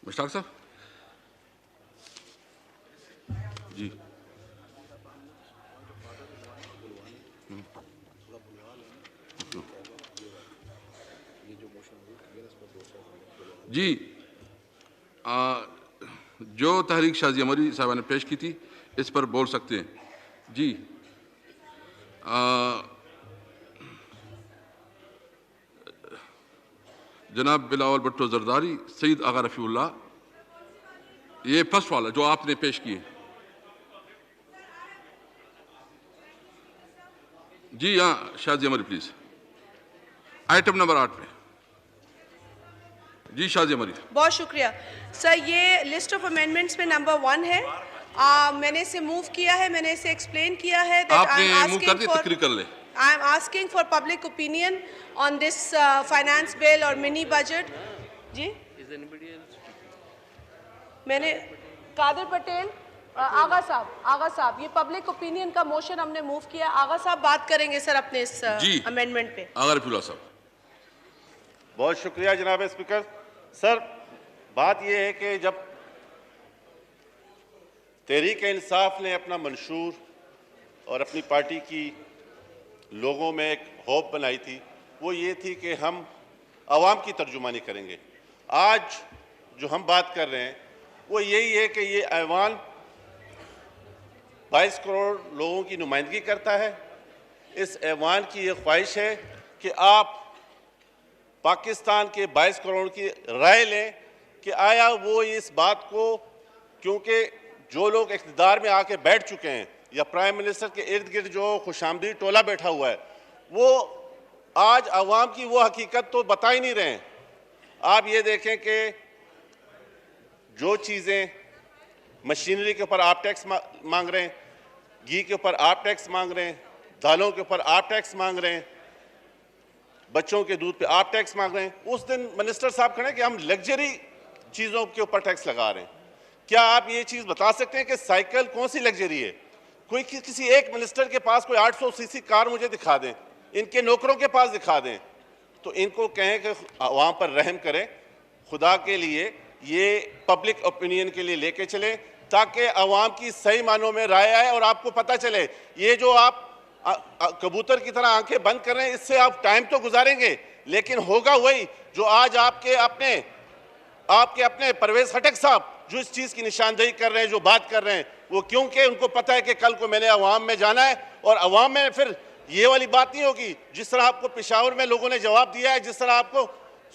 मुश्ताक साहब जी। जी, जो तहरीक शाजी अमरी साहबा ने पेश की थी इस पर बोल सकते हैं। जी, जनाब बिलावल भुट्टो जरदारी, सईद आगा रफ़ीउल्लाह, ये फर्स्ट वाला जो आपने पेश किए। जी हाँ, शाजी अमरी प्लीज, आइटम नंबर 8 पे। जी शाजी अमरी। बहुत शुक्रिया सर। ये लिस्ट ऑफ अमेंडमेंट्स में नंबर 1 है। मैंने इसे मूव किया है, मैंने इसे एक्सप्लेन किया है that I am asking for, तकरीर कर ले। I am asking for public opinion on this finance bill or mini budget. जी, मैंने कादिर पटेल, आगा साहब, ये पब्लिक ओपिनियन का मोशन हमने मूव किया। आगा साहब बात करेंगे सर अपने इस अमेंडमेंट पे। आगा रफ़ीउल्लाह साहब। बहुत शुक्रिया जनाब स्पीकर। सर, बात यह है कि जब तहरीक इंसाफ ने अपना मंशूर और अपनी पार्टी की लोगों में एक होप बनाई थी, वो ये थी कि हम आवाम की तर्जुमानी करेंगे। आज जो हम बात कर रहे हैं वो यही है कि ये ऐवान 22 करोड़ लोगों की नुमाइंदगी करता है। इस ऐवान की ये ख्वाहिश है कि आप पाकिस्तान के 22 करोड़ की राय लें कि आया वो इस बात को, क्योंकि जो लोग इक़्तिदार में आके बैठ चुके हैं या प्राइम मिनिस्टर के इर्द गिर्द जो खुशामदी टोला बैठा हुआ है, वो आज अवाम की वो हकीकत तो बता ही नहीं रहे हैं। आप ये देखें कि जो चीज़ें मशीनरी के ऊपर आप टैक्स मांग रहे हैं, घी के ऊपर आप टैक्स मांग रहे हैं, दालों के ऊपर आप टैक्स मांग रहे हैं, बच्चों के दूध पे आप टैक्स मांग रहे हैं। उस दिन मिनिस्टर साहब खड़े कि हम लग्जरी चीज़ों के ऊपर टैक्स लगा रहे हैं। क्या आप ये चीज़ बता सकते हैं कि साइकिल कौन सी लग्जरी है? कोई किसी एक मिनिस्टर के पास कोई 800 सीसी कार मुझे दिखा दें, इनके नौकरों के पास दिखा दें, तो इनको कहें कि वहाँ पर रहम करें, खुदा के लिए ये पब्लिक ओपिनियन के लिए लेके चलें ताकि अवाम की सही मानों में राय आए और आपको पता चले। ये जो आप कबूतर की तरह आंखें बंद कर रहे हैं, इससे आप टाइम तो गुजारेंगे लेकिन होगा वही जो आज आपके अपने परवेज खटक साहब जो इस चीज़ की निशानदेही कर रहे हैं, जो बात कर रहे हैं, वो क्योंकि उनको पता है कि कल को मैंने अवाम में जाना है और अवाम में फिर ये वाली बात नहीं होगी जिस तरह आपको पेशावर में लोगों ने जवाब दिया है, जिस तरह आपको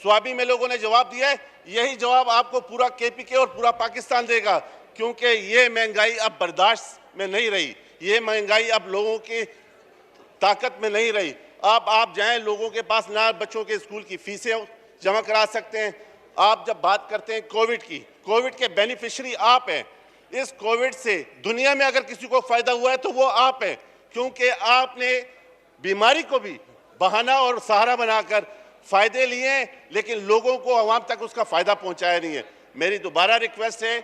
स्वाबी में लोगों ने जवाब दिया है, यही जवाब आपको पूरा KPK और पूरा पाकिस्तान देगा। क्योंकि ये महंगाई अब बर्दाश्त में नहीं रही, ये महंगाई अब लोगों की ताकत में नहीं रही। अब आप जाएं, लोगों के पास ना बच्चों के स्कूल की फीसें जमा करा सकते हैं। आप जब बात करते हैं कोविड की, कोविड के बेनिफिशियरी आप हैं। इस कोविड से दुनिया में अगर किसी को फ़ायदा हुआ है तो वो आप हैं, क्योंकि आपने बीमारी को भी बहाना और सहारा बनाकर फ़ायदे लिए हैं, लेकिन लोगों को आवाम तक उसका फ़ायदा पहुंचाया नहीं है। मेरी दोबारा रिक्वेस्ट है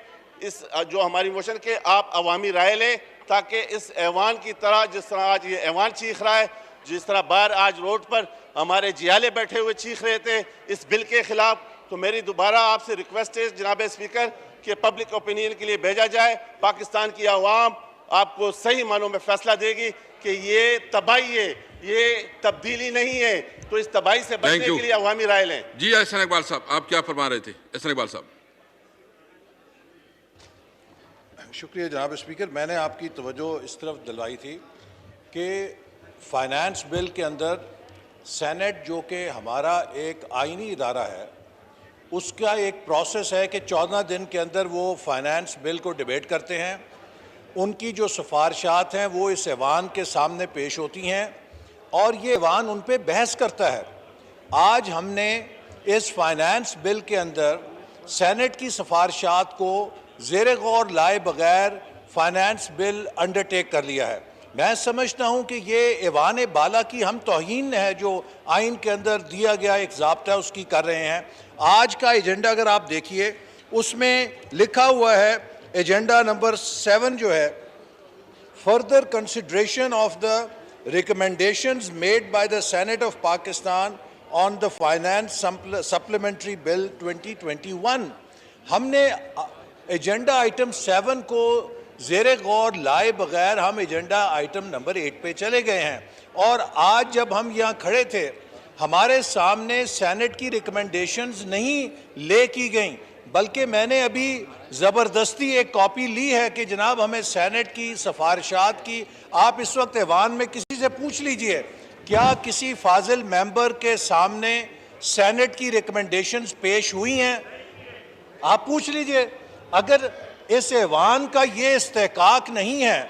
इस जो हमारी मोशन के आप अवामी राय लें ताकि इस ऐवान की तरह, जिस तरह आज ये ऐवान चीख रहा है, जिस तरह बाहर आज रोड पर हमारे जियाले बैठे हुए चीख रहे थे इस बिल के ख़िलाफ़, तो मेरी दोबारा आपसे रिक्वेस्ट है जनाब स्पीकर कि पब्लिक ओपिनियन के लिए भेजा जाए। पाकिस्तान की आवाम आपको सही मानों में फैसला देगी कि ये तबाही है, ये तब्दीली नहीं है, तो इस तबाही से बचने के लिए अवामी राय लें। जी एहसन इकबाल साहब, आप क्या फरमा रहे थे? एहसन इकबाल साहब। शुक्रिया जनाब स्पीकर। मैंने आपकी तवज्जो इस तरफ दिलवाई थी कि फाइनेंस बिल के अंदर सेनेट जो कि हमारा एक आईनी इदारा है, उसका एक प्रोसेस है कि 14 दिन के अंदर वो फाइनेंस बिल को डिबेट करते हैं। उनकी जो सिफारिशात हैं वो इस ऐवान के सामने पेश होती हैं और ये ऐवान उन पर बहस करता है। आज हमने इस फाइनेंस बिल के अंदर सेनेट की सिफारिशात को ज़ेर गौर लाए बगैर फाइनेंस बिल अंडरटेक कर लिया है। मैं समझता हूँ कि ये ऐवान बाला की हम तौहीन है जो आइन के अंदर दिया गया एक ज़ाब्ता है उसकी कर रहे हैं। आज का एजेंडा अगर आप देखिए उसमें लिखा हुआ है एजेंडा नंबर 7 जो है, further consideration of the recommendations made by the senate of Pakistan on the finance supplementary bill 2021। हमने एजेंडा आइटम 7 को ज़ेरे गौर लाए बगैर हम एजेंडा आइटम नंबर 8 पे चले गए हैं। और आज जब हम यहाँ खड़े थे, हमारे सामने सेनेट की रिकमेंडेशंस नहीं ले की गई, बल्कि मैंने अभी ज़बरदस्ती एक कॉपी ली है कि जनाब हमें सेनेट की सिफारिशात की, आप इस वक्त ऐवान में किसी से पूछ लीजिए, क्या किसी फाजिल मेंबर के सामने सेनेट की रिकमेंडेशंस पेश हुई हैं? आप पूछ लीजिए। अगर इस ऐवान का ये इस्तेकाक नहीं है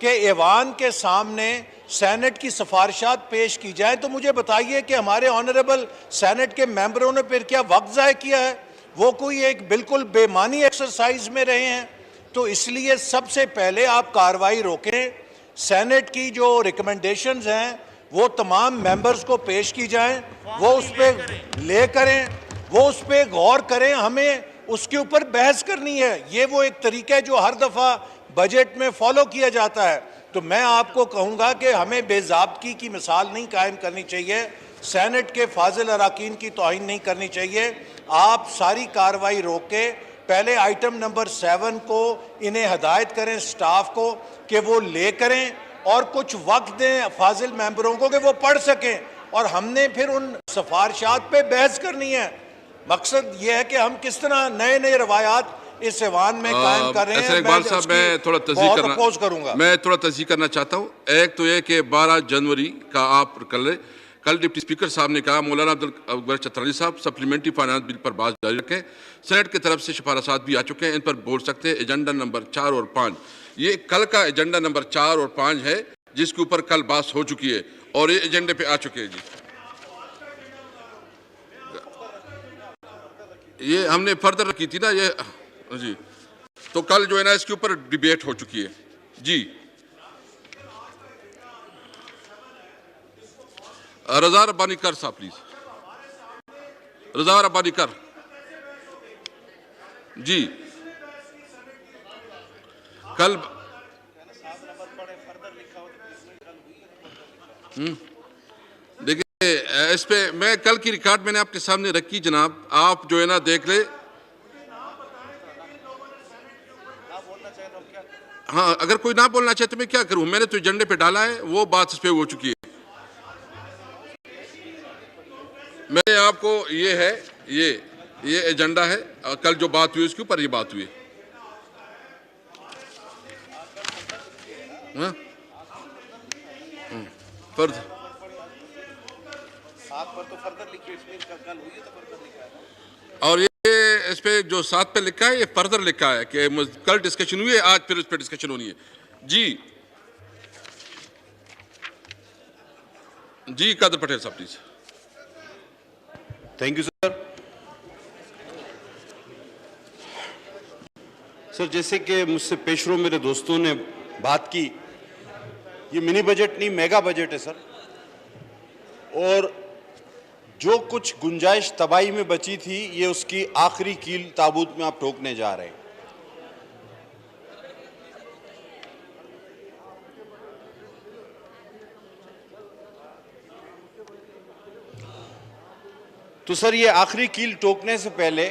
कि ऐवान के सामने सेनेट की सिफारिशात पेश की जाए, तो मुझे बताइए कि हमारे ऑनरेबल सेनेट के मेंबरों ने फिर क्या वक्त ज़ाया किया है? वो कोई एक बिल्कुल बेमानी एक्सरसाइज में रहे हैं? तो इसलिए सबसे पहले आप कार्रवाई रोकें, सेनेट की जो रिकमेंडेशंस हैं वो तमाम मेंबर्स को पेश की जाएं, वो उस पर ले करें, वो उस पर गौर करें, हमें उसके ऊपर बहस करनी है। ये वो एक तरीका है जो हर दफ़ा बजट में फॉलो किया जाता है। तो मैं आपको कहूँगा कि हमें बेज़ाब्ती की मिसाल नहीं कायम करनी चाहिए, सेनेट के फाजिल अराकीन की तौहीन नहीं करनी चाहिए। आप सारी कार्रवाई रोक के पहले आइटम नंबर 7 को इन्हें हदायत करें स्टाफ को कि वो ले करें और कुछ वक्त दें फाजिल मेंबरों को कि वो पढ़ सकें, और हमने फिर उन सिफारिशात पे बहस करनी है। मकसद ये है कि हम किस तरह नए नए रवायात इस ऐवान में कायम कर रहे हैं। इकबाल साहब, मैं थोड़ा तस्दीक करना चाहता हूँ। एक तो ये कि 12 जनवरी का आप कल डिप्टी स्पीकर साहब ने कहा मौलाना अब्दुल चतरानी साहब सप्लीमेंट्री फाइनेंस बिल पर बात जारी रखें। सेनेट की तरफ से सिफारिशात भी आ चुके हैं, इन पर बोल सकते हैं। एजेंडा नंबर 4 और 5, ये कल का एजेंडा नंबर 4 और 5 है जिसके ऊपर कल बात हो चुकी है और ये एजेंडे पे आ चुके हैं। जी, ये हमने फर्दर रखी थी ना ये जी, तो कल जो है ना इसके ऊपर डिबेट हो चुकी है। जी, रजा रब्बानी कर साहब प्लीज, रजा रब्बानी कर जी। कल देखिए इस पे मैं कल की रिकॉर्ड मैंने आपके सामने रखी जनाब, आप जो है ना देख ले। हाँ, अगर कोई ना बोलना चाहे तो मैं क्या करूं? मैंने तो एजेंडे पे डाला है, वो बात इस पे हो चुकी है। मैं आपको ये है ये एजेंडा है, कल जो बात हुई उसके ऊपर ये बात हुई। फर्द 7 पर तो फर्दर लिखी, इसमें कल हुई है तो फर्दर लिखा है। और ये इस पे जो 7 पे लिखा है ये फर्दर लिखा है कि कल डिस्कशन हुई है, आज फिर उस पर डिस्कशन होनी है। जी जी, कादर पटेल साहब please. Thank you sir. Sir, जैसे कि मुझसे पेशरों मेरे दोस्तों ने बात की, ये मिनी बजट नहीं मेगा बजट है सर, और जो कुछ गुंजाइश तबाही में बची थी ये उसकी आखिरी कील ताबूत में आप ठोकने जा रहे हैं। तो सर, ये आखिरी कील ठोकने से पहले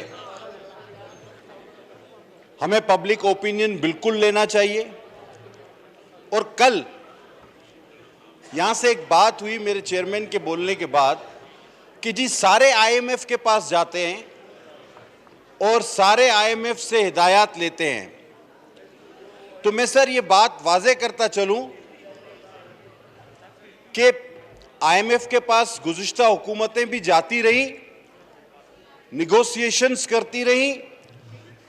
हमें पब्लिक ओपिनियन बिल्कुल लेना चाहिए। और कल यहां से एक बात हुई मेरे चेयरमैन के बोलने के बाद कि जी सारे आईएमएफ के पास जाते हैं और सारे आईएमएफ से हिदायत लेते हैं। तो मैं सर ये बात वाज़ेह करता चलूं कि आईएमएफ के पास गुज़िश्ता हुकूमतें भी जाती रहीं, निगोशिएशंस करती रहीं।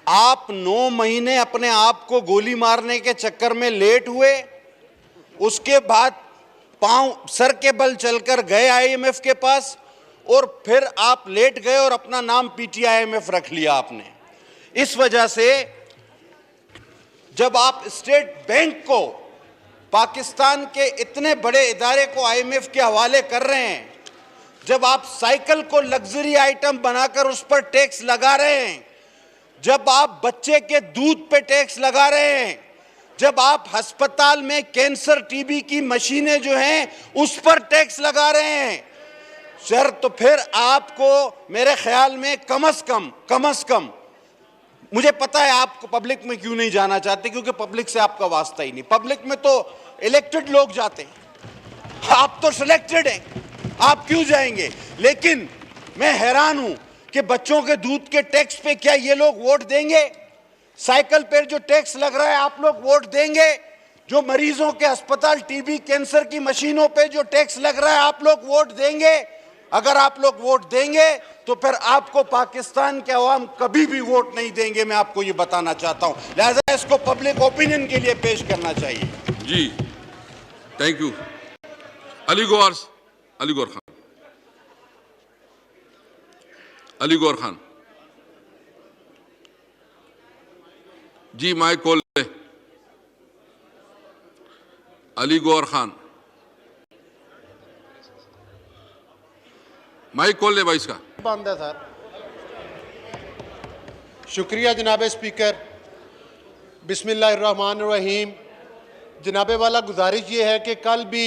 आप 9 महीने अपने आप को गोली मारने के चक्कर में लेट हुए, उसके बाद पांव सर के बल चलकर गए आईएमएफ के पास, और फिर आप लेट गए और अपना नाम पीटीआईएमएफ रख लिया आपने। इस वजह से जब आप स्टेट बैंक को, पाकिस्तान के इतने बड़े इदारे को आईएमएफ के हवाले कर रहे हैं, जब आप साइकिल को लग्जरी आइटम बनाकर उस पर टैक्स लगा रहे हैं, जब आप बच्चे के दूध पे टैक्स लगा रहे हैं, जब आप अस्पताल में कैंसर टीबी की मशीनें जो हैं उस पर टैक्स लगा रहे हैं सर, तो फिर आपको मेरे ख्याल में कम से कम मुझे पता है आप पब्लिक में क्यों नहीं जाना चाहते, क्योंकि पब्लिक से आपका वास्ता ही नहीं। पब्लिक में तो इलेक्टेड लोग जाते हैं, आप तो सिलेक्टेड हैं, आप क्यों जाएंगे? लेकिन मैं हैरान हूं कि बच्चों के दूध के टैक्स पे क्या ये लोग वोट देंगे? साइकिल पर जो टैक्स लग रहा है आप लोग वोट देंगे? जो मरीजों के अस्पताल, टीबी, कैंसर की मशीनों पे जो टैक्स लग रहा है आप लोग वोट देंगे? अगर आप लोग वोट देंगे तो फिर आपको पाकिस्तान के अवाम कभी भी वोट नहीं देंगे, मैं आपको ये बताना चाहता हूं। लिहाजा इसको पब्लिक ओपिनियन के लिए पेश करना चाहिए। जी, thank you. Ali Gohar Khan, Ali Gohar Khan ji, mike खोल ले। अली गौर खान, माइक खोल ले भाई इसका। बंद है सर। शुक्रिया जनाब स्पीकर। बिस्मिल्लाहिर्रहमानिर्रहीम। जनाबे वाला गुजारिश ये है कि कल भी,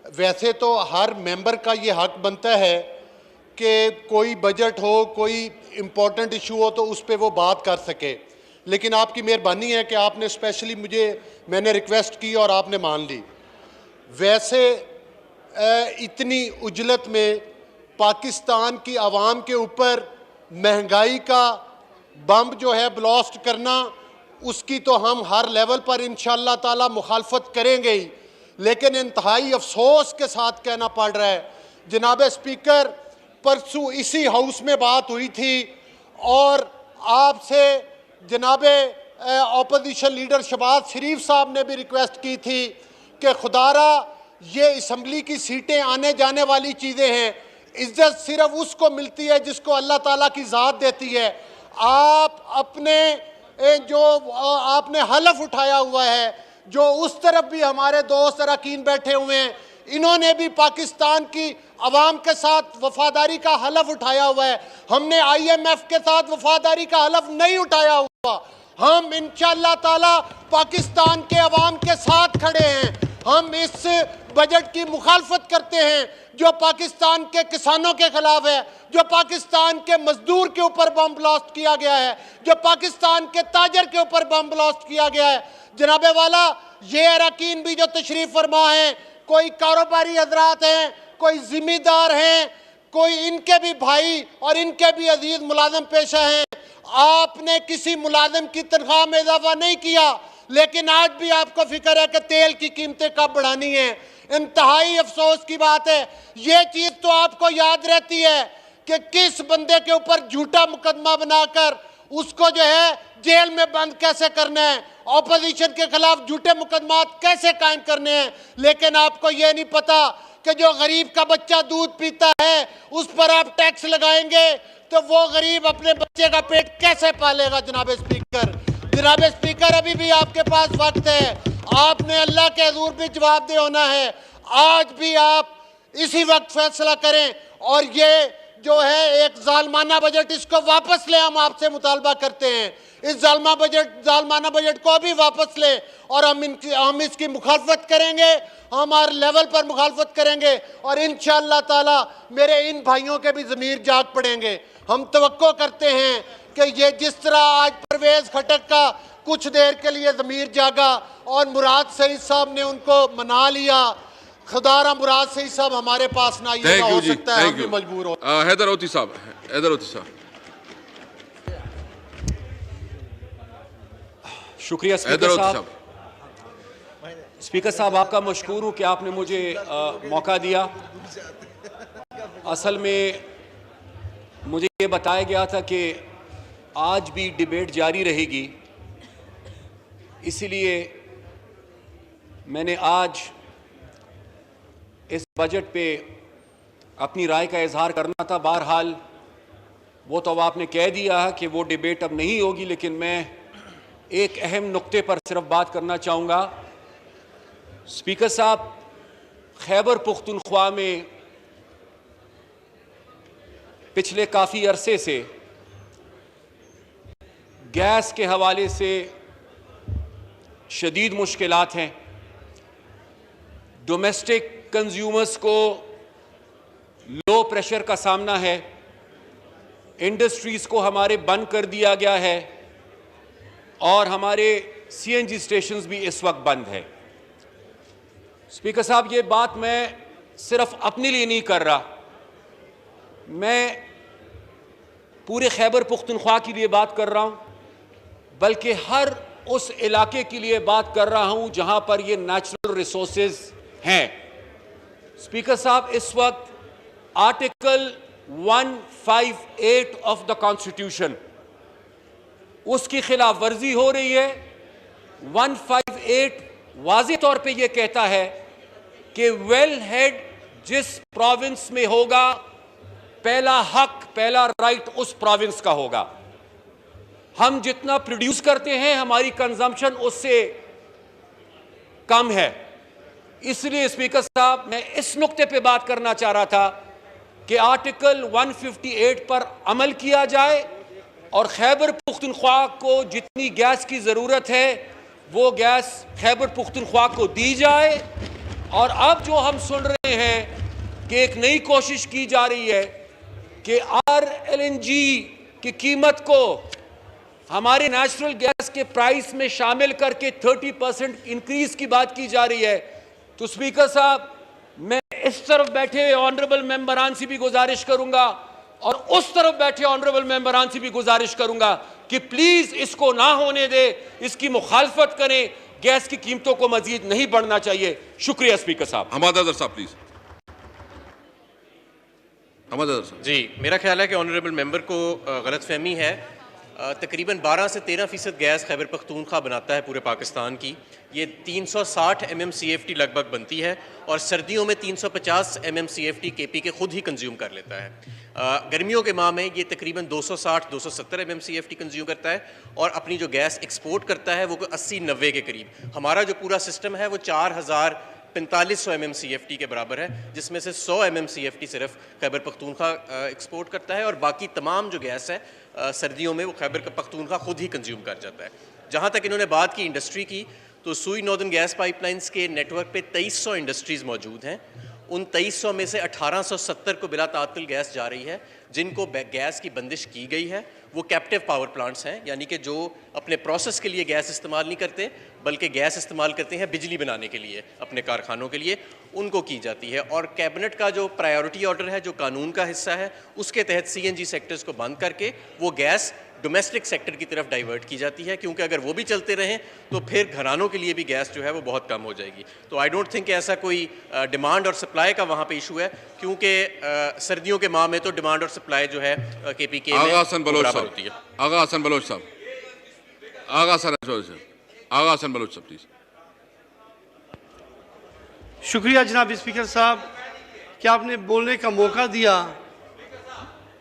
वैसे तो हर मेंबर का ये हक बनता है कि कोई बजट हो, कोई इम्पोर्टेंट इशू हो तो उस पर वो बात कर सके, लेकिन आपकी मेहरबानी है कि आपने स्पेशली मैंने रिक्वेस्ट की और आपने मान ली। वैसे इतनी उजलत में पाकिस्तान की आवाम के ऊपर महंगाई का बम जो है ब्लास्ट करना, उसकी तो हम हर लेवल पर इंशाअल्लाह ताला मुखालफत करेंगे ही, लेकिन इंतहाई अफसोस के साथ कहना पड़ रहा है जनाब स्पीकर, परसों इसी हाउस में बात हुई थी और आपसे जनाब अपोजिशन लीडर शहबाज शरीफ साहब ने भी रिक्वेस्ट की थी कि खुदारा ये असम्बली की सीटें आने जाने वाली चीज़ें हैं, इज्जत सिर्फ उसको मिलती है जिसको अल्लाह ताला की ज़ात देती है। आप अपने जो आपने हलफ उठाया हुआ है, जो उस तरफ भी हमारे दोस्त अरकान बैठे हुए हैं, इन्होंने भी पाकिस्तान की अवाम के साथ वफादारी का हलफ उठाया हुआ है। हमने IMF के साथ वफादारी का हलफ नहीं उठाया हुआ। हम इंशाअल्लाह ताला पाकिस्तान के अवाम के साथ खड़े हैं। हम इस बजट की मुखालफत करते हैं जो पाकिस्तान के किसानों के खिलाफ है, जो पाकिस्तान के मजदूर के ऊपर बम ब्लास्ट किया गया है, जो पाकिस्तान के ताजर के ऊपर बम ब्लास्ट किया गया है। जनाबे वाला, ये अरकान भी जो तशरीफ फरमा हैं, कोई कारोबारी हजरात हैं, कोई जिम्मेदार हैं, कोई इनके भी भाई और इनके भी अजीज मुलाजम पेशा हैं। आपने किसी मुलाजम की तनख्वाह में इजाफा नहीं किया, लेकिन आज भी आपको फिक्र है कि तेल की कीमतें कब बढ़ानी है। इंतहाई अफसोस की बात है। ये चीज़ तो आपको याद रहती है कि किस बंदे के ऊपर झूठा मुकदमा बनाकर उसको जो है जेल में बंद कैसे करना है, ऑपोजिशन के खिलाफ झूठे मुकदमात कैसे कायम करने हैं, लेकिन आपको ये नहीं पता कि जो गरीब का बच्चा दूध पीता है उस पर आप टैक्स लगाएंगे तो वो गरीब अपने बच्चे का पेट कैसे पालेगा। जनाब स्पीकर, अभी भी आपके पास वक्त है, आपने अल्लाह के हुजूर भी जवाबदेह होना है। आज भी आप इसी वक्त फैसला करें और ये जो है एक जालमाना बजट, इसको वापस ले, हम आपसे मुतालबा करते हैं। इस जालमाना बजट को भी वापस ले और हम इसकी मुखालफत करेंगे, हम हर लेवल पर मुखालफत करेंगे और इंशाअल्लाह ताला मेरे इन भाइयों के भी ज़मीर जाग पड़ेंगे। हम तवक्को करते हैं कि ये जिस तरह आज परवेज़ खटक का कुछ देर के लिए ज़मीर जागा और मुराद सईद साहब ने उनको मना लिया, खुदारा मुराद सईद साहब हमारे पास ना, ये ना हो सकता है, हम भी मजबूर हो। हैदर साहब। शुक्रिया स्पीकर साहब। स्पीकर साहब, आपका मशकूर हूँ कि आपने मुझे मौका दिया। असल में मुझे ये बताया गया था कि आज भी डिबेट जारी रहेगी, इसलिए मैंने आज इस बजट पे अपनी राय का इजहार करना था। बहरहाल वो तो अब आपने कह दिया है कि वो डिबेट अब नहीं होगी, लेकिन मैं एक अहम नुक्ते पर सिर्फ बात करना चाहूँगा। स्पीकर साहब, खैबर पुख्तनख्वा में पिछले काफ़ी अरसे से गैस के हवाले से शदीद मुश्किलात हैं। डोमेस्टिक कंज्यूमर्स को लो प्रेशर का सामना है, इंडस्ट्रीज़ को हमारे बंद कर दिया गया है, और हमारे CNG स्टेशंस भी इस वक्त बंद हैं। स्पीकर साहब, ये बात मैं सिर्फ अपने लिए नहीं कर रहा, मैं पूरे खैबर पुख्तनख्वा के लिए बात कर रहा हूँ, बल्कि हर उस इलाके के लिए बात कर रहा हूँ जहाँ पर ये नेचुरल रिसोर्सेज हैं। स्पीकर साहब, इस वक्त आर्टिकल 158 ऑफ द कॉन्स्टिट्यूशन, उसकी खिलाफ वर्जी हो रही है। 158 वाज़ेह तौर पे ये कहता है कि वेल हेड जिस प्रोविंस में होगा, पहला हक, पहला राइट उस प्रोविंस का होगा। हम जितना प्रोड्यूस करते हैं, हमारी कंजम्पशन उससे कम है। इसलिए स्पीकर साहब, मैं इस नुक्ते पे बात करना चाह रहा था कि आर्टिकल 158 पर अमल किया जाए और खैबर पुख्तनख्वा को जितनी गैस की ज़रूरत है वो गैस खैबर पुख्तनख्वा को दी जाए। और अब जो हम सुन रहे हैं कि एक नई कोशिश की जा रही है कि RLNG की कीमत को हमारे नेचुरल गैस के प्राइस में शामिल करके 30% इंक्रीज की बात की जा रही है। तो स्पीकर साहब, मैं इस तरफ बैठे ऑनरेबल मेंबरान से भी गुजारिश करूंगा और उस तरफ बैठे ऑनरेबल मेंबरान से भी गुजारिश करूंगा कि प्लीज इसको ना होने दे, इसकी मुखालफत करें। गैस की कीमतों को मजीद नहीं बढ़ना चाहिए। शुक्रिया स्पीकर साहब। हमाद अदर साहब प्लीज। हमाद अदर साहब जी, मेरा ख्याल है कि ऑनरेबल मेंबर को गलतफहमी है। तकरीबन 12 से 13% गैस खैबर पख्तूनख्वा बनाता है पूरे पाकिस्तान की। ये 360 MMCFT लगभग बनती है और सर्दियों में 350 MMCFT KP के खुद ही कंज्यूम कर लेता है। गर्मियों के माह में ये तकरीबन 260-270 MMCFT कंज्यूम करता है और अपनी जो गैस एक्सपोर्ट करता है वो 80-90 के करीब। हमारा जो पूरा सिस्टम है वो 4500 MMCFT के बराबर है, जिसमें से 100 MMCFT सिर्फ खैबर पख्तूनख्वा एक्सपोर्ट करता है और बाकी तमाम जो गैस है सर्दियों में वो खैबर पख्तूनख्वा खुद ही कंज्यूम कर जाता है। जहाँ तक इन्होंने बात की इंडस्ट्री की, तो सुई नॉर्दर्न गैस पाइपलाइंस के नेटवर्क पे 2300 इंडस्ट्रीज़ मौजूद हैं। उन 2300 में से 1870 को बिला तातुल गैस जा रही है, जिनको गैस की बंदिश की गई है। वो कैप्टिव पावर प्लांट्स हैं, यानी कि जो अपने प्रोसेस के लिए गैस इस्तेमाल नहीं करते बल्कि गैस इस्तेमाल करते हैं बिजली बनाने के लिए, अपने कारखानों के लिए, उनको की जाती है। और कैबिनेट का जो प्रायोरिटी ऑर्डर है, जो कानून का हिस्सा है, उसके तहत CNG सेक्टर्स को बंद करके वो गैस डोमेस्टिक सेक्टर की तरफ डाइवर्ट की जाती है, क्योंकि अगर वो भी चलते रहें तो फिर घरानों के लिए भी गैस जो है वो बहुत कम हो जाएगी। तो आई डोंट थिंक ऐसा कोई डिमांड और सप्लाई का वहाँ पे इशू है, क्योंकि सर्दियों के माह में तो डिमांड और सप्लाई जो है KPK में बराबर होती है। आगा हसन बलोच साहब, आगा हसन बलोच साहब प्लीज। शुक्रिया जनाब स्पीकर साहब कि आपने बोलने का मौका दिया।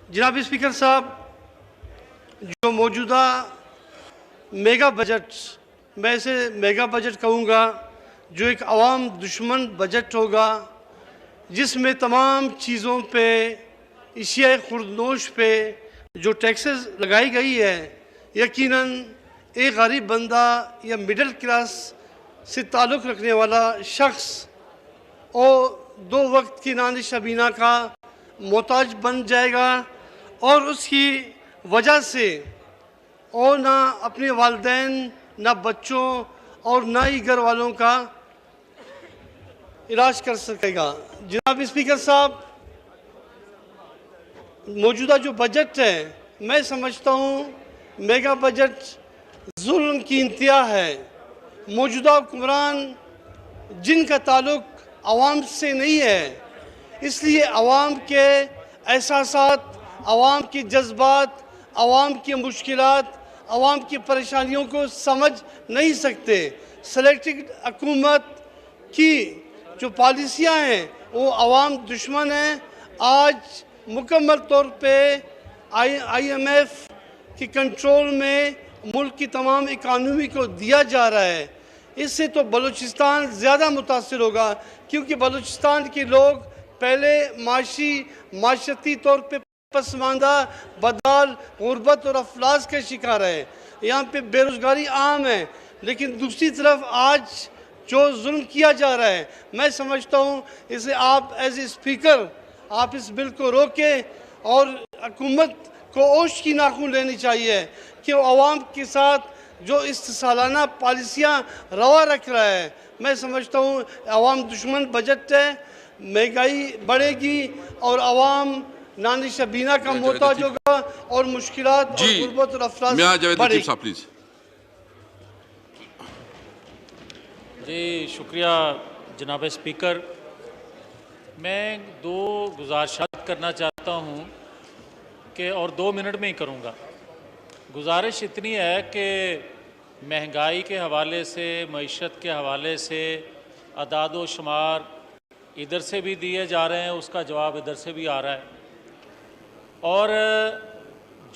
जनाब स्पीकर साहब, जो मौजूदा मेगा बजट, मैं इसे मेगा बजट कहूँगा, जो एक अवाम दुश्मन बजट होगा, जिसमें तमाम चीज़ों पे, एशिया खुर्दनोश पे जो टैक्सेस लगाई गई है, यकीनन एक गरीब बंदा या मिडिल क्लास से ताल्लुक़ रखने वाला शख्स और 2 वक्त की नानी शबीना का मोहताज बन जाएगा और उसकी वजह से और ना अपने वालिदैन, ना बच्चों और ना ही घर वालों का इलाज कर सकेगा। जनाब स्पीकर साहब, मौजूदा जो बजट है, मैं समझता हूँ मेगा बजट जुल्म की इंतहा है। मौजूदा हुक्मरान जिनका ताल्लुक़ आवाम से नहीं है, इसलिए आवाम के एहसासात, आवाम के जज्बात, आवाम की मुश्किलात, आवाम की परेशानियों को समझ नहीं सकते। सेलेक्टेड हुकूमत की जो पॉलिसियाँ हैं वो आवाम दुश्मन हैं। आज मुकम्मल तौर पे IMF के कंट्रोल में मुल्क की तमाम इकानमी को दिया जा रहा है। इससे तो बलूचिस्तान ज़्यादा मुतासिर होगा, क्योंकि बलूचिस्तान के लोग पहले माशरती तौर पे पसमानदा, बदहाल, गुर्बत और अफलास के शिकार है। यहाँ पे बेरोज़गारी आम है, लेकिन दूसरी तरफ आज जो जुल्म किया जा रहा है, मैं समझता हूँ इसे आप एज ए स्पीकर आप इस बिल को रोकें और हुकूमत को ओश की नाखून लेनी चाहिए कि वो आवाम के साथ जो इस सालाना पॉलिसियाँ रवा रख रहा है, मैं समझता हूँ अवाम दुश्मन बजट है, महंगाई बढ़ेगी और अवाम नानी शबीना का मोहताज होगा और मुश्किलात और गुर्बत और अफराज बढ़ेगी। जी शुक्रिया जनाब स्पीकर। मैं दो गुजारिशात करना चाहता हूँ कि और 2 मिनट में ही करूँगा। गुजारिश इतनी है कि महंगाई के हवाले से, मईशत के हवाले से अदाद व शुमार इधर से भी दिए जा रहे हैं, उसका जवाब इधर से भी आ रहा है। और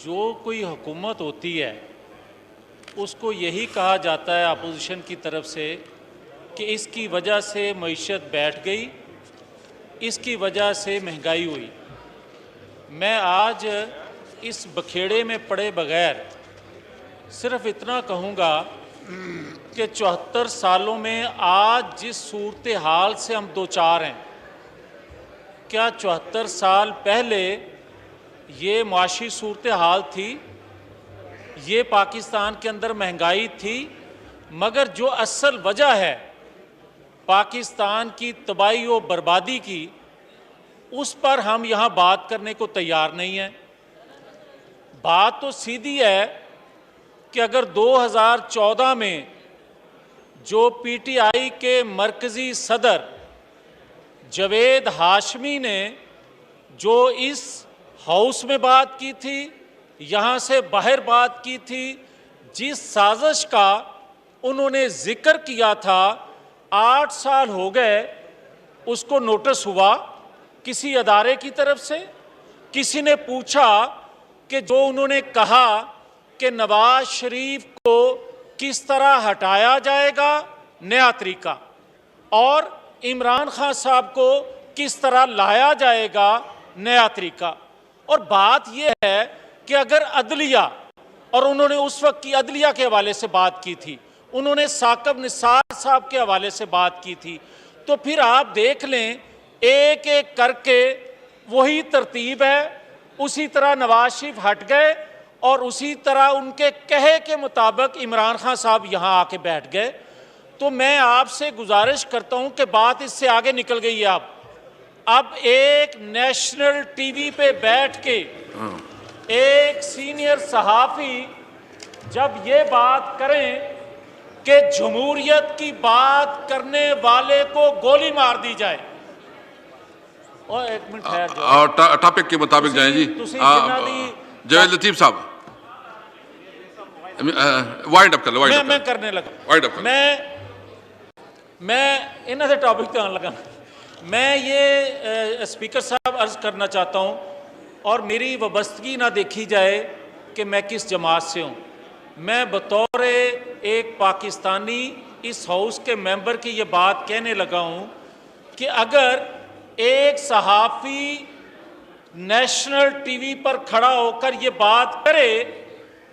जो कोई हुकूमत होती है उसको यही कहा जाता है अपोजिशन की तरफ से कि इसकी वजह से मईशत बैठ गई, इसकी वजह से महंगाई हुई। मैं आज इस बखेड़े में पड़े बगैर सिर्फ इतना कहूँगा कि 74 सालों में आज जिस सूरत हाल से हम दो चार हैं, क्या 74 साल पहले ये मुआशी सूरत हाल थी, ये पाकिस्तान के अंदर महंगाई थी? मगर जो असल वजह है पाकिस्तान की तबाही व बर्बादी की, उस पर हम यहाँ बात करने को तैयार नहीं हैं। बात तो सीधी है कि अगर 2014 में जो पीटीआई के मरकज़ी सदर जावेद हाशमी ने जो इस हाउस में बात की थी, यहाँ से बाहर बात की थी, जिस साजिश का उन्होंने जिक्र किया था, 8 साल हो गए उसको नोटिस हुआ किसी अदारे की तरफ से? किसी ने पूछा कि जो उन्होंने कहा कि नवाज शरीफ को किस तरह हटाया जाएगा, नया तरीका, और इमरान खान साहब को किस तरह लाया जाएगा, नया तरीका? और बात यह है कि अगर अदलिया, और उन्होंने उस वक्त की अदलिया के हवाले से बात की थी, उन्होंने साकब निसार साहब के हवाले से बात की थी, तो फिर आप देख लें एक एक करके वही तरतीब है। उसी तरह नवाज शरीफ हट गए और उसी तरह उनके कहे के मुताबिक इमरान खान साहब यहाँ आके बैठ गए। तो मैं आपसे गुजारिश करता हूँ कि बात इससे आगे निकल गई है। अब एक नेशनल टीवी पे बैठ के एक सीनियर सहाफ़ी जब ये बात करें कि जमहूरियत की बात करने वाले को गोली मार दी जाए, और 1 मिनट ठहर जाओ, टॉपिक के मुताबिक जाएं जी। जवेद लतीफ साहब वाइंड अप कर लो। मैं करने लगा, मैं इन्हों से टॉपिक पे आने लगा। मैं ये स्पीकर साहब अर्ज करना चाहता हूँ, और मेरी वाबस्तगी ना देखी जाए कि मैं किस जमात से हूँ। मैं बतौर एक पाकिस्तानी इस हाउस के मेंबर की ये बात कहने लगा हूँ कि अगर एक सहाफ़ी नेशनल टीवी पर खड़ा होकर ये बात करे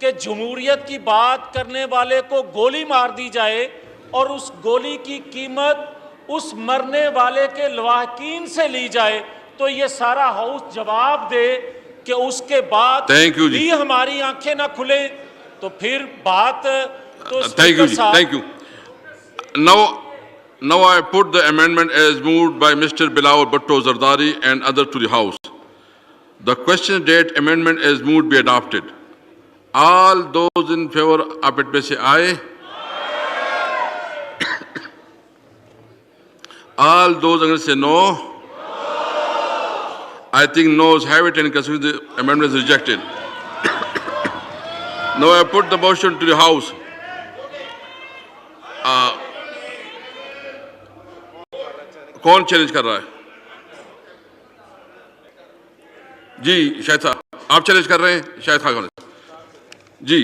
कि जमहूरियत की बात करने वाले को गोली मार दी जाए और उस गोली की कीमत उस मरने वाले के लवाहकीन से ली जाए, तो ये सारा हाउस जवाब दे कि उसके बाद भी हमारी आंखें ना खुले, तो फिर बात तो थैंक यू जी, thank you. Now I put the amendment as moved by Mr. Bilawal Bhutto Zardari and others to the House. The question date amendment as moved be adopted. All those in favor of it may say aye. All those against say no. I think noes have it, and consider the amendment is rejected. Now I put the motion to the House. कौन challenge कर रहा है? जी शायद साहब आप challenge कर रहे हैं, शायद खान जी।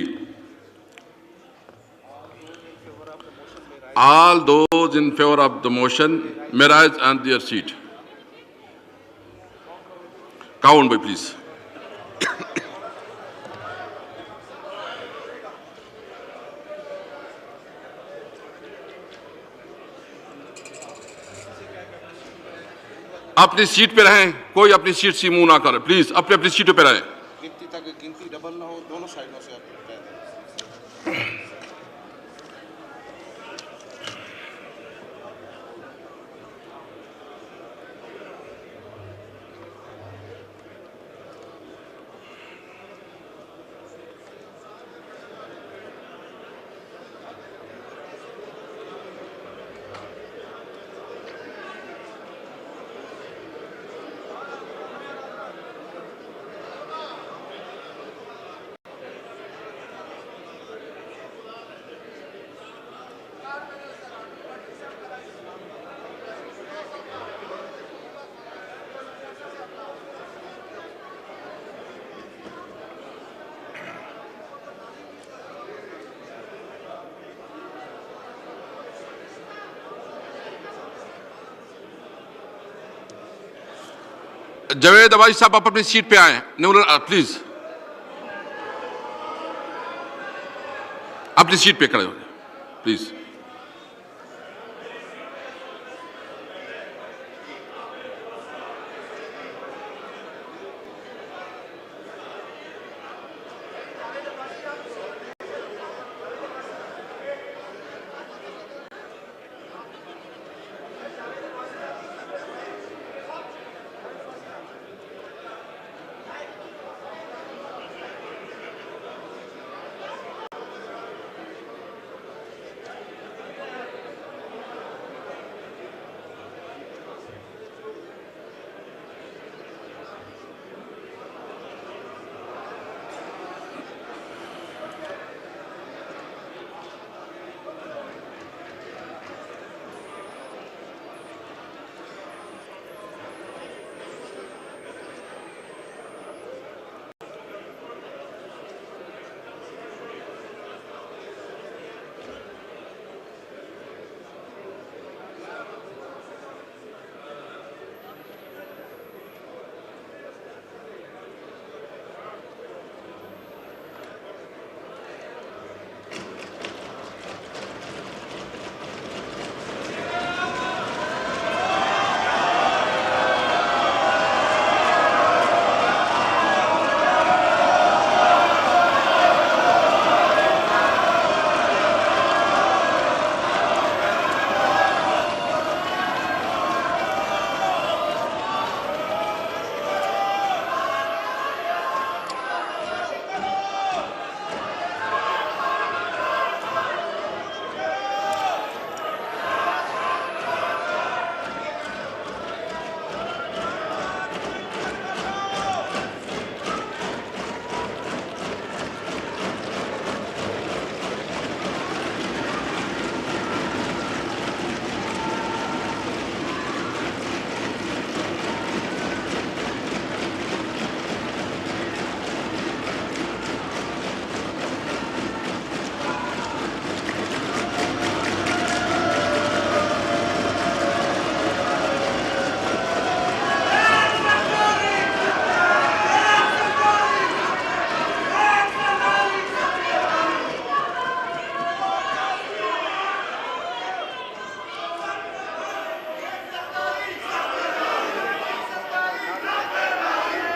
All those in favor of the motion may rise on their seat. Count by please. अपनी सीट पे रहें, कोई अपनी सीट से मुंह ना करे, प्लीज अपनी अपनी सीटों पे रहें। गिनती डबल ना हो, दोनों साइडों से आप जावेद अवाई साहब आप अपनी सीट पे आए, प्लीज अपनी सीट पे खड़े हो जाए प्लीज।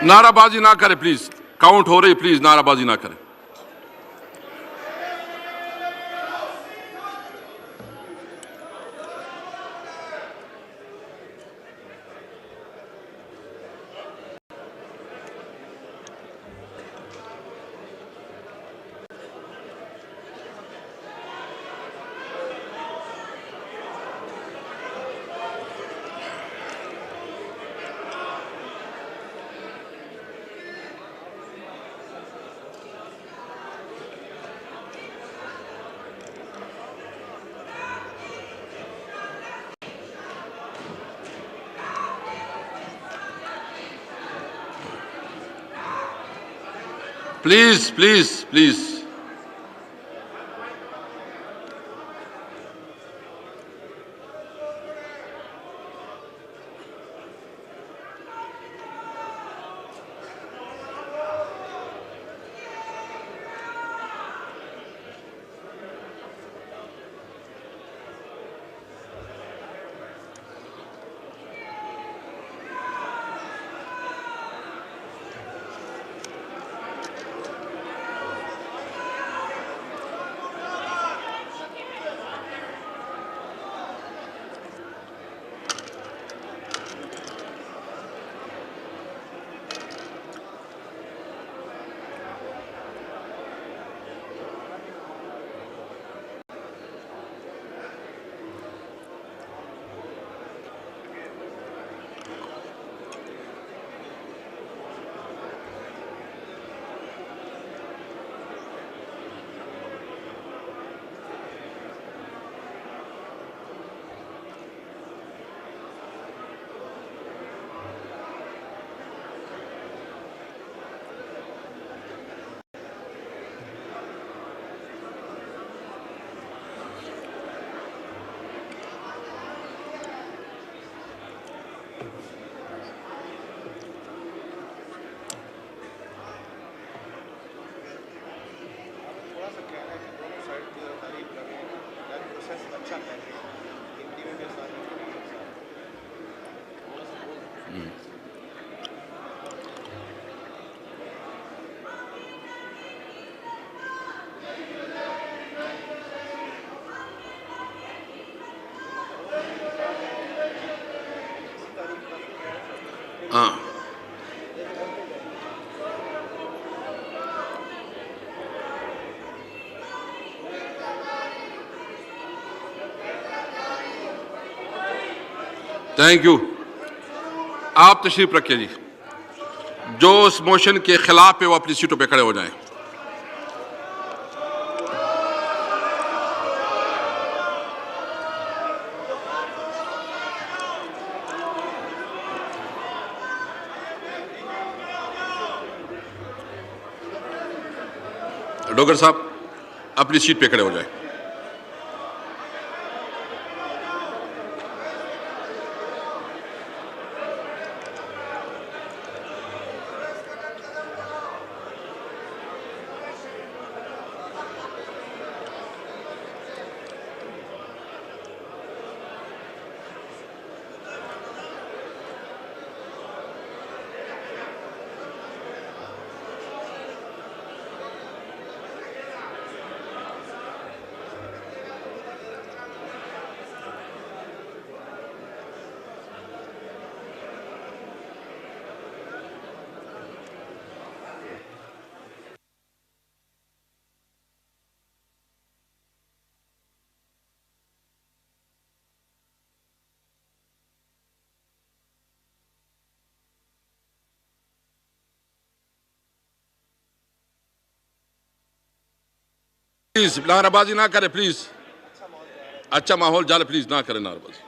नाराबाजी ना करें प्लीज, काउंट हो रही, प्लीज नाराबाजी ना करें। Please please please thank you. आप तशरीफ रखिए जी। जो इस मोशन के खिलाफ है वो अपनी सीटों पे खड़े हो जाएं। डोगर साहब अपनी सीट पे खड़े हो जाएं। प्लीज नाराबाजी ना करें, प्लीज। अच्छा माहौल जाले, प्लीज ना करें नाराबाजी।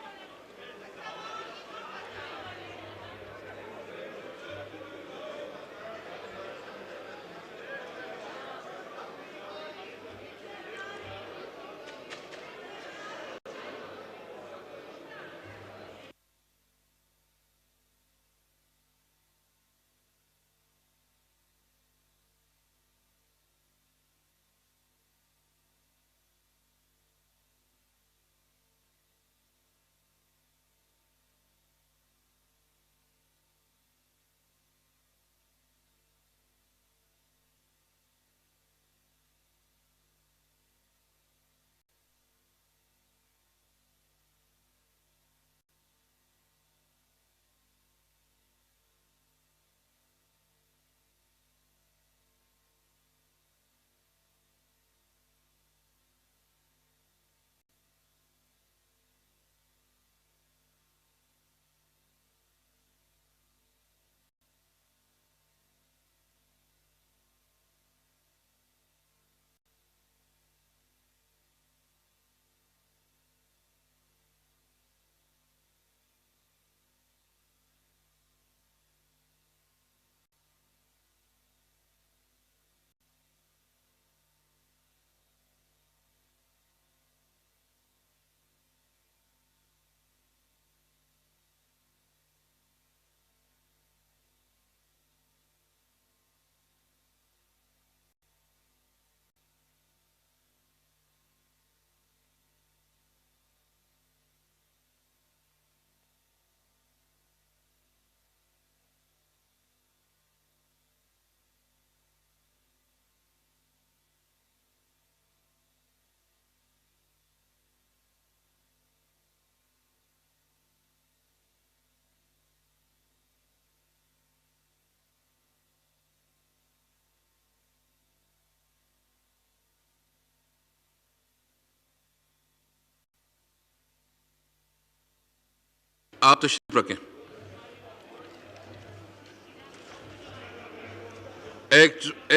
आप तशरीफ रखें।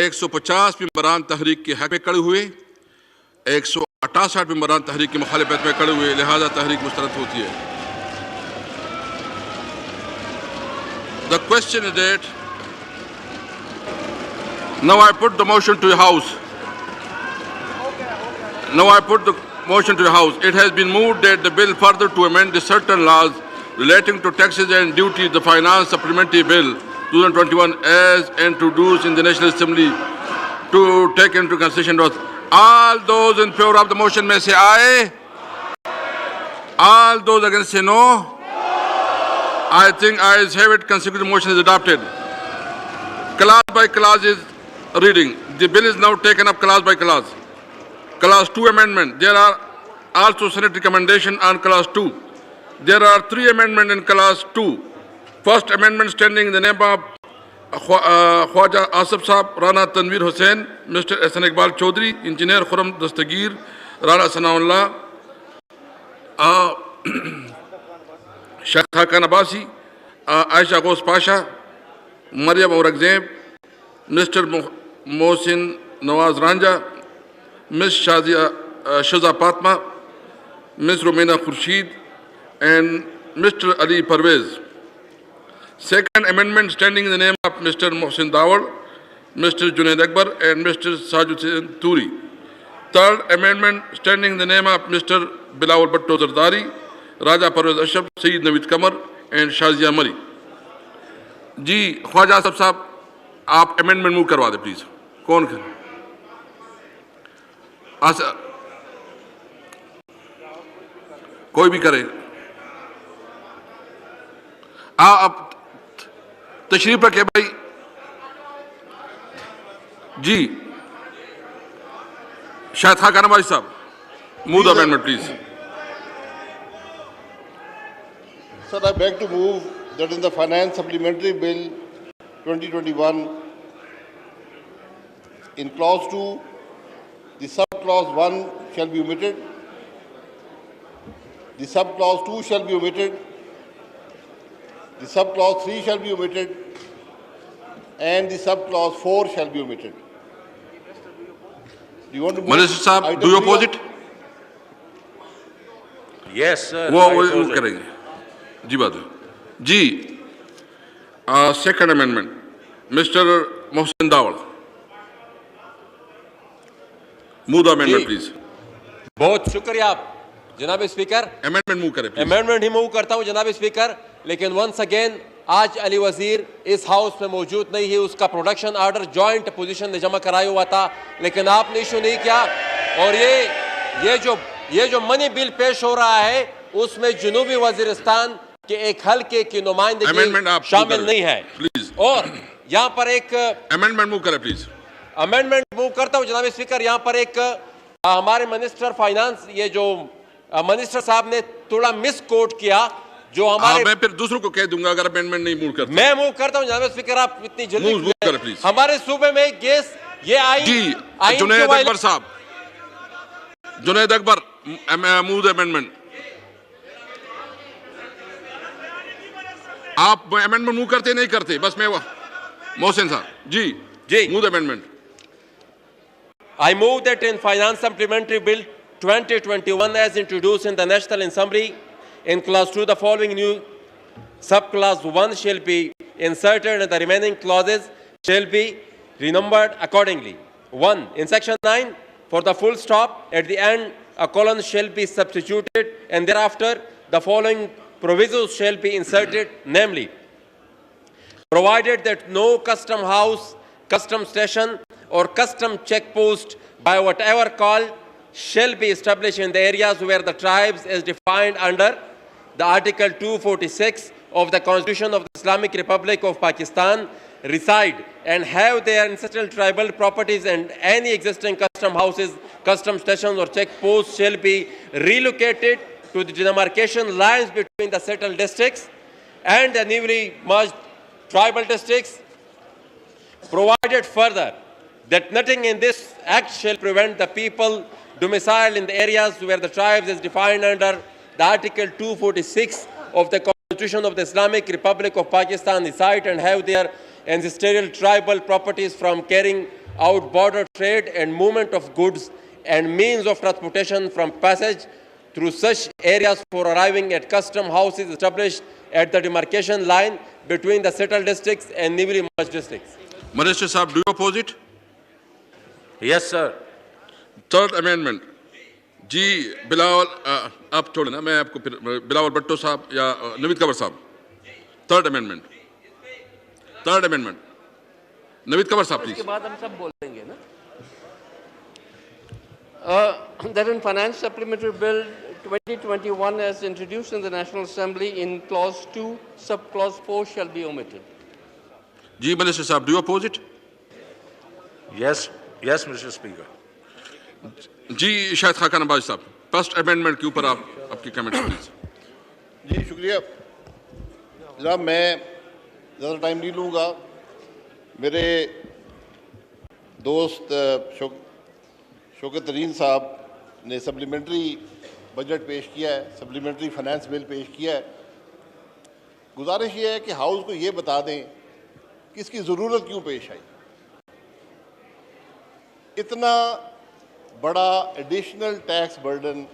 150 मेंबरान तहरीक के हक में खड़े हुए, 168 मेंबरान तहरीक की मुखालिफत में खड़े हुए, लिहाजा तहरीक मुस्तरद होती है। The question is that now I put the motion to the House. Now I put the motion to the House. It has been moved that the bill further to amend the certain laws relating to taxes and duties, the Finance Supplementary Bill 2021 as introduced in the National Assembly to take into consideration. All those in favor of the motion may say aye. All those against say no. I think ayes have it. Consecutive motion is adopted. Clause by clause is reading. The bill is now taken up clause by clause. Clause 2 amendment. There are also Senate recommendation on clause 2. There are 3 amendments in clause 2. First amendment standing in the name of Khwaja Asif Saab, Rana Tanveer Hussain, Mr. Ehsan Iqbal Chaudhry, Engineer Khurram Dastagir, Rana Sanaullah, Sheikh Khan Abbasi, Ayesha Ghaus Pasha, Maryam Aurangzeb, mister Mohsin Nawaz Ranjha, miss Shaza Fatima, miss Romina Khurshid and Mr. Ali Parvez. Second amendment standing in the name of Mr. Mohsin Dawar, Mr. Junaid Akbar and Mr. Sajuddin Turi. Third amendment standing in the name of Mr. Bilawal Bhutto Zardari, Raja Parvez Ashraf, Sayyid Naveed Qamar and Shazia Mari. जी ख्वाजा साहब आप amendment move करवा दें please. कौन कर कोई भी करे। अब तशरीफ रखे भाई जी। शायद खान अब्बासी साहब move the amendment please. Sir, I beg to move that in the Finance Supplementary Bill 2021, in Clause 2, the Sub-Clause 1 shall be omitted, the Sub-Clause 2 shall be omitted, the Sub-Clause 3 shall be omitted, and the Sub-Clause 4 shall be omitted. Do you want to move? Minister Sahab, do you oppose it? Yes, sir. वो करेंगे जी। बात है जी। Second amendment mister Mohsin Dawar, move the amendment please. बहुत शुक्रिया जनाब speaker. Amendment move करें। अमेंडमेंट ही मूव करता हूं जनाब स्पीकर, लेकिन वंस अगेन आज अली वजीर इस हाउस में मौजूद नहीं है। उसका प्रोडक्शन ऑर्डर जॉइंट पोजीशन ने जमा कराया हुआ था, लेकिन आपने इशू नहीं किया। और ये जो मनी बिल पेश हो रहा है उसमें जनूबी वजीरिस्तान के एक हल्के की नुमाइंदगी शामिल नहीं है प्लीज। और यहाँ पर एक अमेंडमेंट मूव करें प्लीज। अमेंडमेंट मूव करता हूं जनाब स्पीकर। यहाँ पर एक हमारे मिनिस्टर फाइनेंस, ये जो मिनिस्टर साहब ने थोड़ा मिस कोट किया जो हमारे। मैं फिर दूसरों को कह दूंगा अगर अमेंडमेंट नहीं मूव करते। मैं मूव करता हूं जनाब स्पीकर, आप इतनी जल्दी मूव करें प्लीज। हमारे सूबे में गैस ये आई जुनैद अकबर साहब, Junaid Akbar move the amendment. आप अमेंडमेंट मूव करते नहीं करते, बस मैं मोहसिन साहब जी जी move the amendment. I move that in Finance Supplementary Bill 2021 as introduced in the National Assembly, in Clause 2 the following new Sub-Clause 1 shall be inserted and the remaining clauses shall be renumbered accordingly. 1. In Section 9, for the full stop at the end a colon shall be substituted, and thereafter the following provisos shall be inserted, namely, provided that no custom house, custom station or custom checkpost by whatever call shall be established in the areas where the tribes as defined under the Article 246 of the Constitution of the Islamic Republic of Pakistan reside and have their ancestral tribal properties, and any existing custom houses, custom stations or checkposts shall be relocated to the demarcation lines between the settled districts and the newly merged tribal districts. Provided further that nothing in this act shall prevent the people domiciled in the areas where the tribes is defined under the Article 246 of the Constitution of the Islamic Republic of Pakistan reside and have their ancestral tribal properties from carrying out border trade and movement of goods and means of transportation from passage through such areas for arriving at custom houses established at the demarcation line between the settled districts and newly merged districts. Minister Sahab, do you oppose it? Yes, sir. Third amendment. जी बिलावल आप छोड़े ना, मैं आपको फिर बिलावल भट्टो साहब या Naveed cover साहब। Third amendment Naveed cover साहब प्लीज। इसके बाद हम सब बोलेंगे ना। That in Finance Supplementary Bill 2021 as introduced in the National Assembly, in Clause 2, Sub-Clause 4 shall be omitted. जी मिनिस्टर साहब, do you oppose it? Yes, Mr. Speaker. जी शायद खान अब्बासी साहब, फर्स्ट अमेंडमेंट के ऊपर आपकी कमेंट प्लीज। जी शुक्रिया जनाब, मैं ज़्यादा टाइम नहीं लूँगा। मेरे दोस्त शौकत तरीन साहब ने सप्लीमेंट्री बजट पेश किया है, सप्लीमेंट्री फाइनेंस बिल पेश किया है। गुजारिश ये है कि हाउस को ये बता दें कि इसकी ज़रूरत क्यों पेश आई। इतना बड़ा एडिशनल टैक्स बर्डन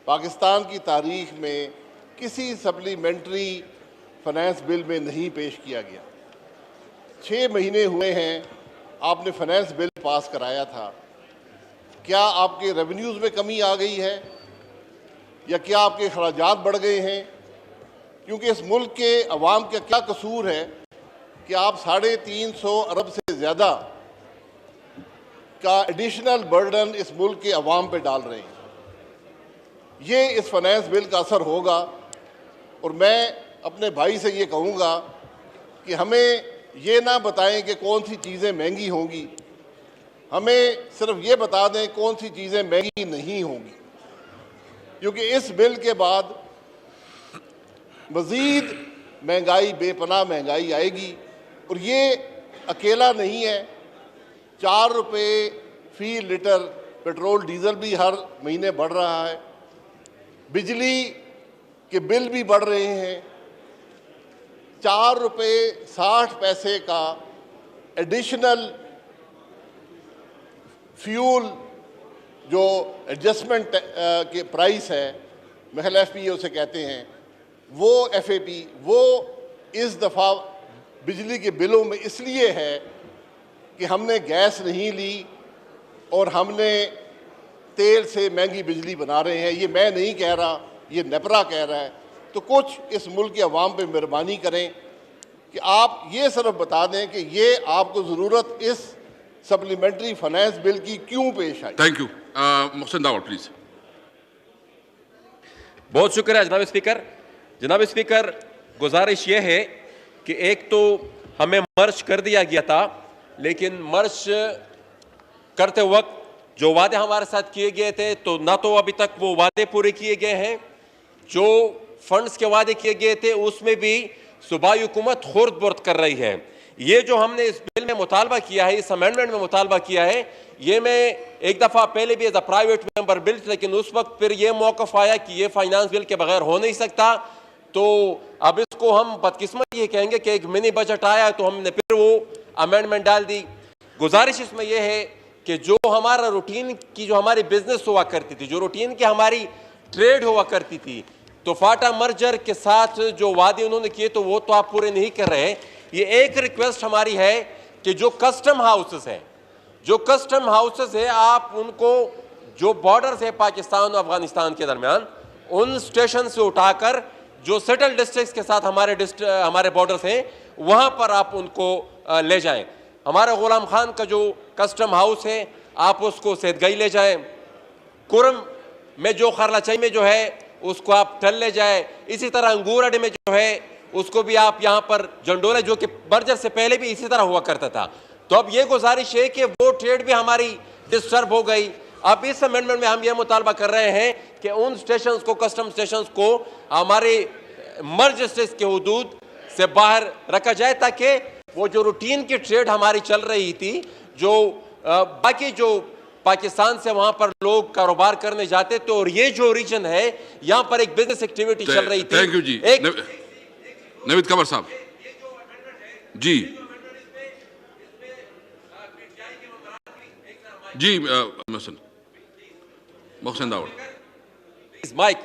पाकिस्तान की तारीख में किसी सप्लीमेंट्री फाइनेंस बिल में नहीं पेश किया गया। 6 महीने हुए हैं आपने फाइनेंस बिल पास कराया था। क्या आपके रेवेन्यूज़ में कमी आ गई है या क्या आपके खराजात बढ़ गए हैं? क्योंकि इस मुल्क के अवाम का क्या कसूर है कि आप 350 अरब से ज़्यादा का एडिशनल बर्डन इस मुल्क के अवाम पे डाल रहे हैं। ये इस फाइनेंस बिल का असर होगा। और मैं अपने भाई से ये कहूँगा कि हमें ये ना बताएं कि कौन सी चीज़ें महंगी होंगी, हमें सिर्फ ये बता दें कौन सी चीज़ें महंगी नहीं होंगी, क्योंकि इस बिल के बाद मज़ीद महंगाई, बेपनाह महंगाई आएगी। और ये अकेला नहीं है, 4 रुपये फ़ी लीटर पेट्रोल डीजल भी हर महीने बढ़ रहा है, बिजली के बिल भी बढ़ रहे हैं। 4 रुपये 60 पैसे का एडिशनल फ्यूल जो एडजस्टमेंट के प्राइस है, महल FPA उसे कहते हैं, वो FAP वो इस दफ़ा बिजली के बिलों में इसलिए है कि हमने गैस नहीं ली और हमने तेल से महंगी बिजली बना रहे हैं। ये मैं नहीं कह रहा, ये नेपरा कह रहा है। तो कुछ इस मुल्क के अवाम पे मेहरबानी करें कि आप ये सिर्फ बता दें कि ये आपको ज़रूरत इस सप्लीमेंट्री फाइनेंस बिल की क्यों पेश आई। Thank you. Mohsin Dawar please. बहुत शुक्रिया जनाब स्पीकर। जनाब स्पीकर, गुजारिश ये है कि एक तो हमें मर्ज कर दिया गया था, लेकिन मर्ज करते वक्त जो वादे हमारे साथ किए गए थे तो ना तो अभी तक वो वादे पूरे किए गए हैं। जो फंड्स के वादे किए गए थे उसमें भी सूबाई हुकूमत खुर्द बुर्द कर रही है। ये जो हमने इस बिल में मुतालबा किया है, इस अमेंडमेंट में मुतालबा किया है, ये मैं एक दफ़ा पहले भी as a private member bill, लेकिन उस वक्त फिर ये मौक़िफ़ आया कि ये फाइनेंस बिल के बगैर हो नहीं सकता। तो अब इसको हम बदकिस्मत ये कहेंगे कि एक मिनी बजट आया तो हमने फिर वो अमेंडमेंट डाल दी। गुजारिश इसमें यह है कि जो हमारा रूटीन की जो हमारी बिजनेस हुआ करती थी, जो रूटीन की हमारी ट्रेड हुआ करती थी, तो फाटा मर्जर के साथ जो वादे उन्होंने किए तो वो तो आप पूरे नहीं कर रहे हैं। ये एक रिक्वेस्ट हमारी है कि जो कस्टम हाउसेस हैं, जो कस्टम हाउसेस है, आप उनको जो बॉर्डर्स है पाकिस्तान और अफगानिस्तान के दरमियान, उन स्टेशन से उठाकर जो सेटल डिस्ट्रिक्ट्स के साथ हमारे बॉर्डर्स हैं वहाँ पर आप उनको ले जाएं। हमारा गुलाम खान का जो कस्टम हाउस है आप उसको सेदगई ले जाएं। कुरम में जो खरलाचाई में जो है उसको आप टल ले जाए। इसी तरह अंगूर अड्डे में जो है उसको भी आप यहाँ पर जंडोला, जो कि बर्जर से पहले भी इसी तरह हुआ करता था। तो अब ये गुजारिश है कि वो ट्रेड भी हमारी डिस्टर्ब हो गई। अब इस अमेंडमेंट में हम ये मुतालबा कर रहे हैं कि उन स्टेशंस को, कस्टम स्टेशंस को हमारे मर्ज स्टेट्स के हुदूद से बाहर रखा जाए, ताकि वो जो रूटीन की ट्रेड हमारी चल रही थी, जो बाकी जो पाकिस्तान से वहां पर लोग कारोबार करने जाते थे, और ये जो रीजन है यहाँ पर एक बिजनेस एक्टिविटी चल रही थी। थैंक यू जी। नवीद कंवर साहब जी जी। मोहसिन दावड़ माइक।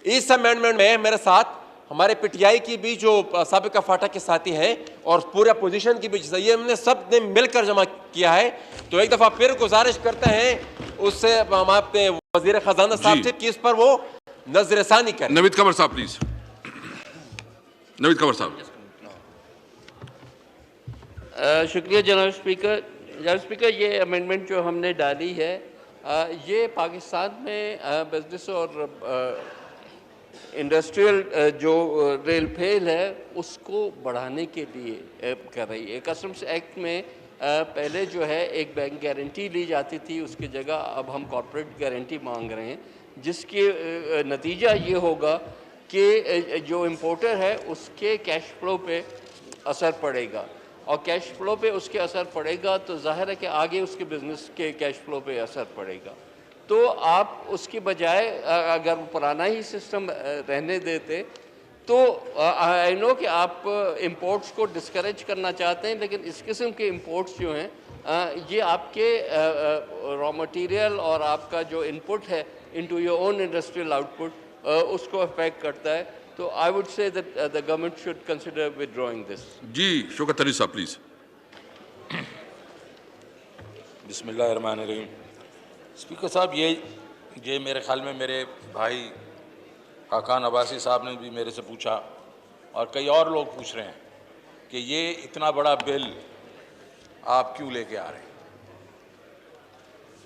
इस अमेंडमेंट में मेरे साथ हमारे PTI की भी जो साबिका फाटा के साथी हैं और पूरे अपोजिशन की भी, ये हमने सब ने मिलकर जमा किया है। तो एक दफ़ा फिर गुजारिश करते हैं उससे हम अपने वजीर खजाना साहब से कि इस पर वो नजरसानी करें। नवीद कंवर साहब प्लीज। नवीद कंवर साहब। शुक्रिया जनाब स्पीकर। जनाब स्पीकर, ये अमेंडमेंट जो हमने डाली है ये पाकिस्तान में बिजनेस और इंडस्ट्रियल जो रेल फेल है उसको बढ़ाने के लिए कर रही है। कस्टम्स एक्ट में पहले जो है एक बैंक गारंटी ली जाती थी, उसकी जगह अब हम कॉर्पोरेट गारंटी मांग रहे हैं, जिसके नतीजा ये होगा कि जो इम्पोर्टर है उसके कैश फ्लो पे असर पड़ेगा, और कैश फ्लो पे उसके असर पड़ेगा तो जाहिर है कि आगे उसके बिज़नेस के कैश फ्लो पे असर पड़ेगा। तो आप उसकी बजाय अगर पुराना ही सिस्टम रहने देते तो आई नो कि आप इंपोर्ट्स को डिस्करेज करना चाहते हैं, लेकिन इस किस्म के इंपोर्ट्स जो हैं ये आपके रॉ मटेरियल और आपका जो इनपुट है into your own industrial output उसको अफेक्ट करता है। तो I would say that the government should consider withdrawing this. जी शौकत अली साहब प्लीज। बिस्मिल्लाहिर्रहमानिर्रहीम। स्पीकर साहब, ये मेरे ख्याल में मेरे भाई खाकान अब्बासी साहब ने भी मेरे से पूछा और कई और लोग पूछ रहे हैं कि ये इतना बड़ा बिल आप क्यों लेके आ रहे हैं।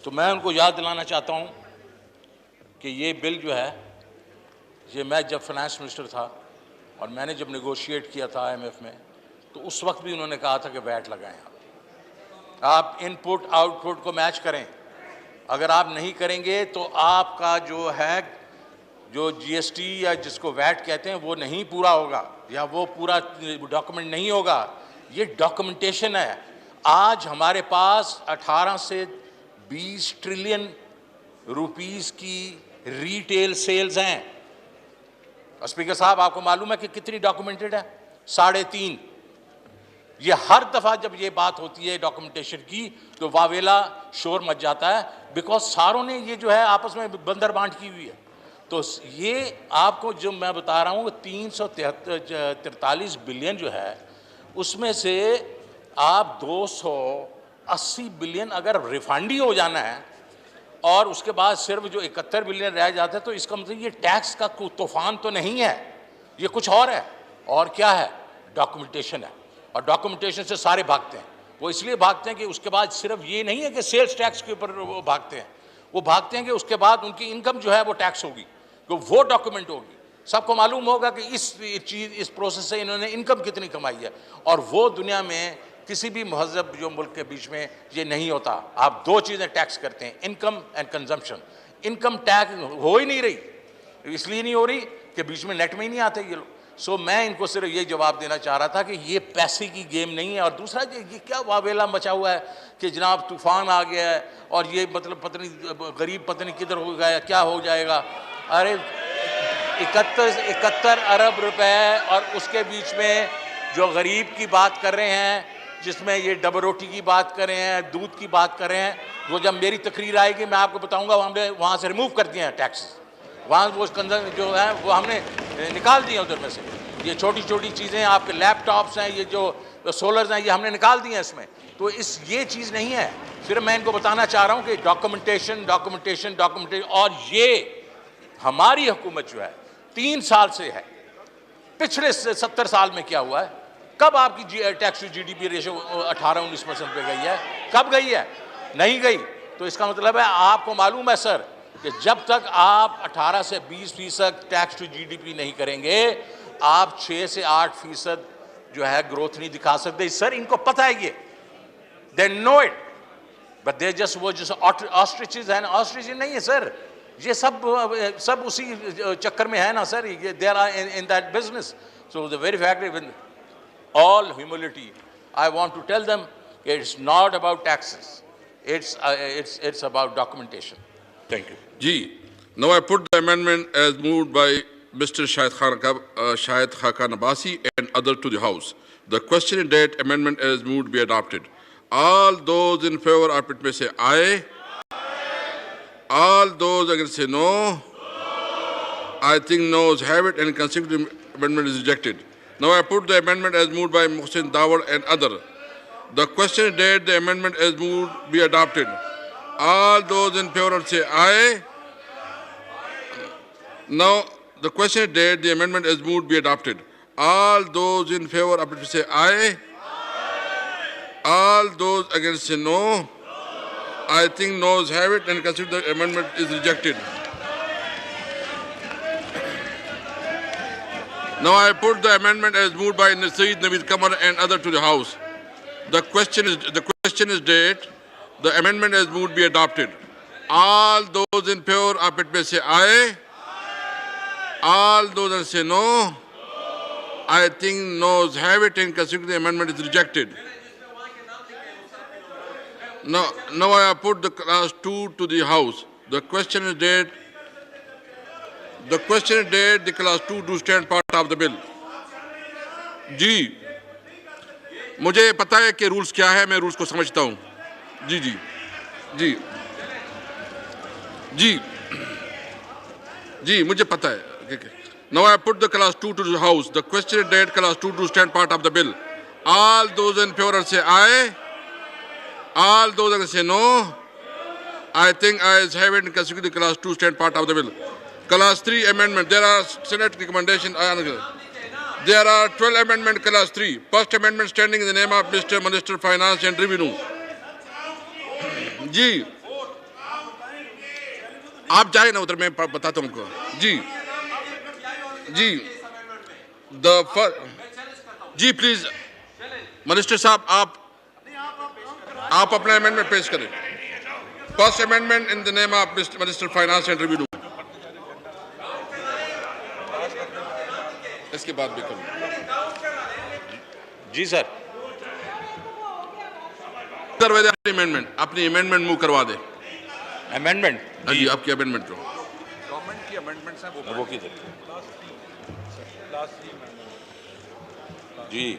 तो मैं उनको याद दिलाना चाहता हूँ कि ये बिल जो है, ये मैं जब फाइनेंस मिनिस्टर था और मैंने जब नेगोशिएट किया था IMF में, तो उस वक्त भी उन्होंने कहा था कि वैट लगाएं, आप इनपुट आउटपुट को मैच करें। अगर आप नहीं करेंगे तो आपका जो है जो GST या जिसको वैट कहते हैं वो नहीं पूरा होगा, या वो पूरा डॉक्यूमेंट नहीं होगा। ये डॉक्यूमेंटेशन है। आज हमारे पास 18 से 20 ट्रिलियन रुपीस की रिटेल सेल्स हैं। स्पीकर साहब, आपको मालूम है कि कितनी डॉक्यूमेंटेड है? 3.5। ये हर दफ़ा जब ये बात होती है डॉक्यूमेंटेशन की तो वावेला शोर मच जाता है, बिकॉज सारों ने ये जो है आपस में बंदर बांट की हुई है। तो ये आपको जो मैं बता रहा हूँ 343 बिलियन जो है, उसमें से आप 280 बिलियन अगर रिफंड ही हो जाना है और उसके बाद सिर्फ जो 71 बिलियन रह जाता है, तो इसका मतलब ये टैक्स का तूफान तो नहीं है, ये कुछ और है। और क्या है? डॉक्यूमेंटेशन है। और डॉक्यूमेंटेशन से सारे भागते हैं। वो इसलिए भागते हैं कि उसके बाद सिर्फ ये नहीं है कि सेल्स टैक्स के ऊपर वो भागते हैं, वो भागते हैं कि उसके बाद उनकी इनकम जो है वो टैक्स होगी, तो वो डॉक्यूमेंट होगी। सबको मालूम होगा कि इस प्रोसेस से इन्होंने इनकम कितनी कमाई है, और वो दुनिया में किसी भी महजब जो मुल्क के बीच में ये नहीं होता। आप दो चीज़ें टैक्स करते हैं, income and consumption. Income tax हो ही नहीं रही, इसलिए नहीं हो रही कि बीच में नेट में ही नहीं आते ये लोग। सो मैं इनको सिर्फ ये जवाब देना चाह रहा था कि ये पैसे की गेम नहीं है। और दूसरा ये क्या वावेला मचा हुआ है कि जनाब तूफान आ गया है और ये मतलब पत्नी गरीब पत्नी किधर हो गया, क्या हो जाएगा। अरे 71 अरब रुपए, और उसके बीच में जो गरीब की बात कर रहे हैं, जिसमें ये डबल रोटी की बात कर रहे हैं, दूध की बात कर रहे हैं, वो जब मेरी तकरीर आएगी मैं आपको बताऊंगा हमने वहाँ से रिमूव कर दिए हैं टैक्सेस। वहाँ वो कंजन जो है वो हमने निकाल दिए उधर में से। ये छोटी छोटी चीज़ें, आपके लैपटॉप्स हैं, ये जो सोलर्स हैं, ये हमने निकाल दिए हैं इसमें। तो ये चीज़ नहीं है। सिर्फ मैं इनको बताना चाह रहा हूँ कि डॉक्यूमेंटेशन डॉक्यूमेंटेशन डॉक्यूमेंटेशन। और ये हमारी हुकूमत जो है 3 साल से है। पिछले 70 साल में क्या हुआ है? कब आपकी टैक्स टू GDP रेशो 18-19% पे गई है? कब गई है? नहीं गई। तो इसका मतलब है आपको मालूम है सर कि जब तक आप 18 से 20% टैक्स टू GDP नहीं करेंगे, आप 6 से 8% जो है ग्रोथ नहीं दिखा सकते। सर इनको पता है ये, they know it, but they just वो जैसे ऑस्ट्रिचेस है ना, ऑस्ट्रिचेस नहीं है सर, ये सब उसी चक्कर में है ना सर, ये they are in that business. So the very fact, with all humility, I want to tell them it's not about taxes, it's about documentation. Thank you. Ji, now I put the amendment as moved by Mr. Shahid Khakan Abbasi and others to the House. The question is that amendment as moved be adopted. All those in favor of it may say aye. All those against say no. I think noes have it and consecutive amendment is rejected. Now I put the amendment as moved by Muhsin Dawar and other. The question is that the amendment as moved be adopted. All those in favor say aye. Now the question is that the amendment as moved be adopted. All those in favor of it say aye. All those against say no. I think noes have it and consider the amendment is rejected. Now I put the amendment as moved by Saeed Naveed Kamar and other to the House. The question is that the amendment as moved be adopted. All those in favor of it may say aye. All those that say no. I think noes have it and consider the amendment is rejected. Now I have put the class 2 to the House. The question is that The question date, the class 2 do stand part of the bill. जी, मुझे पता है कि rules क्या है, मैं rules को समझता हूँ. जी जी जी जी जी मुझे पता है. Now I put the class 2 to the house. The question date class 2 to stand part of the bill. All those in favor say aye. All those against say no. I think ayes have it in considering the class 2 stand part of the bill. Class 3 amendment. There are Senate recommendations. There are 12 amendment class 3. First amendment standing in the name of Mr. Minister Finance and Revenue. जी आप जाए ना उधर, मैं बताता हूँ उनको. जी जी जी please minister साहब आप अपना अमेंडमेंट पेश करें. First amendment in the name of minister finance and revenue. इसके बाद भी करूँ. जी सर. अमेंडमेंट अपनी अमेंडमेंट मूव करवा दे. अमेंडमेंट जी आपकी अमेंडमेंट जो गवर्नमेंट की अमेंडमेंट्स हैं वो किधर जी.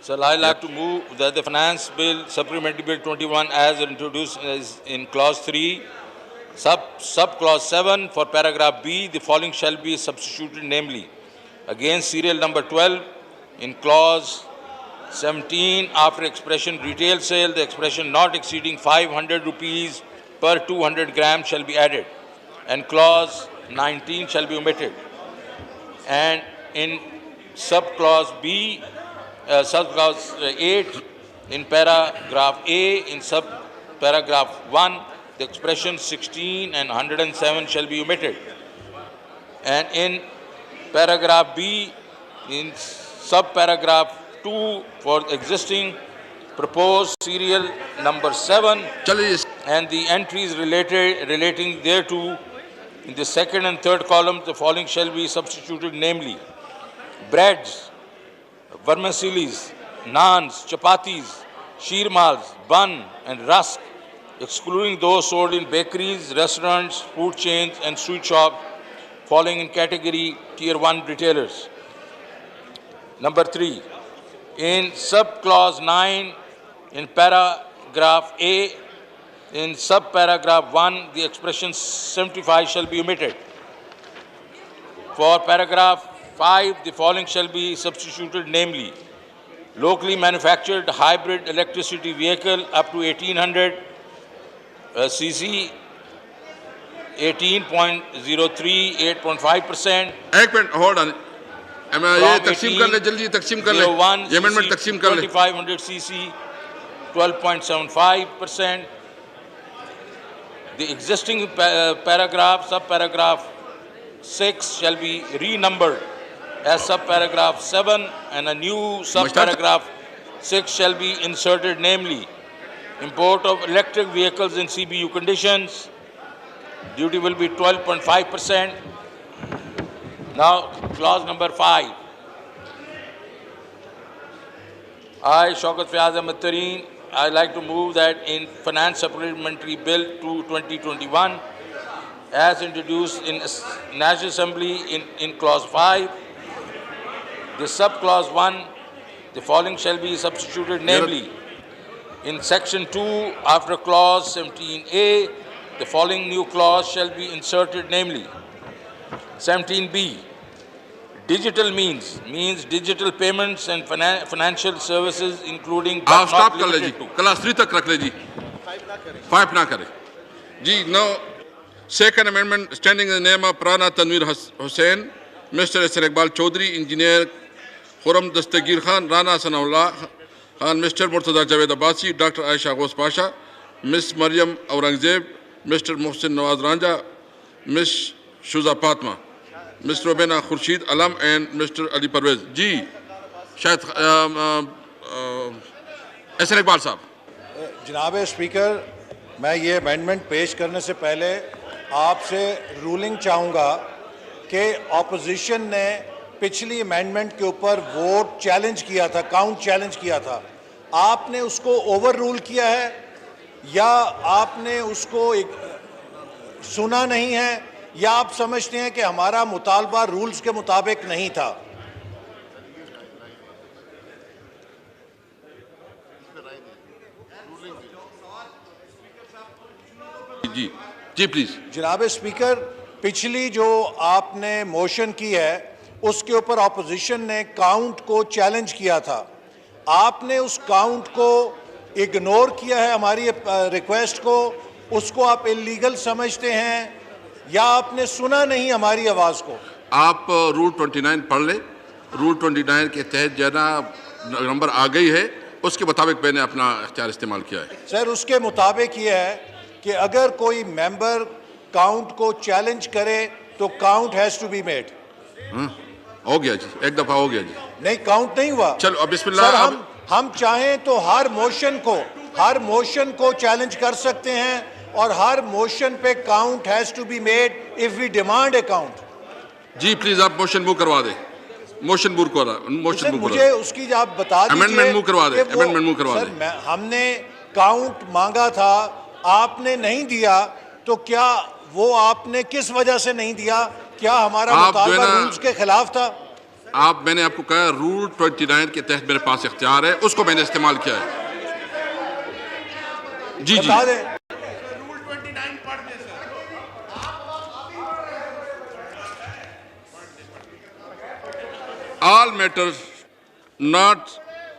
So I like to move that the Finance Bill, Supplementary Bill 21, as introduced in Clause 3, sub Clause 7 for Paragraph B, the following shall be substituted, namely, against serial number 12 in Clause 17, after expression retail sale, the expression not exceeding 500 rupees per 200 grams shall be added, and Clause 19 shall be omitted. And in subclause B, subclause 8, in paragraph A, in subparagraph 1, the expression 16 and 107 shall be omitted. And in paragraph B, in subparagraph 2, for existing proposed serial number 7 and the entries relating thereto, in the second and third columns, the following shall be substituted, namely, breads, vermicellis, naans, chapatis, sheermals, bun and rusk, excluding those sold in bakeries, restaurants, food chains and sweet shops falling in category Tier 1 retailers. Number 3, in subclause 9, in paragraph A, in subparagraph 1, the expression 75 shall be omitted. For paragraph 5, the following shall be substituted, namely, locally manufactured hybrid electricity vehicle up to 1800 cc, 18.03, 8.5%. एक minute hold on. ये तकसीम कर ले, जल्दी तकसीम कर ले. ये अमेंडमेंट तकसीम कर ले. 2500 cc, 12.75%. The existing paragraph, subparagraph 6 shall be renumbered as subparagraph 7, and a new subparagraph 6 shall be inserted, namely, import of electric vehicles in CBU conditions, duty will be 12.5%. Now, clause number 5. I, Shaukat Fayaz Ahmed Tareen, I like to move that in Finance Supplementary Bill 2021, as introduced in National Assembly in Clause 5, the subclause 1, the following shall be substituted, namely, in Section 2, after Clause 17A, the following new clause shall be inserted, namely, 17B, digital means digital payments and financial services, including but आप not stop कर ले जी. limited to. Class 3 तक रख ले जी. 5 ना करे जी. Now, second amendment standing in the name of Prana Tanveer Hussain, Mr. Hassan Iqbal Chaudhary, Engineer Khurram Dastagir Khan, Rana Sanaullah Khan, Mr. Murtaza Javed Abbasi, Dr. Aisha Ghosh Pasha, Ms. Maryam Aurangzeb, Mr. Mohsin Nawaz Ranja, Ms. Shuza Fatma, Mr. Robena Khurshid Alam and Mr. Ali Parvez. जी शायद Hassan Iqbal साहब. जनाब speaker, मैं ये amendment पेश करने से पहले आपसे रूलिंग चाहूँगा कि ऑपोजिशन ने पिछली अमेंडमेंट के ऊपर वोट चैलेंज किया था, काउंट चैलेंज किया था. आपने उसको ओवर रूल किया है या आपने उसको सुना नहीं है या आप समझते हैं कि हमारा मुतालबा रूल्स के मुताबिक नहीं था? जी जी प्लीज। जनाब स्पीकर, पिछली जो आपने मोशन की है उसके ऊपर ऑपोजिशन ने काउंट को चैलेंज किया था। आपने उस काउंट को इग्नोर किया है, हमारी रिक्वेस्ट को। उसको आप इलीगल समझते हैं या आपने सुना नहीं हमारी आवाज़ को? आप रूल 29 पढ़ ले। रूल 29 के तहत जना नंबर आ गई है, उसके मुताबिक मैंने अपना इख्तियार इस्तेमाल किया है। सर, उसके मुताबिक ये है कि अगर कोई मेंबर काउंट को चैलेंज करे तो count has to be made. हो गया जी, एक दफा हो गया जी। नहीं, काउंट नहीं हुआ। चलो अब बिस्मिल्लाह। सर, हम चाहें तो हर मोशन को चैलेंज कर सकते हैं और हर मोशन पे count has to be made if we demand a count. जी प्लीज, आप मोशन मूव करवा दे। मोशन मूव करवा, मोशन मूव मुझे उसकी आप बता दीजिए। अमेंडमेंट मूव करवा दे, अमेंडमेंट मूव करवा दे। हमने काउंट मांगा था, आपने नहीं दिया, तो क्या वो आपने किस वजह से नहीं दिया? क्या हमारा मुतालबा रूल्स के खिलाफ था? मैंने आपको कहा रूल 29 के तहत मेरे पास इख्तियार है, उसको मैंने इस्तेमाल किया है। जी जी, बता दें। all matters not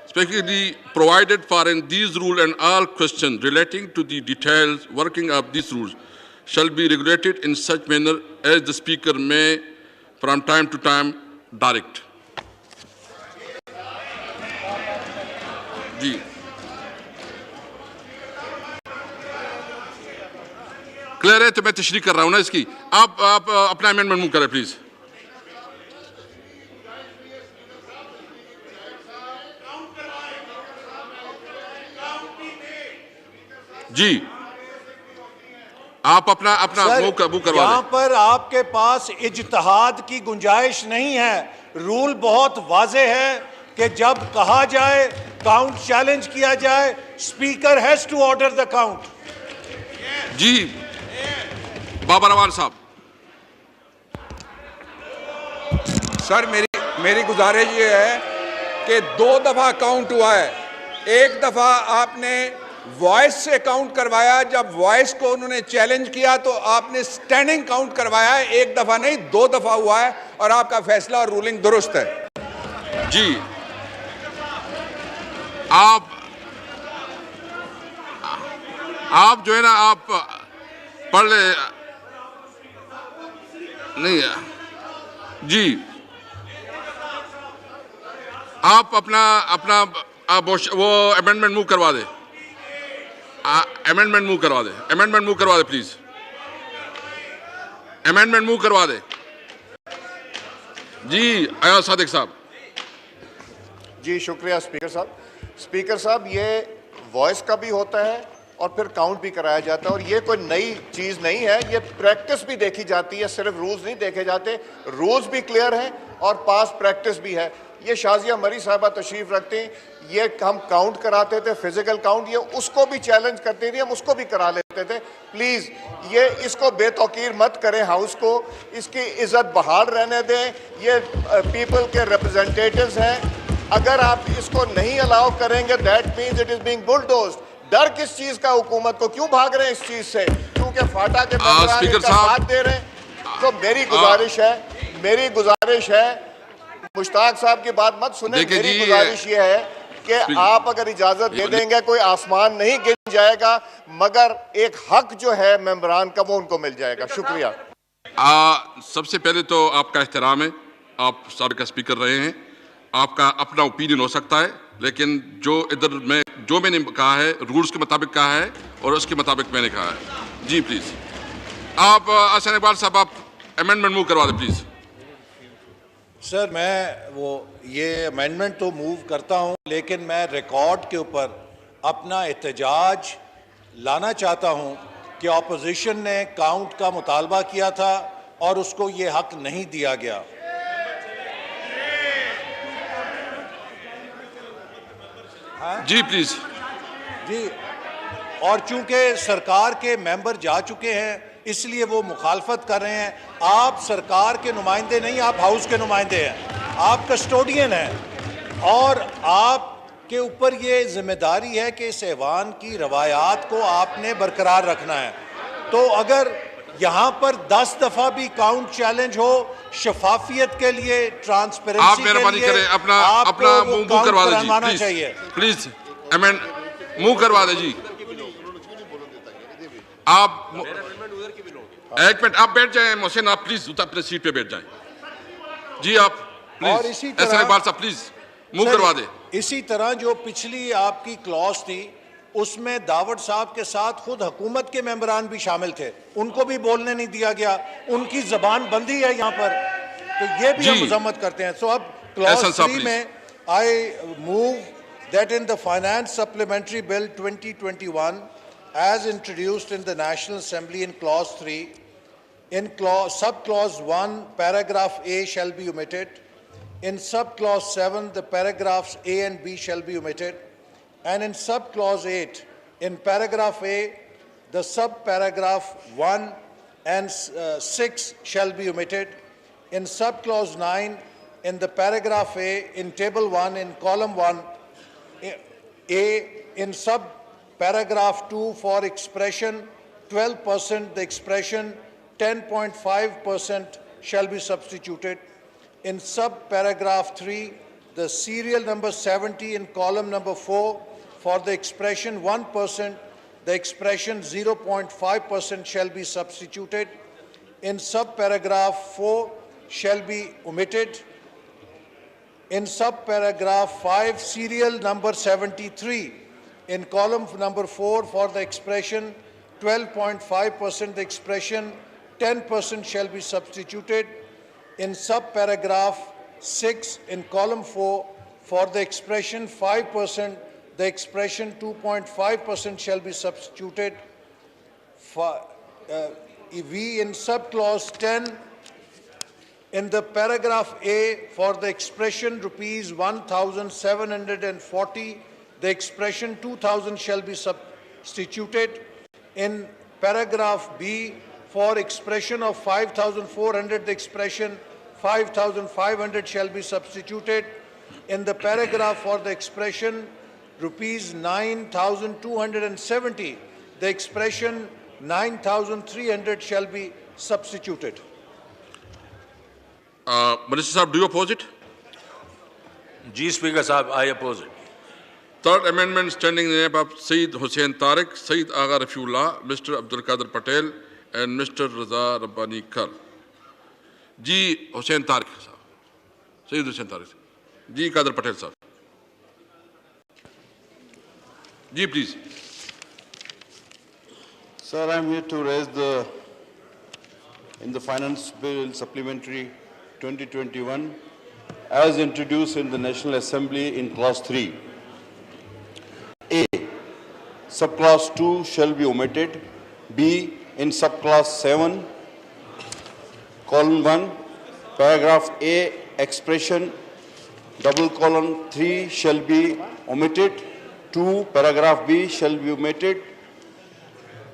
specifically provided for in these rules and all questions relating to the details working of these rules shall be regulated in such manner as the speaker may from time to time direct. जी, clear है? तो मैं तशरीह कर रहा हूं ना इसकी। आप अपना अमेंडमेंट मूव करें प्लीज। जी, आप अपना मूव करवा लें। यहाँ पर आपके पास इज्तिहाद की गुंजाइश नहीं है। रूल बहुत वाज़े है कि जब कहा जाए काउंट चैलेंज किया जाए, speaker has to order the count. जी बाबा रवान साहब। सर, मेरी गुजारिश ये है कि 2 दफा काउंट हुआ है। एक दफा आपने वॉइस से काउंट करवाया, जब वॉइस को उन्होंने चैलेंज किया तो आपने स्टैंडिंग काउंट करवाया है। 1 दफा नहीं, 2 दफा हुआ है और आपका फैसला और रूलिंग दुरुस्त है। जी, आप जो है ना, आप पढ़ ले। नहीं जी, आप अपना वो अमेंडमेंट मूव करवा दे। अमेंडमेंट मूव करवा दे। अमेंडमेंट मूव करवा दे प्लीज। अमेंडमेंट मूव करवा दे। जी अयाज सादिक साहब। जी शुक्रिया स्पीकर साहब। स्पीकर साहब, ये वॉइस का भी होता है और फिर काउंट भी कराया जाता है और ये कोई नई चीज़ नहीं है, ये प्रैक्टिस भी देखी जाती है, सिर्फ रूल्स नहीं देखे जाते। रूल्स भी क्लियर हैं और पास प्रैक्टिस भी है। ये शाजिया मरी साहबा तशरीफ़ रखती हैं, ये हम काउंट कराते थे, फिजिकल काउंट, ये उसको भी चैलेंज करती थी, हम उसको भी करा लेते थे। प्लीज़ ये इसको बेतौकीर मत करें, हाउस को इसकी इज़्ज़त बहाल रहने दें। ये पीपल के रिप्रेजेंटेटिव्स हैं, अगर आप इसको नहीं अलाउ करेंगे that means it is being bulldozed. डर किस चीज़ का? हुकूमत को क्यों भाग रहे हैं इस चीज़ से? क्योंकि फाटा के स्पीकर साहब साथ दे रहे हैं। तो मेरी गुजारिश है मुश्ताक साहब की बात मत सुने। मेरी गुजारिश ये है कि आप अगर इजाजत दे देंगे, कोई आसमान नहीं गिर जाएगा, मगर एक हक जो है मेंबरान का वो उनको मिल जाएगा। शुक्रिया। सबसे पहले तो आपका एहतराम है, आप साबिक़ स्पीकर रहे हैं, आपका अपना ओपिनियन हो सकता है, लेकिन जो मैंने कहा है रूल्स के मुताबिक कहा है और उसके मुताबिक मैंने कहा है। जी प्लीज आप हसन इकबाल साहब, आप अमेंडमेंट मूव करवा दें प्लीज। सर, मैं ये अमेंडमेंट तो मूव करता हूं, लेकिन मैं रिकॉर्ड के ऊपर अपना एहतजाज लाना चाहता हूं कि ऑपोजिशन ने काउंट का मुतालबा किया था और उसको ये हक नहीं दिया गया। जी प्लीज। जी, और चूंकि सरकार के मेंबर जा चुके हैं, इसलिए वो मुखालफत कर रहे हैं। आप सरकार के नुमाइंदे नहीं, आप हाउस के नुमाइंदे हैं, आप कस्टोडियन हैं और आपके ऊपर ये जिम्मेदारी है कि इस ऐवान की रवायात को आपने बरकरार रखना है। तो अगर यहाँ पर 10 दफा भी काउंट चैलेंज हो, शफाफियत के लिए, ट्रांसपेरेंसी आप के मेहरबानी लिए, करें, अपना मुंह करवा दे जी, प्लीज अमेंड मुंह करवा दे जी। आप एक मिनट, आप बैठ जाएं मोहसिन, आप प्लीज अपने सीट पे बैठ जाएं जी। आप और प्लीज इसी ऐसा इकबाल साहब प्लीज मुंह करवा दे। इसी तरह जो पिछली आपकी क्लॉज थी उसमें दावड़ साहब के साथ खुद हुकूमत के मेंबरान भी शामिल थे, उनको भी बोलने नहीं दिया गया, उनकी जबान बंदी है यहाँ पर, तो ये भी हम मजम्मत करते हैं। सो अब क्लॉज 3 में I move that in the finance supplementary bill 2021 as introduced in the National Assembly in clause 3, in sub-clause 1 paragraph A shall be omitted, in sub-clause 7 the paragraphs A and B shall be omitted, and in sub-clause 8 in paragraph A the sub-paragraph 1 and 6 shall be omitted, in sub-clause 9 in the paragraph A in table 1 in column 1 A in Paragraph 2 for expression 12%, the expression 10.5% shall be substituted. In sub-paragraph 3, the serial number 70 in column number 4 for the expression 1%, the expression 0.5% shall be substituted. In sub-paragraph 4 shall be omitted. In sub-paragraph 5, serial number 73 in column number 4 for the expression 12.5%, the expression 10% shall be substituted. In sub-paragraph 6 in column 4 for the expression 5%, the expression 2.5% shall be substituted. In sub-clause 10 in the paragraph A for the expression rupees 1,740, the expression 2,000 shall be substituted. In paragraph B, for expression of 5,400, the expression 5,500 shall be substituted. In the paragraph for the expression rupees 9,270, the expression 9,300 shall be substituted. Minister Sahab, do you oppose it? Ji, Speaker Sahab, I oppose it. Third amendment standing in the name of Sayyid Hussain Tariq, Sayyid Agha Rafiullah, Mr. Abdul Qadir Patel and Mr. Raza Rabbani Kar. Ji Hussain Tariq Sahab. Sayyid Hussain Tariq. Ji Qadir Patel Sahab. Ji please. Sir, I am here to raise in the Finance Bill Supplementary 2021 as introduced in the National Assembly in Clause 3. A. Subclause 2 shall be omitted. B. In subclause 7, column 1, paragraph A, expression 3 shall be omitted. 2. Paragraph B shall be omitted.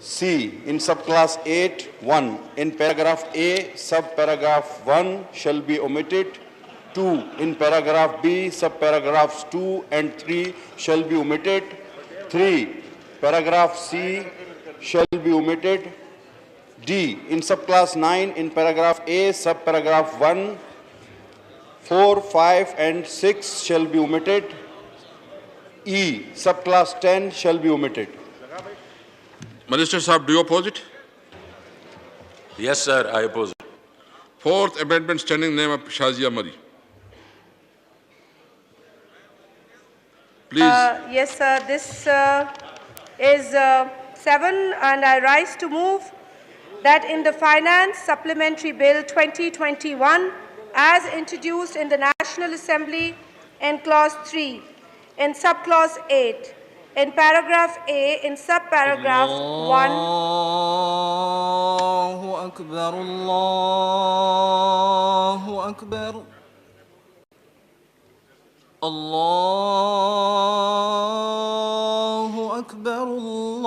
C. In subclass 8, 1. In paragraph A, subparagraph 1 shall be omitted. 2. In paragraph B, subparagraphs 2 and 3 shall be omitted. 3. Paragraph C shall be omitted. D. In subclass 9, in paragraph A, subparagraph 1, 4, 5 and 6 shall be omitted. E. Subclass 10 shall be omitted. Minister Sahab, do you oppose it? Yes, sir, I oppose it. Fourth amendment standing in the name of Shazia Mari. Please. Yes, sir. This is 7, and I rise to move that in the Finance Supplementary Bill 2021, as introduced in the National Assembly in Clause 3, in Subclause 8, in Paragraph A, in Subparagraph 1. Allahu Akbar, Allahu Akbar. Allahu Akbar, Allahu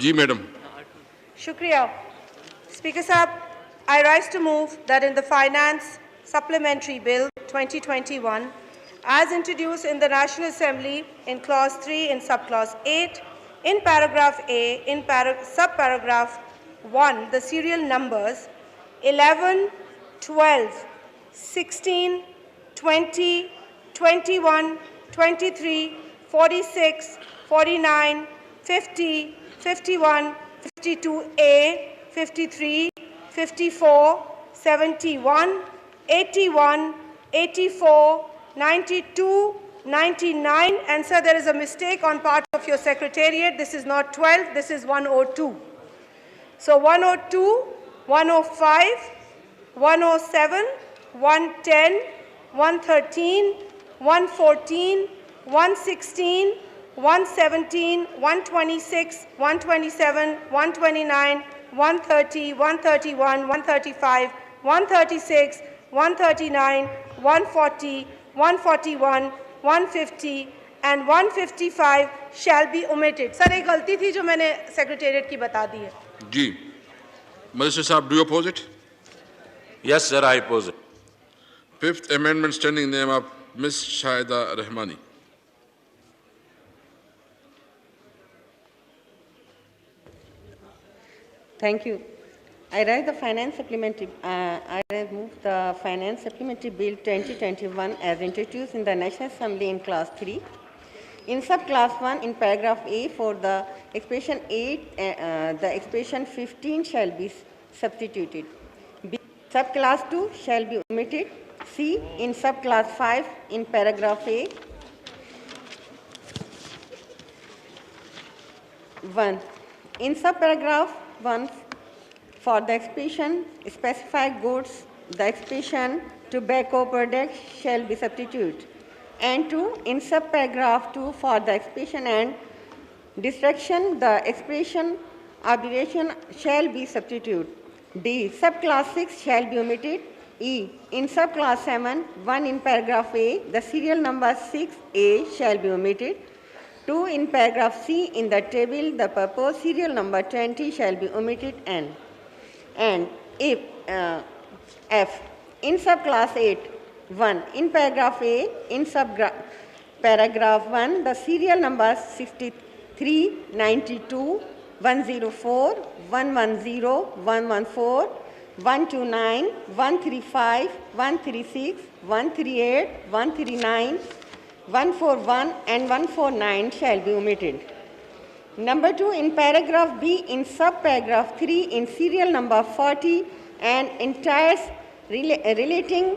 जी madam Shukriya. Speaker Sahab, I rise to move that in the Finance Supplementary Bill 2021, as introduced in the National Assembly in Clause 3 in Subclause 8, in Paragraph A, in Subparagraph 1, the serial numbers 11, 12, 16, 20, 21, 23, 46, 49, 50, 51, 52A, 53, 54, 71, 81, 84, 92, 99, and sir, there is a mistake on part of your secretariat. This is not 12, this is 102. So 102, 105, 107, 110, 113, 114, 116, 117, 126, 127, 129, 130, 131, 135, 136, 139, 140, 141, 150 and 155 shall be omitted. Sir, एक गलती थी जो मैंने secretariat की बता दी है. जी Minister Saab, do you oppose it? Yes, sir, I oppose it. Fifth amendment standing name of Ms. Shahida Rahmani. Thank you. I move the Finance Supplementary Bill 2021 as introduced in the National Assembly in Class 3. In Subclass 1, in Paragraph A, for the expression 8, the expression 15 shall be substituted. B, Subclass 2 shall be omitted. C, in Subclass 5, in Paragraph A, 1. In Subparagraph 1, for the expression specified goods, the expression tobacco product shall be substituted. And 2, in subparagraph 2, for the expression and destruction, the expression aberration shall be substituted. D, subclass 6 shall be omitted. E, in subclass 7, 1 in paragraph A, the serial number 6A shall be omitted. 2 in paragraph C, in the table, the proposed serial number 20 shall be omitted. And if F, in subclass 8, 1 in paragraph A, in paragraph 1, the serial numbers 63, 92, 104, 110, 114, 129, 135, 136, 138, 139, 141 and 149 shall be omitted. Number 2, in paragraph B, in subparagraph 3, in serial number 40 and entires relating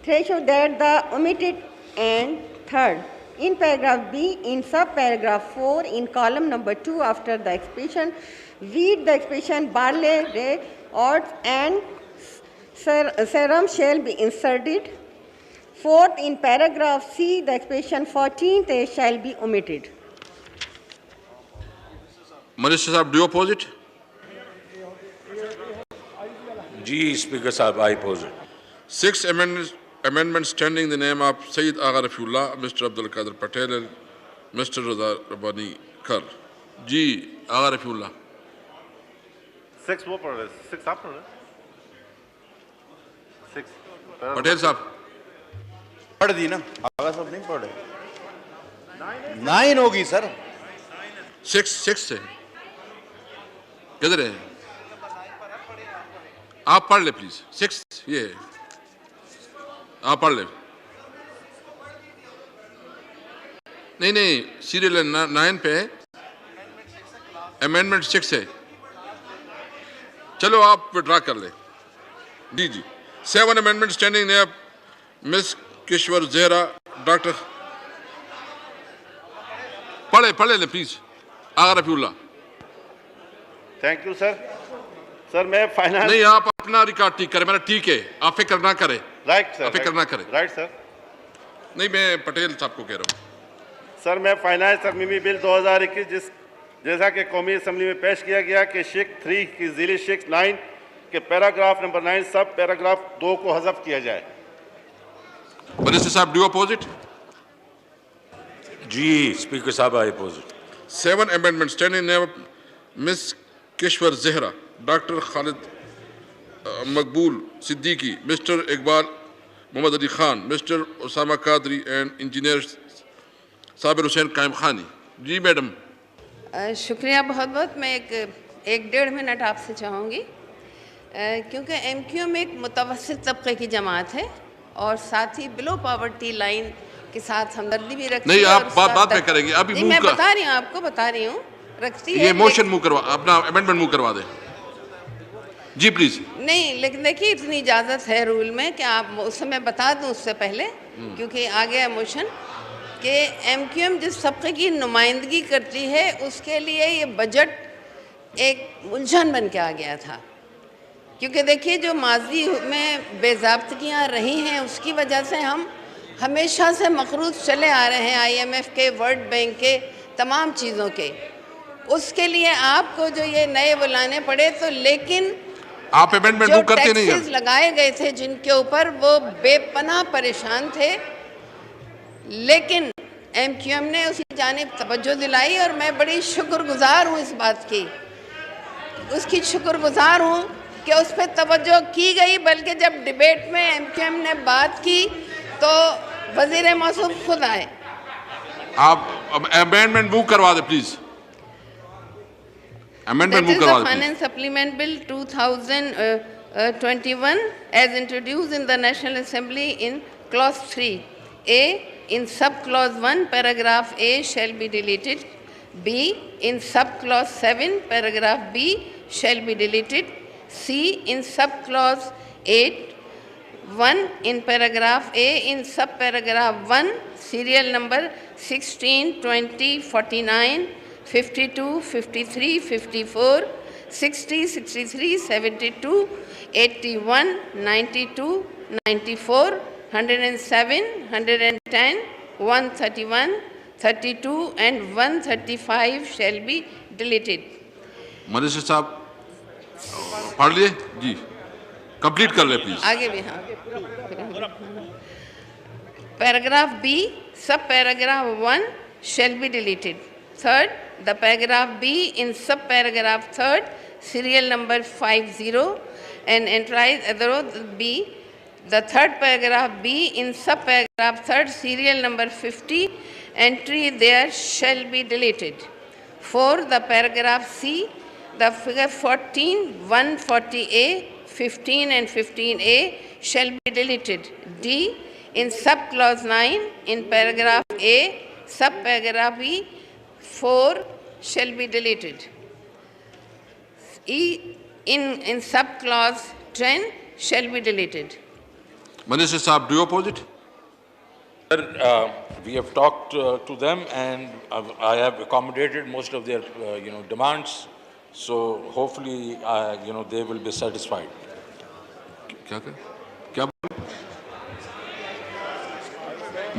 threshold that the omitted. And third, In paragraph B, in subparagraph 4, in column number 2, after the expression, read the expression barley, red, oats, and serum shall be inserted. Fourth, in paragraph C, the expression 14th A shall be omitted. Minister Sahab, do you oppose it? जी speaker साहब, I oppose it. 6 amendments standing in the name of Sayyid Agha Rafiullah, Mr. Abdul Qadir Patel, and Mr. Raza Rabbani Kar. Ji, Agha Rafiullah. 6 वो पढ़ रहे, 6 आप पढ़ रहे, 6 पटेल साहब पढ़ दी ना, आगा साहब नहीं पढ़ रहे। 9 होगी सर। 6 से किधर है? आप पढ़ ले प्लीज। 6 ये है, आप पढ़ ले। नहीं सीरियल 9 पे अमेंडमेंट 6 है। चलो आप विड्रा कर ले। जी 7 अमेंडमेंट स्टैंडिंग ने मिस किश्वर जहरा डॉक्टर पढ़े ले please. Agha Rafiullah. Thank you sir. Sir मैं फाइनेंस नहीं, आप अपना रिकॉर्ड ठीक करें, मेरा ठीक है, आप फिक्र ना करें। राइट सर, आप फिक्र ना करें। Right sir. नहीं, मैं पटेल साहब को कह रहा हूँ। सर मैं फाइनेंस तरमीमी बिल 2021 जैसा कि कौमी असम्बली में पेश किया गया कि शिक 3 की ज़िली शिक 9 के पैराग्राफ नंबर 9 सब पैराग्राफ 2 को हज़फ किया जाए। मिनिस्टर साहब, डू अपोज इट? जी स्पीकर साहब, I oppose it. 7 amendments standing name Miss Kishwar Zehra, Dr. Khalid Maqbool Siddiqui, Mr. Iqbal Muhammad Ali Khan, Mr. Osama Qadri, and Engineer Sabir Hussain Qaim Khani. Ji madam. शुक्रिया बहुत बहुत। मैं एक 1.5 minute आपसे चाहूँगी, क्योंकि MQM एक मुतवस्सित तबके की जमात है और साथ ही बिलो पॉवर्टी लाइन के साथ हमदर्दी भी रखती है। नहीं, आप बात में करेंगे अभी। मैं बता रही हूँ, आपको बता रही हूँ, रखती है। ये मोशन मूव करवा, अपना अमेंडमेंट मूव करवा दे जी प्लीज। नहीं, लेकिन देखिए इतनी इजाज़त है रूल में कि आप उस समय बता दूँ उससे पहले, क्योंकि आ गया मोशन कि MQM जिस तबके की नुमाइंदगी करती है उसके लिए ये बजट एक उलझन बन के आ गया था। क्योंकि देखिए जो माजी में बेज़ाब्तगियाँ रही हैं उसकी वजह से हम हमेशा से मखरूज चले आ रहे हैं IMF के, वर्ल्ड बैंक के, तमाम चीज़ों के। उसके लिए आपको जो ये नए बुलाने पड़े, तो लेकिन आप अमेंडमेंट मूव करते नहीं हैं। लगाए गए थे जिनके ऊपर वो बेपनाह परेशान थे, लेकिन MQM ने उसी जानिब तवज्जो दिलाई और मैं बड़ी शुक्रगुजार हूँ इस बात की, उसकी शुक्रगुजार हूँ कि उस पर तवज्जो की गई। बल्कि जब डिबेट में MQM ने बात की तो वज़ीर मौसूफ खुद आए। आप अमेंडमेंट मूव करवा दे प्लीज। अमेंडमेंट मूव करवा दे। Finance supplement bill 2021 as introduced in the National Assembly in clause 3A, in sub clause 1 paragraph A shall be deleted. B, in sub clause 7 paragraph B shall be deleted. C, in sub clause 8 1 in paragraph A, in sub paragraph 1 serial number 16, 20, 49, 52, 53, 54, 60, 63, 72, 81, 92, 94, 107, 110, 131, 32 and 135 shall be deleted. Minister साहब पढ़ लिए जी, complete कर ले please. आगे भी हाँ। Paragraph B, सब paragraph 1 shall be deleted. Third, the paragraph B in sub paragraph 3rd, serial number 50 and entries B, the third paragraph B in sub paragraph 3rd, serial number 50, entry there shall be deleted. 4, the paragraph C, the figure 14, 140A, 15 and 15A shall be deleted. D, in sub clause 9 in paragraph A, sub paragraph B 4 shall be deleted. E, in sub clause 10 shall be deleted. Minister Saab, do you oppose it? Sir, we have talked to them, and I have accommodated most of their, demands. So hopefully, they will be satisfied. क्या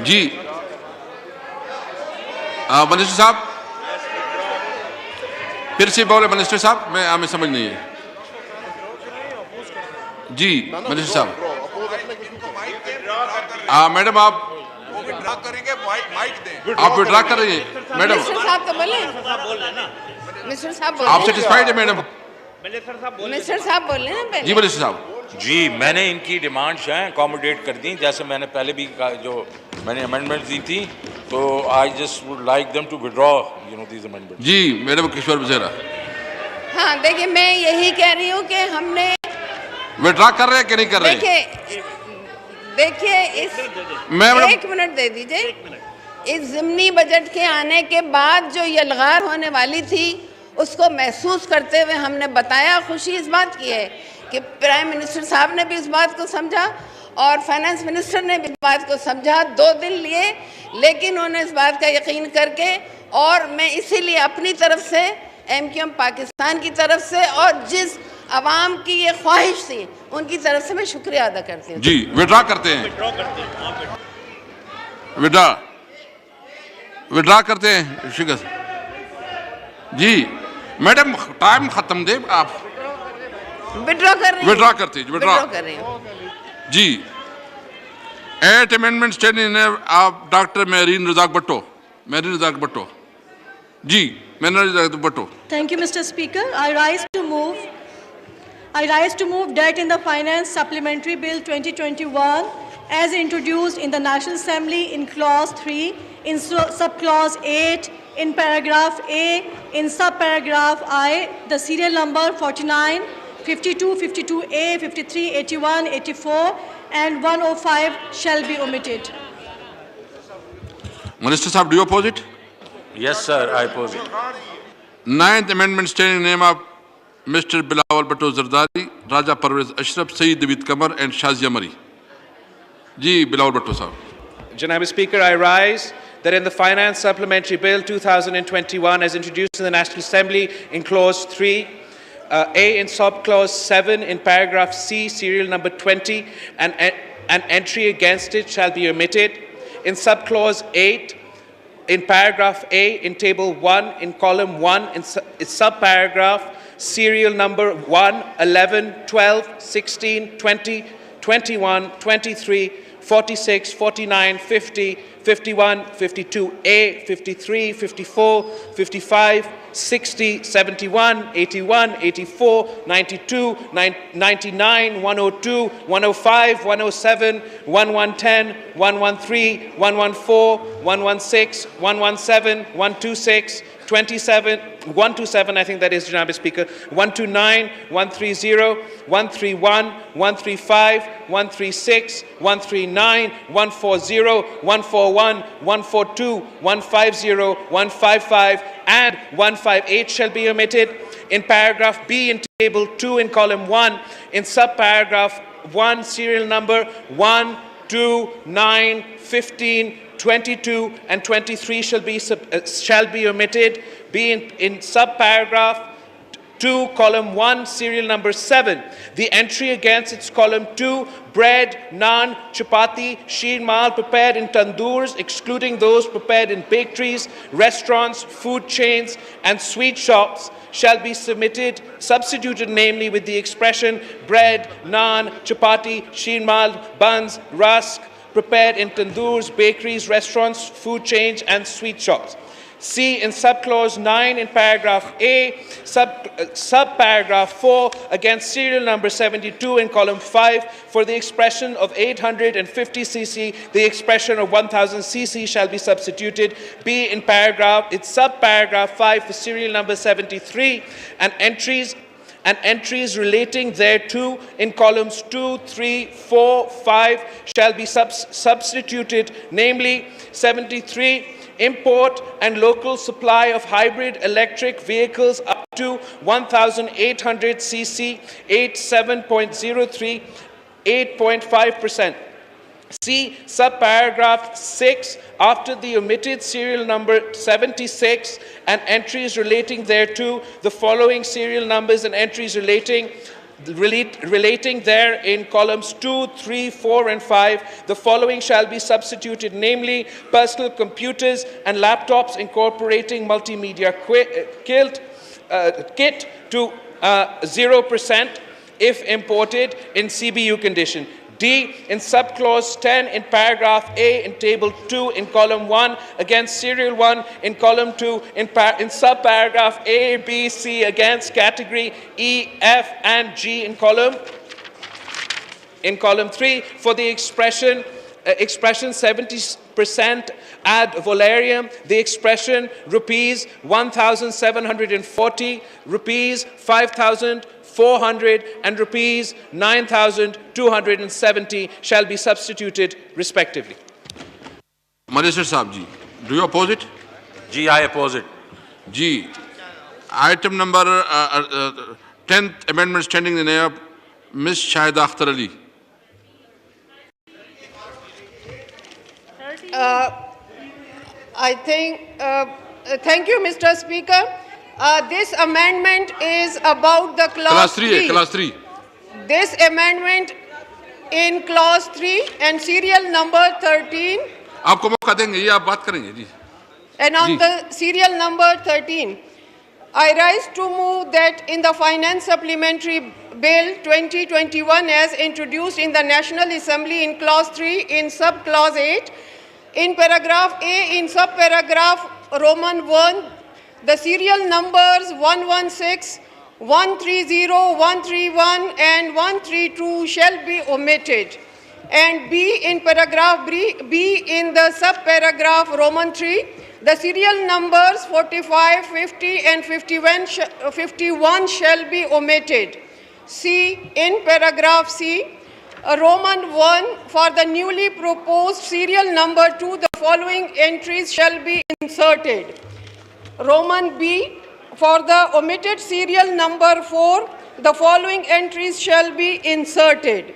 जी minister साहब फिर से बोले minister साहब मैं हमें समझ नहीं है जी मिनिस्टर साहब मैडम आप विड्रा करेंगे माइक दें आप विड्रा कर रही हैं मैडम मिनिस्टर साहब तो बोले मिनिस्टर साहब बोले आप सेटिस्फाइड है मैडम मिनिस्टर साहब बोले ना पहले जी मिनिस्टर साहब जी मैंने इनकी डिमांड्स हैं अकोमोडेट कर दी जैसे मैंने पहले भी जो मैंने अमेंडमेंट दी थी तो I just would like them to withdraw these amendment जी मैडम किशोर बसेरा हाँ देखिए मैं यही कह रही हूँ कि हमने विड्रॉ कर रहे हैं कि नहीं कर रहे हैं देखिए इस एक मिनट दे दीजिए इस ज़िमनी बजट के आने के बाद जो यलगार होने वाली थी उसको महसूस करते हुए हमने बताया खुशी इस बात की है कि प्राइम मिनिस्टर साहब ने भी इस बात को समझा और फाइनेंस मिनिस्टर ने भी इस बात को समझा 2 दिन लिए लेकिन उन्होंने इस बात का यकीन करके और मैं इसीलिए अपनी तरफ से MQM पाकिस्तान की तरफ से और जिस आवाम की ये ख्वाहिश थी उनकी तरफ से मैं शुक्रिया अदा करती हूँ जी विड्रॉ करते हैं विड्रॉ करते हैं शिकस्त जी मैडम टाइम खत्म दे आप विड्रॉ कर रहे हैं विड्रॉ करते हैं विड्रॉ कर रहे हैं जी 8 amendments standing in of Dr. Marine Razak Bhutto ji Marine Razak Bhutto Thank you, Mr. Speaker. I rise to move that in the Finance Supplementary Bill 2021 as introduced in the National Assembly in Clause 3, in Subclause 8, in Paragraph A, in Subparagraph I, the serial number 49, 52, 52A, 53, 81, 84 and 105 shall be omitted. Minister Sahab, do you oppose it? Yes, sir, I oppose it. 9th Amendment standing in the name of Mr. Bilawal Bhutto Zardari, Raja Parvez Ashraf, Saeed David Kamar and Shazia Mari. Ji, Bilawal Bhutto Sahab. Janabi Speaker, I rise that in the Finance Supplementary Bill 2021 as introduced in the National Assembly in Clause 3, A in Subclause 7 in Paragraph C, serial number 20, an entry against it shall be omitted. In Subclause 8, in Paragraph A, in Table 1, in Column 1, in Subparagraph, serial number 1, 11, 12, 16, 20, 21, 23, 46, 49, 50, 51, 52A, 53, 54, 55, 60, 71, 81, 84, 92, 99, 102, 105, 107, 1110, 113, 114, 116, 117, 126, 27, 127, I think that is, Janabi Speaker, 129, 130, 131, 135, 136, 139, 140, 141, 142, 150, 155, and 158 shall be omitted. In Paragraph B in Table 2 in Column 1, in Subparagraph 1, serial number 1, 2, 9, 15, 22 and 23 shall be omitted. Be in subparagraph 2, column 1, serial number 7. The entry against its column 2, bread, naan, chapati, sheer mal prepared in tandoors, excluding those prepared in bakeries, restaurants, food chains, and sweet shops, shall be substituted namely with the expression bread, naan, chapati, sheer mal, buns, rusk, prepared in tandoors, bakeries, restaurants, food chains, and sweet shops. C in subclause 9 in paragraph A, subparagraph 4 against serial number 72 in column 5 for the expression of 850 cc, the expression of 1000 cc shall be substituted. B in subparagraph 5 for serial number 73 and entries relating thereto in columns 2, 3, 4, 5 shall be substituted, namely 73, import and local supply of hybrid electric vehicles up to 1,800 cc, 87.03, 8.5%. C, subparagraph 6, after the omitted serial number 76 and entries relating thereto, the following serial numbers and entries relating there in columns 2, 3, 4, and 5, the following shall be substituted, namely personal computers and laptops incorporating multimedia kit to 0% if imported in CBU condition. D, in subclause 10 in paragraph A in table 2 in column 1 against serial 1 in column 2 in subparagraph A, B, C against category E, F, and G in column 3 for the expression 70% ad valorem, the expression rupees 1,740, rupees 5,400 and rupees 9,270 shall be substituted respectively. Minister Saab ji, do you oppose it? Ji, I oppose it. Ji, item number 10th amendment standing in the name of Ms. Shahida Akhtar Ali. Thank you, Mr. Speaker. This amendment is about the clause 3. Clause 3. This amendment in clause 3 and serial number 13. आपको मौका देंगे ये आप बात करेंगे जी. And on the serial number 13, I rise to move that in the Finance Supplementary Bill 2021 as introduced in the National Assembly in clause 3 in subclause 8, in paragraph A in subparagraph Roman 1, the serial numbers 116, 130, 131 and 132 shall be omitted. And B in paragraph B in the subparagraph Roman 3, the serial numbers 45, 50 and 51 shall be omitted. C in paragraph C, Roman 1, for the newly proposed serial number 2, the following entries shall be inserted. Roman B, for the omitted serial number 4, the following entries shall be inserted.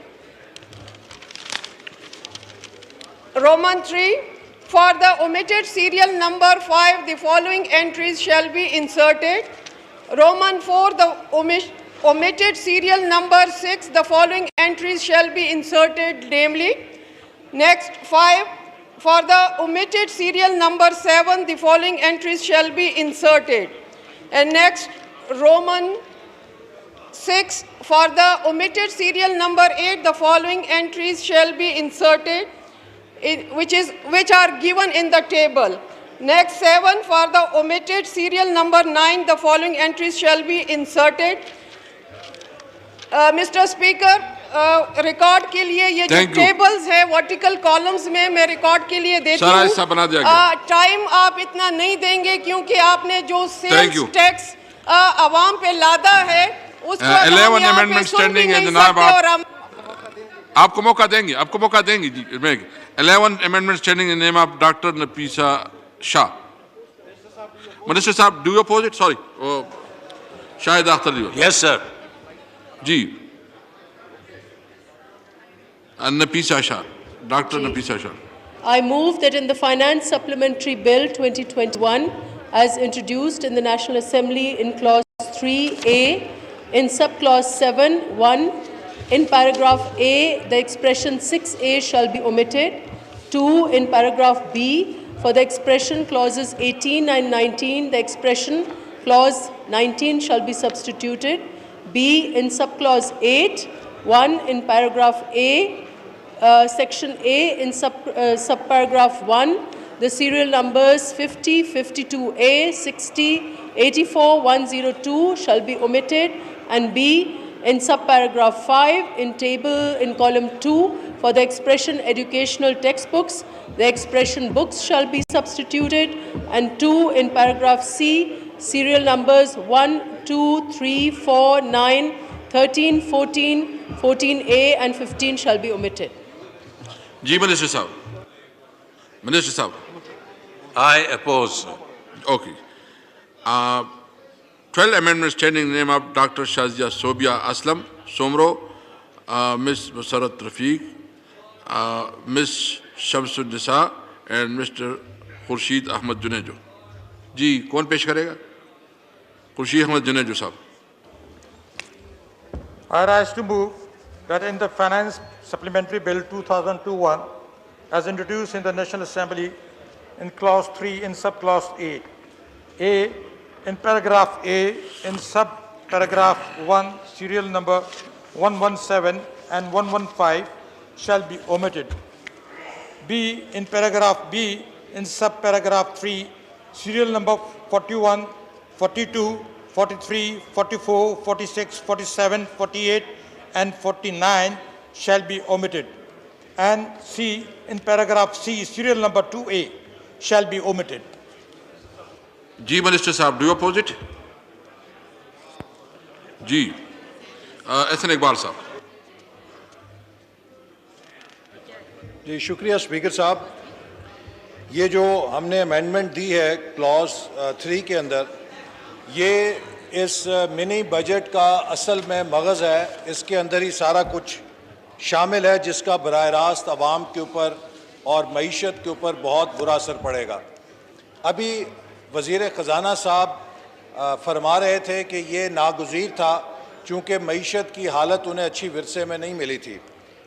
Roman 3, for the omitted serial number 5, the following entries shall be inserted. Roman 4, the omitted serial number 6, the following entries shall be inserted, namely. Next, 5, for the omitted serial number 7, the following entries shall be inserted. And next, Roman 6, for the omitted serial number 8, the following entries shall be inserted, which are given in the table. Next, 7, for the omitted serial number 9, the following entries shall be inserted. Mr. Speaker, record के लिए ये जो tables है vertical columns में मैं record के लिए देती हूँ. टाइम आप इतना नहीं देंगे क्योंकि आपने जो सेल्स टैक्स आवाम पे लादा है उसको 11 अमेंडमेंट स्टैंडिंग है जनाब. आपको मौका देंगे जी. 11 amendment standing in name of doctor Nafisa Shah. Minister साहब, do you oppose it? Sorry, Shahid Akhtar ji. Yes sir. जी, Nafisa Shah, Dr. Nafisa Shah. I move that in the Finance Supplementary Bill 2021, as introduced in the National Assembly in Clause 3A, in Subclause 7, 1, in Paragraph A, the expression 6A shall be omitted. 2, in Paragraph B, for the expression Clauses 18 and 19, the expression Clause 19 shall be substituted. B, in Subclause 8, 1, in Paragraph A, Section A in subparagraph 1, the serial numbers 50, 52A, 60, 84, 102 shall be omitted. And B, in subparagraph 5, in table in column 2, for the expression educational textbooks, the expression books shall be substituted. And 2, in paragraph C, serial numbers 1, 2, 3, 4, 9, 13, 14, 14A and 15 shall be omitted. जी minister साहब. Minister साहब, I oppose. Okay. 12 amendments standing in the name of Dr. Shazia Sobia Aslam Somro, Ms. Musarat Rafiq, miss Shamsunnisa and mister Khurshid Ahmed Junejo. जी, कौन पेश करेगा? खुर्शीद अहमद जुनेजो साहब। I rise to move that in the Finance Supplementary Bill 2021, as introduced in the National Assembly in Clause 3 in Subclause A, in Paragraph A, in Subparagraph 1, serial number 117 and 115 shall be omitted. B, in Paragraph B, in Subparagraph 3, serial number 41, 42, 43, 44, 46, 47, 48, and 49 shall be omitted. And C, in paragraph C, serial number 2A shall be omitted. जी minister साहब, do you oppose it? जी, एहसन इकबाल साहब। जी शुक्रिया speaker साहब। ये जो हमने अमेंडमेंट दी है क्लॉज 3 के अंदर, ये इस मिनी बजट का असल में मगज़ है। इसके अंदर ही सारा कुछ शामिल है जिसका बराह रास्त आवाम के ऊपर और मईशत के ऊपर बहुत बुरा असर पड़ेगा। अभी वज़ीर ख़जाना साहब फरमा रहे थे कि ये नागुज़ीर था चूँकि मईशत की हालत उन्हें अच्छी विरसे में नहीं मिली थी।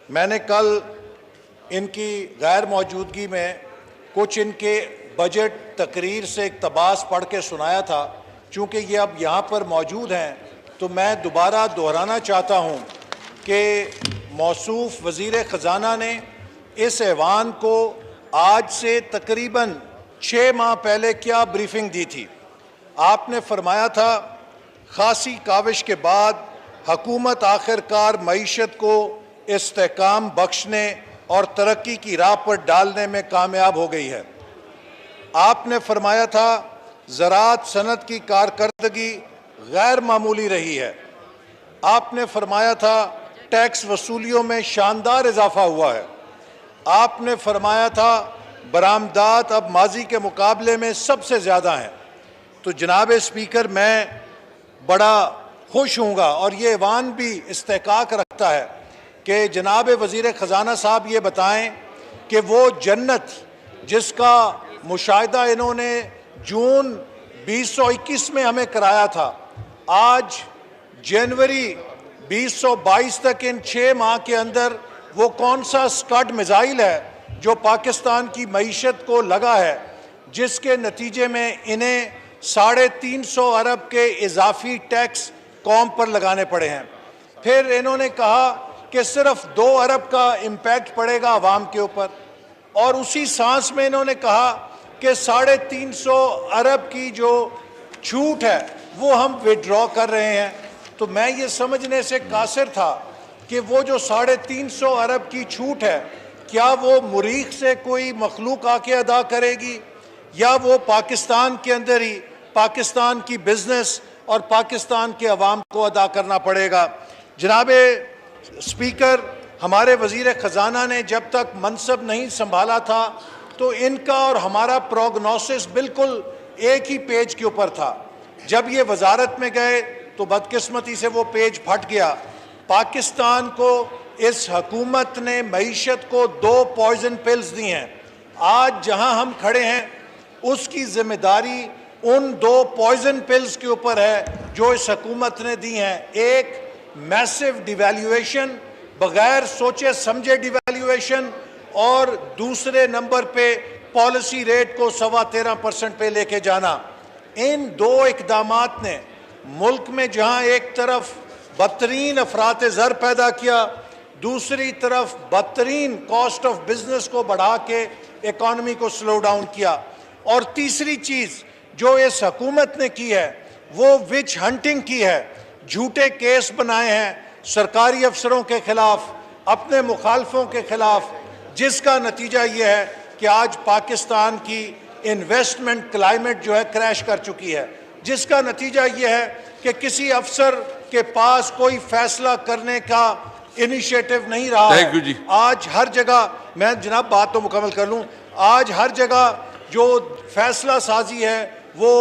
मैंने कल इनकी गैर मौजूदगी में कुछ इनके बजट तकरीर से इक़्तिबास पढ़ के सुनाया था। चूँकि ये अब यहाँ पर मौजूद हैं तो मैं दोबारा दोहराना चाहता हूँ कि मौसूफ़ वज़ीर ख़जाना ने इस ऐवान को आज से तकरीबन 6 माह पहले क्या ब्रीफिंग दी थी। आपने फरमाया था खासी काविश के बाद हुकूमत आखिरकार मईशत को इस्तेहकाम बख्शने और तरक्की की राह पर डालने में कामयाब हो गई है। आपने फरमाया था ज़राअत सनत की कारकर्दगी गैर मामूली रही है। आपने फरमाया था टैक्स वसूलियों में शानदार इजाफा हुआ है। आपने फरमाया था बरामदात अब माजी के मुकाबले में सबसे ज़्यादा हैं। तो जनाब स्पीकर, मैं बड़ा खुश हूँगा और ये ऐवान भी इस्तेहकाक रखता है कि जनाब वज़ीर ख़जाना साहब ये बताएं कि वो जन्नत जिसका मुशाहिदा इन्होंने जून 2021 में हमें कराया था, आज जनवरी 2022 तक इन 6 माह के अंदर वो कौन सा स्कड मिसाइल है जो पाकिस्तान की मईशत को लगा है, जिसके नतीजे में इन्हें 350 अरब के इजाफी टैक्स कौम पर लगाने पड़े हैं। फिर इन्होंने कहा कि सिर्फ 2 अरब का इम्पैक्ट पड़ेगा आवाम के ऊपर, और उसी सांस में इन्होंने कहा कि 350 अरब की जो छूट है वो हम विड्रॉ कर रहे हैं। तो मैं ये समझने से कासिर था कि वो जो 350 अरब की छूट है, क्या वो मुरीख से कोई मखलूक आके अदा करेगी या वो पाकिस्तान के अंदर ही पाकिस्तान की बिजनेस और पाकिस्तान के अवाम को अदा करना पड़ेगा। जनाब स्पीकर, हमारे वज़ीर ख़जाना ने जब तक मनसब नहीं संभाला था तो इनका और हमारा प्रोग्नोसिस बिल्कुल एक ही पेज के ऊपर था। जब ये वजारत में गए तो बदकिस्मती से वो पेज फट गया। पाकिस्तान को इस हुकूमत ने मईशत को 2 पॉइजन पिल्स दी हैं। आज जहां हम खड़े हैं उसकी जिम्मेदारी उन 2 पॉइजन पिल्स के ऊपर है जो इस हुकूमत ने दी हैं। एक मैसिव डिवैल्यूएशन, बगैर सोचे समझे डिवैल्यूएशन, और दूसरे नंबर पे पॉलिसी रेट को 13.25% पे लेके जाना। इन 2 इकदामात ने मुल्क में जहां एक तरफ बदतरीन अफरात ज़र पैदा किया, दूसरी तरफ बदतरीन कॉस्ट ऑफ बिजनेस को बढ़ा के इकॉनमी को स्लो डाउन किया, और तीसरी चीज़ जो इस हुकूमत ने की है वो विच हंटिंग की है। झूठे केस बनाए हैं सरकारी अफसरों के खिलाफ, अपने मुखालफों के खिलाफ, जिसका नतीजा ये है कि आज पाकिस्तान की इन्वेस्टमेंट क्लाइमेट जो है क्रैश कर चुकी है, जिसका नतीजा ये है कि किसी अफसर के पास कोई फैसला करने का इनिशिएटिव नहीं रहा है। आज हर जगह, मैं जनाब बात तो मुकम्मल कर लूँ, आज हर जगह जो फैसला साजी है वो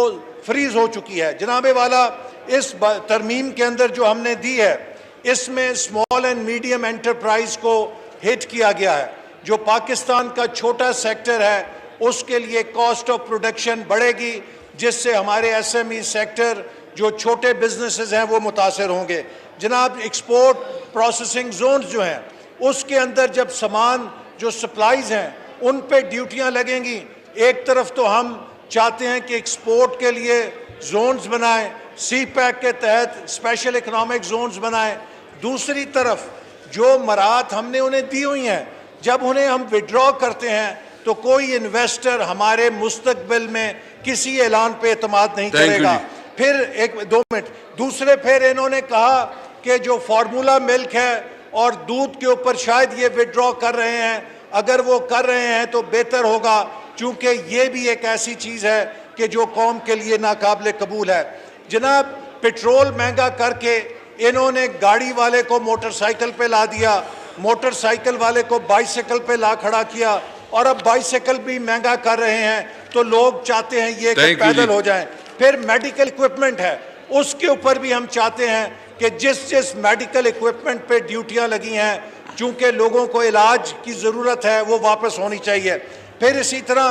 फ्रीज हो चुकी है। जनाबे वाला, इस तरमीम के अंदर जो हमने दी है इसमें स्मॉल एंड मीडियम एंटरप्राइज को हिट किया गया है। जो पाकिस्तान का छोटा सेक्टर है उसके लिए कॉस्ट ऑफ प्रोडक्शन बढ़ेगी, जिससे हमारे SME सेक्टर जो छोटे बिजनेसेस हैं वो मुतासर होंगे। जनाब, एक्सपोर्ट प्रोसेसिंग जोन्स जो हैं उसके अंदर जब सामान जो सप्लाईज हैं उन पे ड्यूटियां लगेंगी। एक तरफ तो हम चाहते हैं कि एक्सपोर्ट के लिए जोन्स बनाएं, CPEC के तहत स्पेशल इकोनॉमिक जोन्स बनाएं, दूसरी तरफ जो मराहत हमने उन्हें दी हुई हैं जब उन्हें हम विड्रॉ करते हैं तो कोई इन्वेस्टर हमारे मुस्तकबिल में किसी ऐलान पे एतमाद नहीं करेगा। फिर एक 2 मिनट दूसरे, फिर इन्होंने कहा कि जो फार्मूला मिल्क है और दूध के ऊपर शायद ये विड्रॉ कर रहे हैं, अगर वो कर रहे हैं तो बेहतर होगा, क्योंकि ये भी एक ऐसी चीज़ है कि जो कौम के लिए नाकाबिल कबूल है। जनाब, पेट्रोल महंगा करके इन्होंने गाड़ी वाले को मोटरसाइकिल पे ला दिया, मोटरसाइकिल वाले को बाइसाइकिल पे ला खड़ा किया, और अब बाइसाइकिल भी महंगा कर रहे हैं तो लोग चाहते हैं ये कि पैदल हो जाएं। फिर मेडिकल इक्विपमेंट है, उसके ऊपर भी हम चाहते हैं कि जिस मेडिकल इक्विपमेंट पे ड्यूटियां लगी हैं, चूंकि लोगों को इलाज की ज़रूरत है, वो वापस होनी चाहिए। फिर इसी तरह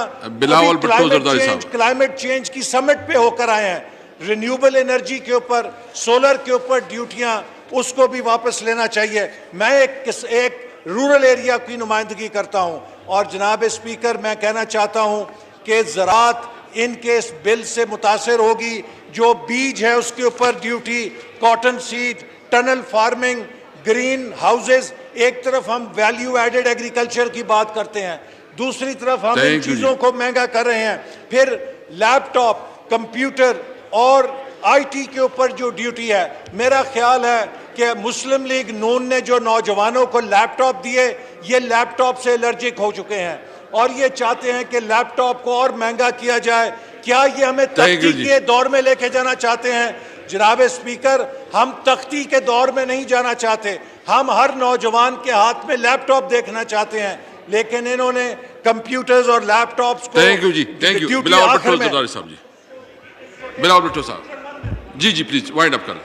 क्लाइमेट चेंज की समिट पे होकर आए हैं, रिन्यूएबल एनर्जी के ऊपर, सोलर के ऊपर ड्यूटियां, उसको भी वापस लेना चाहिए। मैं एक रूरल एरिया की नुमाइंदगी करता हूं और जनाब स्पीकर, मैं कहना चाहता हूं कि ज़राअत इनके इस बिल से मुतासर होगी। जो बीज है उसके ऊपर duty, cotton seed, tunnel farming, green houses, एक तरफ हम वैल्यू एडेड एग्रीकल्चर की बात करते हैं, दूसरी तरफ हम इन चीज़ों को महंगा कर रहे हैं। फिर लैपटॉप, कंप्यूटर और IT के ऊपर जो ड्यूटी है, मेरा ख्याल है कि मुस्लिम लीग नून ने जो नौजवानों को लैपटॉप दिए, ये लैपटॉप से एलर्जिक हो चुके हैं और ये चाहते हैं कि लैपटॉप को और महंगा किया जाए। क्या ये हमें तख्ती के दौर में लेके जाना चाहते हैं? जनाब स्पीकर, हम तख्ती के दौर में नहीं जाना चाहते, हम हर नौजवान के हाथ में लैपटॉप देखना चाहते हैं, लेकिन इन्होंने कंप्यूटर्स और लैपटॉप्स को जी प्लीज वाइंड अप करें।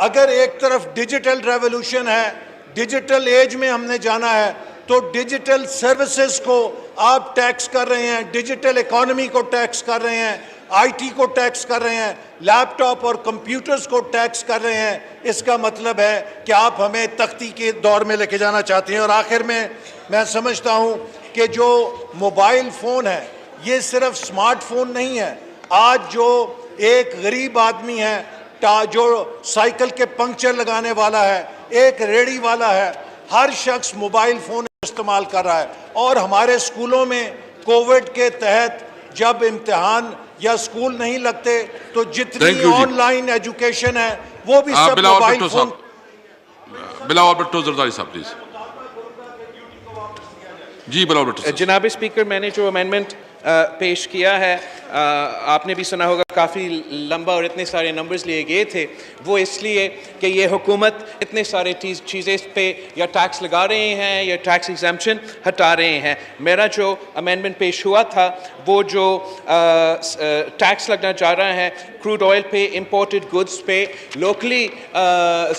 अगर एक तरफ डिजिटल रेवोल्यूशन है, डिजिटल एज में हमने जाना है, तो डिजिटल सर्विसेज को आप टैक्स कर रहे हैं, डिजिटल इकोनॉमी को टैक्स कर रहे हैं, IT को टैक्स कर रहे हैं, लैपटॉप और कंप्यूटर्स को टैक्स कर रहे हैं। इसका मतलब है कि आप हमें तख्ती के दौर में लेके जाना चाहते हैं। और आखिर में मैं समझता हूं कि जो मोबाइल फ़ोन है, ये सिर्फ स्मार्टफोन नहीं है। आज जो एक गरीब आदमी है, जो साइकिल के पंक्चर लगाने वाला है, एक रेड़ी वाला है, हर शख्स मोबाइल फ़ोन इस्तेमाल कर रहा है। और हमारे स्कूलों में कोविड के तहत जब इम्तिहान या स्कूल नहीं लगते तो जितनी ऑनलाइन एजुकेशन है वो भी सब मोबाइल फोन। बिलावल भुट्टो जरदारी साहब प्लीज। जी बिलावल भुट्टो। जनाब स्पीकर, मैंने जो अमेंडमेंट पेश किया है, आपने भी सुना होगा, काफ़ी लंबा और इतने सारे नंबर्स लिए गए थे। वो इसलिए कि ये हुकूमत इतने सारे चीज़ें इस पे या टैक्स लगा रहे हैं या टैक्स एग्जम्पशन हटा रहे हैं। मेरा जो अमेंडमेंट पेश हुआ था वो जो टैक्स लगना चाह रहा है क्रूड ऑयल पे, इंपोर्टेड गुड्स पे, लोकली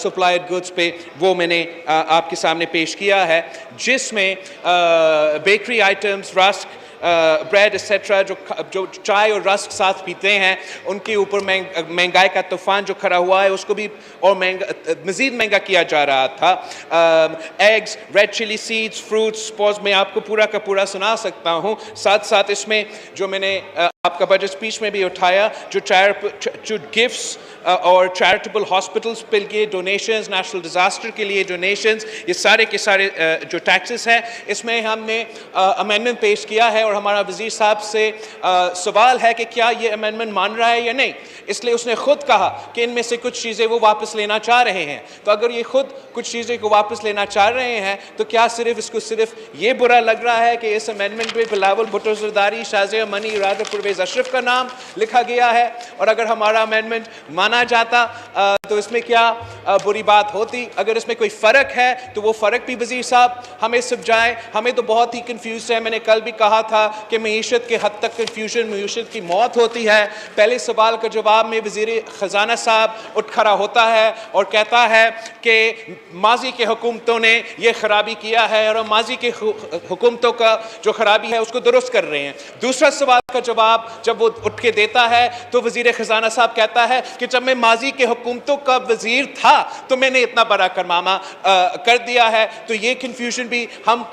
सप्लाइड गुड्स पे, वो मैंने आपके सामने पेश किया है, जिसमें bakery items, rusk, bread etcetera, जो चाय और रस्क साथ पीते हैं, उनके ऊपर महंगाई का तूफान जो खड़ा हुआ है उसको भी और मज़ीद महंगा किया जा रहा था। Eggs, red chilli seeds, fruits, स्पॉज, मैं आपको पूरा का पूरा सुना सकता हूँ। साथ साथ इसमें जो मैंने आपका बजट स्पीच में भी उठाया, जो गिफ्ट्स और चैरिटेबल हॉस्पिटल्स के लिए डोनेशंस, नेशनल डिज़ास्टर के लिए डोनेशंस, ये सारे के सारे जो टैक्सेस हैं, इसमें हमने अमेंडमेंट पेश किया है। और हमारा वज़ीर साहब से सवाल है कि क्या ये अमेंडमेंट मान रहा है या नहीं। इसलिए उसने खुद कहा कि इनमें से कुछ चीज़ें वो वापस लेना चाह रहे हैं। तो अगर ये खुद कुछ चीज़ें को वापस लेना चाह रहे हैं तो क्या इसको सिर्फ ये बुरा लग रहा है कि इस अमेंडमेंट में बिलावल भुट्टो जरदारी, शाज़िया मनी, राजा परवेज़ अशरफ का नाम लिखा गया है? और अगर हमारा अमेंडमेंट माना जाता तो इसमें क्या बुरी बात होती। अगर इसमें कोई फ़र्क है तो वो फ़र्क भी वज़ीर साहब हमें समझाएं। हमें तो बहुत ही कन्फ्यूज़ है। मैंने कल भी कहा था कि मईशत के हद तक कन्फ्यूजन मईशत की मौत होती है। पहले सवाल का जवाब में वज़ीर ख़जाना साहब उठ खड़ा होता है और कहता है कि माजी के हुकूमतों ने ये खराबी किया है और माजी के हुकूमतों का जो खराबी है उसको दुरुस्त कर रहे हैं। दूसरा सवाल का जवाब जब वो उठ के देता है तो वज़ीर ख़जाना साहब कहता है कि जब मैं माजी के हुकूमतों का वज़ीर था तो मैंने इतना बड़ा कारनामा कर दिया है। तो ये कन्फ्यूजन भी हम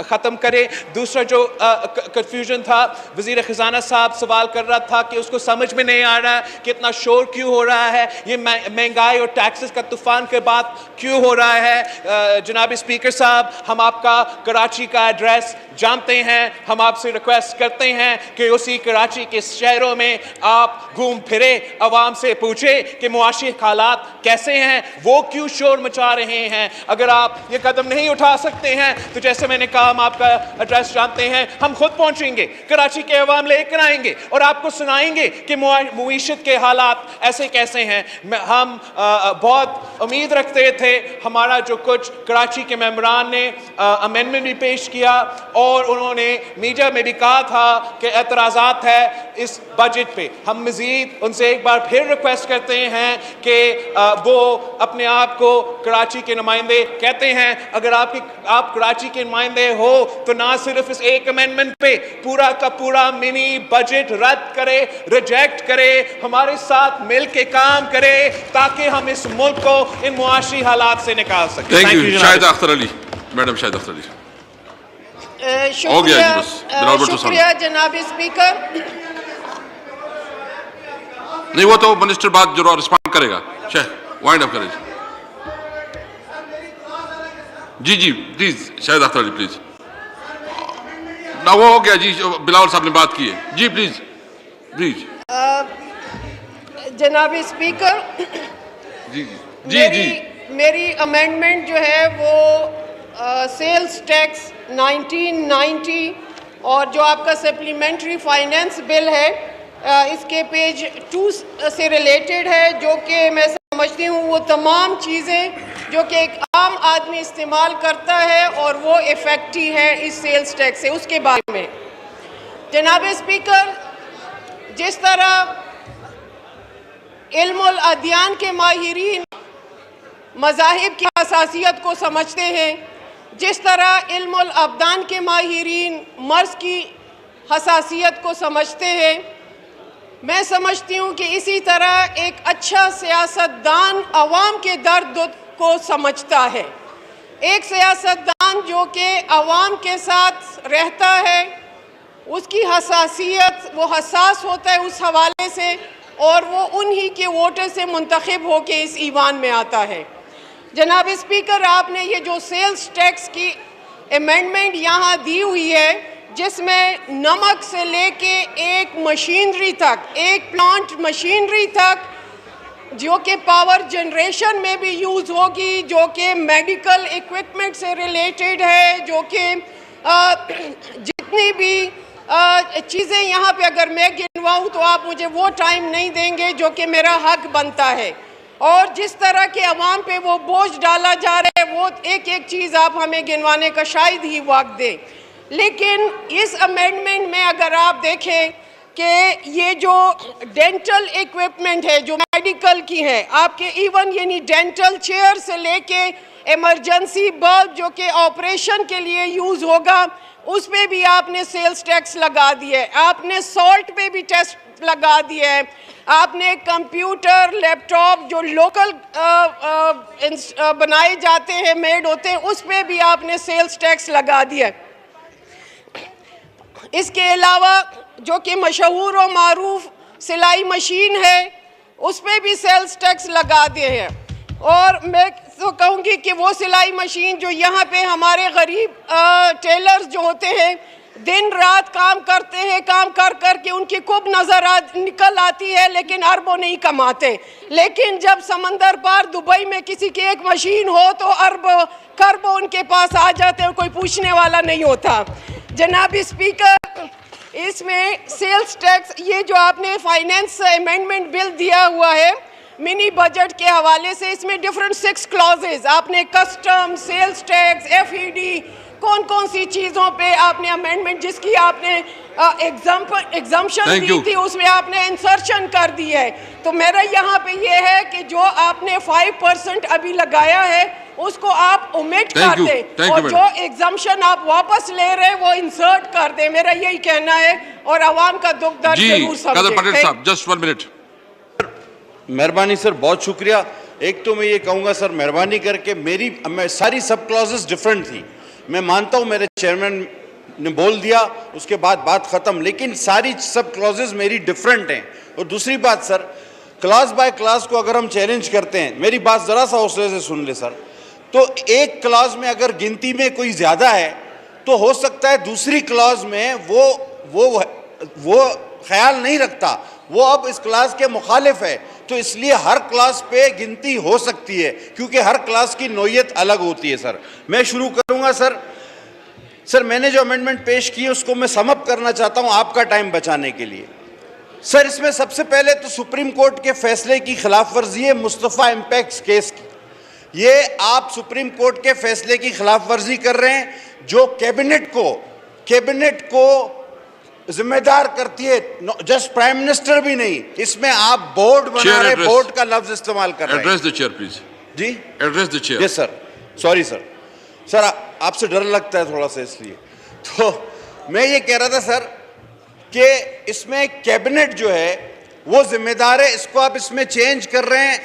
ख़त्म करें। दूसरा जो कन्फ्यूजन था, वज़ीर ख़जाना साहब सवाल कर रहा था कि उसको समझ में नहीं आ रहा कि इतना शोर क्यों हो रहा है, ये महंगाई और टैक्सेस का तूफ़ान के बाद क्यों हो रहा है। जनाब स्पीकर साहब, हम आपका कराची का एड्रेस जानते हैं। हम आपसे रिक्वेस्ट करते हैं कि उसी कराची के शहरों में आप घूम फिरे, आवाम से पूछे कि मुआशी हालात कैसे हैं, वो क्यों शोर मचा रहे हैं। अगर आप ये कदम नहीं उठा सकते हैं तो जैसे मैंने कहा, हम आपका एड्रेस जानते हैं, हम खुद पहुंचेंगे, कराची के अवाम लेकर आएंगे और आपको सुनाएंगे कि मुईशत के हालात ऐसे कैसे हैं। हम बहुत उम्मीद रखते थे। हमारा जो कुछ कराची के मेंबरान ने अमेंडमेंट भी पेश किया और उन्होंने मीडिया में भी कहा था कि एतराज़ात है इस बजट पे। हम मज़ीद उनसे एक बार फिर रिक्वेस्ट करते हैं कि वो अपने आप को कराची के नुमाइंदे कहते हैं। अगर आप कराची के नुमाइंदे हो तो ना सिर्फ इस एक अमेंडमेंट पे पूरा का पूरा मिनी बजट रद्द करे, रिजेक्ट करे, हमारे साथ मिल के काम करे ताकि हम इस मुल्क को इन मुआशी हालात से निकाल सकें। Thank you. Shahid Akhtar Ali, madam Shahid Akhtar Ali. शुक्रिया जनाब स्पीकर। नहीं, वो तो मिनिस्टर बात जरूर रिस्पॉन्ड करेगा। वाइंड अप करें जी। जी प्लीज शाहिद अख्तर अली प्लीज। ना वो हो गया जी, बिलावल साहब ने बात की है जी। प्लीज प्लीज जनाब स्पीकर, जी जी जी मेरी अमेंडमेंट जो है वो सेल्स टैक्स 1990 और जो आपका सप्लीमेंट्री फाइनेंस बिल है इसके पेज 2 से रिलेटेड है, जो कि मैं समझती हूँ वो तमाम चीज़ें जो कि एक आम आदमी इस्तेमाल करता है और वो इफ़ेक्टिव है इस सेल्स टैक्स से, उसके बारे में। जनाब स्पीकर, जिस तरह इल्मुल अदयान के माहिरीन मज़ाहिब की हसासियत को समझते हैं, जिस तरह इल्मुल अब्दान के माहिरीन मर्ज़ की हसासियत को समझते हैं, मैं समझती हूँ कि इसी तरह एक अच्छा सियासतदान अवाम के दर्द को समझता है। एक सियासतदान जो कि अवाम के साथ रहता है, उसकी हसासियत, वो हसास होता है उस हवाले से और वो उन्हीं के वोटर से मुंतखब होकर इस ईवान में आता है। जनाब स्पीकर, आपने ये जो सेल्स टैक्स की अमेंडमेंट यहाँ दी हुई है, जिसमें नमक से लेके एक मशीनरी तक, एक प्लांट मशीनरी तक जो कि पावर जनरेशन में भी यूज़ होगी, जो कि मेडिकल इक्विपमेंट से रिलेटेड है, जो कि जितनी भी चीज़ें यहाँ पे अगर मैं गिनवाऊँ तो आप मुझे वो टाइम नहीं देंगे जो कि मेरा हक बनता है। और जिस तरह के अवाम पे वो बोझ डाला जा रहा है, वो एक एक चीज़ आप हमें गिनवाने का शायद ही वक्त दें। लेकिन इस अमेंडमेंट में अगर आप देखें कि ये जो डेंटल इक्विपमेंट है जो मेडिकल की है, आपके इवन यानी डेंटल चेयर से लेके इमरजेंसी बल्ब जो कि ऑपरेशन के लिए यूज़ होगा, उस पे भी आपने सेल्स टैक्स लगा दिया है। आपने सॉल्ट पे भी टैक्स लगा दिया है। आपने कंप्यूटर, लैपटॉप जो लोकल बनाए जाते हैं, मेड होते हैं, उस पे भी आपने सेल्स टैक्स लगा दिया है। इसके अलावा जो कि मशहूर और मारूफ सिलाई मशीन है, उस पर भी सेल्स टैक्स लगा दिए हैं। और मैं तो कहूँगी कि वो सिलाई मशीन जो यहाँ पे हमारे गरीब टेलर्स जो होते हैं, दिन रात काम करते हैं, काम कर कर के उनकी खूब नज़र निकल आती है, लेकिन अरबों नहीं कमाते। लेकिन जब समंदर पार दुबई में किसी की एक मशीन हो तो अरबों खरबों उनके पास आ जाते हैं, कोई पूछने वाला नहीं होता। जनाब स्पीकर, इसमें सेल्स टैक्स, ये जो आपने फाइनेंस अमेंडमेंट बिल दिया हुआ है, मिनी बजट के हवाले से इसमें डिफरेंट 6 क्लॉजेज, आपने कस्टम, सेल्स टैक्स, FED, कौन कौन सी चीज़ों पे आपने अमेंडमेंट, जिसकी आपने एग्जाम्पशन दी थी, उसमें आपने इंसर्शन कर दी है। तो मेरा यहाँ पे ये है कि जो आपने 5% अभी लगाया है उसको आप ओमिट कर दें और जो एग्जाम्पशन आप वापस ले रहे हैं वो इंसर्ट कर दें। मेरा यही कहना है और आवाम का दुख दर्द जरूर समझें। Just 1 minute. मेहरबानी सर, बहुत शुक्रिया। एक तो मैं ये कहूँगा सर, मेहरबानी करके सारी सब क्लॉजेस डिफरेंट थी। मैं मानता हूँ मेरे चेयरमैन ने बोल दिया, उसके बाद बात ख़त्म, लेकिन सारी सब क्लॉजेस मेरी डिफरेंट हैं। और दूसरी बात सर, क्लास बाय क्लास को अगर हम चैलेंज करते हैं, मेरी बात ज़रा सा हौसले से सुन ले सर, तो एक क्लॉज में अगर गिनती में कोई ज़्यादा है तो हो सकता है दूसरी क्लॉज में वो ख्याल नहीं रखता, वो अब इस क्लास के मुखालिफ है, तो इसलिए हर क्लास पे गिनती हो सकती है क्योंकि हर क्लास की नोयत अलग होती है। सर मैं शुरू करूंगा। सर मैंने जो अमेंडमेंट पेश की उसको मैं समअप करना चाहता हूं आपका टाइम बचाने के लिए। सर इसमें सबसे पहले तो सुप्रीम कोर्ट के फैसले की खिलाफ वर्जी है मुस्तफ़ा इम्पैक्ट केस की। ये आप सुप्रीम कोर्ट के फैसले की खिलाफ वर्जी कर रहे हैं जो कैबिनेट को जिम्मेदार करती है, जस्ट प्राइम मिनिस्टर भी नहीं। इसमें आप बोर्ड बना रहे, बोर्ड का लफ्ज इस्तेमाल कर रहे हैं। Address the chair please. जी address the chair. Yes sir, sorry sir आपसे डर लगता है थोड़ा सा, इसलिए तो मैं ये कह रहा था सर कि इसमें कैबिनेट जो है वो जिम्मेदार है, इसको आप इसमें चेंज कर रहे हैं।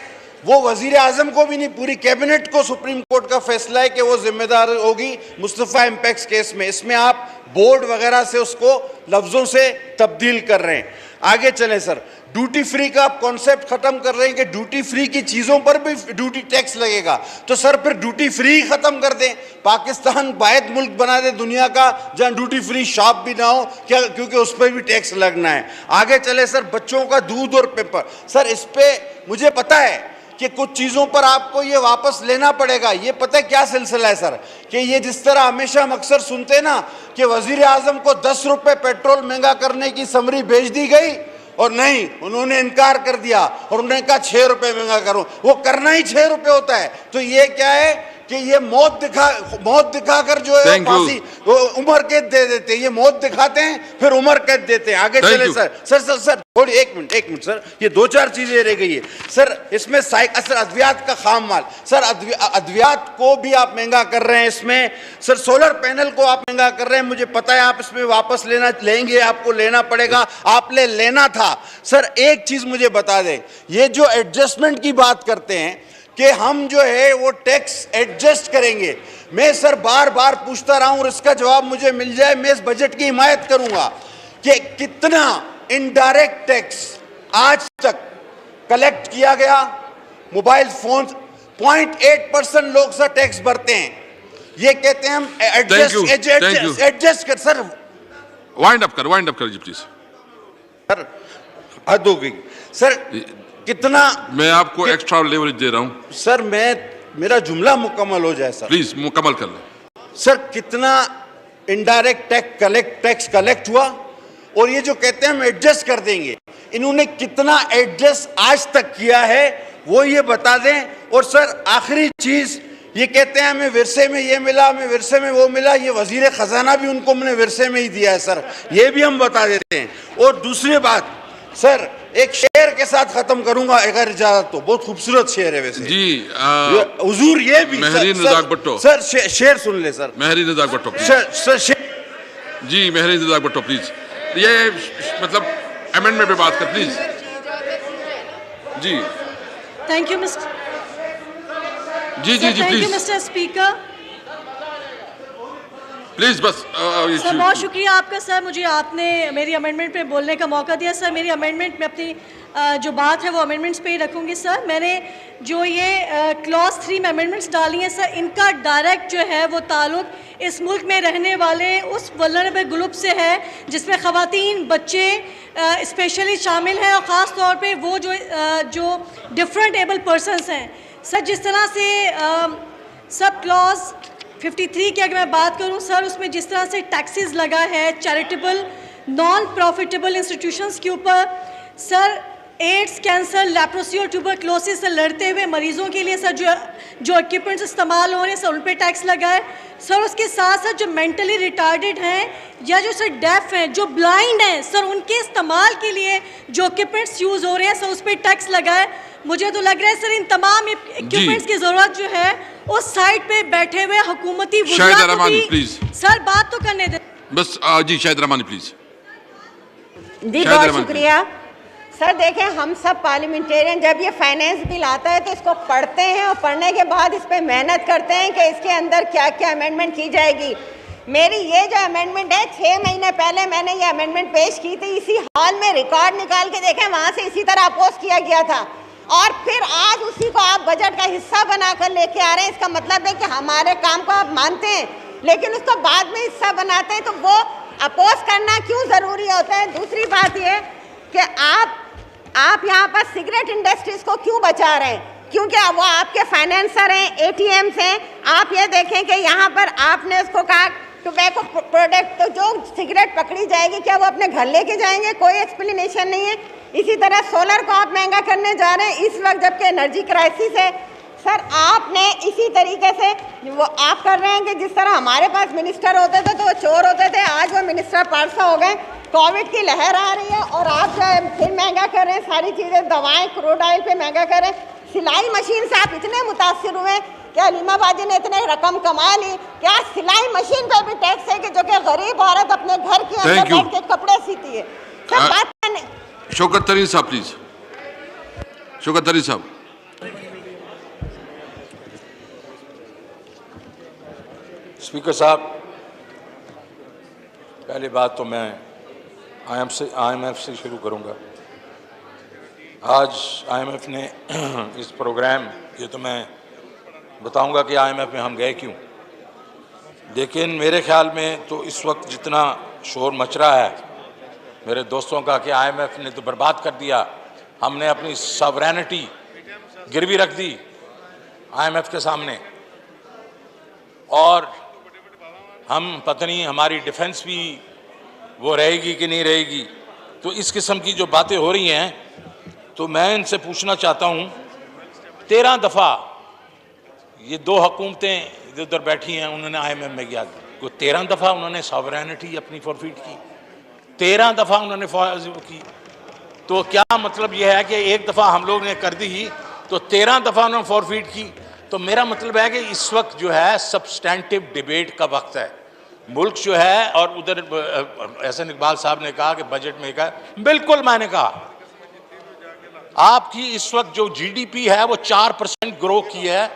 वो वजीर आजम को भी नहीं, पूरी कैबिनेट को सुप्रीम कोर्ट का फैसला है कि वो जिम्मेदार होगी मुस्तफ़ा इम्पैक्ट केस में। इसमें आप बोर्ड वगैरह से उसको लफ्ज़ों से तब्दील कर रहे हैं। आगे चलें सर, ड्यूटी फ्री का आप कॉन्सेप्ट खत्म कर रहे हैं कि ड्यूटी फ्री की चीज़ों पर भी ड्यूटी टैक्स लगेगा, तो सर फिर ड्यूटी फ्री खत्म कर दें। पाकिस्तान वाहिद मुल्क बना दे दुनिया का जहाँ ड्यूटी फ्री शॉप भी ना हो, क्या, क्योंकि उस पर भी टैक्स लगना है। आगे चले सर, बच्चों का दूध और पेपर। सर इस पर मुझे पता है कि कुछ चीज़ों पर आपको ये वापस लेना पड़ेगा। ये पता है क्या सिलसिला है सर, कि ये जिस तरह हमेशा हम अक्सर सुनते हैं ना कि वजीर आजम को 10 रुपये पेट्रोल महंगा करने की समरी भेज दी गई और नहीं, उन्होंने इनकार कर दिया और उन्होंने कहा 6 रुपये महंगा करो। वो करना ही 6 रुपये होता है। तो ये क्या है कि ये मौत दिखाकर जो है फांसी उम्र कैद दे देते हैं। ये मौत दिखाते हैं फिर उम्र कैद देते हैं। आगे चले सर थोड़ी एक मिनट सर, ये 2-4 चीजें रह गई है सर। इसमें सर अद्वियात का खाम माल, सर अद्वियात को भी आप महंगा कर रहे हैं। इसमें सर सोलर पैनल को आप महंगा कर रहे हैं। मुझे पता है आप इसमें वापस लेंगे, आपको लेना पड़ेगा, आपने लेना था। सर एक चीज मुझे बता दें, ये जो एडजस्टमेंट की बात करते हैं कि हम जो है वो टैक्स एडजस्ट करेंगे, मैं सर बार बार पूछता रहा हूं और इसका जवाब मुझे मिल जाए, मैं इस बजट की हिमायत करूंगा कि कितना इनडायरेक्ट टैक्स आज तक कलेक्ट किया गया। मोबाइल फोन 0.8% लोग सर टैक्स भरते हैं। ये कहते हैं हम एडजस्ट कर। सर वाइंड अप कर जी प्लीज। सर हद हो गई सर, कितना मैं आपको एक्स्ट्रा लेवरेज दे रहा हूं सर। मेरा जुमला मुकम्मल हो जाए सर, प्लीज मुकम्मल कर लें। सर कितना इनडायरेक्ट टैक्स कलेक्ट हुआ और ये जो कहते हैं हम एडजस्ट कर देंगे, इन्होंने कितना एडजस्ट आज तक किया है वो ये बता दें। और सर आखिरी चीज, ये कहते हैं हमें विरसे में ये मिला, हमें विरसे में वो मिला, ये वजीर खजाना भी उनको हमने विरसे में ही दिया है सर, ये भी हम बता देते हैं। और दूसरी बात सर, एक शेर के साथ खत्म करूंगा अगर इजाजत तो, बहुत खूबसूरत शेर है वैसे जी। हुजूर ये भी महरीन रज़ाक भट्टो सर शेर सुन ले sir. Mahreen Razaq Bhutto sir ji, Mahreen Razaq Bhutto please, ये मतलब अमेंडमेंट पे बात कर प्लीज जी। थैंक यू मिस्टर जी thank you mister speaker. Please बस सर बहुत शुक्रिया आपका सर, मुझे आपने मेरी अमेंडमेंट पे बोलने का मौका दिया। सर मेरी अमेंडमेंट में अपनी जो बात है वो अमेंडमेंट्स पे ही रखूँगी सर। मैंने जो ये क्लॉज 3 में अमेंडमेंट्स डाली हैं सर, इनका डायरेक्ट जो है वो ताल्लुक इस मुल्क में रहने वाले उस वल्नरेबल ग्रुप से है जिसमें ख़वातीन, बच्चे स्पेशली शामिल हैं और ख़ास तौर पे वो जो डिफरेंट एबल पर्सनस हैं सर। जिस तरह से सब क्लॉज 53 की अगर मैं बात करूं सर, उसमें जिस तरह से टैक्सेस लगा है चैरिटेबल नॉन प्रॉफिटेबल इंस्टीट्यूशंस के ऊपर सर, एड्स, कैंसर, लेप्रोसी और ट्यूबरक्लोसिस से लड़ते हुए मरीजों के लिए सर जो इक्विपमेंट्स इस्तेमाल हो रहे हैं सर उन पर टैक्स लगाए। सर उसके साथ साथ जो मेंटली रिटार्डेड हैं या जो सर डेफ हैं, जो ब्लाइंड हैं सर, उनके इस्तेमाल के लिए जो इक्विपमेंट्स यूज़ हो रहे हैं सर उस पर टैक्स लगाए। मुझे तो लग रहा है सर इन तमाम इक्विपमेंट्स की ज़रूरत जो है उस साइड पे बैठे हुए हुकूमती वज़ीर को भी सर बात तो करने दे। बस जी शाहिद रहमानी प्लीज। जी बहुत शुक्रिया सर। देखें, हम सब पार्लियामेंटेरियन जब ये फाइनेंस बिल आता है तो इसको पढ़ते हैं और पढ़ने के बाद इस पर मेहनत करते हैं कि इसके अंदर क्या क्या अमेंडमेंट की जाएगी। मेरी ये जो अमेंडमेंट है 6 महीने पहले मैंने ये अमेंडमेंट पेश की थी, इसी हॉल में रिकॉर्ड निकाल के देखें, वहाँ से इसी तरह अपोज किया गया था और फिर आज उसी को आप बजट का हिस्सा बनाकर लेके आ रहे हैं। इसका मतलब है कि हमारे काम को आप मानते हैं लेकिन उसको बाद में हिस्सा बनाते हैं, तो वो अपोज करना क्यों ज़रूरी होता है। दूसरी बात ये कि आप यहाँ पर सिगरेट इंडस्ट्रीज को क्यों बचा रहे हैं, क्योंकि वो आपके फाइनेंसर हैं, एटीएम्स हैं। आप ये देखें कि यहाँ पर आपने उसको कहा टोबैको प्रोडक्ट, तो जो सिगरेट पकड़ी जाएगी क्या वो अपने घर लेके जाएंगे? कोई एक्सप्लेनेशन नहीं है। इसी तरह सोलर को आप महंगा करने जा रहे हैं इस वक्त जबकि एनर्जी क्राइसिस है। सर आपने इसी तरीके से वो आप कर रहे हैं कि जिस तरह हमारे पास मिनिस्टर होते थे तो वो चोर होते थे, आज वो मिनिस्टर पार्सा हो गए। कोविड की लहर आ रही है और आप जो है फिर महंगा कर रहे हैं सारी चीज़ें, दवाएं, क्रूड ऑयल पे महंगा कर रहे हैं। सिलाई मशीन से आप इतने मुतासिर हुए कि अलीमा बाजी ने इतने रकम कमा ली, क्या सिलाई मशीन पे भी टैक्स है कि जो कि गरीब औरत अपने घर के अंदर बैठ के कपड़े सीती है। सर बात करने शौकत तरीन साहब प्लीज। शौकत तरीन साहब। स्पीकर साहब, पहली बात तो मैं IMF से शुरू करूंगा। आज IMF ने इस प्रोग्राम, ये तो मैं बताऊंगा कि IMF में हम गए क्यों, लेकिन मेरे ख्याल में तो इस वक्त जितना शोर मच रहा है मेरे दोस्तों का कि IMF ने तो बर्बाद कर दिया, हमने अपनी सॉवरेनिटी गिरवी रख दी IMF के सामने और हम पता नहीं हमारी डिफेंस भी वो रहेगी कि नहीं रहेगी। तो इस किस्म की जो बातें हो रही हैं तो मैं इनसे पूछना चाहता हूँ, 13 दफ़ा ये दो हुकूमतें इधर उधर बैठी हैं, उन्होंने IMF में गया, 13 दफ़ा उन्होंने सॉवरेनिटी अपनी फॉरफिट की, 13 दफ़ा उन्होंने की। तो क्या मतलब ये है कि एक दफ़ा हम लोग ने कर दी तो 13 दफ़ा उन्होंने फॉरफिट की? तो मेरा मतलब है कि इस वक्त जो है सब्सटेंटिव डिबेट का वक्त है। मुल्क जो है, और उधर एहसन इकबाल साहब ने कहा कि बजट में कहा, बिल्कुल मैंने कहा आपकी इस वक्त जो GDP है वो 4% ग्रो की है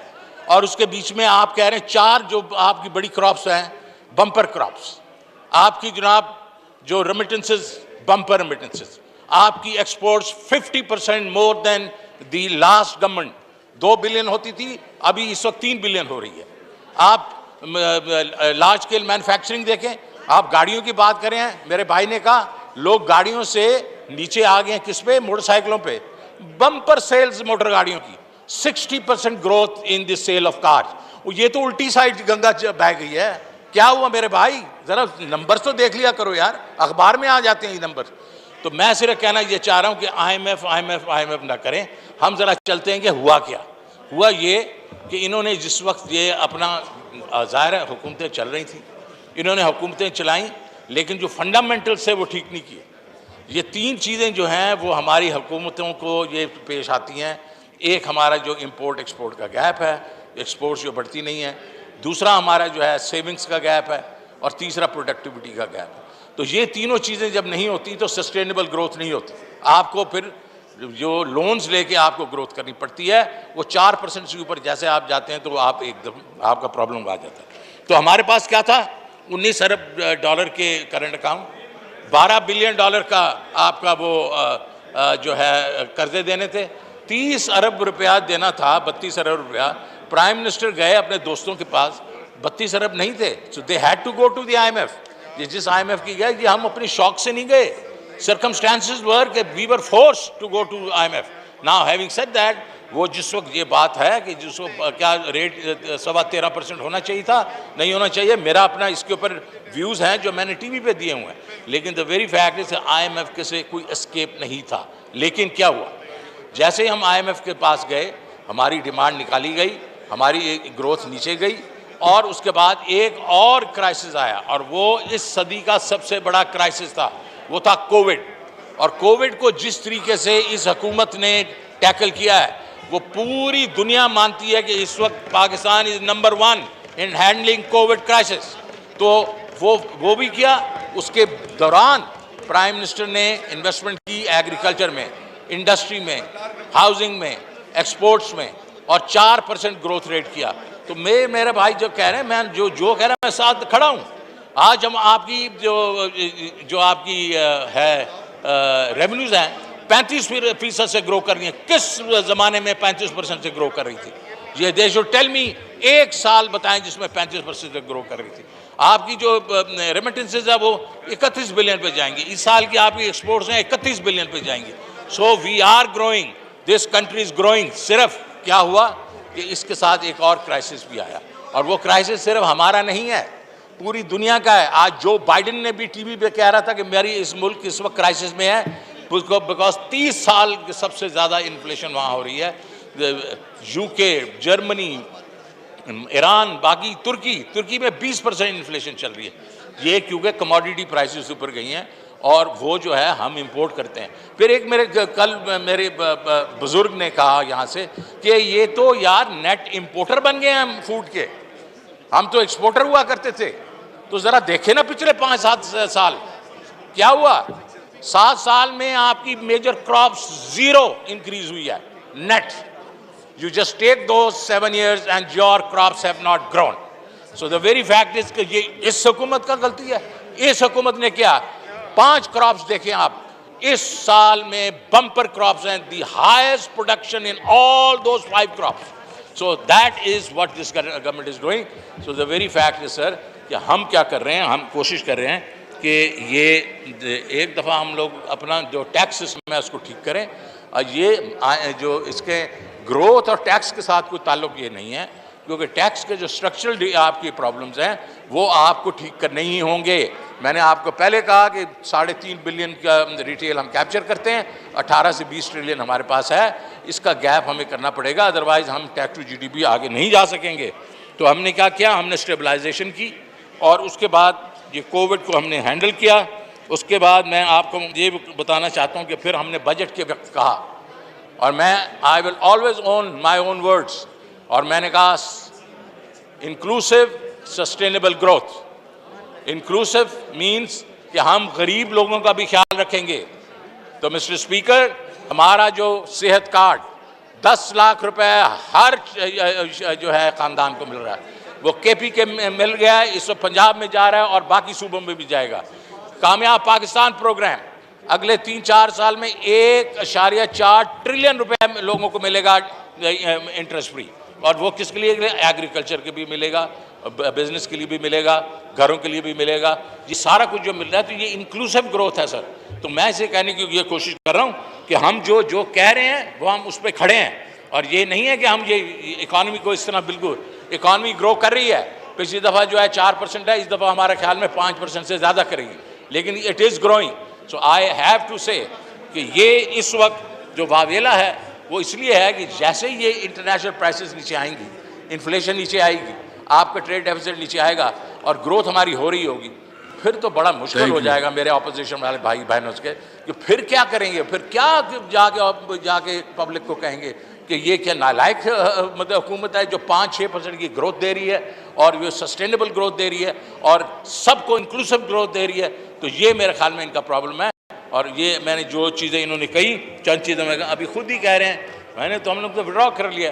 और उसके बीच में आप कह रहे हैं 4 जो आपकी बड़ी क्रॉप्स हैं बम्पर क्रॉप्स, आपकी जनाब जो रेमिटेंसेस बम्पर रेमिटेंसेस, आपकी एक्सपोर्ट्स 50% मोर देन दी लास्ट गवर्नमेंट। 2 बिलियन होती थी, अभी इस वक्त 3 बिलियन हो रही है। आप लार्ज स्केल मैन्युफैक्चरिंग देखें, आप गाड़ियों की बात करें हैं, मेरे भाई ने कहा लोग गाड़ियों से नीचे आ गए हैं, किस पे? मोटरसाइकिलों पे। बम्पर सेल्स मोटर गाड़ियों की 60% growth in the sale of cars. ये तो उल्टी साइड गंगा बह गई है। क्या हुआ मेरे भाई? जरा नंबर्स तो देख लिया करो यार, अखबार में आ जाते हैं ये नंबर। तो मैं सिर्फ कहना ये चाह रहा हूँ कि IMF ना करें, हम जरा चलते हैं कि हुआ क्या। हुआ ये कि इन्होंने जिस वक्त ये अपना ज़ाहिर है हुकूमतें चल रही थी, इन्होंने हुकूमतें चलाई लेकिन जो फंडामेंटल्स है वो ठीक नहीं किए। ये 3 चीज़ें जो हैं वो हमारी हुकूमतों को ये पेश आती हैं। एक हमारा जो इंपोर्ट एक्सपोर्ट का गैप है, एक्सपोर्ट्स जो बढ़ती नहीं है, दूसरा हमारा जो है सेविंग्स का गैप है और तीसरा प्रोडक्टिविटी का गैप है। तो ये तीनों चीज़ें जब नहीं होती तो सस्टेनेबल ग्रोथ नहीं होती। आपको फिर जो लोन्स लेके आपको ग्रोथ करनी पड़ती है, वो 4% से ऊपर जैसे आप जाते हैं तो आप एकदम आपका प्रॉब्लम आ जाता है। तो हमारे पास क्या था? 19 अरब डॉलर के करंट अकाउंट, 12 बिलियन डॉलर का आपका वो जो है कर्जे देने थे, 30 अरब रुपया देना था, 32 अरब रुपया। प्राइम मिनिस्टर गए अपने दोस्तों के पास, 32 अरब नहीं थे, so they had to go to the IMF। ये जिस IMF की गए, ये हम अपनी शौक से नहीं गए, circumstances were that we were forced to go to IMF. Now having said that, वो जिस वक्त ये बात है कि जिस वक्त क्या रेट 13.25% होना चाहिए था, नहीं होना चाहिए, मेरा अपना इसके ऊपर व्यूज़ हैं जो मैंने टीवी पे दिए हुए हैं, लेकिन the very fact is IMF के से कोई एस्केप नहीं था। लेकिन क्या हुआ, जैसे ही हम IMF के पास गए, हमारी डिमांड निकाली गई, हमारी ग्रोथ नीचे गई, और उसके बाद एक और क्राइसिस आया, और वो इस सदी का सबसे बड़ा क्राइसिस था, वो था कोविड। और कोविड को जिस तरीके से इस हुकूमत ने टैकल किया है, वो पूरी दुनिया मानती है कि इस वक्त Pakistan is number 1 in handling Covid crisis. तो वो भी किया। उसके दौरान प्राइम मिनिस्टर ने इन्वेस्टमेंट की एग्रीकल्चर में, इंडस्ट्री में, हाउसिंग में, एक्सपोर्ट्स में, और 4% ग्रोथ रेट किया। तो मेरे भाई जो कह रहे हैं, मैं जो कह रहा है मैं साथ खड़ा हूँ। आज हम आपकी जो आपकी है रेवेन्यूज़ हैं 35% से ग्रो कर रही है। किस ज़माने में 35% से ग्रो कर रही थी? ये दे शुड टेल मी एक साल बताएं जिसमें 35% से ग्रो कर रही थी। आपकी जो रेमिटेंसेज है वो 31 बिलियन पे जाएंगी। इस साल की आपकी एक्सपोर्ट्स हैं 31 बिलियन पे जाएंगी। So we are growing, this country is growing. सिर्फ क्या हुआ कि इसके साथ एक और क्राइसिस भी आया, और वो क्राइसिस सिर्फ हमारा नहीं है, पूरी दुनिया का है। आज जो बाइडेन ने भी टीवी पे कह रहा था कि मेरी इस मुल्क इस वक्त क्राइसिस में है, बिकॉज 30 साल सबसे ज़्यादा इन्फ्लेशन वहाँ हो रही है। UK, जर्मनी, ईरान, बाकी तुर्की में 20% इन्फ्लेशन चल रही है। ये क्योंकि कमोडिटी प्राइसेस ऊपर गई हैं, और वो जो है हम इंपोर्ट करते हैं। फिर एक कल मेरे बुजुर्ग ने कहा यहाँ से कि ये तो यार नेट इंपोर्टर बन गए हैं हम फूड के, हम तो एक्सपोर्टर हुआ करते थे। तो ज़रा देखे ना पिछले 5-7 साल क्या हुआ। 7 साल में आपकी मेजर क्रॉप्स 0 इंक्रीज हुई है net. You just take those 7 years and your crops have not grown. So the very fact is कि ये इस हुकूमत का गलती है। इस हुकूमत ने क्या 5 क्रॉप्स देखें आप, इस साल में बम्पर क्रॉप्स हैं, the highest production in all those 5 crops. So that is what this government is doing. So the very fact is sir कि हम क्या कर रहे हैं, हम कोशिश कर रहे हैं कि ये एक दफ़ा हम लोग अपना जो टैक्स सिस्टम है उसको ठीक करें, और ये जो इसके ग्रोथ और टैक्स के साथ कोई ताल्लुक ये नहीं है, क्योंकि टैक्स के जो स्ट्रक्चरल आपकी प्रॉब्लम्स हैं वो आपको ठीक करने ही होंगे। मैंने आपको पहले कहा कि 3.5 बिलियन का रिटेल हम कैप्चर करते हैं, 18 से 20 ट्रिलियन हमारे पास है, इसका गैप हमें करना पड़ेगा, अदरवाइज़ हम टैक्स टू GDP आगे नहीं जा सकेंगे। तो हमने क्या किया, हमने स्टेबलाइजेशन की, और उसके बाद ये कोविड को हमने हैंडल किया। उसके बाद मैं आपको ये बताना चाहता हूँ कि फिर हमने बजट के वक्त कहा, और मैं I will always own my own words, और मैंने कहा inclusive sustainable growth. Inclusive means कि हम गरीब लोगों का भी ख्याल रखेंगे। तो मिस्टर स्पीकर, हमारा जो सेहत कार्ड 10 लाख रुपए हर जो है ख़ानदान को मिल रहा है, वो KP के मिल गया है, इस पंजाब में जा रहा है और बाकी सूबों में भी जाएगा। कामयाब पाकिस्तान प्रोग्राम अगले 3-4 साल में 1.4 ट्रिलियन रुपए लोगों को मिलेगा इंटरेस्ट फ्री, और वो किसके लिए? एग्रीकल्चर के भी मिलेगा, बिजनेस के लिए भी मिलेगा, घरों के लिए भी मिलेगा। ये सारा कुछ जो मिल रहा है, तो ये इंक्लूसिव ग्रोथ है सर। तो मैं इसे कहने की ये कोशिश कर रहा हूँ कि हम जो कह रहे हैं वो हम उस पर खड़े हैं, और ये नहीं है कि हम ये इकॉनमी को इस तरह, बिल्कुल इकॉनमी ग्रो कर रही है। पिछली दफ़ा जो है 4% है, इस दफ़ा हमारे ख्याल में 5% से ज़्यादा करेगी, लेकिन it is growing. So I have to say कि ये इस वक्त जो वावेला है वो इसलिए है कि जैसे ये इंटरनेशनल प्राइसेस नीचे आएंगी, इन्फ्लेशन नीचे आएगी, आपका ट्रेड डेफिसिट नीचे आएगा, और ग्रोथ हमारी हो रही होगी, फिर तो बड़ा मुश्किल हो जाएगा मेरे ऑपोजिशन वाले भाई बहनों के कि फिर क्या करेंगे, फिर क्या जाके पब्लिक को कहेंगे कि ये क्या नालायक मतलब हुकूमत है जो 5-6% की ग्रोथ दे रही है, और ये सस्टेनेबल ग्रोथ दे रही है, और सबको इंक्लूसिव ग्रोथ दे रही है। तो ये मेरे ख्याल में इनका प्रॉब्लम है। और ये मैंने जो चीज़ें इन्होंने कही, चंद चीज़ें मैं अभी खुद ही कह रहे हैं, मैंने तो हम लोग तो विड्रॉ कर लिया,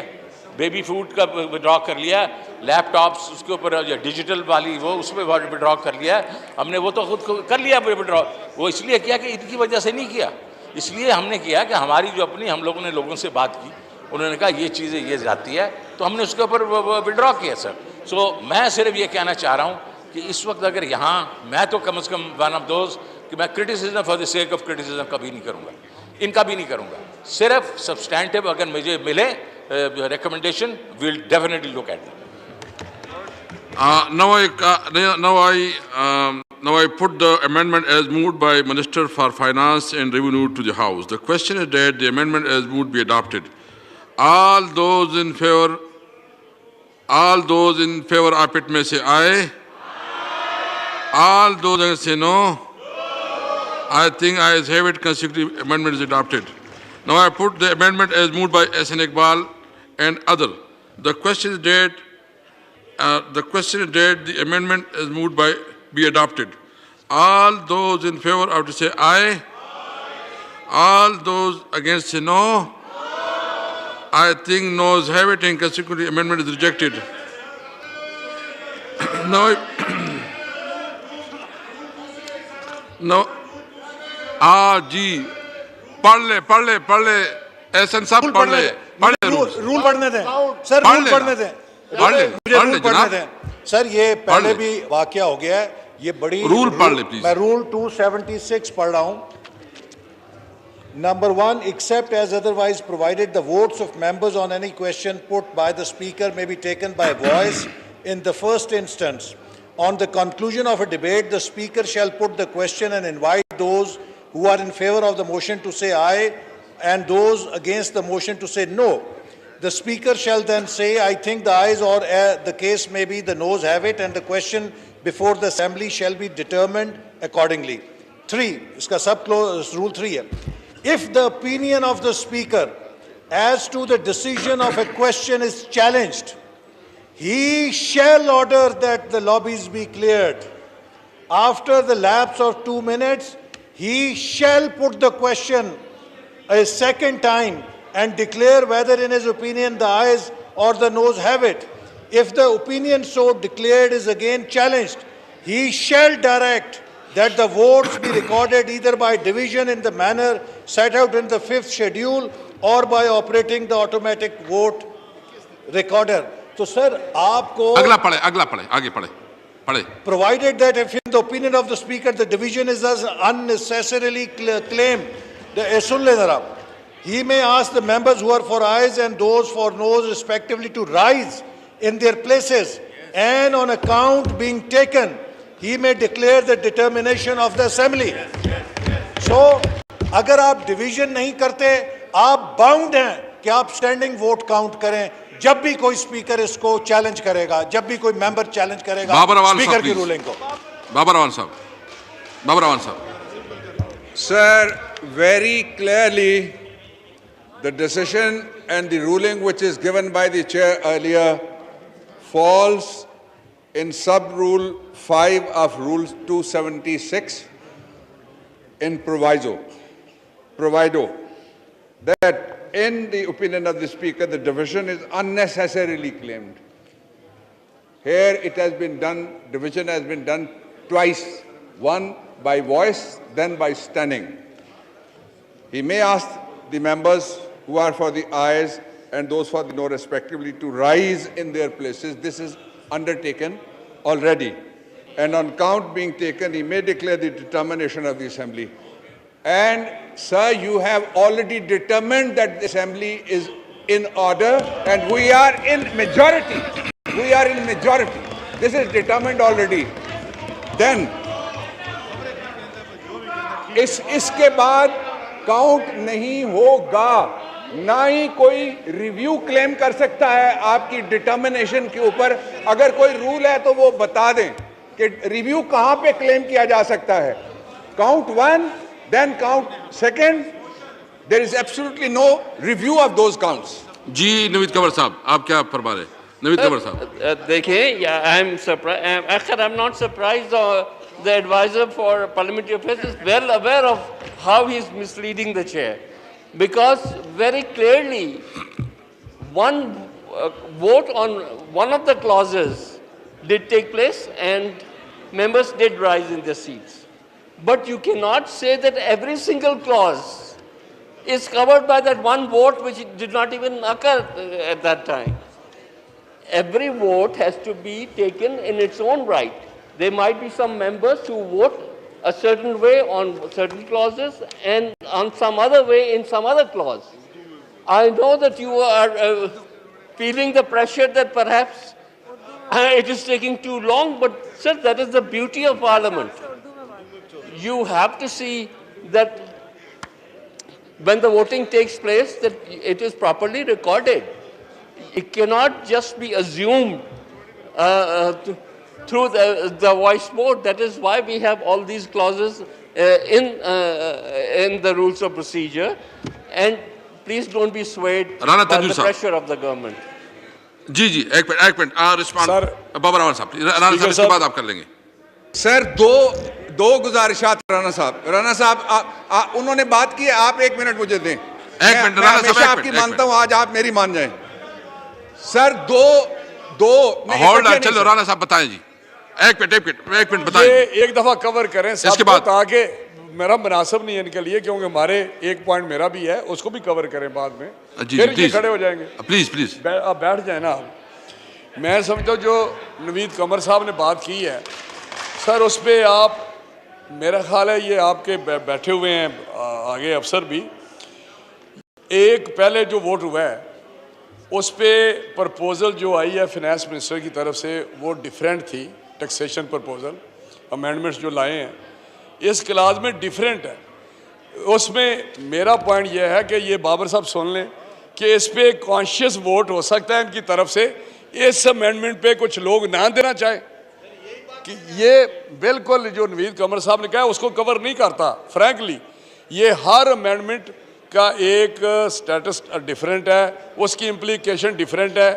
बेबी फूड का विड्रॉ कर लिया, लैपटॉप्स उसके ऊपर डिजिटल वाली वो उस पर विड्रॉ कर लिया हमने, वो तो खुद कर लिया विड्रॉ। वो इसलिए किया कि इनकी वजह से नहीं किया, इसलिए हमने किया कि हमारी जो अपनी हम लोगों ने लोगों से बात की, उन्होंने कहा ये चीज़ें ये जाती है, तो हमने उसके ऊपर विड्रॉ किया सर। सो मैं सिर्फ ये कहना चाह रहा हूँ कि इस वक्त अगर यहाँ मैं तो कम से कम वन ऑफ दोज कि मैं criticism for the sake of criticism कभी नहीं करूँगा, इनका भी नहीं करूँगा। सिर्फ सब्सटैंटिव अगर मुझे मिले recommendation, we'll definitely look at it. Now I put the amendment as moved by Minister for Finance and Revenue to the House. The question is that the amendment as moved be adopted. All those in favor of it may say aye. All those against say no. I think ayes have it. Consecutive amendment is adopted. Now I put the amendment as moved by S. N. Iqbal and other. The question is that the amendment as moved by be adopted. All those in favor of it say aye. All those against say no. I think noes have it and consequently amendment is rejected. Now, जी पढ़ ले एहसन साहब पढ़ ले rule पढ़ने दें sir rule पढ़ने दें मुझे रूल पढ़ने दें सर ये पहले भी वाकया हो गया है ये बड़ी रूल पढ़ ले प्लीज मैं रूल 276 पढ़ रहा हूं Number 1, except as otherwise provided, the votes of members on any question put by the Speaker may be taken by voice in the first instance. On the conclusion of a debate, the Speaker shall put the question and invite those who are in favor of the motion to say aye and those against the motion to say no. The Speaker shall then say, I think the ayes or the case may be the noes have it, and the question before the Assembly shall be determined accordingly. 3, iska sub clause rule 3 hai. If the opinion of the Speaker as to the decision of a question is challenged, he shall order that the lobbies be cleared. After the lapse of 2 minutes, he shall put the question a second time and declare whether in his opinion the ayes or the noes have it. If the opinion so declared is again challenged, he shall direct that the votes be recorded either by division in the manner set out in the 5th schedule or by operating the automatic vote recorder. So, sir, aapko अगला पढ़े, आगे पढ़े. Provided that if in the opinion of the Speaker the division is thus unnecessarily claimed, sun le zara. He may ask the members who are for ayes and those for noes respectively to rise in their places, and on account being taken, he may declare the determination of the Assembly. So, अगर आप division नहीं करते, आप bound हैं कि आप standing vote count करें जब भी कोई स्पीकर इसको चैलेंज करेगा, जब भी कोई मेंबर चैलेंज करेगा स्पीकर की रूलिंग को. बाबर अवान साहब. Sir, very clearly the decision and the ruling which is given by the chair earlier falls in sub-rule 5 of Rule 276 in proviso that in the opinion of the Speaker, the division is unnecessarily claimed. Here it has been done, division has been done twice, one by voice, then by standing. He may ask the members who are for the ayes and those for the no respectively to rise in their places. This is undertaken already. And on count being taken, he may declare the determination of the Assembly. And, sir, you have already determined that the Assembly is in order and we are in majority. We are in majority. This is determined already. Then, इसके बाद count नहीं होगा. ना ही कोई review claim कर सकता है आपकी डिटर्मिनेशन के ऊपर. अगर कोई रूल है तो वो बता दें कि रिव्यू कहां पे क्लेम किया जा सकता है. Count 1, then count 2. There is absolutely no review of those counts. जी नवीद कंवर साहब, आप क्या फरमा रहे? नवीद कंवर साहब. देखिए, I'm not surprised. The advisor for parliamentary affairs is well aware of how he is misleading the chair, because very clearly one vote on one of the clauses did take place and members did rise in their seats. But you cannot say that every single clause is covered by that one vote which did not even occur at that time. Every vote has to be taken in its own right. There might be some members who vote a certain way on certain clauses and on some other way in some other clause. I know that you are feeling the pressure that perhaps it is taking too long, but sir, that is the beauty of Parliament. You have to see that when the voting takes place, that it is properly recorded. It cannot just be assumed through the voice mode. That is why we have all these clauses in the rules of procedure. And please don't be swayed by the pressure of the government. जी जी एक minute respond Babar Rana साहब इसके बाद आप कर लेंगे। Sir दो गुजारिशात राणा साहब उन्होंने बात की है, आप 1 मिनट मुझे दें। एक मिनट राणा साहब, आपकी मानता हूं, आज आप मेरी मान जाएं। सर दो होल्ड चलो राणा साहब बताएं जी, एक मिनट बताएं। एक दफा कवर करें इसके बाद आगे मेरा मुनासिब नहीं है इनके लिए, क्योंकि हमारे एक पॉइंट मेरा भी है, उसको भी कवर करें बाद में, फिर ये खड़े हो जाएंगे। प्लीज आप बैठ जाए ना। मैं समझता हूँ जो नवीद कमर साहब ने बात की है सर, उस पर आप, मेरा ख्याल है ये आपके बैठे हुए हैं आगे अफसर भी, एक पहले जो वोट हुआ है उस पर प्रपोज़ल जो आई है फिनेंस मिनिस्टर की तरफ से वो डिफरेंट थी। टैक्सेशन प्रपोज़ल अमेंडमेंट्स जो लाए हैं इस क्लास में डिफरेंट है। उसमें मेरा पॉइंट यह है कि ये बाबर साहब सुन लें कि इस पे कॉन्शियस वोट हो सकता है इनकी तरफ से, इस अमेंडमेंट पे कुछ लोग ना देना चाहे कि ये बिल्कुल जो नवीद कमर साहब ने कहा उसको कवर नहीं करता। फ्रैंकली ये हर अमेंडमेंट का एक स्टेटस डिफरेंट है, उसकी इम्प्लीकेशन डिफरेंट है,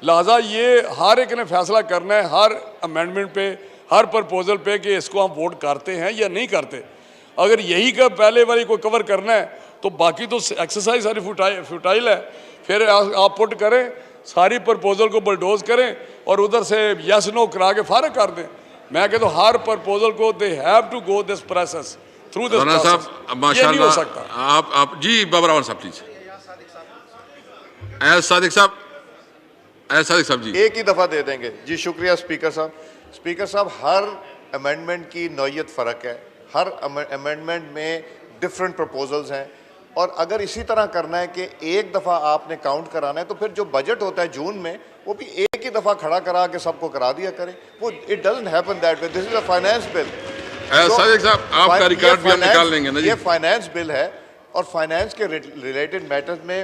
लिहाजा ये हर एक ने फैसला करना है हर अमेंडमेंट पे, हर प्रपोजल पे कि इसको हम वोट करते हैं या नहीं करते। अगर यही का पहले वाली को कवर करना है तो बाकी तो एक्सरसाइज सारी फ्यूटाइल है। फिर आप पुट करें सारी प्रपोजल को बुलडोज करें और उधर से यस नो करा के फारग कर दें। मैं कहता हूँ हर प्रपोजल को they have to go this process through this process, ये नहीं हो सकता। आप जी बाबर रावल साहब प्लीज। सादिक साहब जी एक ही दफा दे देंगे जी। शुक्रिया स्पीकर साहब। स्पीकर साहब हर अमेंडमेंट की नौयत फ़र्क है, हर अमेंडमेंट में डिफरेंट प्रपोजल्स हैं, और अगर इसी तरह करना है कि एक दफ़ा आपने काउंट कराना है तो फिर जो बजट होता है जून में वो भी एक ही दफ़ा खड़ा करा के सबको करा दिया करें। वो it doesn't happen that way. This is a finance bill. साहब आपका रिकॉर्ड भी हम निकाल लेंगे ना जी। ये फाइनेंस बिल है और फाइनेंस के रिलेटेड मैटर्स में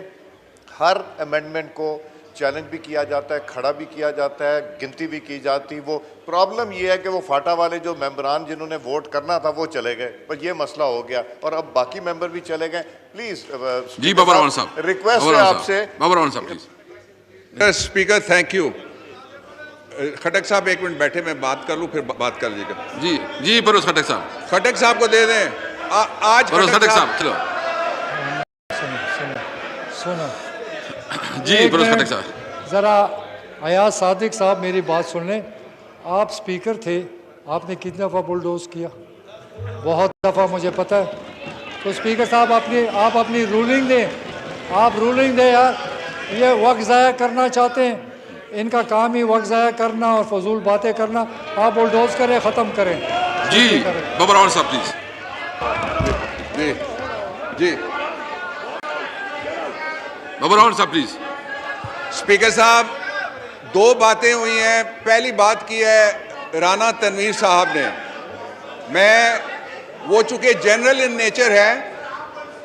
हर अमेंडमेंट को चैलेंज भी किया जाता है, खड़ा भी किया जाता है, गिनती भी की जाती है। वो प्रॉब्लम ये है कि वो फाटा वाले जो मेंबरान जिन्होंने वोट करना था वो चले गए, पर ये मसला हो गया और अब बाकी मेंबर भी चले गए। प्लीज जी बाबर रावल साहब, रिक्वेस्ट है आपसे। बाबर रावल साहब please. Speaker thank you. Khattak साहब 1 मिनट बैठे, मैं बात कर लूँ फिर बात कर लीजिएगा। जी फरोज खटक साहब को दे दें आज। खटक साहब चलो सुनो जी फरोज खटक साहब। ज़रा अयाज सादिक साहब मेरी बात सुन लें। आप स्पीकर थे, आपने कितने दफ़ा बुलडोज किया? बहुत दफ़ा, मुझे पता है। तो स्पीकर साहब आप अपनी रूलिंग दें, आप रूलिंग दें यार। ये वक्त ज़ाया करना चाहते हैं, इनका काम ही वक्त ज़ाया करना और फजूल बातें करना। आप बुलडोज करें, ख़त्म करें। जी बाबर रावल साहब प्लीज। जी बाबर रावल साहब प्लीज। स्पीकर साहब 2 बातें हुई हैं। पहली बात की है राना तनवीर साहब ने, वो चूँकि जनरल इन नेचर है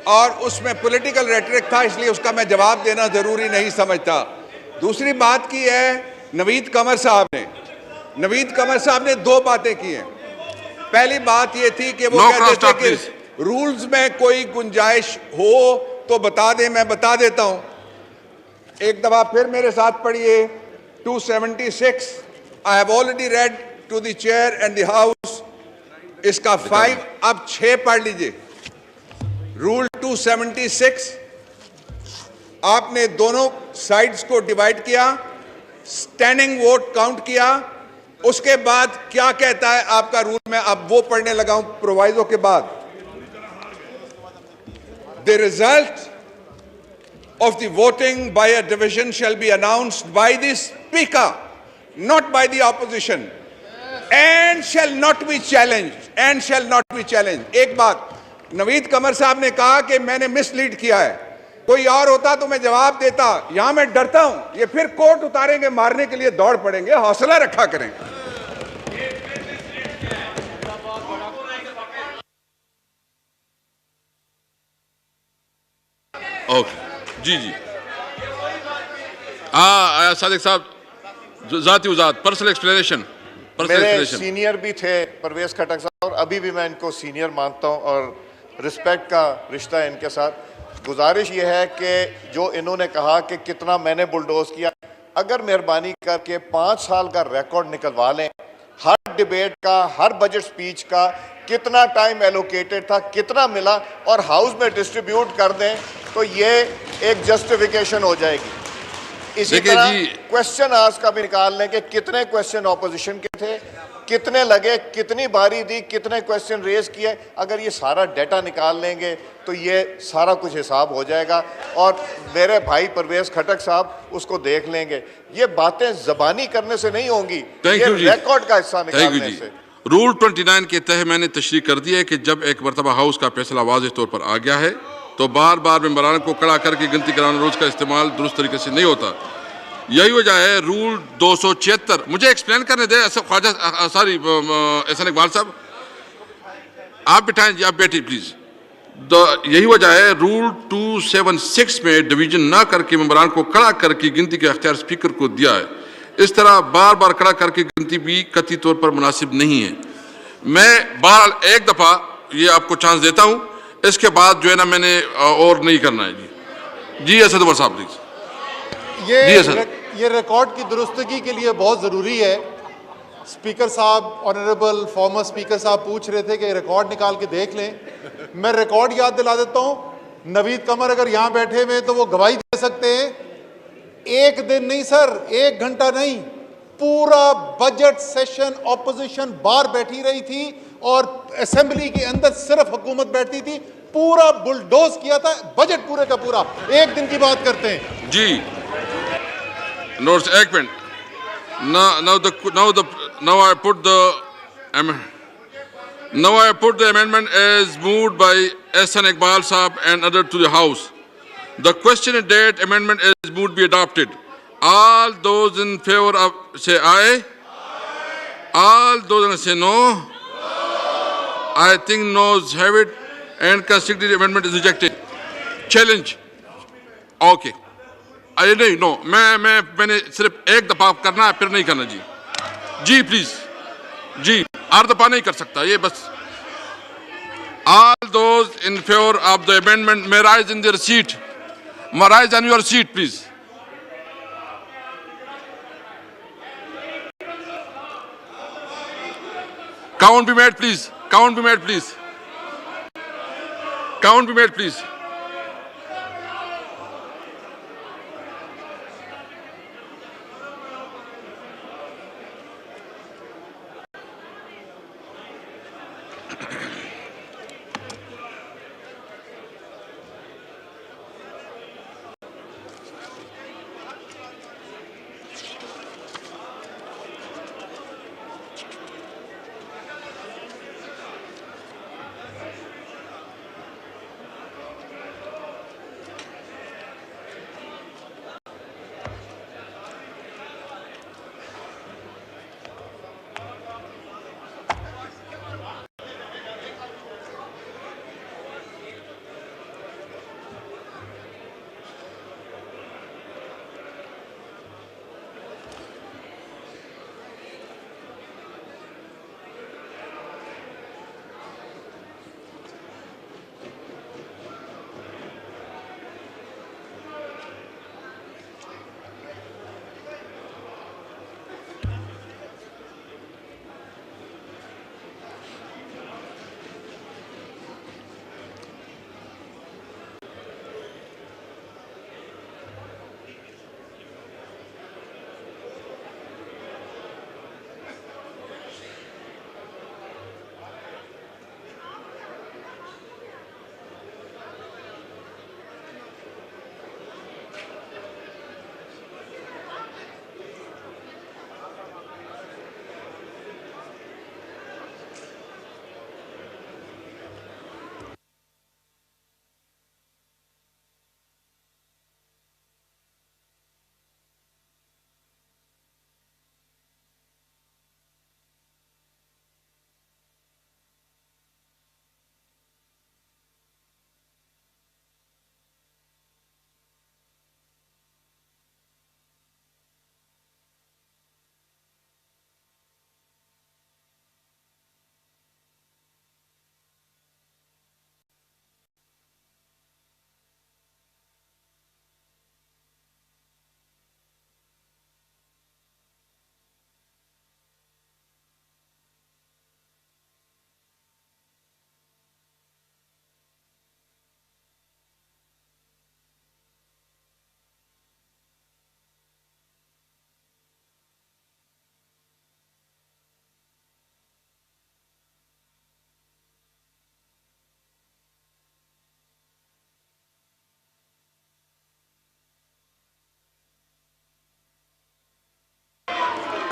और उसमें पॉलिटिकल रेटरिक था, इसलिए उसका मैं जवाब देना ज़रूरी नहीं समझता। दूसरी बात की है नवीद कमर साहब ने 2 बातें की हैं। पहली बात ये थी कि वो कहते थे कि रूल्स में कोई गुंजाइश हो तो बता दें, मैं बता देता हूं। एक दफा फिर मेरे साथ पढ़िए 276। I have already read to the chair and the house. इसका 5 अब 6 पढ़ लीजिए। रूल 276 आपने दोनों साइड्स को डिवाइड किया, स्टैंडिंग वोट काउंट किया, उसके बाद क्या कहता है आपका रूल में, अब वो पढ़ने लगा हूं प्रोवाइजो के बाद। The result of the voting by a division shall be announced by the speaker, not by the opposition, and shall not be challenged. And shall not be challenged. एक बात नवीद कमर साहब ने कहा कि मैंने मिसलीड किया है। कोई और होता तो मैं जवाब देता, यहां मैं डरता हूं। ये फिर कोर्ट उतारेंगे, मारने के लिए दौड़ पड़ेंगे। हौसला रखा करें। ओके जी जी हाँ सादिक साहब, जाती उजात पर्सनल एक्सप्लेनेशन। मेरे सीनियर भी थे परवेज खटक साहब, और अभी भी मैं इनको सीनियर मानता हूं और रिस्पेक्ट का रिश्ता है इनके साथ। गुजारिश ये है कि जो इन्होंने कहा कि कितना मैंने बुलडोज किया, अगर मेहरबानी करके 5 साल का रिकॉर्ड निकलवा लें, हर डिबेट का, हर बजट स्पीच का कितना टाइम एलोकेटेड था, कितना मिला, और हाउस में डिस्ट्रीब्यूट कर दें, तो ये एक जस्टिफिकेशन हो जाएगी। इसी तरह क्वेश्चन आवर्स का भी निकाल लें कि कितने क्वेश्चन ऑपोजिशन के थे, कितने लगे, कितनी बारी दी, कितने क्वेश्चन रेज किए। अगर ये सारा डाटा निकाल लेंगे तो ये सारा कुछ हिसाब हो जाएगा, और मेरे भाई परवेज खटक साहब उसको देख लेंगे। ये बातें जबानी करने से नहीं होंगी, ये रिकॉर्ड का हिस्सा निकालने से। रूल 29 के तहत मैंने तशरीह कर दिया है कि जब एक मरतबा हाउस का फैसला वाज़ेह तौर पर आ गया है तो बार बार मेंबरान को खड़ा करके गिनती कराना, रोज का इस्तेमाल दुरुस्त तरीके से नहीं होता। यही वजह है रूल 276। मुझे एक्सप्लेन करने दे ख्वाजा, सॉरी एहसान इकबाल साहब, आप बिठाएं जी, आप बैठिए प्लीज। यही वजह है रूल 276 में डिवीजन ना करके मेंबरान को खड़ा करके गिनती के अख्तियार स्पीकर को दिया है। इस तरह बार बार खड़ा करके गिनती भी कतई तौर पर मुनासिब नहीं है। मैं बहरहाल एक दफ़ा ये आपको चांस देता हूँ, इसके बाद जो है ना मैंने और नहीं करना है जी। जी असद उमर साहब प्लीज। ये रिकॉर्ड की दुरुस्तगी के लिए बहुत ज़रूरी है। स्पीकर साहब, ऑनरेबल फॉर्मर स्पीकर साहब पूछ रहे थे कि रिकॉर्ड निकाल के देख लें। मैं रिकॉर्ड याद दिला देता हूँ। नवीद कमर अगर यहाँ बैठे हुए तो वो गवाही दे सकते हैं। एक दिन नहीं सर, 1 घंटा नहीं, पूरा बजट सेशन ऑपोजिशन बाहर बैठी रही थी और असेंबली के अंदर सिर्फ हुकूमत बैठती थी। पूरा बुलडोज किया था बजट पूरे का पूरा। एक दिन की बात करते हैं जी। नोट्स एक minute. Now I put the amendment as moved by Ehsan Iqbal Saab and other to the House. The question and date amendment is moved be adopted. All those in favor of say aye. All those in say no. I think noes have it and constituted amendment is rejected. Challenge. Okay. अरे नहीं, no, मैंने सिर्फ एक दफा करना है, फिर नहीं करना जी। जी प्लीज जी, हर दफा नहीं कर सकता ये बस। All those in favor of the amendment may rise in their seat. May rise on your seat, please. Count be made, please. Count be made, please. Count be made, please.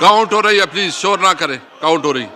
Count हो रही है, please शोर ना करें, count हो रही।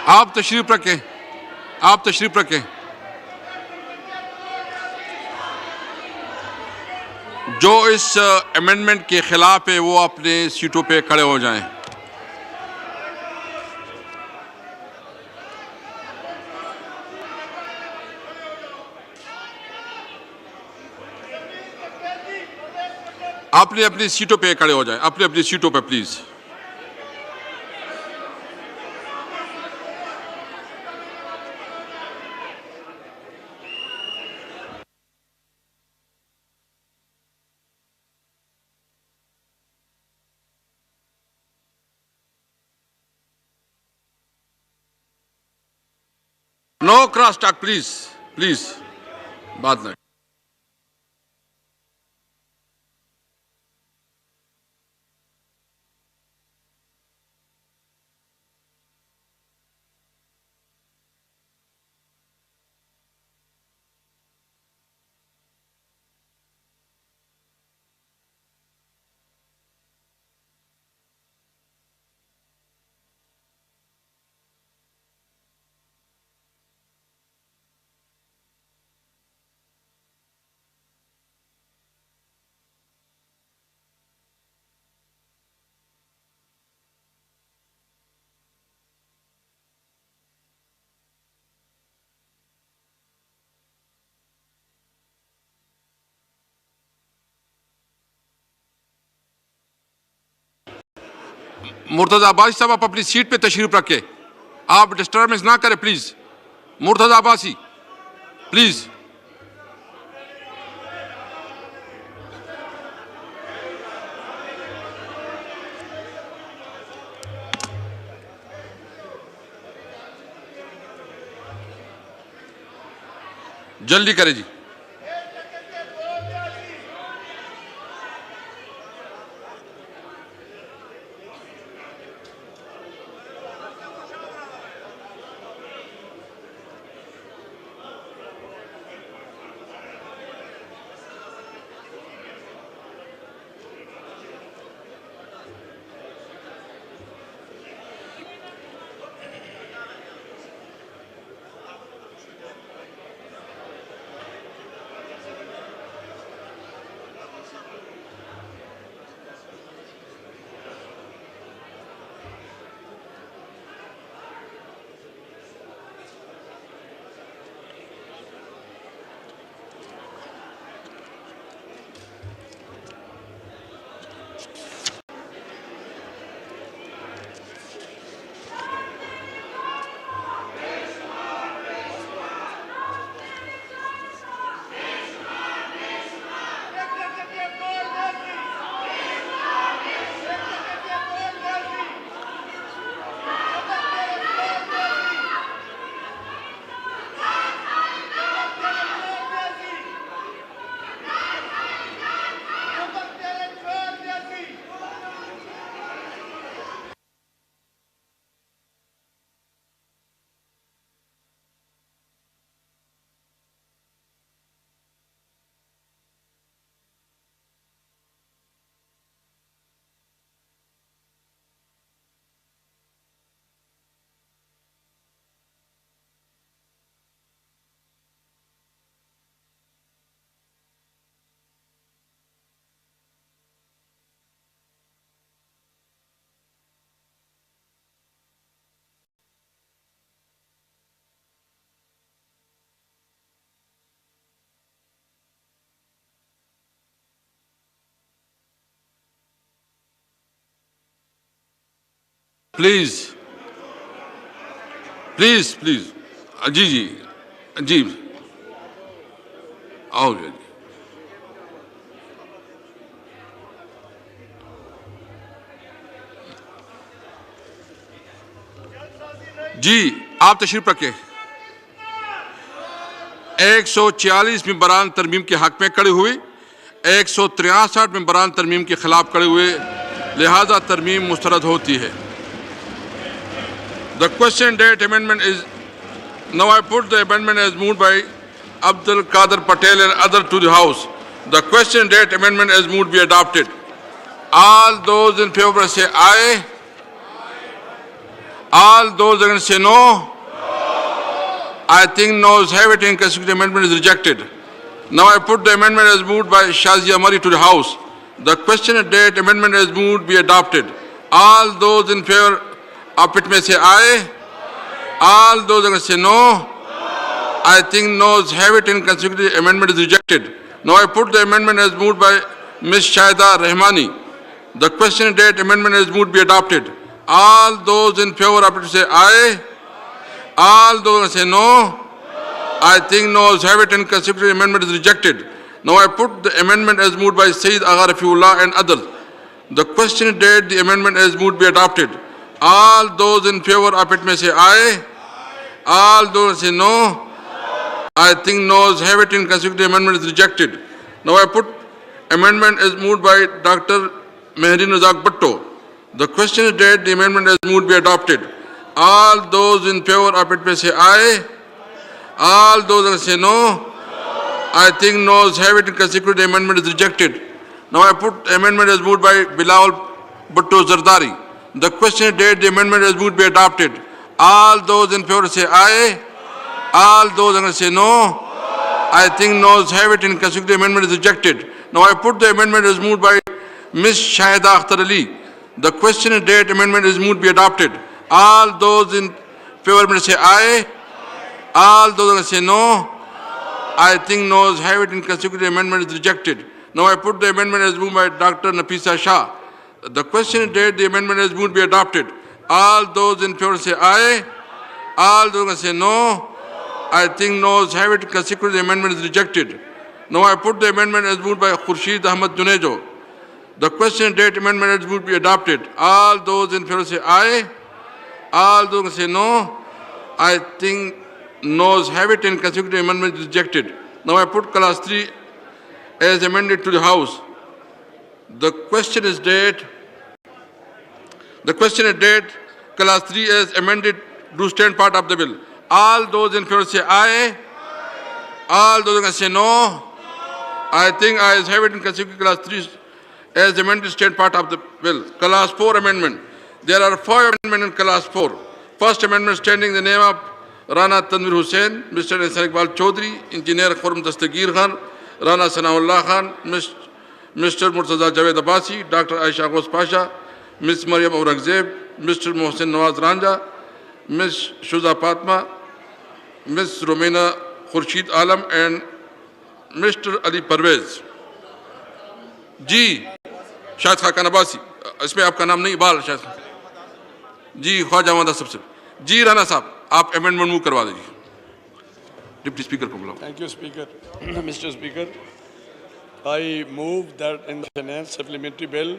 आप तशरीफ रखें, आप तशरीफ रखें। जो इस अमेंडमेंट के खिलाफ है वो अपने सीटों पे खड़े हो जाएं। अपनी अपनी सीटों पे खड़े हो जाएं, अपनी अपनी सीटों पे please. No cross talk please, please बात नहीं। मुर्तजा अब्बासी साहब आप अपनी सीट पे तशरीफ रखें, आप डिस्टर्बेंस ना करें प्लीज। मुर्तजा अब्बासी प्लीज। जल्दी करें जी। Please. Please, please. जी आओ जी आप तशरीफ रखें। 146 मेंबरान तरमीम के हक में खड़े हुए, 163 मेंबरान तरमीम के खिलाफ खड़े हुए, लिहाजा तरमीम मुस्तरद होती है। The question date amendment is, now I put the amendment as moved by Abdul Qadir Patel and other to the House. The question date amendment as moved be adopted. All those in favor say aye. All those against say no. I think no's have it. Inconsequential amendment is rejected. Now I put the amendment as moved by Shazia Mari to the House. The question date amendment as moved be adopted. All those in favor of it may say aye. All those against say no. I think no's have it. Inconsequential amendment is rejected. Now I put the amendment as moved by Ms. Shahida Rahmani. The question date amendment as moved be adopted. All those in favor of it say aye. All those say no. I think no's have it. Inconsequential amendment is rejected. Now I put the amendment as moved by Sayyid Agha Rafiullah and others. The question date the amendment as moved be adopted. All those in favor of it may say aye. All those say no. I think no's have it. Inconsequential amendment is rejected. Now I put amendment as moved by Dr. Mehdi Razak Bhutto. The question date the amendment as moved be adopted. All those in favor of it may say aye. All those say no. I think no's have it. Inconsequential amendment is rejected. Now I put amendment as moved by Bilal Bhutto Zardari. The question date the amendment as moved be adopted. All those in favor say aye. All those say no. I think no's have it. Inconsequential amendment is rejected. Now I put the amendment as moved by Ms. Shahida Akhtar Ali. The question date amendment is moved be adopted. All those in favor may say aye. All those say no. I think no's have it. Inconsequential amendment is rejected. Now I put the amendment as moved by Dr. Nafisa Shah. The question date the amendment as moved be adopted. All those in favor say aye. All those say no. I think no's have it. Inconsequential amendment is rejected. Now I put the amendment as moved by Khurshid Ahmad Junejo. The question date amendment as moved be adopted. All those in favor say aye. All those say no. I think no's have it. Inconsequential amendment is rejected. Now I put class 3 as amended to the House. The question is date. The question is date. Class 3 as amended do stand part of the bill. All those in favor say aye. All those say no. I think ayes have it. Inconsequential class 3 as amended stand part of the bill. Class 4 amendment. There are 5 amendments in class 4. First amendment standing in the name of Rana Tanvir Hussain, Mr. Ihsan Iqbal Chaudhry, Engineer Khurram Dastagir Khan, Rana Sanaullah Khan, Mr. Murtaza Javed Abbasi, Dr. Aisha Ghosh Pasha, Ms. Maryam Aurangzeb, Mr. Mohsen Nawaz Ranja, Ms. Shuza Fatma, Ms. Romina Khurshid Alam and Mr. Ali Parvez. जी शायद खाकान अब्बासी, इसमें आपका नाम नहीं बाल शायद जी ख्वाजा मादा सबसे जी राना साहब आप अमेंडमेंट मूव करवा दीजिए। डिप्टी स्पीकर को बुलाओ। Thank you, Speaker. Mr. Speaker, I move that in the Finance Supplementary Bill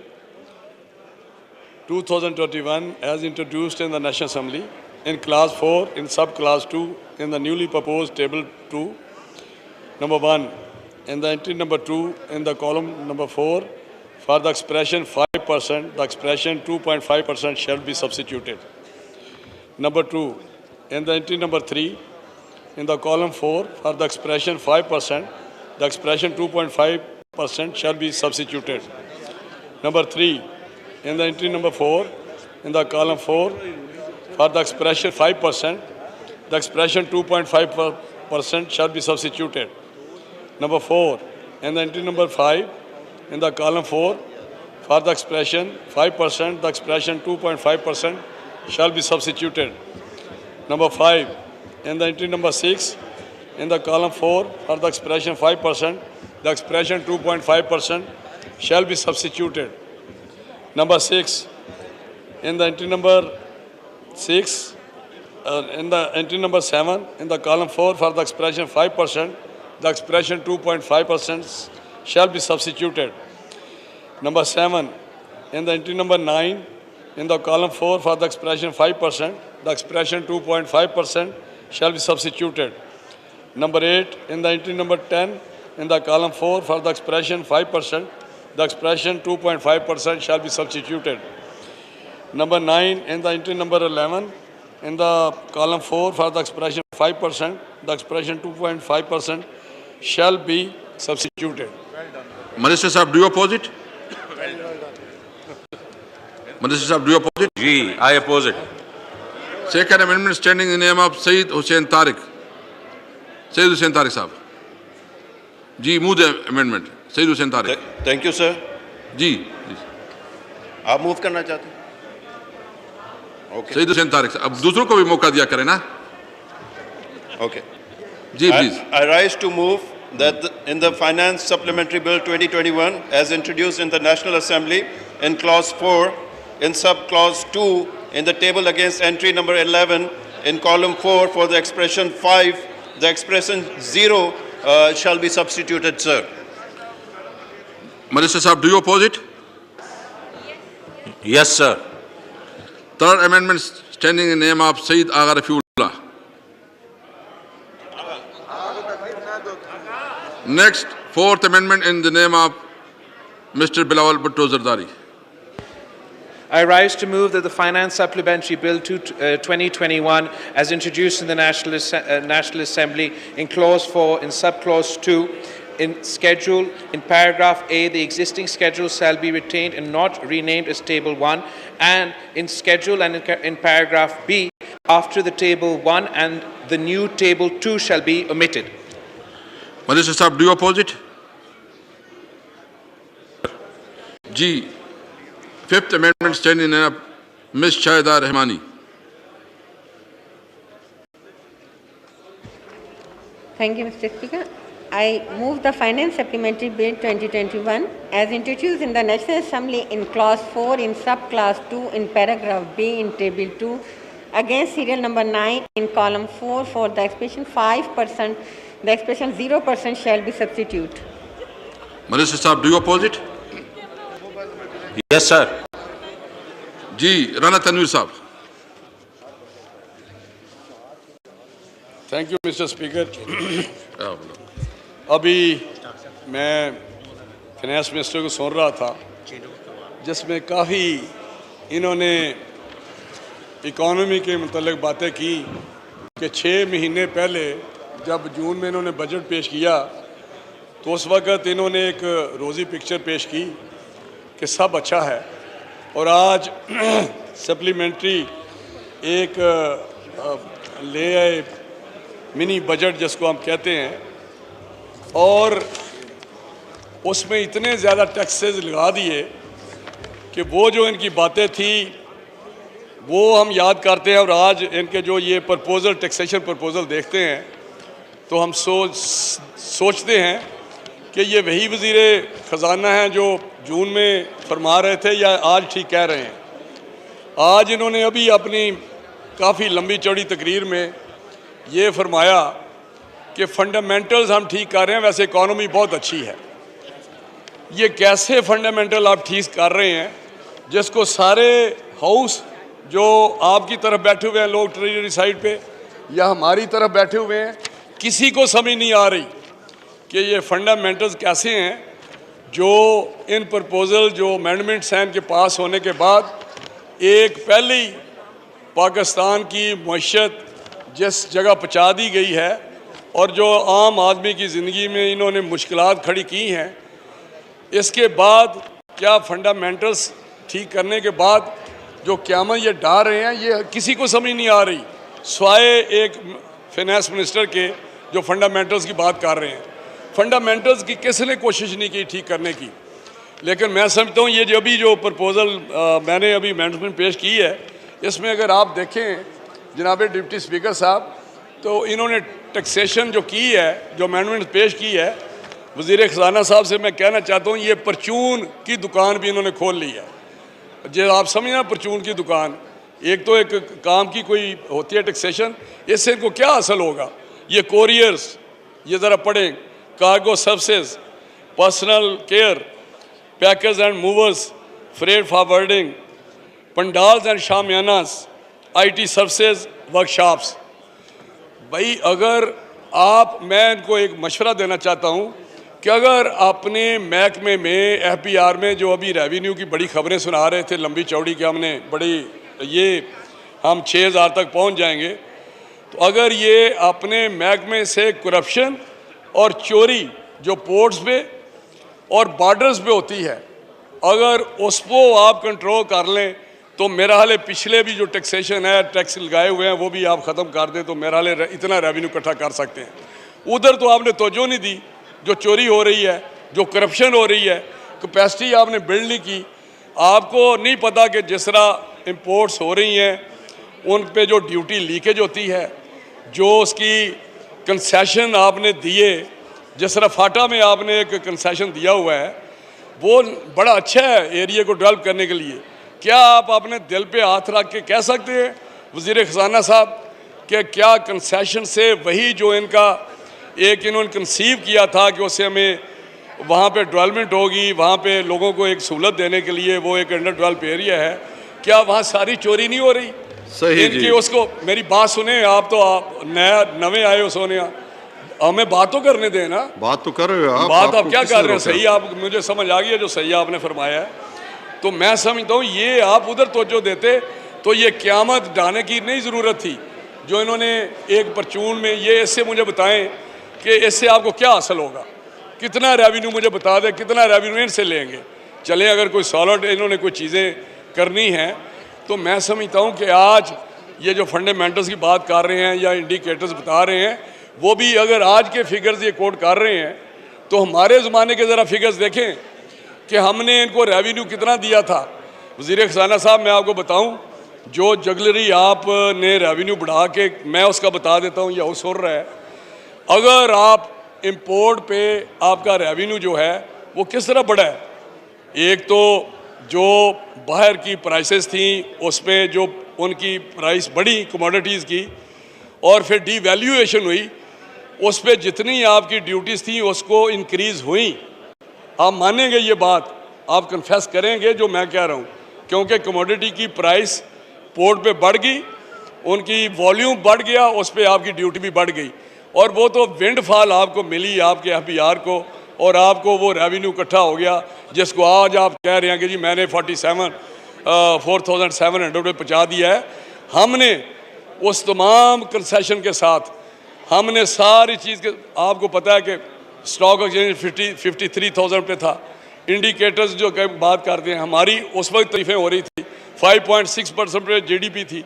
2021 as introduced in the National Assembly in Class 4, in Subclass 2, in the newly proposed Table 2, number 1, in the entry number 2, in the column number 4, for the expression 5%, the expression 2.5% shall be substituted. Number 2, in the entry number 3, in the column 4, for the expression 5%, the expression 2.5% shall be substituted. Number 3, in the entry number 4, in the column 4, for the expression 5%, the expression 2.5% shall be substituted. Number 4, in the entry number 5, in the column 4, for the expression 5%, the expression 2.5% shall be substituted. Number 5, in the entry number 6, in the column 4, for the expression 5%, the expression 2.5% shall be substituted. Number 6, in the entry number 6, in the entry number 7, in the column 4 for the expression 5%, the expression 2.5% shall be substituted. Number 7, in the entry number 9, in the column 4 for the expression 5%, the expression 2.5% shall be substituted. Number 8, in the entry number 10, in the column 4 for the expression 5%, the expression 2.5% shall be substituted. Number 9, in the entry number 11, in the column 4 for the expression 5%, the expression 2.5% shall be substituted. Minister Sahab, do you oppose it? Minister Sahab, do you oppose it? Gee, I oppose it. Second amendment standing in the name of Sayyid Hussain Tariq. Sayyid Hussain Tariq Sahab. जी, move the amendment. Sayyid Hussain Tariq. Thank you sir. जी, आप move करना चाहते हैं? Okay. Sayyid Hussain Tariq साहब, अब दूसरों को भी मौका दिया करें ना? ओके। जी, please. I rise to move that in the Finance Supplementary Bill 2021 as introduced in the National Assembly in clause 4, in sub-clause 2, in the table against entry number 11, in column 4 for the expression 5, the expression 0 shall be substituted, sir. Minister Sahab, do you oppose it? Yes, sir. Third amendment standing in the name of Sayyid Agha Rafiullah. Next, fourth amendment in the name of Mr. Bilawal Bhutto Zardari. I rise to move that the Finance Supplementary Bill 2021, as introduced in the National Assembly in Clause 4, in Subclause 2, in Schedule, in Paragraph A, the existing schedule shall be retained and not renamed as Table 1, and in Schedule and in Paragraph B, after the Table 1 and the new Table 2 shall be omitted. Minister Sahab, do you oppose it? G. Fifth amendment standing in the name of Ms. Shahida Rahmani. Thank you, Mr. Speaker. I move the Finance Supplementary Bill 2021 as introduced in the National Assembly in Clause 4 in Subclass 2 in Paragraph B in Table 2 against serial number 9 in column 4 for the expression 5%, the expression 0% shall be substituted. Minister Sahab, do you oppose it? Yes, sir. Ji, Rana Tanvir Sahab. Thank you, Mr. Speaker. अभी मैं finance minister को सुन रहा था जिसमें काफ़ी इन्होंने economy के मुतल्लिक बातें की कि 6 महीने पहले जब जून में इन्होंने बजट पेश किया तो उस वक़्त इन्होंने एक रोज़ी पिक्चर पेश की कि सब अच्छा है और आज सप्लीमेंट्री एक ले आए मिनी बजट जिसको हम कहते हैं और उसमें इतने ज़्यादा टैक्सेस लगा दिए कि वो जो इनकी बातें थी वो हम याद करते हैं और आज इनके जो ये प्रपोज़ल टैक्सेशन प्रपोज़ल देखते हैं तो हम सोचते हैं कि ये वही वज़ीर ख़जाना हैं जो जून में फरमा रहे थे या आज ठीक कह रहे हैं। आज इन्होंने अभी अपनी काफ़ी लंबी चौड़ी तकरीर में ये फरमाया कि फंडामेंटल्स हम ठीक कर रहे हैं, वैसे इकॉनमी बहुत अच्छी है। ये कैसे फंडामेंटल आप ठीक कर रहे हैं जिसको सारे हाउस जो आपकी तरफ बैठे हुए हैं लोग ट्रेजरी साइड पे या हमारी तरफ बैठे हुए हैं किसी को समझ नहीं आ रही कि ये फंडामेंटल्स कैसे हैं जो इन प्रपोज़ल जो अमेंडमेंट्स हैं इनके पास होने के बाद एक पहली पाकिस्तान की मईशत जिस जगह पहुँचा दी गई है और जो आम आदमी की ज़िंदगी में इन्होंने मुश्किलात खड़ी की हैं इसके बाद क्या फंडामेंटल्स ठीक करने के बाद जो क़यामत ये डा रहे हैं ये किसी को समझ नहीं आ रही स्वाए एक फाइनेंस मिनिस्टर के जो फंडामेंटल्स की बात कर रहे हैं। फंडामेंटल्स की किसने कोशिश नहीं की ठीक करने की, लेकिन मैं समझता हूँ ये जो अभी जो प्रपोज़ल मैंने अभी अमेंडमेंट पेश की है इसमें अगर आप देखें जनाब डिप्टी स्पीकर साहब तो इन्होंने टैक्सेशन जो की है जो अमेंडमेंट पेश की है वज़ीर ख़जाना साहब से मैं कहना चाहता हूँ ये परचून की दुकान भी इन्होंने खोल ली है। जो आप समझना परचून की दुकान एक तो एक काम की कोई होती है टैक्सेशन, इससे इनको क्या हासिल होगा? ये कोरियर्स, ये ज़रा पढ़ें, cargo services, personal care, packers and movers, freight forwarding, pandals and shamianas, IT services, workshops. भाई अगर आप, मैं इनको एक मशवरा देना चाहता हूँ कि अगर अपने महकमे में FPR में जो अभी रेवेन्यू की बड़ी खबरें सुना रहे थे लंबी चौड़ी कि हमने बड़ी ये हम 6000 तक पहुँच जाएंगे, तो अगर ये अपने महकमे से करप्शन और चोरी जो पोर्ट्स पे और बॉर्डर्स पे होती है, अगर उसको आप कंट्रोल कर लें तो मेरा हाल है पिछले भी जो टैक्सेशन है, टैक्स लगाए हुए हैं, वो भी आप ख़त्म कर दें तो मेरा हाल है इतना रेवेन्यू इकट्ठा कर सकते हैं। उधर तो आपने तवज्जो नहीं दी, जो चोरी हो रही है, जो करप्शन हो रही है, कैपेसिटी आपने बिल्ड नहीं की। आपको नहीं पता कि जिस तरह इंपोर्ट्स हो रही हैं उन पे जो ड्यूटी लीकेज होती है, जो उसकी कंसेशन आपने दिए, जिस तरह फाटा में आपने एक कंसेशन दिया हुआ है, वो बड़ा अच्छा है एरिया को डेवलप करने के लिए। क्या आप अपने दिल पे हाथ रख के कह सकते हैं वज़ीर ख़जाना साहब कि क्या कंसेशन से वही जो इनका एक इन्होंने कंसीव किया था कि उससे हमें वहाँ पे डेवलपमेंट होगी, वहाँ पे लोगों को एक सहूलत देने के लिए वो एक अंडर डेवलप एरिया है, क्या वहाँ सारी चोरी नहीं हो रही? सही इनकी उसको मेरी बात सुने, आप तो आप नए आए हो सोनिया, हमें बात तो करने दें ना। बात तो कर रहे हो आप, बात आप क्या कर रहे हैं? सही, आप मुझे समझ आ गई है जो सही आपने फरमाया है, तो मैं समझता हूँ ये आप उधर तवज्जो देते तो ये क़यामत ढाने की नहीं ज़रूरत थी जो इन्होंने एक परचून में ये। इससे मुझे बताएं कि इससे आपको क्या हासिल होगा, कितना रेवेन्यू मुझे बता दें, कितना रेवेन्यू इनसे लेंगे। चले अगर कोई सॉलिड इन्होंने कोई चीज़ें करनी हैं तो मैं समझता हूँ कि आज ये जो फंडामेंटल्स की बात कर रहे हैं या इंडिकेटर्स बता रहे हैं, वो भी अगर आज के फिगर्स ये कोट कर रहे हैं तो हमारे ज़माने के ज़रा फिगर्स देखें कि हमने इनको रेवेन्यू कितना दिया था। वज़ीर ख़जाना साहब मैं आपको बताऊं, जो जगलरी आपने रेवेन्यू बढ़ा के, मैं उसका बता देता हूं, यह सुन रहा है, अगर आप इंपोर्ट पे आपका रेवेन्यू जो है वो किस तरह बढ़ा है। एक तो जो बाहर की प्राइसेस थी उसमें जो उनकी प्राइस बढ़ी कमोडिटीज़ की, और फिर डीवैल्यूएशन हुई, उस पर जितनी आपकी ड्यूटीज़ थी उसको इंक्रीज़ हुई। आप मानेंगे ये बात, आप कन्फेस करेंगे जो मैं कह रहा हूँ, क्योंकि कमोडिटी की प्राइस पोर्ट पे बढ़ गई, उनकी वॉल्यूम बढ़ गया, उस पर आपकी ड्यूटी भी बढ़ गई, और वो तो विंडफॉल आपको मिली आपके FPR को, और आपको वो रेवेन्यू इकट्ठा हो गया जिसको आज आप कह रहे हैं कि जी मैंने 4,700 पे पहुँचा दिया है। हमने उस तमाम कंसेशन के साथ हमने सारी चीज़ के, आपको पता है कि स्टॉक एक्सचेंज 53,000 पे था। इंडिकेटर्स जो बात करते हैं, हमारी उस वक्त तरीफें हो रही थी, 5.6% पे GDP थी,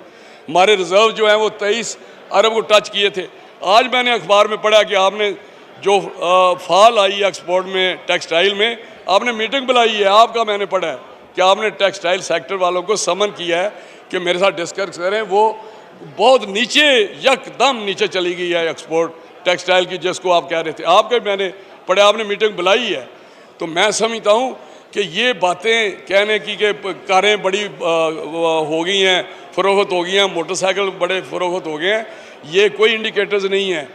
हमारे रिजर्व जो हैं वो 23 अरब को टच किए थे। आज मैंने अखबार में पढ़ा कि आपने जो फाल आई है एक्सपोर्ट में, टेक्सटाइल में, आपने मीटिंग बुलाई है। आपका मैंने पढ़ा है कि आपने टेक्सटाइल सेक्टर वालों को समन किया है कि मेरे साथ डिस्कस करें। वो बहुत नीचे, यकदम नीचे चली गई है एक्सपोर्ट टेक्सटाइल की, जिसको आप कह रहे थे। आपके मैंने पढ़ा, आपने मीटिंग बुलाई है। तो मैं समझता हूँ कि ये बातें कहने की कि कारें बड़ी हो गई हैं, फ़रोख्त हो गई हैं, मोटरसाइकिल बड़े फ़रोख्त हो गए हैं, ये कोई इंडिकेटर्स नहीं है।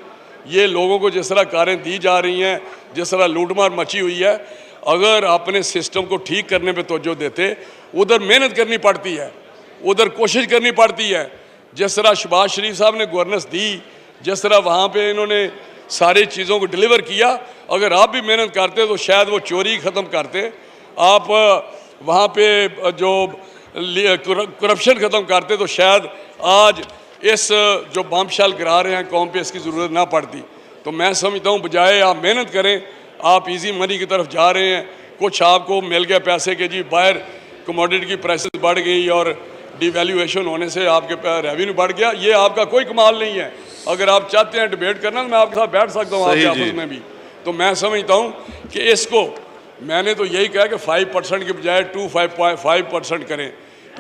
ये लोगों को जिस तरह कारें दी जा रही हैं, जिस तरह लूटमार मची हुई है, अगर अपने सिस्टम को ठीक करने पे तवज्जो देते, उधर मेहनत करनी पड़ती है, उधर कोशिश करनी पड़ती है। जिस तरह शहबाज शरीफ साहब ने गवर्नेंस दी, जिस तरह वहाँ पे इन्होंने सारी चीज़ों को डिलीवर किया, अगर आप भी मेहनत करते तो शायद वो चोरी ख़त्म करते, आप वहाँ पे जो करप्शन ख़त्म करते तो शायद आज इस जो बम शैल गिरा रहे हैं कौम पे, इसकी ज़रूरत ना पड़ती। तो मैं समझता हूँ बजाय आप मेहनत करें, आप इजी मनी की तरफ जा रहे हैं। कुछ आपको मिल गया पैसे के, जी बाहर कमोडिटी की प्राइसेस बढ़ गई और डिवैल्यूएशन होने से आपके रेवेन्यू बढ़ गया। ये आपका कोई कमाल नहीं है। अगर आप चाहते हैं डिबेट करना तो मैं आपके साथ बैठ सकता हूँ आपके ऑफिस में भी। तो मैं समझता हूँ कि इसको, मैंने तो यही कहा कि 5% के बजाय 2.5% करें।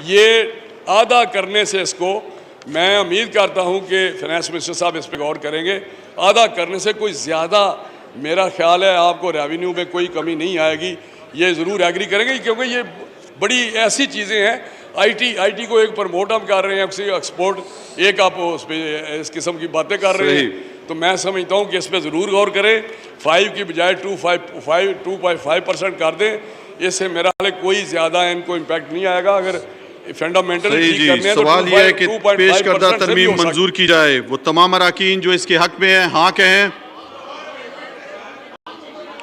ये आधा करने से इसको, मैं उम्मीद करता हूँ कि फाइनेंस मिनिस्टर साहब इस पर गौर करेंगे। आधा करने से कोई ज़्यादा, मेरा ख्याल है आपको रेवेन्यू में कोई कमी नहीं आएगी। ये ज़रूर एग्री करेंगे, क्योंकि ये बड़ी ऐसी चीज़ें हैं। आईटी को एक प्रमोट हम कर रहे हैं, एक्सपोर्ट, एक आप उस पर इस किस्म की बातें कर रहे हैं। तो मैं समझता हूँ कि इस पर ज़रूर गौर करें, 5 की बजाय 2.5% कर दें। इससे मेरा हाल कोई ज़्यादा इनको इम्पैक्ट नहीं आएगा। अगर फंडामेंटल ठीक करने हैं तो सवाल ये है कि पेश करदा तरमीम मंजूर की जाए। वो तमाम अराकीन जो इसके हक में हैं हाँ कहें।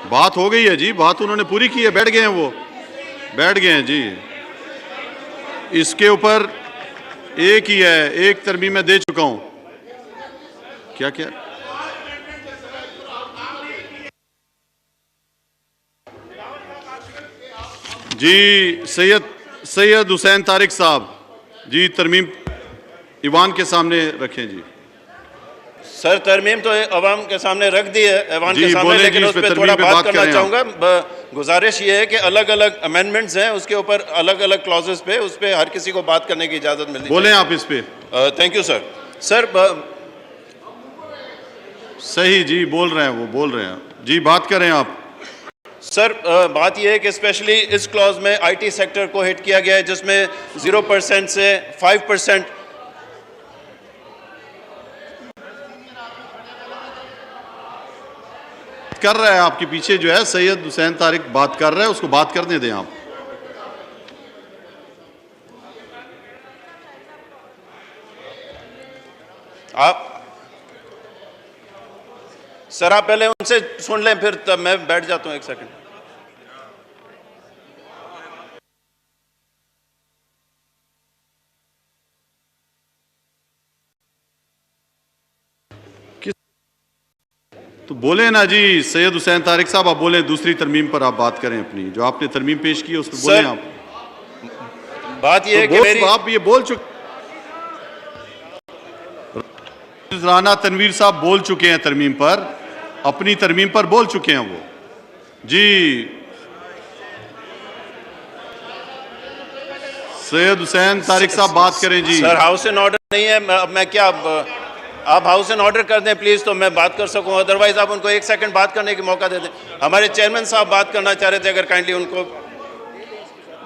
बात हो गई है जी, बात उन्होंने पूरी की है, बैठ गए हैं, वो बैठ गए हैं जी। इसके ऊपर एक ही है, एक तरमीम मैं दे चुका हूं। क्या क्या जी, सैयद हुसैन तारिक साहब जी, तरमीम ईवान के सामने रखें जी। सर तरमीम तो अवाम के सामने रख दी है, ऐवान के सामने, लेकिन उस पर थोड़ा बात करना चाहूँगा। गुजारिश ये है कि अलग अलग अमेंडमेंट्स हैं, उसके ऊपर अलग अलग क्लॉजेस पे, उस पर हर किसी को बात करने की इजाज़त मिलती है। बोलें आप इस पे। Thank you sir. सर सही जी, बोल रहे हैं, वो बोल रहे हैं जी, बात करें आप। सर बात यह है कि स्पेशली इस क्लॉज में आईटी सेक्टर को हिट किया गया है, जिसमें 0% से 5% कर रहा है। आपके पीछे जो है सैयद हुसैन तारिक बात कर रहा है, उसको बात करने दें आप। सर आप पहले उनसे सुन लें, फिर तब मैं बैठ जाता हूं। एक सेकंड। तो बोले ना जी सैयद हुसैन तारिक साहब, आप बोले दूसरी तरमीम पर आप बात करें अपनी, जो आपने तरमीम पेश की है उस पर बोले आप। बात ये है कि मेरी आप ये बोल चुके, राना तनवीर साहब बोल चुके हैं तरमीम पर, अपनी तरमीम पर बोल चुके हैं वो जी। सैयद हुसैन तारिक साहब बात करें जी। सर हाउस एंड ऑर्डर नहीं है, मैं क्या आप हाउस एंड ऑर्डर कर दें प्लीज़, तो मैं बात कर सकूं, अदरवाइज आप उनको 1 सेकंड बात करने की मौका दे दें। हमारे चेयरमैन साहब बात करना चाह रहे थे, अगर काइंडली उनको।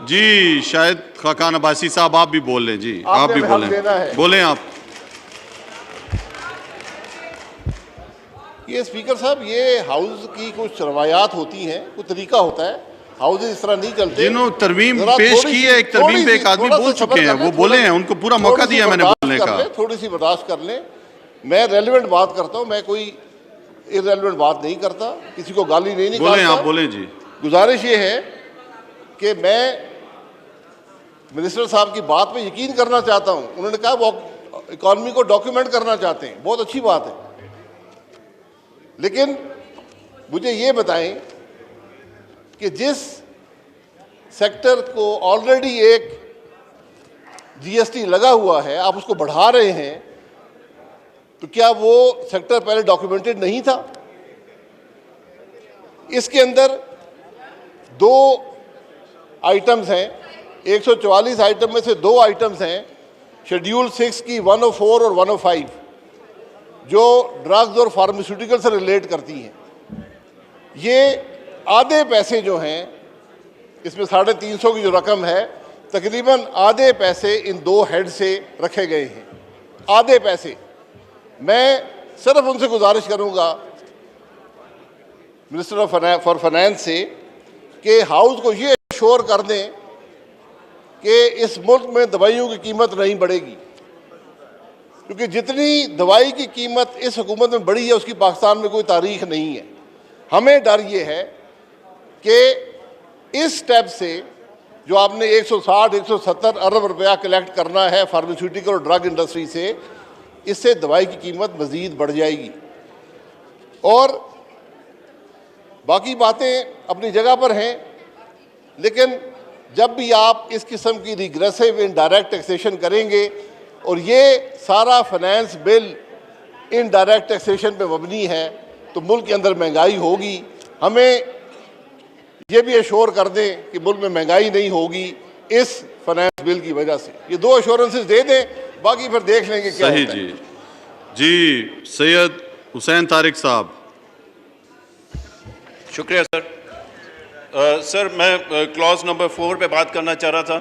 जी शायद खाकान अब्बासी साहब आप भी बोल लें जी, आप भी बोलें, बोलें आप। ये स्पीकर साहब, ये हाउस की कुछ रवायात होती हैं, कुछ तरीका होता है, हाउस इस तरह नहीं चलते। जिन्होंने तरमीम पेश की है, एक तरमीम पे एक आदमी बोल चुके हैं, वो बोले हैं, उनको पूरा मौका दिया मैंने बोलने का। थोड़ी सी बर्दाश्त कर लें, मैं रेलेवेंट बात करता हूं, मैं कोई इररेलेवेंट बात नहीं करता, किसी को गाली नहीं निकालता। बोलें आप, बोलें जी। गुजारिश ये है कि मैं मिनिस्टर साहब की बात पे यकीन करना चाहता हूं। उन्होंने कहा वो इकॉनमी को डॉक्यूमेंट करना चाहते हैं, बहुत अच्छी बात है, लेकिन मुझे ये बताएं कि जिस सेक्टर को ऑलरेडी एक जीएसटी लगा हुआ है, आप उसको बढ़ा रहे हैं, तो क्या वो सेक्टर पहले डॉक्यूमेंटेड नहीं था? इसके अंदर 2 आइटम्स हैं, 144 आइटम में से 2 आइटम्स हैं शेड्यूल 6 की 104 और 105, जो ड्रग्स और फार्मास्यूटिकल से रिलेट करती हैं। ये आधे पैसे जो हैं, इसमें 350 की जो रकम है, तकरीबन आधे पैसे इन 2 हेड से रखे गए हैं, आधे पैसे। मैं सिर्फ उनसे गुजारिश करूंगा मिनिस्टर फॉर फाइनेंस से कि हाउस को ये श्योर कर दें कि इस मुल्क में दवाइयों की कीमत नहीं बढ़ेगी, क्योंकि जितनी दवाई की कीमत इस हुकूमत में बढ़ी है उसकी पाकिस्तान में कोई तारीख नहीं है। हमें डर ये है कि इस स्टेप से जो आपने 160-170 अरब रुपया कलेक्ट करना है फार्मास्यूटिकल और ड्रग इंडस्ट्री से, इससे दवाई की कीमत मज़ीद बढ़ जाएगी। और बाकी बातें अपनी जगह पर हैं, लेकिन जब भी आप इस किस्म की रिग्रेसिव इनडायरेक्ट टैक्सेशन करेंगे, और ये सारा फाइनेंस बिल इनडायरेक्ट टैक्सेशन पे मबनी है, तो मुल्क के अंदर महंगाई होगी। हमें ये भी एश्योर कर दें कि मुल्क में महंगाई नहीं होगी इस फाइनेंस बिल की वजह से। ये 2 एश्योरेंसेस दे दें, बाकी फिर देख लेंगे क्या सही होता है। जी सैयद हुसैन तारिक साहब। शुक्रिया सर। सर मैं क्लॉज नंबर 4 पे बात करना चाह रहा था।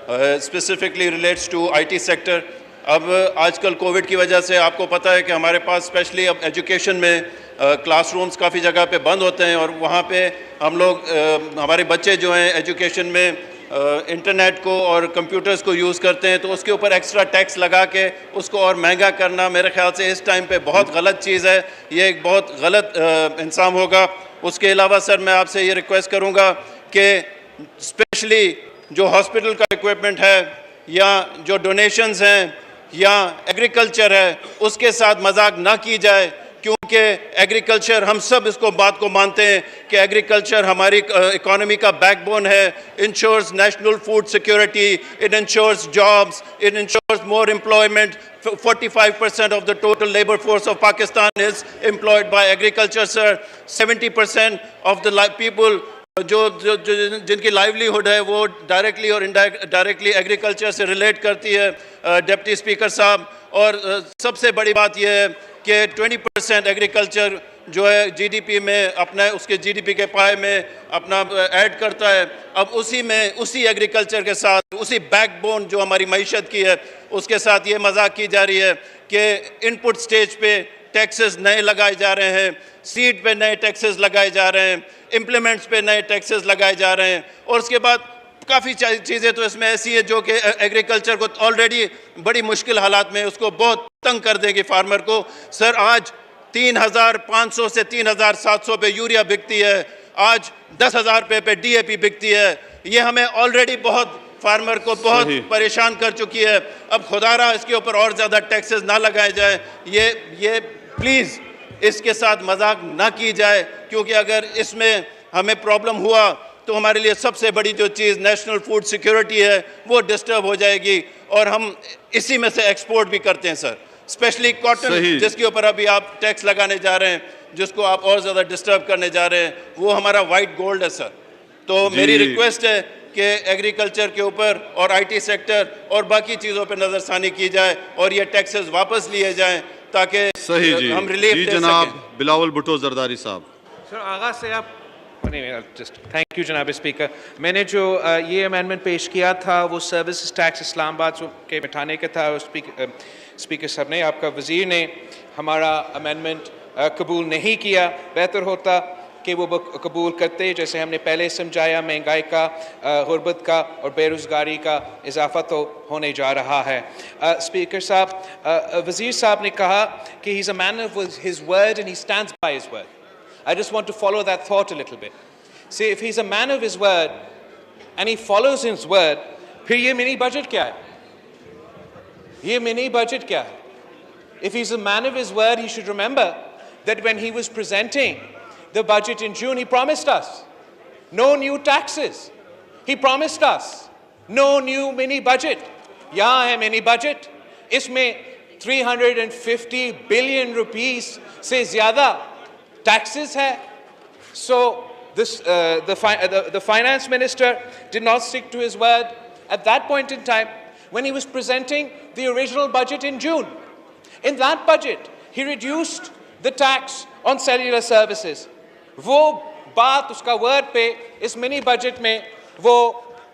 Specifically relates to IT sector. अब आजकल कोविड की वजह से आपको पता है कि हमारे पास स्पेशली अब एजुकेशन में क्लासरूम्स काफ़ी जगह पे बंद होते हैं और वहाँ पे हम लोग हमारे बच्चे जो हैं एजुकेशन में इंटरनेट को और कंप्यूटर्स को यूज़ करते हैं, तो उसके ऊपर एक्स्ट्रा टैक्स लगा के उसको और महंगा करना मेरे ख्याल से इस टाइम पे बहुत गलत चीज़ है। ये एक बहुत गलत इंसाम होगा। उसके अलावा सर मैं आपसे ये रिक्वेस्ट करूँगा कि स्पेशली जो हॉस्पिटल का इक्विपमेंट है या जो डोनेशंस हैं या एग्रीकल्चर है, उसके साथ मजाक ना की जाए, क्योंकि एग्रीकल्चर हम सब इसको बात को मानते हैं कि एग्रीकल्चर हमारी इकोनॉमी का बैकबोन है। Ensures national food security, it ensures jobs, it ensures more employment. 45% of the total labor force of Pakistan is employed by agriculture, sir. 70% of the people जिनकी लाइवलीहुड है वो डायरेक्टली और indirectly agriculture से relate करती है deputy speaker साहब। और सबसे बड़ी बात यह है कि 20% एग्रीकल्चर जो है जीडीपी में अपना उसके जीडीपी के पाए में अपना ऐड करता है। अब उसी एग्रीकल्चर के साथ उसी बैकबोन जो हमारी मईशत की है उसके साथ ये मजाक की जा रही है कि इनपुट स्टेज पे टैक्सेस नए लगाए जा रहे हैं, सीड पे नए टैक्सेस लगाए जा रहे हैं, इम्प्लीमेंट्स पे नए टैक्सेस लगाए जा रहे हैं। और उसके बाद काफ़ी चीज़ें तो इसमें ऐसी है जो कि एग्रीकल्चर को ऑलरेडी बड़ी मुश्किल हालात में उसको बहुत तंग कर देगी फार्मर को। सर आज 3,500 से 3,700 पे यूरिया बिकती है, आज 10,000 रुपये पे DAP बिकती है। ये हमें ऑलरेडी बहुत फार्मर को बहुत परेशान कर चुकी है। अब खुदारा इसके ऊपर और ज़्यादा टैक्सेस ना लगाए जाए। ये प्लीज़ इसके साथ मजाक ना की जाए, क्योंकि अगर इसमें हमें प्रॉब्लम हुआ तो हमारे लिए सबसे बड़ी जो चीज़ नेशनल फूड सिक्योरिटी है वो डिस्टर्ब हो जाएगी। और हम इसी में से एक्सपोर्ट भी करते हैं सर, स्पेशली कॉटन जिसके ऊपर अभी आप टैक्स लगाने जा रहे हैं, जिसको आप और ज़्यादा डिस्टर्ब करने जा रहे हैं, वो हमारा वाइट गोल्ड है सर। तो मेरी रिक्वेस्ट है कि एग्रीकल्चर के ऊपर और IT सेक्टर और बाकी चीज़ों पर नज़रसानी की जाए और ये टैक्सेस वापस लिए जाएँ ताकि हम रिलीफ दे सकें। जनाब बिलावल भुट्टो जरदारी साहब। सर आगाज़ से आप थैंक यू जनाब स्पीकर। मैंने जो ये अमेंडमेंट पेश किया था वो सर्विस टैक्स इस्लामाबाद के मिटाने का था। स्पीकर साहब ने, आपका वज़ीर ने हमारा अमेंडमेंट कबूल नहीं किया। बेहतर होता कि वो कबूल करते, जैसे हमने पहले समझाया महंगाई का, गुर्बत का और बेरोज़गारी का इजाफा तो होने जा रहा है। स्पीकर साहब, वज़ीर साहब ने कहा कि he is a man of his word and he stands by his word. I just want to follow that thought a little bit. See, if he's a man of his word and he follows his word, फिर ये mini budget क्या है? ये mini budget क्या है? If he's a man of his word, he should remember that when he was presenting the budget in June, he promised us no new taxes. He promised us no new mini budget. यहाँ है mini budget. इसमें 350 billion rupees से ज़्यादा taxes hai. So this the finance minister did not stick to his word at that point in time when he was presenting the original budget in June. In that budget he reduced the tax on cellular services. वो बात उसका word पे इस mini budget में वो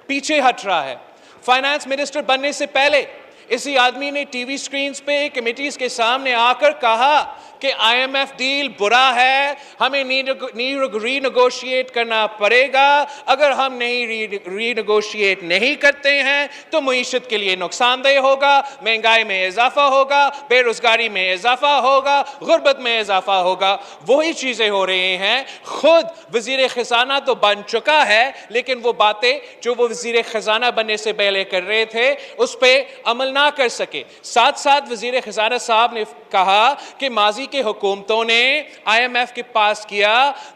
पीछे हट रहा है। फाइनेंस मिनिस्टर बनने से पहले इसी आदमी ने टीवी स्क्रीन्स पे कमिटीज के सामने आकर कहा कि IMF डील बुरा है, हमें रीनेगोशिएट करना पड़ेगा, अगर हम नहीं रीनेगोशिएट नहीं करते हैं तो मईशत के लिए नुकसानदेह होगा, महंगाई में इजाफा होगा, बेरोजगारी में इजाफा होगा, गुर्बत में इजाफा होगा। वही चीज़ें हो रही हैं। खुद वज़ीर ख़ज़ाना तो बन चुका है, लेकिन वो बातें जो वो वज़ीर ख़ज़ाना बनने से पहले कर रहे थे उस पर अमल ना कर सके। साथ साथ वज़ीर ख़ज़ाना साहब ने कहा कि माजी के हुकूमतों ने IMF के पास किया,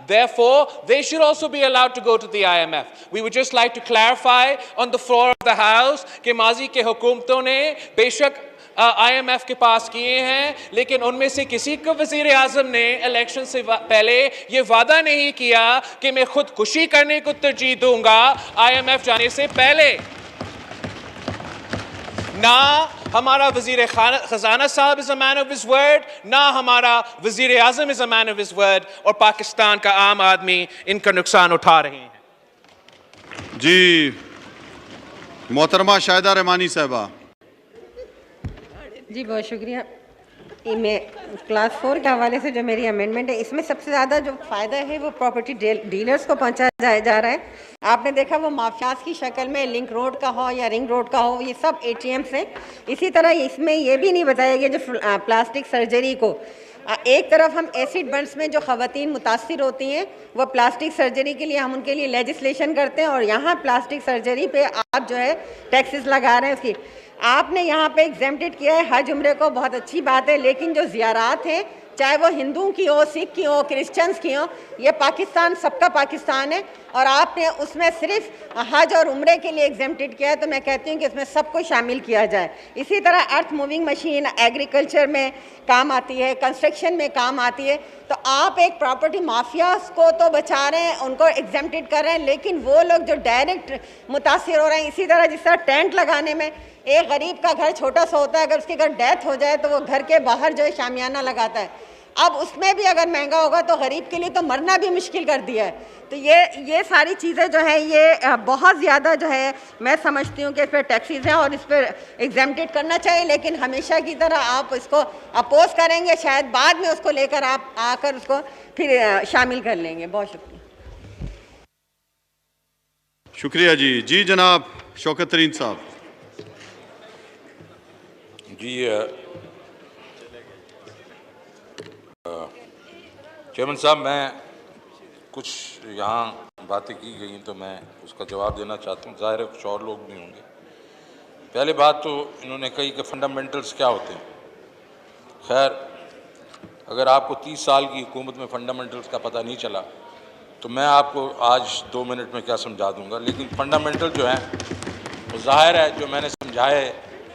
therefore they should also be allowed to go to the IMF. We would just like to clarify on the floor of the house कि माजी के हुकूमतों ने बेशक IMF के पास किए हैं, लेकिन उनमें से किसी को वज़ीर आज़म ने इलेक्शन से पहले ये वादा नहीं किया कि मैं खुदकुशी करने को तरजीह दूंगा IMF जाने से पहले। ना हमारा वज़ीर ख़ज़ाना साहब is a man of his word, ना हमारा वज़ीर आज़म is a man of his word, और पाकिस्तान का आम आदमी इनका नुकसान उठा रहे हैं। जी मोहतरमा शाहिदा रहमानी साहबा। जी बहुत शुक्रिया। मैं क्लास 4 के हवाले से जो मेरी अमेंडमेंट है, इसमें सबसे ज़्यादा जो फ़ायदा है वो प्रॉपर्टी डीलर्स को पहुंचाया जा रहा है। आपने देखा वो माफियाज की शक्ल में लिंक रोड का हो या रिंग रोड का हो, ये सब ATMs हैं। इसी तरह इसमें ये भी नहीं बताया गया जो प्लास्टिक सर्जरी को, एक तरफ हम एसिड बर्न्स में जो ख़वातीन मुतासिर होती हैं वो प्लास्टिक सर्जरी के लिए हम उनके लिए लेजिस्लेशन करते हैं, और यहाँ प्लास्टिक सर्जरी पे आप जो है टैक्सेस लगा रहे हैं। उसकी आपने यहाँ पे एग्जेम्प्टेड किया है हज उम्रे को, बहुत अच्छी बात है, लेकिन जो ज़ियारात हैं चाहे वो हिंदुओं की हो, सिख की हो, क्रिश्चियंस की हो, ये पाकिस्तान सबका पाकिस्तान है, और आपने उसमें सिर्फ हज और उम्रे के लिए एग्जेम्प्टेड किया है। तो मैं कहती हूँ कि इसमें सबको शामिल किया जाए। इसी तरह अर्थ मूविंग मशीन एग्रीकल्चर में काम आती है, कंस्ट्रक्शन में काम आती है, तो आप एक प्रॉपर्टी माफियाज को तो बचा रहे हैं, उनको एग्जेम्प्टेड कर रहे हैं, लेकिन वो लोग जो डायरेक्ट मुतासिर हो रहे हैं। इसी तरह जिस तरह टेंट लगाने में एक गरीब का घर छोटा सा होता है, अगर उसके घर डेथ हो जाए तो वो घर के बाहर जो है शामियाना लगाता है, अब उसमें भी अगर महंगा होगा तो गरीब के लिए तो मरना भी मुश्किल कर दिया है। तो ये सारी चीज़ें जो है ये बहुत ज़्यादा जो है मैं समझती हूँ कि इस पर टैक्सेस हैं और इस पर एग्जेम्प्टेड करना चाहिए, लेकिन हमेशा की तरह आप इसको अपोज करेंगे, शायद बाद में उसको लेकर आप आकर उसको फिर शामिल कर लेंगे। बहुत शुक्रिया। शुक्रिया जी। जी जनाब शौकत तरीन साहब। जी चेयरमैन साहब, मैं कुछ यहाँ बातें की गई तो मैं उसका जवाब देना चाहता हूँ। ज़ाहिर है कुछ और लोग भी होंगे। पहले बात तो इन्होंने कही कि फंडामेंटल्स क्या होते हैं। खैर, अगर आपको 30 साल की हुकूमत में फंडामेंटल्स का पता नहीं चला तो मैं आपको आज 2 मिनट में क्या समझा दूँगा। लेकिन फंडामेंटल जो है वो ज़ाहिर है जो मैंने समझाया है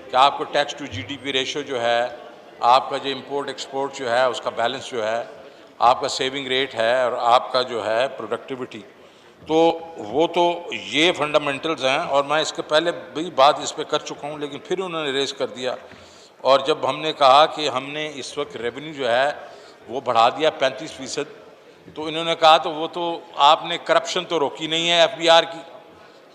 कि आपको टैक्स टू GDP रेशो जो है, आपका जो इंपोर्ट एक्सपोर्ट जो है उसका बैलेंस जो है, आपका सेविंग रेट है और आपका जो है प्रोडक्टिविटी, तो वो तो ये फंडामेंटल्स हैं। और मैं इसके पहले भी बात इस पर कर चुका हूँ, लेकिन फिर उन्होंने रेस कर दिया। और जब हमने कहा कि हमने इस वक्त रेवेन्यू जो है वो बढ़ा दिया 35%, तो इन्होंने कहा तो वो तो आपने करप्शन तो रोकी नहीं है FBR की,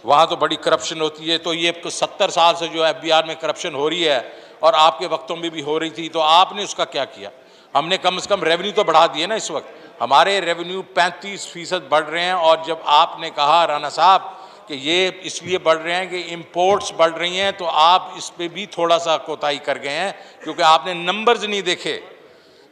वहाँ तो बड़ी करप्शन होती है। तो ये 70 साल से जो FBR में करप्शन हो रही है और आपके वक्तों में भी हो रही थी, तो आपने उसका क्या किया? हमने कम से कम रेवेन्यू तो बढ़ा दिए ना। इस वक्त हमारे रेवेन्यू 35% बढ़ रहे हैं। और जब आपने कहा राणा साहब कि ये इसलिए बढ़ रहे हैं कि इंपोर्ट्स बढ़ रही हैं, तो आप इस पे भी थोड़ा सा कोताही कर गए हैं, क्योंकि आपने नंबर्स नहीं देखे।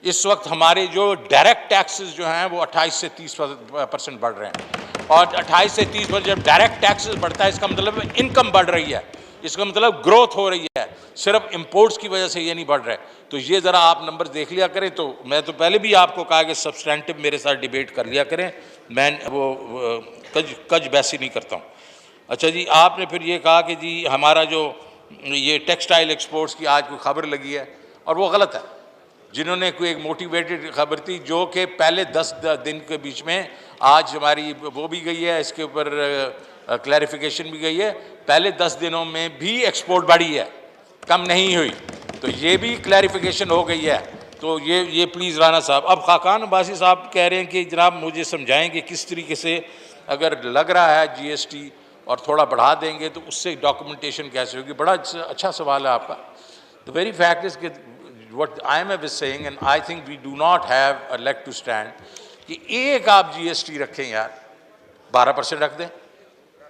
इस वक्त हमारे जो डायरेक्ट टैक्सेस जो हैं वो 28 से 30% बढ़ रहे हैं, और 28 से 30% जब डायरेक्ट टैक्सेस बढ़ता है इसका मतलब इनकम बढ़ रही है, इसका मतलब ग्रोथ हो रही है। सिर्फ इंपोर्ट्स की वजह से ये नहीं बढ़ रहा है। तो ये ज़रा आप नंबर देख लिया करें। तो मैं तो पहले भी आपको कहा कि सब्सटेंटिव मेरे साथ डिबेट कर लिया करें, मैं वो कज बैसी नहीं करता हूँ। अच्छा जी, आपने फिर ये कहा कि जी हमारा जो ये टेक्सटाइल एक्सपोर्ट्स की आज कोई खबर लगी है, और वो गलत है। जिन्होंने कोई एक मोटिवेटेड खबर थी जो कि पहले 10 दिन के बीच में आज हमारी वो भी गई है, इसके ऊपर क्लैरिफिकेशन भी गई है, पहले 10 दिनों में भी एक्सपोर्ट बढ़ी है, कम नहीं हुई। तो ये भी क्लैरिफिकेशन हो गई है। तो ये प्लीज़ राणा साहब। अब खाकान अब्बासी साहब कह रहे हैं कि जनाब मुझे समझाएं कि किस तरीके से अगर लग रहा है GST और थोड़ा बढ़ा देंगे तो उससे डॉक्यूमेंटेशन कैसे होगी। बड़ा अच्छा सवाल है आपका। द वेरी फैक्ट इज़ कि what I am saying and I think we do not have a leg to stand कि एक आप GST रखें यार, 12% रख दें,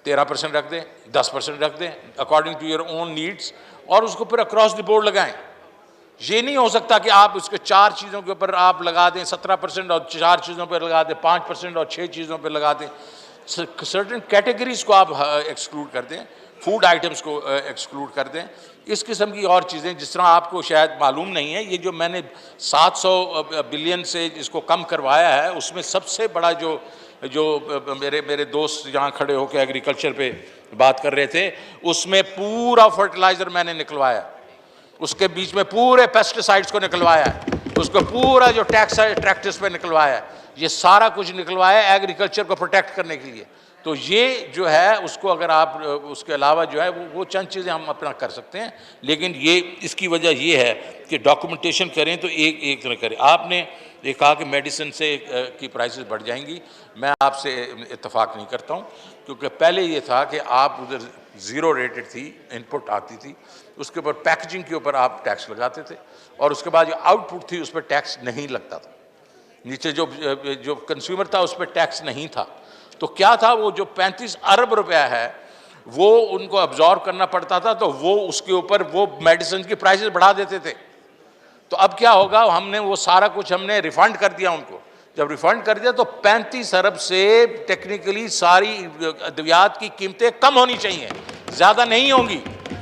13% रख दें, 10% रख दें according to your own needs, और उसको फिर अक्रॉस द बोर्ड लगाएं। ये नहीं हो सकता कि आप उसके 4 चीज़ों के ऊपर आप लगा दें 17% और 4 चीज़ों पर लगा दें 5% और 6 चीज़ों पर लगा दें। सर्टेन कैटेगरीज को आप एक्सक्लूड कर दें, फूड आइटम्स को एक्सक्लूड कर दें, इस किस्म की और चीज़ें। जिस तरह आपको शायद मालूम नहीं है, ये जो मैंने 700 बिलियन से इसको कम करवाया है, उसमें सबसे बड़ा जो मेरे दोस्त यहाँ खड़े होकर एग्रीकल्चर पे बात कर रहे थे, उसमें पूरा फर्टिलाइज़र मैंने निकलवाया, उसके बीच में पूरे पेस्टिसाइड्स को निकलवाया, उसको पूरा जो टैक्स है ट्रैक्टर्स पे निकलवाया, ये सारा कुछ निकलवाया एग्रीकल्चर को प्रोटेक्ट करने के लिए। तो ये जो है उसको अगर आप उसके अलावा जो है वो चंद चीज़ें हम अपना कर सकते हैं, लेकिन ये इसकी वजह ये है कि डॉक्यूमेंटेशन करें तो एक एक तरह करें। आपने ये कहा कि मेडिसिन से की प्राइसेस बढ़ जाएंगी, मैं आपसे इत्तेफाक नहीं करता हूँ, क्योंकि पहले ये था कि आप उधर ज़ीरो रेटेड थी, इनपुट आती थी, उसके ऊपर पैकेजिंग के ऊपर आप टैक्स लगाते थे, और उसके बाद जो आउटपुट थी उस पर टैक्स नहीं लगता था, नीचे जो कंज्यूमर था उस पर टैक्स नहीं था। तो क्या था, वो जो 35 अरब रुपया है वो उनको अब्जॉर्ब करना पड़ता था, तो वो उसके ऊपर वो मेडिसिन की प्राइसेस बढ़ा देते थे। तो अब क्या होगा, हमने वो सारा कुछ हमने रिफंड कर दिया उनको। जब रिफंड कर दिया तो 35 अरब से टेक्निकली सारी अद्वियात की कीमतें कम होनी चाहिए, ज़्यादा नहीं होंगी।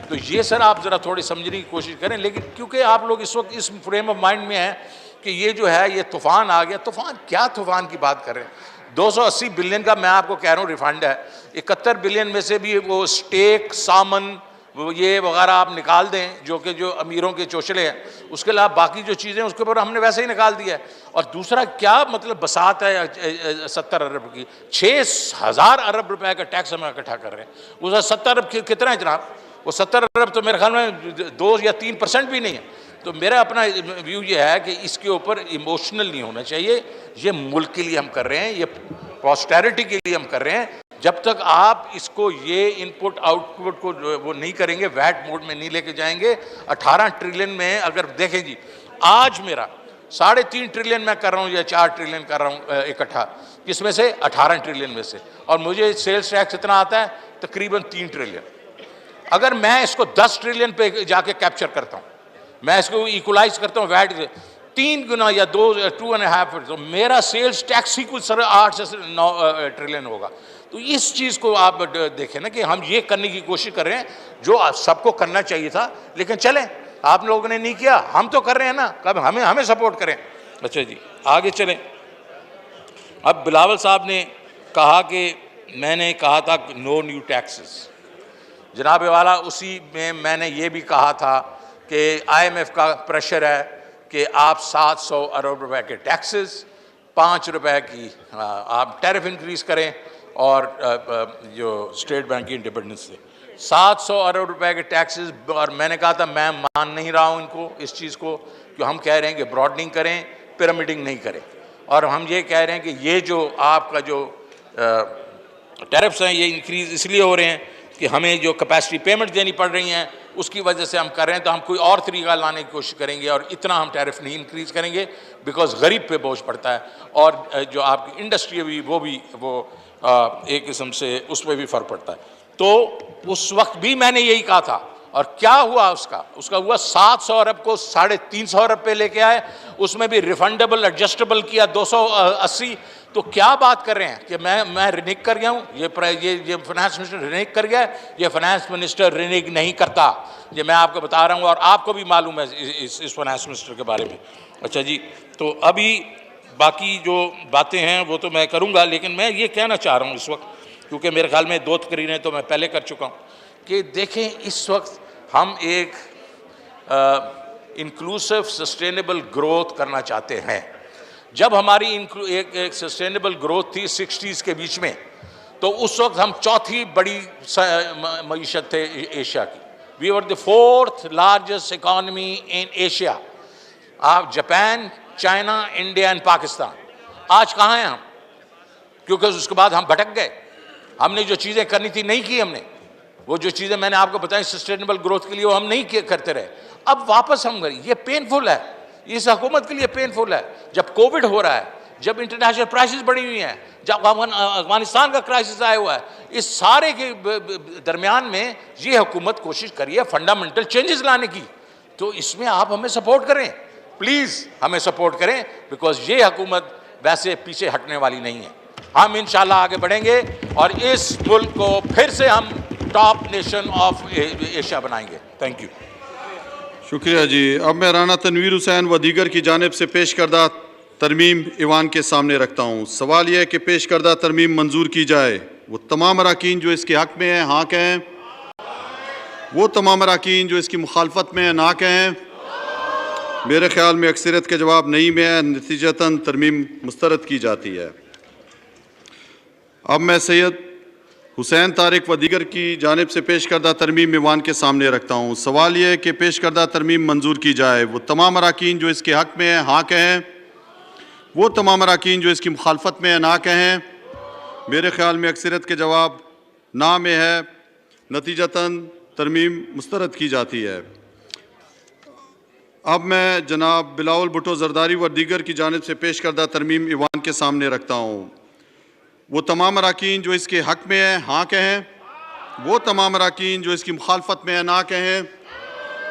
तो ये सर आप ज़रा थोड़ी समझने की कोशिश करें, लेकिन क्योंकि आप लोग इस वक्त इस फ्रेम ऑफ माइंड में हैं कि ये जो है ये तूफ़ान आ गया, तूफ़ान क्या तूफ़ान की बात कर रहे हैं। 280 बिलियन का मैं आपको कह रहा हूँ रिफंड है, 71 बिलियन में से भी वो स्टेक, सामन, वो ये वगैरह आप निकाल दें जो कि जो अमीरों के चोचले हैं, उसके अलावा बाकी जो चीज़ें उसके ऊपर हमने वैसे ही निकाल दिया है। और दूसरा क्या मतलब बसात है 70 अरब की, 6,000 अरब रुपए का टैक्स हम इकट्ठा कर रहे हैं। वो 70 अरब कितना है जनाब, वो 70 अरब तो मेरे ख्याल में 2 या 3% भी नहीं है। तो मेरा अपना व्यू ये है कि इसके ऊपर इमोशनल नहीं होना चाहिए, ये मुल्क के लिए हम कर रहे हैं, ये पॉस्टेरिटी के लिए हम कर रहे हैं। जब तक आप इसको ये इनपुट आउटपुट को वो नहीं करेंगे, वैट मोड में नहीं लेके जाएंगे, 18 ट्रिलियन में अगर देखें जी, आज मेरा 3.5 ट्रिलियन मैं कर रहा हूँ या 4 ट्रिलियन कर रहा हूँ इकट्ठा, इसमें से 18 ट्रिलियन में से, और मुझे सेल्स टैक्स इतना आता है तकरीबन 3 ट्रिलियन। अगर मैं इसको 10 ट्रिलियन पे जाके कैप्चर करता हूँ, मैं इसको इक्वलाइज करता हूँ वैट 3 गुना या 2.5, तो मेरा सेल्स टैक्स ही कुछ 8 से 9 ट्रिलियन होगा। तो इस चीज़ को आप देखें ना कि हम ये करने की कोशिश कर रहे हैं जो सबको करना चाहिए था, लेकिन चलें आप लोगों ने नहीं किया, हम तो कर रहे हैं ना, कब हमें सपोर्ट करें। अच्छा जी आगे चलें। अब बिलावल साहब ने कहा कि मैंने कहा था नो न्यू टैक्सेस, जनाब वाला उसी में मैंने ये भी कहा था कि IMF का प्रेशर है कि आप 700 अरब रुपए के टैक्सेस, 5 रुपए की आप टैरिफ इंक्रीज़ करें, और जो स्टेट बैंक की इंडिपेंडेंस से 700 अरब रुपए के टैक्सेस। और मैंने कहा था मैं मान नहीं रहा हूँ इनको, इस चीज़ को, कि हम कह रहे हैं कि ब्रॉडनिंग करें, पिरामिडिंग नहीं करें, और हम ये कह रहे हैं कि ये जो आपका जो टैरिफ्स हैं ये इंक्रीज़ इसलिए हो रहे हैं कि हमें जो कैपेसिटी पेमेंट देनी पड़ रही हैं उसकी वजह से हम कर रहे हैं। तो हम कोई और तरीका लाने की कोशिश करेंगे, और इतना हम टैरिफ नहीं इंक्रीज़ करेंगे, बिकॉज गरीब पे बोझ पड़ता है, और जो आपकी इंडस्ट्री है वो एक किस्म से उस पर भी फ़र्क पड़ता है। तो उस वक्त भी मैंने यही कहा था, और क्या हुआ उसका हुआ 700 अरब को 350 अरब पे लेके आए, उसमें भी रिफंडेबल एडजस्टेबल किया 280। तो क्या बात कर रहे हैं कि मैं रिनिक कर गया हूँ, ये फाइनेंस मिनिस्टर रिनिक कर गया, ये फाइनेंस मिनिस्टर रिनिक नहीं करता, ये मैं आपको बता रहा हूँ, और आपको भी मालूम है इस फाइनेंस मिनिस्टर के बारे में। अच्छा जी, तो अभी बाकी जो बातें हैं वो तो मैं करूँगा, लेकिन मैं ये कहना चाह रहा हूँ इस वक्त, क्योंकि मेरे ख्याल में 2 तकरीरें तो मैं पहले कर चुका हूँ, कि देखें इस वक्त हम एक इंक्लूसिव सस्टेनेबल ग्रोथ करना चाहते हैं। जब हमारी एक सस्टेनेबल ग्रोथ थी 60s के बीच में, तो उस वक्त हम चौथी बड़ी मईशत थे एशिया की। We were the 4th largest economy in Asia. आप Japan, China, India and Pakistan. आज कहाँ हैं हम? क्योंकि उसके बाद हम भटक गए, हमने जो चीज़ें करनी थी नहीं की हमने, वो जो चीज़ें मैंने आपको बताई सस्टेनेबल ग्रोथ के लिए वो हम नहीं करते रहे। अब वापस हम गए, ये पेनफुल है, इस हुकूमत के लिए पेनफुल है। जब कोविड हो रहा है, जब इंटरनेशनल प्राइसेस बढ़ी हुई हैं, जब अफगानिस्तान का क्राइसिस आया हुआ है, इस सारे के दरमियान में ये हुकूमत कोशिश करिए फंडामेंटल चेंजेस लाने की। तो इसमें आप हमें सपोर्ट करें, प्लीज़ हमें सपोर्ट करें, बिकॉज ये हुकूमत वैसे पीछे हटने वाली नहीं है। हम इंशाल्लाह आगे बढ़ेंगे और इस मुल्क को फिर से हम टॉप नेशन ऑफ एशिया बनाएंगे। Thank you. शुक्रिया जी। अब मैं राना तनवीर हुसैन व दीगर की जानिब से पेश करदा तरमीम ईवान के सामने रखता हूँ। सवाल यह है कि पेश करदा तरमीम मंजूर की जाए। वो तमाम अराकीन जो इसके हक़ में हैं हाँ कहें, वो तमाम अराकीन जो इसकी मुखालफत में हैं ना कहें। मेरे ख्याल में अक्सरियत के जवाब नहीं में है, नतीजतन तरमीम मुस्तरद की जाती है। अब मैं सैयद हुसैन तारिक व दीगर की जानिब से पेश करदा तरमीम ईवान के सामने रखता हूँ। सवाल यह है कि पेश करदा तरमीम मंजूर की जाए। वो तमाम अराकीन जो इसके हक़ में हैं हाँ कहें, वो तमाम अराकीन जो इसकी मुखालफत में है ना कहें। मेरे ख्याल में अक्सरियत के जवाब ना में है, नतीजतन तरमीम मुस्तरद की जाती है। अब मैं जनाब बिलावल भुट्टो जरदारी व दीगर की जानिब से पेश करदा तरमीम ईवान के सामने रखता हूँ। वो तमाम अराकीन जो इसके हक़ में हैं हाँ कहें, वो तमाम अराकीन जो इसकी मुखालफत में है ना कहें।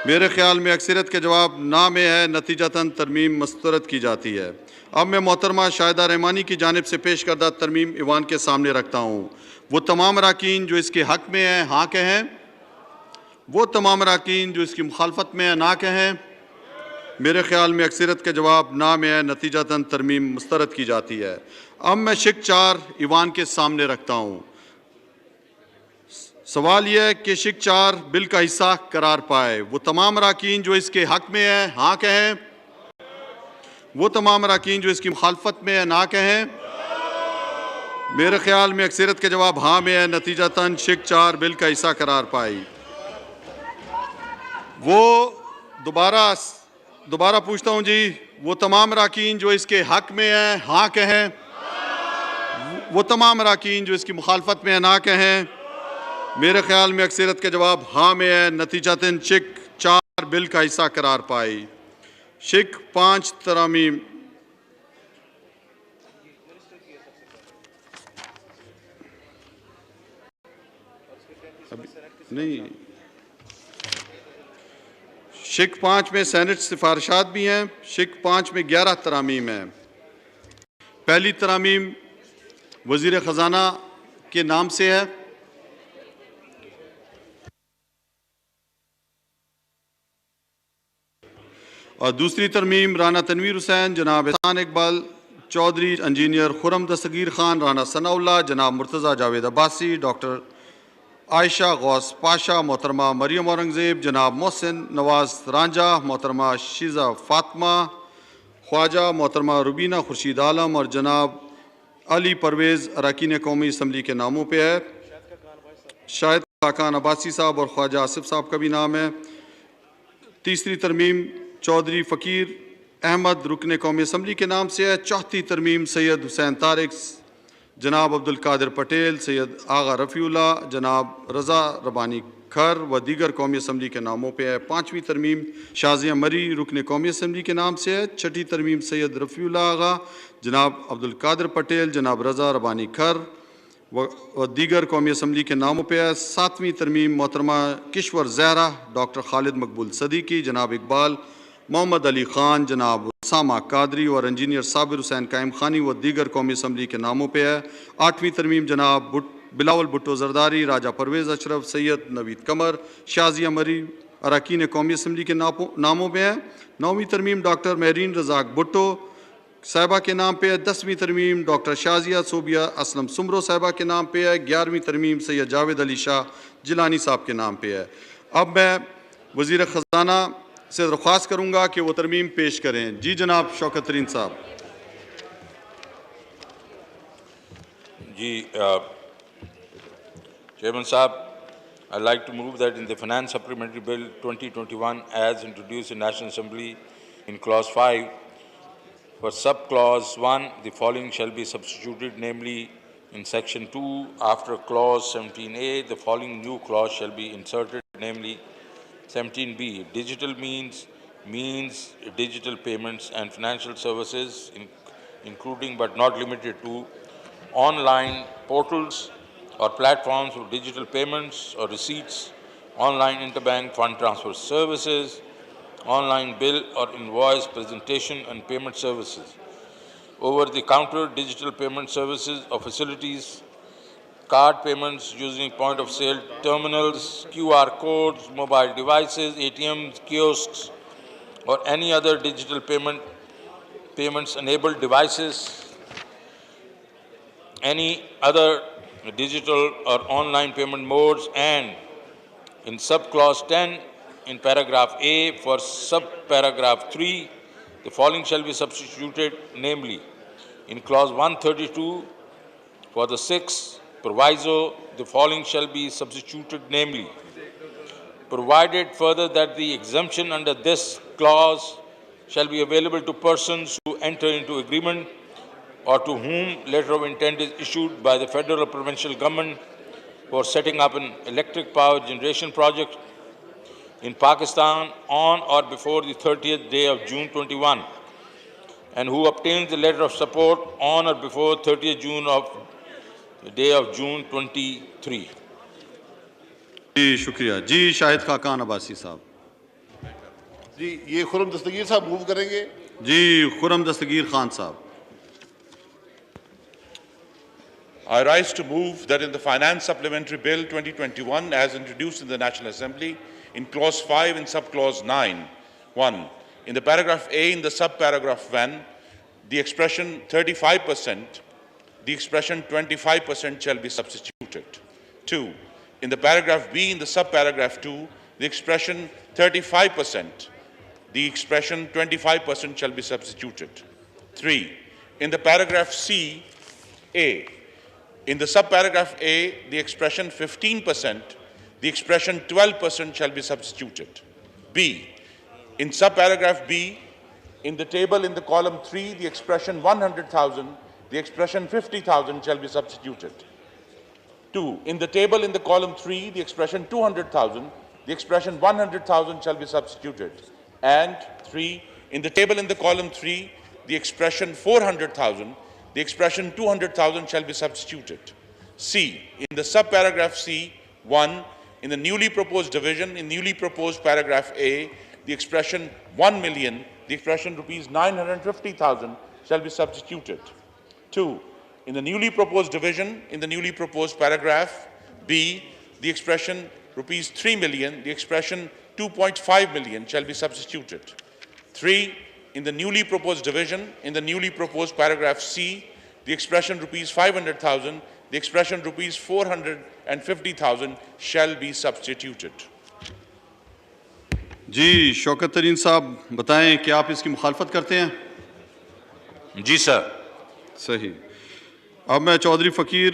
मेरे ख्याल में अक्सरियत के जवाब ना में है, नतीजतन तरमीम मुस्तरद की जाती है। अब मैं मोहतरमा शाहिदा रहमानी की जानिब से पेश करदा तरमीम ईवान के सामने रखता हूँ। वो तमाम अराकीन जो इसके हक़ में हैं हाँ कहें, वो तमाम अराकीन जो इसकी मुखालफत में है ना कहें। मेरे ख्याल में अक्सरियत के जवाब ना में है, नतीजतन तरमीम मुस्तरद की जाती है। अब मैं शिक 4 ईवान के सामने रखता हूँ। सवाल यह है कि शिक 4 बिल का हिस्सा करार पाए। वो तमाम अराकीन जो इसके हक़ में हैं हाँ कहें, वो तमाम अराकीन जो इसकी मुखालफत में है ना कहें। मेरे ख्याल में अक्सरियत के जवाब हाँ में है, नतीजतन शिक 4 बिल का हिस्सा करार पाई। वो दोबारा पूछता हूँ जी, वो तमाम अराकीन जो इसके हक़ में हैं हाँ कहें, वो तमाम अराकीन जो इसकी मुखालफत में है ना कहें। मेरे ख्याल में अक्सरियत के जवाब हाँ में है, नतीजतन शिक 4 बिल का हिस्सा करार पाई। शिक 5 तरामीम। नहीं, शिक 5 में सेनेट सिफारिशात भी हैं। शिक 5 में 11 तरामीम हैं। पहली तरामीम वज़ीर ख़जाना के नाम से है। और दूसरी तरमीम राना तनवीर हुसैन, जनाब एहसान इकबाल चौधरी, इंजीनियर खुरम दस्तगीर खान, राना सनाउल्लाह, जनाब मुर्तज़ा जावेद अब्बासी, डॉक्टर आयशा गौस पाशा, मोहतरमा मरियम औरंगज़ेब, जनाब मोहसिन नवाज रांझा, मोहतरमा शीज़ा फातमा ख्वाजा, मोहतरमा रुबीना खुर्शीद आलम और जनाब अली परवेज़ अरकान कौमी असम्बली के नामों पे है। शायद खाकान अब्बासी साहब और ख्वाजा आसिफ साहब का भी नाम है। तीसरी तरमीम चौधरी फ़कीर अहमद रुकन कौमी असम्बली के नाम से है। चौथी तरमीम सैयद हुसैन तारिक, जनाब अब्दुल कादिर पटेल, सैयद आगा रफ़ीउल्लाह, जनाब रज़ा रबानी खर व दीगर कौमी असम्बली के नामों पे है। पाँचवीं तरमीम शाजिया मरी रुकन कौमी असम्बली के नाम से है। छठी तरमीम सैयद रफ़ीउल्लाह आगा, जनाब अब्दुल कादिर पटेल, जनाब रज़ा रबानी खर व दीगर कौमी असम्बली के नामों पे है। सातवीं तरमीम मोहतरमा किश्वर ज़हरा, डॉक्टर खालिद मकबूल सदीकी, जनाब इकबाल मोहम्मद अली ख़ान, जनाब सामा कादरी और इंजीनियर साबिर हुसैन कायम खानी व दीगर कौमी असम्बली के नामों पे है। आठवीं तरमीम जनाब बिलावल भुट्टो जरदारी, राजा परवेज़ अशरफ, सैयद नवीद कमर, शाजिया मरी अरकान कौमी असम्बली के नामों पे है। नौवीं तरमीम डॉक्टर महरीन रज़ाक भुट्टो साहिबा के नाम पे है। 10वीं तरमीम डॉक्टर शाजिया सोबिया असलम सुमरो साहिबा के नाम पे है। 11वीं तरमीम सैयद जावेद अली शाह जिलानी साहब के नाम पे है। अब मैं वज़ीर ख़जाना से दरख्वास्त करूँगा कि वो तरमीम पेश करें। जी जनाब शौकत तरीन साहब। जी चेयरमैन साहब, I'd like to move that in the Finance Supplementary Bill 2021 as introduced in National Assembly in Clause 5, for Sub-Clause 1, the following shall be substituted, namely in Section 2, after Clause 17A, the following new clause shall be inserted, namely 17B, digital means digital payments and financial services, including but not limited to online portals or platforms for digital payments or receipts, online interbank fund transfer services, online bill or invoice presentation and payment services, over-the-counter digital payment services or facilities, card payments using point-of-sale terminals, QR codes, mobile devices, ATMs, kiosks, or any other digital payments-enabled devices, any other digital or online payment modes, and in sub-clause 10, in paragraph A, for sub-paragraph 3, the following shall be substituted, namely, in clause 132, for the 6, proviso, the following shall be substituted, namely, provided further that the exemption under this clause shall be available to persons who enter into agreement or to whom letter of intent is issued by the federal or provincial government for setting up an electric power generation project in Pakistan on or before the 30th day of June 21, and who obtains the letter of support on or before 30th June of the day of June 23. जी शुक्रिया। जी शाहिद खाकान अब्बासी साहब। जी ये खुरम दस्तगीर साहब move करेंगे। जी खुरम दस्तगीर खान साहब। I rise to move that in the Finance Supplementary Bill 2021 as introduced in the National Assembly in Clause 5 and Subclause 9, 1, in the paragraph A in the subparagraph 1, the expression 35%, the expression 25% shall be substituted. 2, in the paragraph B in the subparagraph 2, the expression 35%, the expression 25% shall be substituted. 3, in the paragraph C, A, in the subparagraph A, the expression 15%, the expression 12% shall be substituted. B, in subparagraph B, in the table in the column 3, the expression 100,000, the expression 50,000 shall be substituted. 2, in the table in the column 3, the expression 200,000, the expression 100,000 shall be substituted. And 3, in the table in the column 3, the expression 400,000, the expression 200,000 shall be substituted. C, in the subparagraph C, 1, in the newly proposed division, in newly proposed paragraph A, the expression 1 million, the expression rupees 950,000 shall be substituted. 2, in the newly proposed division, in the newly proposed paragraph B, the expression rupees 3 million, the expression 2.5 million shall be substituted. 3, in the newly proposed division, in the newly proposed paragraph C, the expression rupees 500,000, the expression rupees 450,000 shall be substituted. जी शौकत तरीन साहब बताएं कि आप इसकी मुखालफत करते हैं? जी sir. सही। अब मैं चौधरी फ़कीर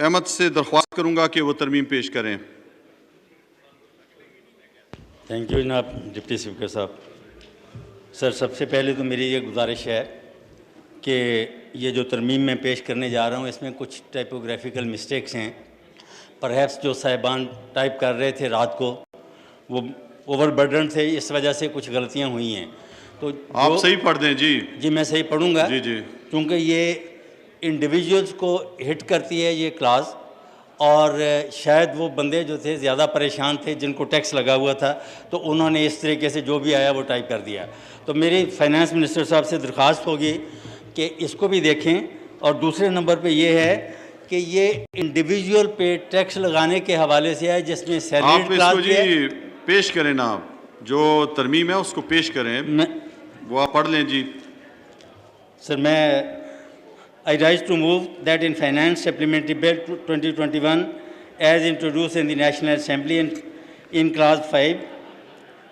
अहमद से दरख्वास्त करूंगा कि वो तरमीम पेश करें। थैंक यू जनाब डिप्टी स्पीकर साहब। सर सबसे पहले तो मेरी ये गुजारिश है कि ये जो तरमीम मैं पेश करने जा रहा हूँ इसमें कुछ टाइपोग्राफिकल मिस्टेक्स हैं। परहैप्स जो साहिबान टाइप कर रहे थे रात को वो ओवरबर्डन थे, इस वजह से कुछ गलतियाँ हुई हैं। तो आप सही पढ़ दें। जी जी मैं सही पढ़ूँगा। जी जी। क्योंकि ये इंडिविजुअल्स को हिट करती है ये क्लास, और शायद वो बंदे जो थे ज़्यादा परेशान थे जिनको टैक्स लगा हुआ था, तो उन्होंने इस तरीके से जो भी आया वो टाइप कर दिया। तो मेरी फाइनेंस मिनिस्टर साहब से दरख्वास्त होगी कि इसको भी देखें। और दूसरे नंबर पे ये है कि ये इंडिविजुअल पे टैक्स लगाने के हवाले से है जिसमें सैलरीड क्लास जी पेश करें ना, आप जो तरमीम है उसको पेश करें, वो आप पढ़ लें। जी सर मैं I rise to move that in Finance Supplementary Bill 2021 as introduced in the National Assembly in Clause 5,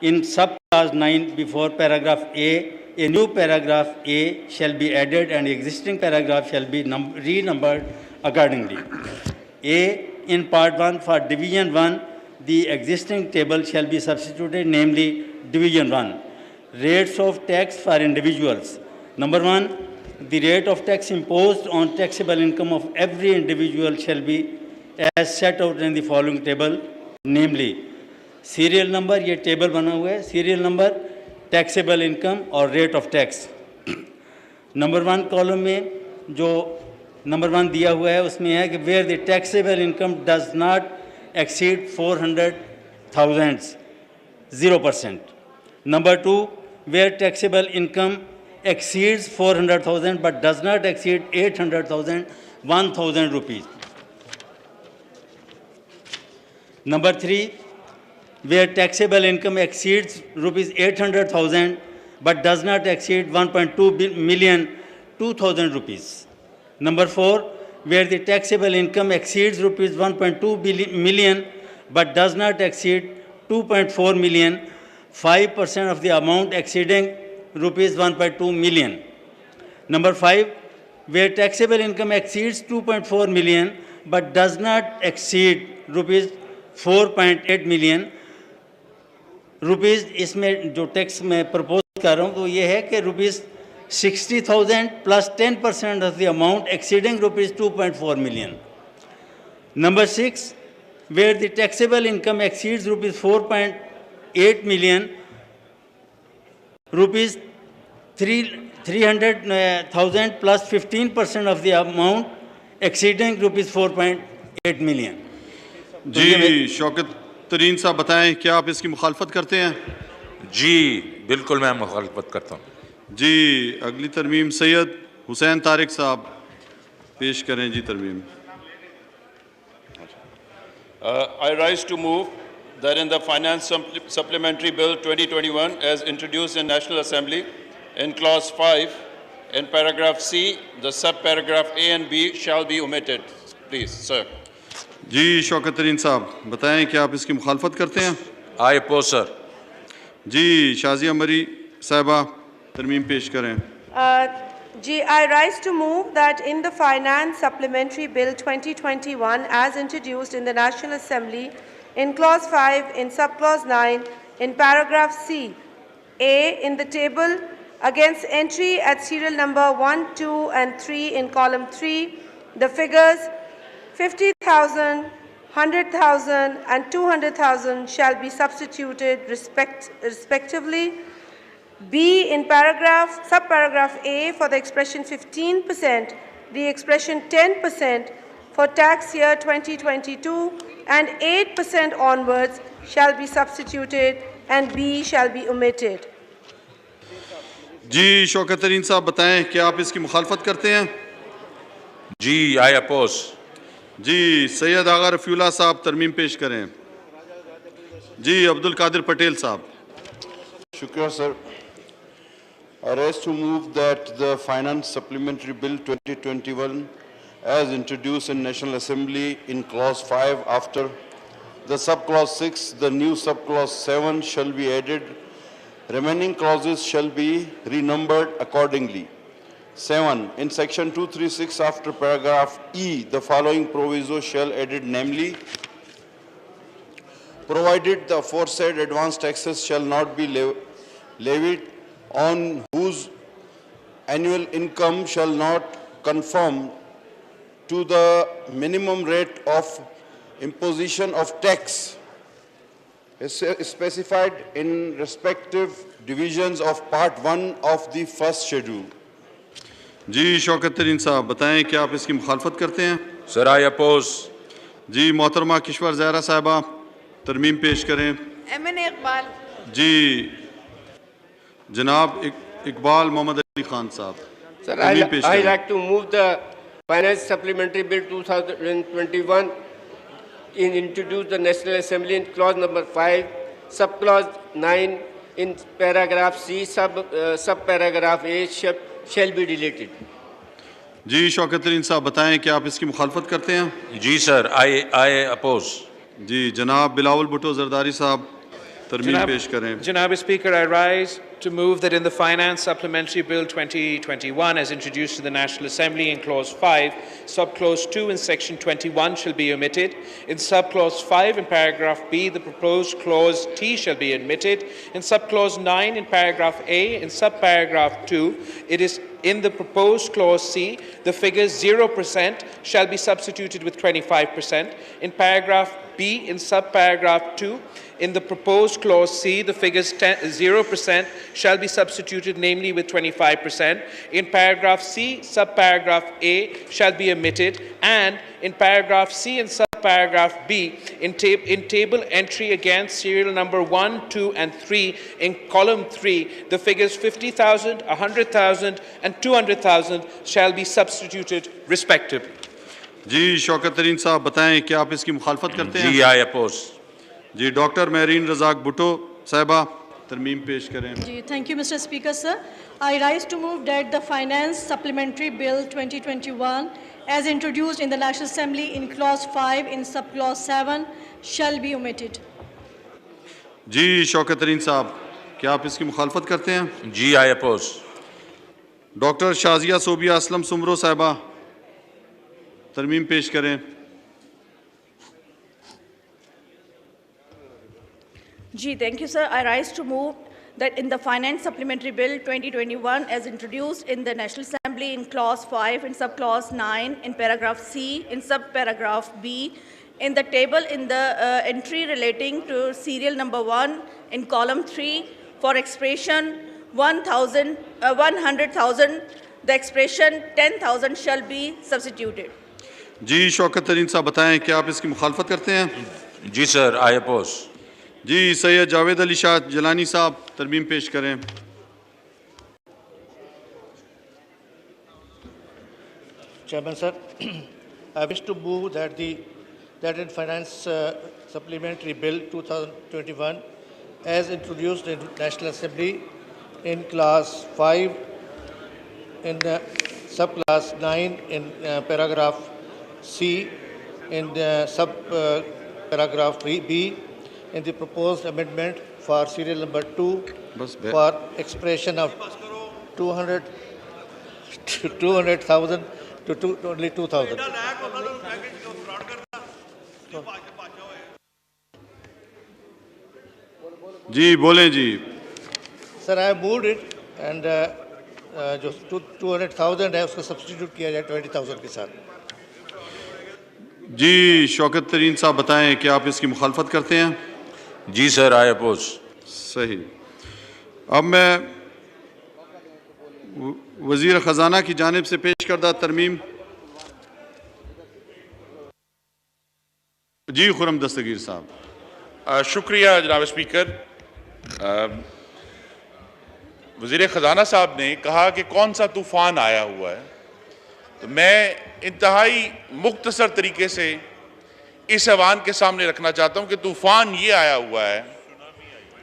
in Subclause 9 before paragraph A new paragraph A shall be added and existing paragraph shall be renumbered accordingly. A, in Part 1 for Division 1, the existing table shall be substituted, namely Division 1. Rates of tax for individuals. Number 1, the rate of tax imposed on taxable income of every individual shall be as set out in the following table, namely serial number, ये table बना हुआ है, serial number, taxable income और rate of tax. Number 1 column में जो number 1 दिया हुआ है उसमें है कि where the taxable income does not exceed 400,000, 0%. Number 2, where taxable income exceeds 400,000 but does not exceed 800,000, 1,000 rupees. Number 3, where taxable income exceeds rupees 800,000 but does not exceed 1.2 million, 2,000 rupees. Number 4, where the taxable income exceeds rupees 1.2 million but does not exceed 2.4 million, 5% of the amount exceeding rupees 1.2 million. Number 5, where taxable income exceeds 2.4 million but does not exceed rupees 4.8 million. Rupees इसमें जो tax मैं propose कर रहा हूँ वो ये है कि rupees 60,000 plus 10% of the amount exceeding rupees 2.4 million. Number 6, where the taxable income exceeds rupees 4.8 million, rupees 300,000 plus 15% of the amount exceeding rupees 4.8 million. जी शौकत तरीन साहब बताएं क्या आप इसकी मुखालफत करते हैं? जी बिल्कुल मैं मुखालफत करता हूँ। जी अगली तरमीम सैयद हुसैन तारिक साहब पेश करें जी तरमीम। I rise to move that in the Finance Supplementary Bill 2021 as introduced in National Assembly in Clause 5 in paragraph C, the sub-paragraph A and B shall be omitted. Please, sir. जी शौकत तरीन साहब बताएं क्या आप इसकी मुखालफत करते हैं? I oppose, sir. जी शाजिया मरी साहिबा तरमीम पेश करें। I rise to move that in the Finance Supplementary Bill 2021 as introduced in the National Assembly in Clause 5 in Subclause 9 in paragraph C, A in the table against entry at serial number 1, 2 and 3 in column 3, the figures 50,000, 100,000 and 200,000 shall be substituted respectively. B in subparagraph A for the expression 15%, the expression 10% for tax year 2022 and 8% onwards shall be substituted and B shall be omitted. जी शौकत तरीन साहब बताएं क्या आप इसकी मुखालफत करते हैं? जी I oppose. जी सैयद आगा रफ़ीउल्लाह साहब तरमीम पेश करें। जी अब्दुल कादिर पटेल साहब। शुक्रिया sir. I rise to move that the Finance Supplementary Bill 2021 as introduced in National Assembly in Clause 5 after the subclause 6, the new subclause 7 shall be added. Remaining clauses shall be renumbered accordingly. 7. In section 236 after paragraph E, the following proviso shall added, namely, provided the aforesaid advance taxes shall not be levied on whose annual income shall not conform to the minimum rate of imposition of tax specified in respective divisions of Part 1 of the first schedule. जी शौकत तरीन साहब बताएं क्या आप इसकी मुखालफत करते हैं? Sir I oppose. जी मोहतरमा किश्वर ज़हरा साहिबा तरमीम पेश करें। MN इकबाल। जी जनाब इकबाल मोहम्मद अली खान साहब। Sir, I like to move the Finance Supplementary Bill 2021 introduced the National Assembly in clause number 5, subclause 9 in paragraph C, subparagraph A shall be deleted. जी शौकत तरीन साहब बताएं क्या आप इसकी मुखालफत करते हैं? जी सर I oppose. जी जनाब बिलावल भुट्टो जरदारी साहब तरमीम पेश करें। Janabi Speaker, I rise to move that in the Finance Supplementary Bill 2021 as introduced in the National Assembly in Clause 5, Subclause 2 in Section 21 shall be omitted. In Subclause 5 in paragraph B, the proposed clause T shall be omitted. In Subclause 9 in paragraph A, in subparagraph 2, it is in the proposed clause C, the figures 0% shall be substituted with 25%. In paragraph B, in subparagraph 2, in the proposed clause C, the figures 0% shall be substituted, namely with 25%. In paragraph C, subparagraph A shall be omitted, and in paragraph C and subparagraph B, in table entry against serial number 1, 2, and 3 in column 3, the figures 50,000, 100,000, and 200,000 shall be substituted respectively. जी शौकत तरीन साहब बताएं क्या आप इसकी मुखालफत करते हैं? जी I oppose. जी डॉक्टर महरीन रज़ाक भुट्टो साहिबा तरमीम पेश करें। जी thank you mister speaker sir. I rise to move that the Finance Supplementary Bill 2021 as introduced in the National Assembly in Clause 5 in Subclause 7 shall be omitted. जी शौकत तरीन साहब क्या आप इसकी मुखालफत करते हैं? जी I oppose. Doctor Shazia Sobia Aslam Soomro साहिबा तरमीम पेश करें। thank you, sir. I rise to move that in the Finance Supplementary Bill 2021 as introduced in the National Assembly in Clause 5, in Subclause 9, in Paragraph C, in Subparagraph B, in the table in the entry relating to serial number 1 in column 3 for expression 100,000, the expression 10,000 shall be substituted. जी शौकत तरीन साहब बताएं क्या आप इसकी मुखालफत करते हैं? जी sir, आई oppose. जी सैयद जावेद अली शाह जलानी साहब तरमीम पेश करें। Chairman sir, I wish to move that in Finance Supplementary Bill 2021 as introduced in National Assembly in Class 5 in Subclass 9 in Paragraph C in Subparagraph B in the proposed amendment for serial number 2 for expression of 200,000 to only 2,000. जी बोलें जी। Sir, I have moved it and जो 200,000 है उसको substitute किया जाए 20,000 के साथ। जी शौकत तरीन साहब बताएं कि आप इसकी मुखालफत करते हैं? जी सर, आई अपोज। सही। अब मैं वज़ीर ख़जाना की जानिब से पेश करदा तरमीम। जी खुरम दस्तगीर साहब। शुक्रिया जनाब स्पीकर। वज़ीर ख़जाना साहब ने कहा कि कौन सा तूफ़ान आया हुआ है, तो मैं इंतहाई मुख्तसर तरीके से इस ऐवान के सामने रखना चाहता हूं कि तूफ़ान ये आया हुआ है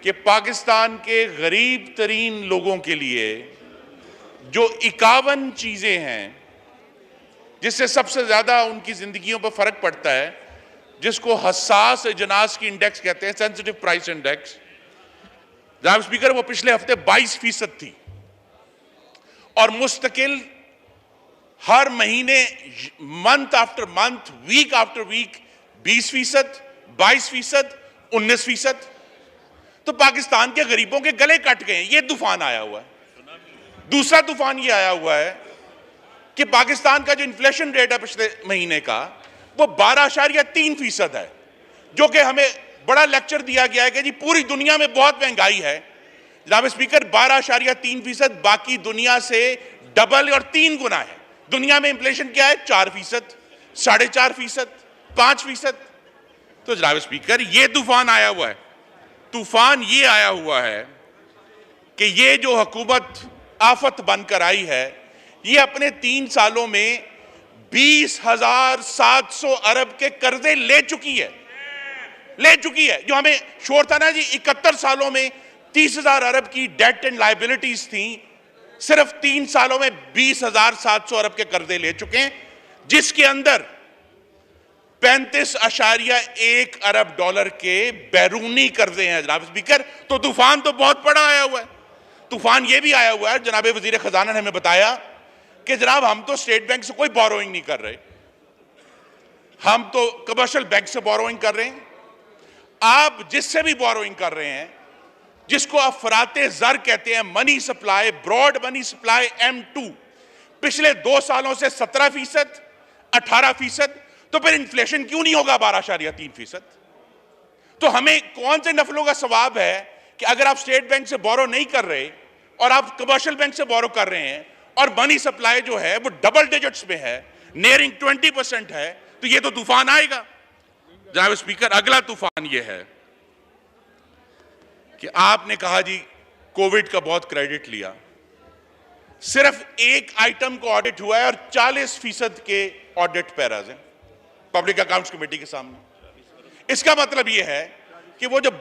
कि पाकिस्तान के गरीब तरीन लोगों के लिए जो 51 चीज़ें हैं जिससे सबसे ज़्यादा उनकी ज़िंदगियों पर फ़र्क पड़ता है, जिसको हसास अजनास की इंडेक्स कहते हैं, सेंसिटिव प्राइस इंडेक्स, जनाब स्पीकर वो पिछले हफ्ते 22% थी और मुस्तकिल हर महीने month after month week after week 20%, 22%, 19%। तो पाकिस्तान के गरीबों के गले कट गए। ये तूफान आया हुआ है। दूसरा तूफान ये आया हुआ है कि पाकिस्तान का जो इन्फ्लेशन रेट है पिछले महीने का वो 12.3% है, जो कि हमें बड़ा लेक्चर दिया गया है कि जी पूरी दुनिया में बहुत महंगाई है। जनाब स्पीकर 12.3% बाकी दुनिया से डबल और 3 गुना है। दुनिया में इन्फ्लेशन क्या है? 4%, 4.5%, 5%। तो जनाब स्पीकर ये तूफान आया हुआ है। तूफान ये आया हुआ है कि ये जो हुकूमत आफत बनकर आई है, ये अपने 3 सालों में 20,700 अरब के कर्जे ले चुकी है। जो हमें शोर था ना जी 71 सालों में 30,000 अरब की डेट एंड लायबिलिटीज थी, सिर्फ 3 सालों में 20,700 अरब के कर्जे ले चुके हैं, जिसके अंदर 35.1 अरब डॉलर के बैरूनी कर्जे हैं। जनाब स्पीकर, तो तूफान तो बहुत बड़ा आया हुआ है। तूफान ये भी आया हुआ है, जनाब वजीर खजाना ने हमें बताया कि जनाब हम तो स्टेट बैंक से कोई बोरोइंग नहीं कर रहे, हम तो कमर्शियल बैंक से बोरोइंग कर रहे हैं। आप जिससे भी बोरोइंग कर रहे हैं, जिसको अफराते ज़र कहते हैं, money supply, broad money supply M2, पिछले 2 सालों से 17%, 18%, तो फिर इन्फ्लेशन क्यों नहीं होगा 12.3%? तो हमें कौन से नफलों का सवाब है कि अगर आप स्टेट बैंक से बोरो नहीं कर रहे और आप कमर्शियल बैंक से बोरो कर रहे हैं और मनी सप्लाई जो है वो डबल डिजिट्स में है, नियरिंग 20% है, तो ये तो तूफान आएगा। जनाब स्पीकर, अगला तूफान ये है कि आपने कहा जी कोविड का बहुत क्रेडिट लिया, सिर्फ एक आइटम को ऑडिट हुआ है और 40% के ऑडिट पैराज हैं पब्लिक अकाउंट्स कमेटी के सामने। इसका मतलब यह है कि वो जो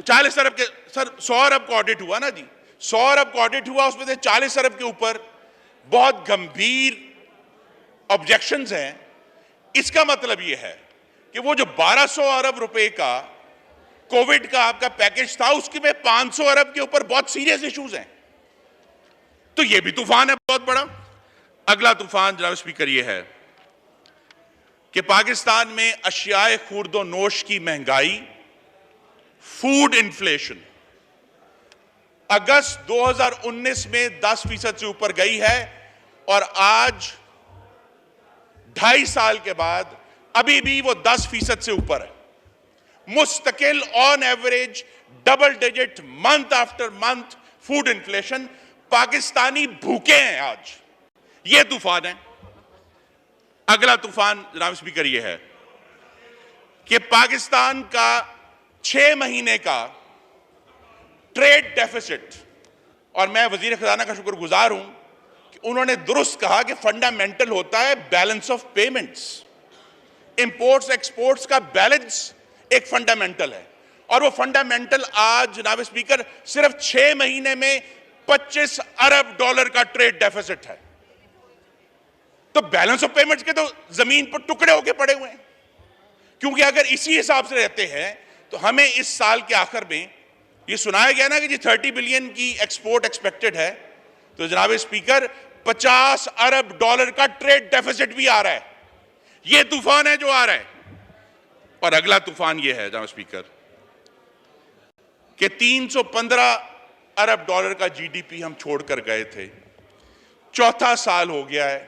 40 अरब के, सर 100 अरब का ऑडिट हुआ ना जी, 100 अरब का ऑडिट हुआ, उसमें से 40 अरब के ऊपर बहुत गंभीर ऑब्जेक्शंस हैं। इसका मतलब यह है कि वो जो 1200 अरब रुपए का कोविड का आपका पैकेज था, उसके में 500 अरब के ऊपर बहुत सीरियस इश्यूज हैं। तो ये भी तूफान है बहुत बड़ा। अगला तूफान जनाब स्पीकर ये है कि पाकिस्तान में अशियाए खुर्दो नोश की महंगाई फूड इन्फ्लेशन अगस्त 2019 में 10% से ऊपर गई है और आज 2.5 साल के बाद अभी भी वो 10% से ऊपर है। मुस्तकिल on average double digit month after month food inflation. Pakistani भूखे हैं आज। ये तूफान है। अगला तूफान जनाब स्पीकर ये है कि पाकिस्तान का 6 महीने का ट्रेड डेफिसिट, और मैं वजीर खजाना का शुक्रगुजार हूं कि उन्होंने दुरुस्त कहा कि फंडामेंटल होता है balance of payments. Imports exports का बैलेंस एक फंडामेंटल है और वो फंडामेंटल आज जनाब स्पीकर सिर्फ 6 महीने में $25 अरब का ट्रेड डेफिसिट है। तो बैलेंस ऑफ पेमेंट्स के तो जमीन पर टुकड़े होके पड़े हुए हैं, क्योंकि अगर इसी हिसाब से रहते हैं तो हमें इस साल के आखिर में ये सुनाया गया ना कि जी 30 बिलियन की एक्सपोर्ट एक्सपेक्टेड है, तो जनाब स्पीकर $50 अरब का ट्रेड डेफिसिट भी आ रहा है। ये तूफान है जो आ रहा है। और अगला तूफान ये है जनाब स्पीकर कि 315 अरब डॉलर का जीडीपी हम छोड़कर गए थे। चौथा साल हो गया है,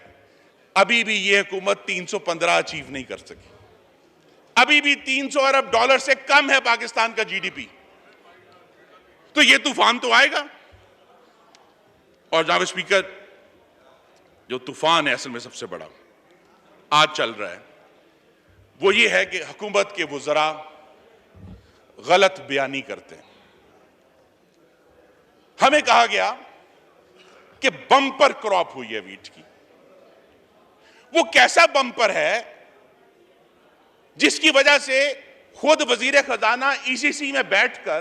अभी भी ये हुकूमत 315 अचीव नहीं कर सकी। अभी भी 300 अरब डॉलर से कम है पाकिस्तान का जीडीपी। तो ये तूफान तो आएगा। और जनाब स्पीकर जो तूफान है असल में सबसे बड़ा आज चल रहा है वो ये है कि हुकूमत के वुज़रा गलत बयानी करते हैं। हमें कहा गया कि बम्पर क्रॉप हुई है वीट की। वो कैसा बम्पर है जिसकी वजह से खुद वजीर खजाना ईसीसी में बैठकर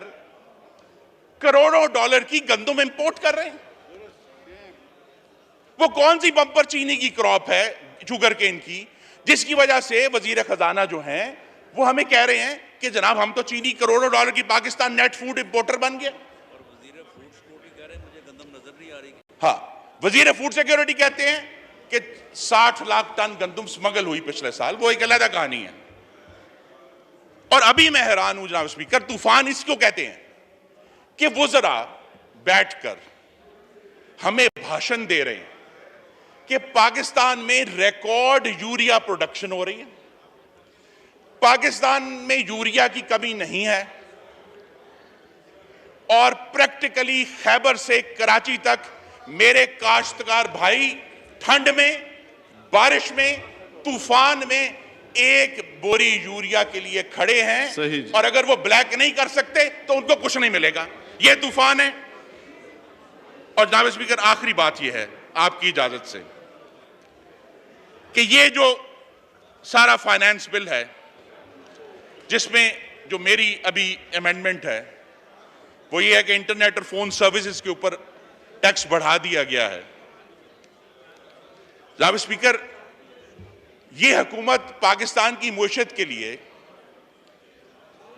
करोड़ों डॉलर की गंदम इंपोर्ट कर रहे हैं। वो कौन सी बम्पर चीनी की क्रॉप है, शुगर केन की, जिसकी वजह से वजीर खजाना जो हैं वो हमें कह रहे हैं कि जनाब हम तो चीनी करोड़ों डॉलर की पाकिस्तान नेट फूड इंपोर्टर बन गया। हाँ, वजीर फूड सिक्योरिटी कहते हैं कि 60 लाख टन गंदम स्मगल हुई पिछले साल। वो एक अलग कहानी है। और अभी मैं हैरान हूं जनाब स्पीकर, तूफान इसको कहते हैं कि वुज़रा बैठकर हमें भाषण दे रहे हैं कि पाकिस्तान में रिकॉर्ड यूरिया प्रोडक्शन हो रही है, पाकिस्तान में यूरिया की कमी नहीं है, और प्रैक्टिकली खैबर से कराची तक मेरे काश्तकार भाई ठंड में, बारिश में, तूफान में एक बोरी यूरिया के लिए खड़े हैं। और अगर वो ब्लैक नहीं कर सकते तो उनको कुछ नहीं मिलेगा। ये तूफान है। और जनाब स्पीकर आखिरी बात यह है आपकी इजाजत से कि ये जो सारा फाइनेंस बिल है जिसमें जो मेरी अभी अमेंडमेंट है वो ये है कि इंटरनेट और फोन सर्विसेज के ऊपर टैक्स बढ़ा दिया गया है। जनाब स्पीकर, ये हुकूमत पाकिस्तान की मुआशरत के लिए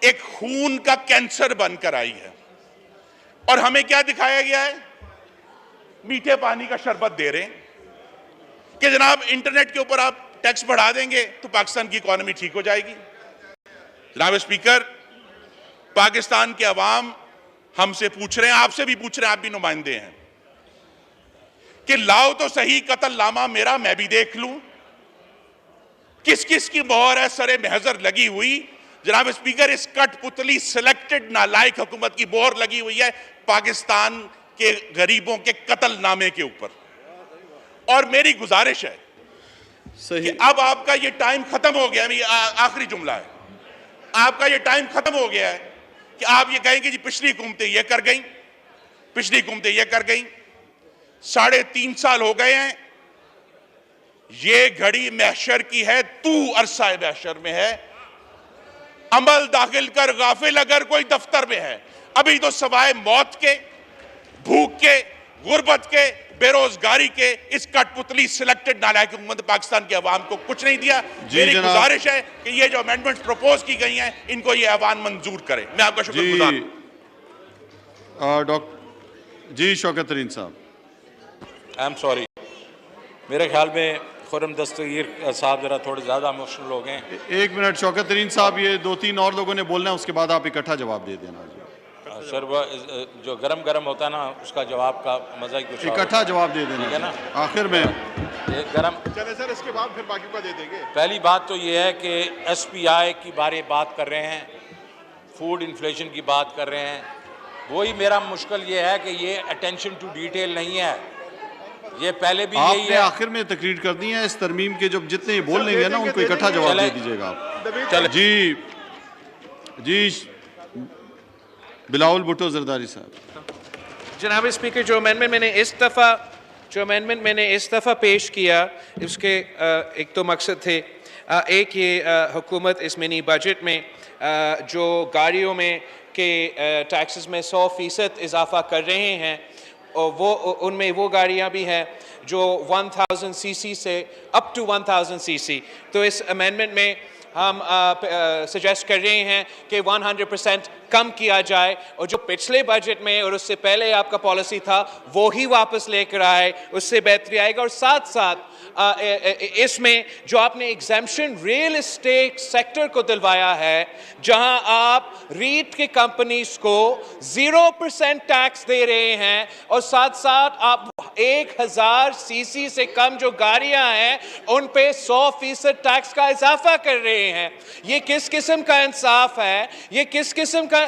एक खून का कैंसर बनकर आई है। और हमें क्या दिखाया गया है? मीठे पानी का शरबत दे रहे हैं कि जनाब इंटरनेट के ऊपर आप टैक्स बढ़ा देंगे तो पाकिस्तान की इकॉनमी ठीक हो जाएगी। जनाब स्पीकर, पाकिस्तान के अवाम हमसे पूछ रहे हैं, आपसे भी पूछ रहे हैं, आप भी नुमाइंदे हैं, कि लाओ तो सही कत्लनामा मेरा, मैं भी देख लूं किस किस की मोहर है सरे महजर लगी हुई। जनाब स्पीकर, इस कठपुतली सिलेक्टेड नालायक हुकूमत की मोहर लगी हुई है पाकिस्तान के गरीबों के कत्लनामे के ऊपर। और मेरी गुजारिश है कि अब आपका ये टाइम खत्म हो गया। आखिरी जुमला है, आपका ये टाइम खत्म हो गया है कि आप ये कहें कि जी पिछली हुकूमतें ये कर गई, पिछली हुकूमतें ये कर गई। 3.5 साल हो गए हैं। ये घड़ी महशर की है, तू अरसा महशर में है। अमल दाखिल कर गाफिल अगर कोई दफ्तर में है। अभी तो सवाए मौत के, भूख के, गुर्बत के, बेरोजगारी के इस कठपुतली सिलेक्टेड नालायक हुकूमत पाकिस्तान के अवाम को कुछ नहीं दिया। मेरी गुजारिश है कि ये जो अमेंडमेंट्स प्रपोज की गई हैं इनको ये अवाम मंजूर करे। मैं आपका शुक्रगुजार हूं। डॉक्टर जी शौकत तरीन साहब, आई एम सॉरी, मेरे ख्याल में खुरम दस्तगीर साहब ज़रा थोड़े ज़्यादा इमोशनल हो गए। एक मिनट शौकत तरीन साहब, ये 2-3 और लोगों ने बोलना है, उसके बाद आप इकट्ठा जवाब दे देना। सर वो जो गरम गरम होता है ना, उसका जवाब का मज़ा ही कुछ इकट्ठा जवाब दे देना है ना आखिर में। ये गरम चले सर, इसके बाद फिर बाकी का दे देंगे। पहली बात तो ये है कि SPI की बारे बात कर रहे हैं, फूड इन्फ्लेशन की बात कर रहे हैं। वही मेरा मुश्किल ये है कि ये अटेंशन टू डिटेल नहीं है। ये पहले भी यही है। आखिर में तकरीर कर दी है इस तरमीम के, जब जितने बोल लेंगे ना उनको इकट्ठा जवाब दे दीजिएगा आप। चले जी बिलावल भुट्टो जरदारी साहब। जनाब स्पीकर, जो अमेंडमेंट मैंने इस दफ़ा पेश किया, उसके एक तो मकसद थे। एक ये हुकूमत इस मिनी बजट में जो गाड़ियों में के टैक्सेस में 100% इजाफा कर रहे हैं, और वो उनमें वो गाड़ियाँ भी हैं जो 1000 सीसी से अप टू 1000 सीसी। तो इस अमेंडमेंट में हम सजेस्ट कर रहे हैं कि 100% कम किया जाए, और जो पिछले बजट में और उससे पहले आपका पॉलिसी था वो ही वापस लेकर आए, उससे बेहतरी आएगा। और साथ साथ इसमें जो आपने एग्जेम्पशन रियल एस्टेट सेक्टर को दिलवाया है, जहां आप रीट की कंपनीज को 0% टैक्स दे रहे हैं, और साथ साथ आप 1000 सीसी से कम जो गाड़ियां हैं उन पे 100% टैक्स का इजाफा कर रहे हैं। ये किस किस्म का इंसाफ है? ये किस किस्म का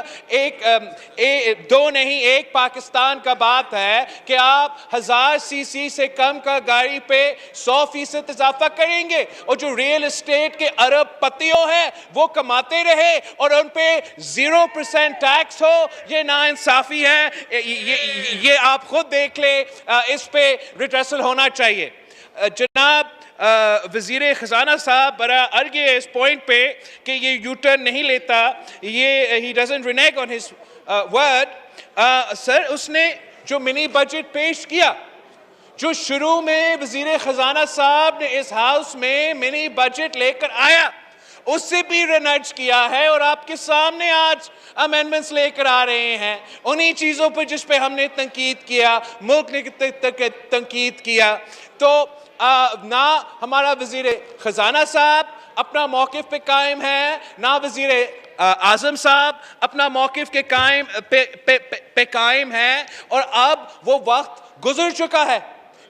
दो नहीं एक पाकिस्तान का बात है कि आप 1000 सीसी से कम का गाड़ी पे 100% इजाफा करेंगे, और जो रियल एस्टेट के अरब पतियों हैं वो कमाते रहे और उन पे 0% टैक्स हो। ये नाइंसाफी है, ये आप खुद देख ले, इस पे रिड्रेसल होना चाहिए। जनाब वज़ीर ख़ज़ाना साहब बड़ा अर्ग है इस पॉइंट पे कि ये यू टर्न नहीं लेता, ये ही doesn't renege on his word. Sir, उसने जो मिनी बजट पेश किया, जो शुरू में वज़ीर ख़ज़ाना साहब ने इस हाउस में मिनी बजट लेकर आया, उससे भी रिनर्ज किया है, और आपके सामने आज अमेंडमेंट्स लेकर आ रहे हैं उन्हीं चीज़ों पर जिस पे हमने तनकीद किया, मुल्क ने तनकीद किया। तो ना हमारा वज़ीर ख़ज़ाना साहब अपना मौक़िफ़ पे कायम है, ना वज़ीर आज़म साहब अपना मौक़िफ़ के पे कायम है। और अब वो वक्त गुजर चुका है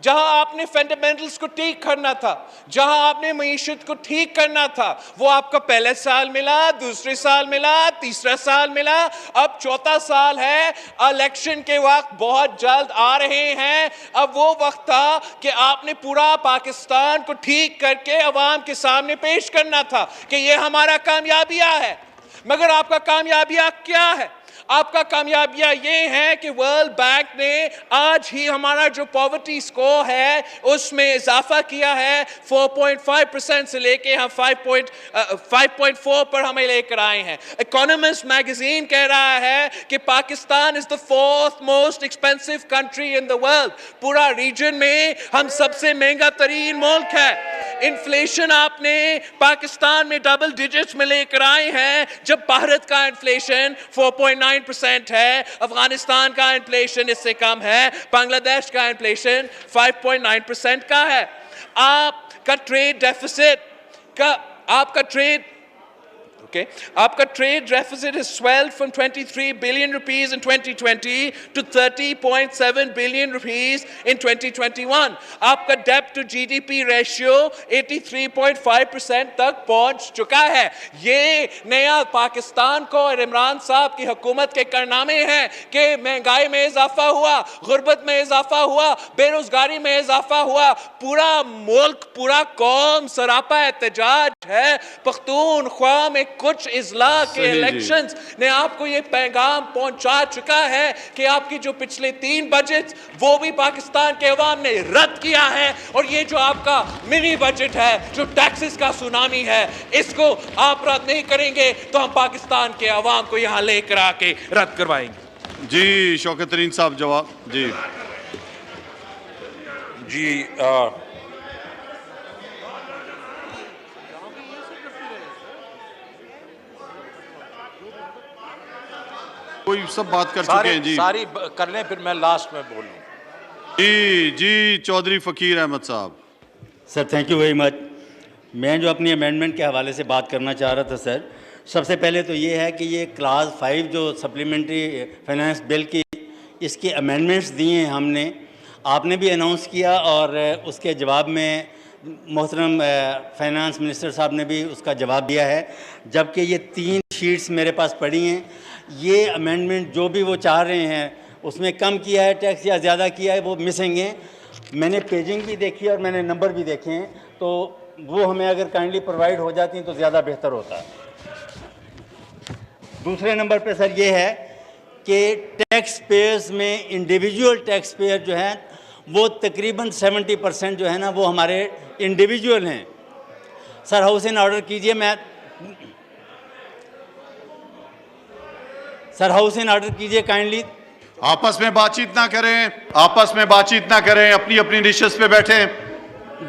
जहां आपने फंडामेंटल्स को ठीक करना था, जहां आपने मईशत को ठीक करना था। वो आपका पहले साल मिला, दूसरे साल मिला, तीसरा साल मिला, अब चौथा साल है। इलेक्शन के वक्त बहुत जल्द आ रहे हैं। अब वो वक्त था कि आपने पूरा पाकिस्तान को ठीक करके अवाम के सामने पेश करना था कि ये हमारा कामयाबियाँ है। मगर आपका कामयाबियाँ क्या है? आपका कामयाबियाँ ये है कि वर्ल्ड बैंक ने आज ही हमारा जो पॉवर्टी स्कोर है उसमें इजाफा किया है, 4.5% से लेके हम 5.4 पर हमें लेकर आए हैं। इकोनॉमिस्ट मैगजीन कह रहा है कि Pakistan is the 4th most expensive country in the world. पूरा रीजन में हम सबसे महंगा तरीन मुल्क है। इन्फ्लेशन आपने पाकिस्तान में डबल डिजिट्स में लेकर आए हैं, जब भारत का इन्फ्लेशन 4.9% है, अफगानिस्तान का इन्फ्लेशन इससे कम है, बांग्लादेश का इन्फ्लेशन 5.9% का है। आपका ट्रेड डेफिसिट आपका trade deficit has swelled from 23 billion rupees in 2020 to 30.7 billion rupees in 2021. आपका डेब्ट टू जीडीपी रेशियो 83.5% तक पहुंच चुका है। ये नया पाकिस्तान को और इमरान साहब की हुकूमत के कारनामे हैं कि महंगाई में इजाफा हुआ, गुर्बत में इजाफा हुआ, बेरोजगारी में इजाफा हुआ, पूरा मुल्क, पूरा कौम सरापा एहतजाज है। पख्तूनख्वा में कुछ इजला के इलेक्शंस ने आपको ये पैगाम पहुंचा चुका है कि आपकी जो पिछले 3 बजट वो भी पाकिस्तान के अवाम ने रद्द किया है, और ये जो आपका मिनी बजट है, जो टैक्सेस का सुनामी है, इसको आप रद्द नहीं करेंगे तो हम पाकिस्तान के अवाम को यहाँ लेकर आके रद्द करवाएंगे। जी शौकत तरीन साहब जवाब। जी कोई सब बात कर चुके हैं जी, सारी कर लें, फिर मैं लास्ट में बोलूं। जी चौधरी फकीर अहमद साहब। Sir thank you very much. मैं जो अपनी अमेंडमेंट के हवाले से बात करना चाह रहा था सर, सबसे पहले तो ये है कि ये क्लास 5 जो सप्लीमेंट्री फाइनेंस बिल की इसके अमेंडमेंट्स दिए हैं हमने, आपने भी अनाउंस किया और उसके जवाब में मोहतरम फाइनेंस मिनिस्टर साहब ने भी उसका जवाब दिया है। जबकि ये 3 शीट्स मेरे पास पड़ी हैं, ये अमेंडमेंट जो भी वो चाह रहे हैं उसमें कम किया है टैक्स या ज़्यादा किया है वो मिसिंग है। मैंने पेजिंग भी देखी और मैंने नंबर भी देखे हैं, तो वो हमें अगर काइंडली प्रोवाइड हो जाती तो ज़्यादा बेहतर होता। दूसरे नंबर पे सर ये है कि टैक्स पेयर्स में इंडिविजुअल टैक्स पेयर जो है वो तकरीबन 70% जो है ना वो हमारे इंडिविजुअल हैं। सर हाउस इन ऑर्डर कीजिए, मैं सर हाउस इन ऑर्डर कीजिए काइंडली। आपस में बातचीत ना करें, आपस में बातचीत ना करें, अपनी अपनी निश्चित पे बैठें।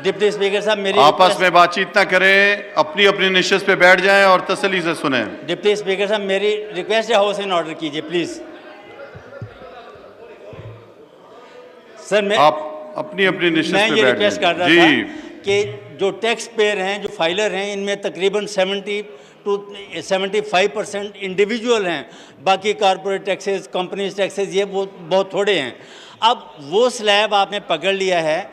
डिप्टी स्पीकर साहब मेरी आपस में बातचीत ना करें, अपनी अपनी निश्चित पे बैठ जाएं और तसल्ली से सुने। डिप्टी स्पीकर साहब मेरी रिक्वेस्ट है, हाउस इन ऑर्डर कीजिए प्लीज। सर मैं आप अपनी अपनी निश्चित पे बैठ मैं ये रिक्वेस्ट कर रहा था जी कि जो टैक्स पेयर हैं, जो फाइलर हैं, इनमें तकरीबन 70 to 75% इंडिविजुअल हैं, बाकी कारपोरेट टैक्सेस, कंपनीज टैक्सेस ये वो बहुत थोड़े हैं। अब वो स्लैब आपने पकड़ लिया है,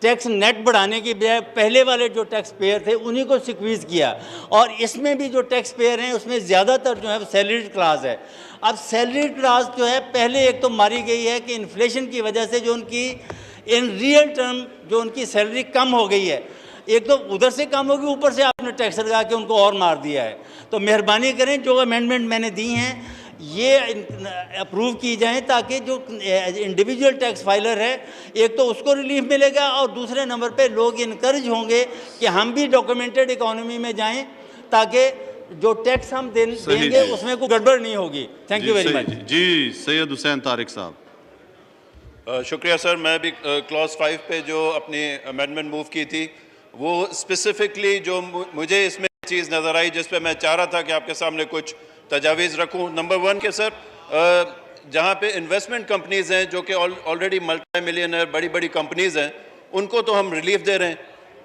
टैक्स नेट बढ़ाने की बजाय पहले वाले जो टैक्स पेयर थे उन्हीं को सिक्वीज़ किया, और इसमें भी जो टैक्स पेयर हैं उसमें ज़्यादातर जो है सैलरीड क्लास है। अब सैलरीड क्लास जो है पहले एक तो मारी गई है कि इन्फ्लेशन की वजह से जो उनकी इन रियल टर्म जो उनकी सैलरी कम हो गई है, एक तो उधर से कम होगी, ऊपर से आपने टैक्स लगा के उनको और मार दिया है। तो मेहरबानी करें जो अमेंडमेंट मैंने दी हैं ये अप्रूव की जाएं ताकि जो इंडिविजुअल टैक्स फाइलर है एक तो उसको रिलीफ मिलेगा और दूसरे नंबर पे लोग इनकरेज होंगे कि हम भी डॉक्यूमेंटेड इकोनॉमी में जाएं ताकि जो टैक्स हम देंगे उसमें कोई गड़बड़ नहीं होगी। Thank you very much. जी सैयद हुसैन तारिक साहब। शुक्रिया सर। मैं भी क्लॉज 5 पे जो अपनी अमेंडमेंट मूव की थी वो स्पेसिफिकली जो मुझे इसमें चीज़ नज़र आई जिस पे मैं चाह रहा था कि आपके सामने कुछ तजावीज़ रखूं। नंबर 1 के सर जहां पे इन्वेस्टमेंट कंपनीज़ हैं जो कि ऑलरेडी मल्टी मिलियनर बड़ी बड़ी कंपनीज़ हैं उनको तो हम रिलीफ दे रहे हैं,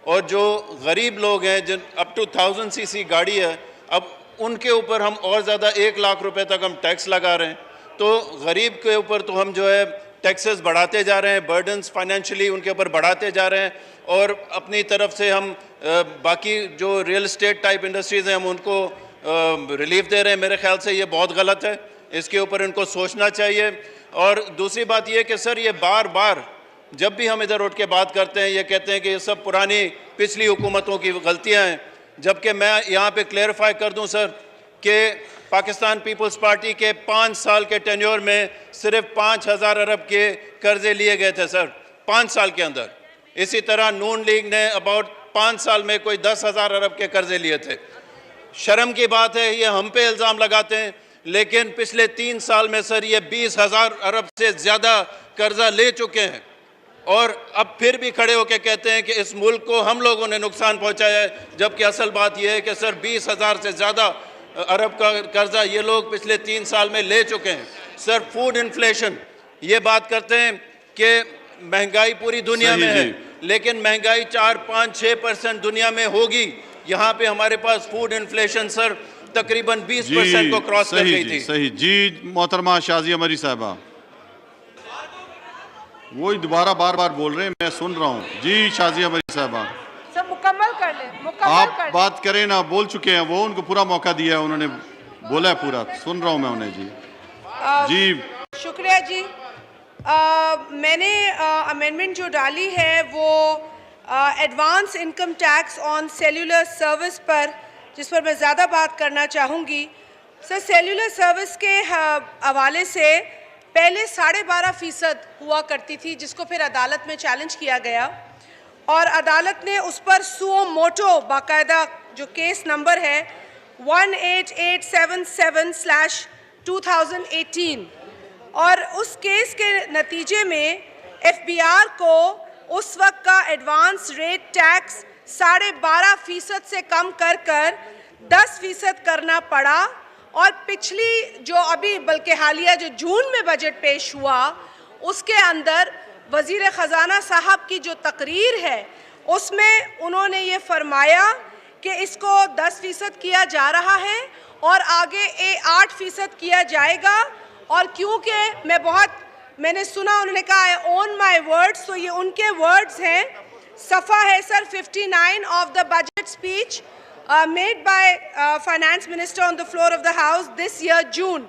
और जो गरीब लोग हैं जिन अप टू 1000 सीसी गाड़ी है अब उनके ऊपर हम और ज़्यादा 1 लाख रुपए तक हम टैक्स लगा रहे हैं। तो गरीब के ऊपर तो हम जो है टैक्सेस बढ़ाते जा रहे हैं, बर्डन्स फाइनेंशियली उनके ऊपर बढ़ाते जा रहे हैं, और अपनी तरफ से हम बाकी जो रियल एस्टेट टाइप इंडस्ट्रीज़ हैं हम उनको रिलीफ दे रहे हैं। मेरे ख्याल से ये बहुत गलत है, इसके ऊपर इनको सोचना चाहिए। और दूसरी बात ये कि सर ये बार बार जब भी हम इधर उठ के बात करते हैं ये कहते हैं कि ये सब पुरानी पिछली हुकूमतों की गलतियां हैं, जबकि मैं यहाँ पे क्लेरिफाई कर दूं सर कि पाकिस्तान पीपल्स पार्टी के 5 साल के टेन्योर में सिर्फ 5000 अरब के कर्जे लिए गए थे सर 5 साल के अंदर। इसी तरह नून लीग ने अबाउट 5 साल में कोई 10,000 अरब के कर्जे लिए थे। शर्म की बात है ये हम पे इल्ज़ाम लगाते हैं, लेकिन पिछले 3 साल में सर ये 20,000 अरब से ज़्यादा कर्जा ले चुके हैं, और अब फिर भी खड़े होकर कहते हैं कि इस मुल्क को हम लोगों ने नुकसान पहुंचाया है, जबकि असल बात यह है कि सर 20,000 से ज़्यादा अरब का कर्जा ये लोग पिछले 3 साल में ले चुके हैं। सर फूड इन्फ्लेशन ये बात करते हैं कि महंगाई पूरी दुनिया में है, लेकिन महंगाई 4, 5, 6% दुनिया में होगी, यहाँ पे हमारे पास फूड इन्फ्लेशन सर तकरीबन 20% को क्रॉस कर गई थी। सही जी मोहतरमा शाजिया मरी साहबा, वही दोबारा बार बार बोल रहे हैं, मैं सुन रहा हूँ। जी शाजिया मरी साहबा सब मुकम्मल कर ले, आप बात करें ना, बोल चुके हैं वो, उनको पूरा मौका दिया है, उन्होंने बोला है पूरा, सुन रहा हूँ मैं उन्हें। जी शुक्रिया जी। मैंने अमेंडमेंट जो डाली है वो advance income tax on cellular service पर, जिस पर मैं ज़्यादा बात करना चाहूँगी। सर सेल्यूलर सर्विस के हवाले से पहले 12.5% हुआ करती थी, जिसको फिर अदालत में चैलेंज किया गया और अदालत ने उस पर सुओ मोटो बाकायदा जो केस नंबर है 18877/2018, और उस केस के नतीजे में FBR को उस वक्त का एडवांस रेट टैक्स 12.5% से कम कर 10% करना पड़ा। और पिछली जो अभी बल्कि हालिया जो जून में बजट पेश हुआ उसके अंदर वज़ीर ख़जाना साहब की जो तकरीर है उसमें उन्होंने ये फरमाया कि इसको 10% किया जा रहा है और आगे 8% किया जाएगा। और क्योंकि मैंने सुना उन्होंने कहा आई ओन माई वर्ड्स, तो ये उनके वर्ड्स हैं। सफ़ा है sir 59 of the budget speech made by finance minister on the floor of the house this year June,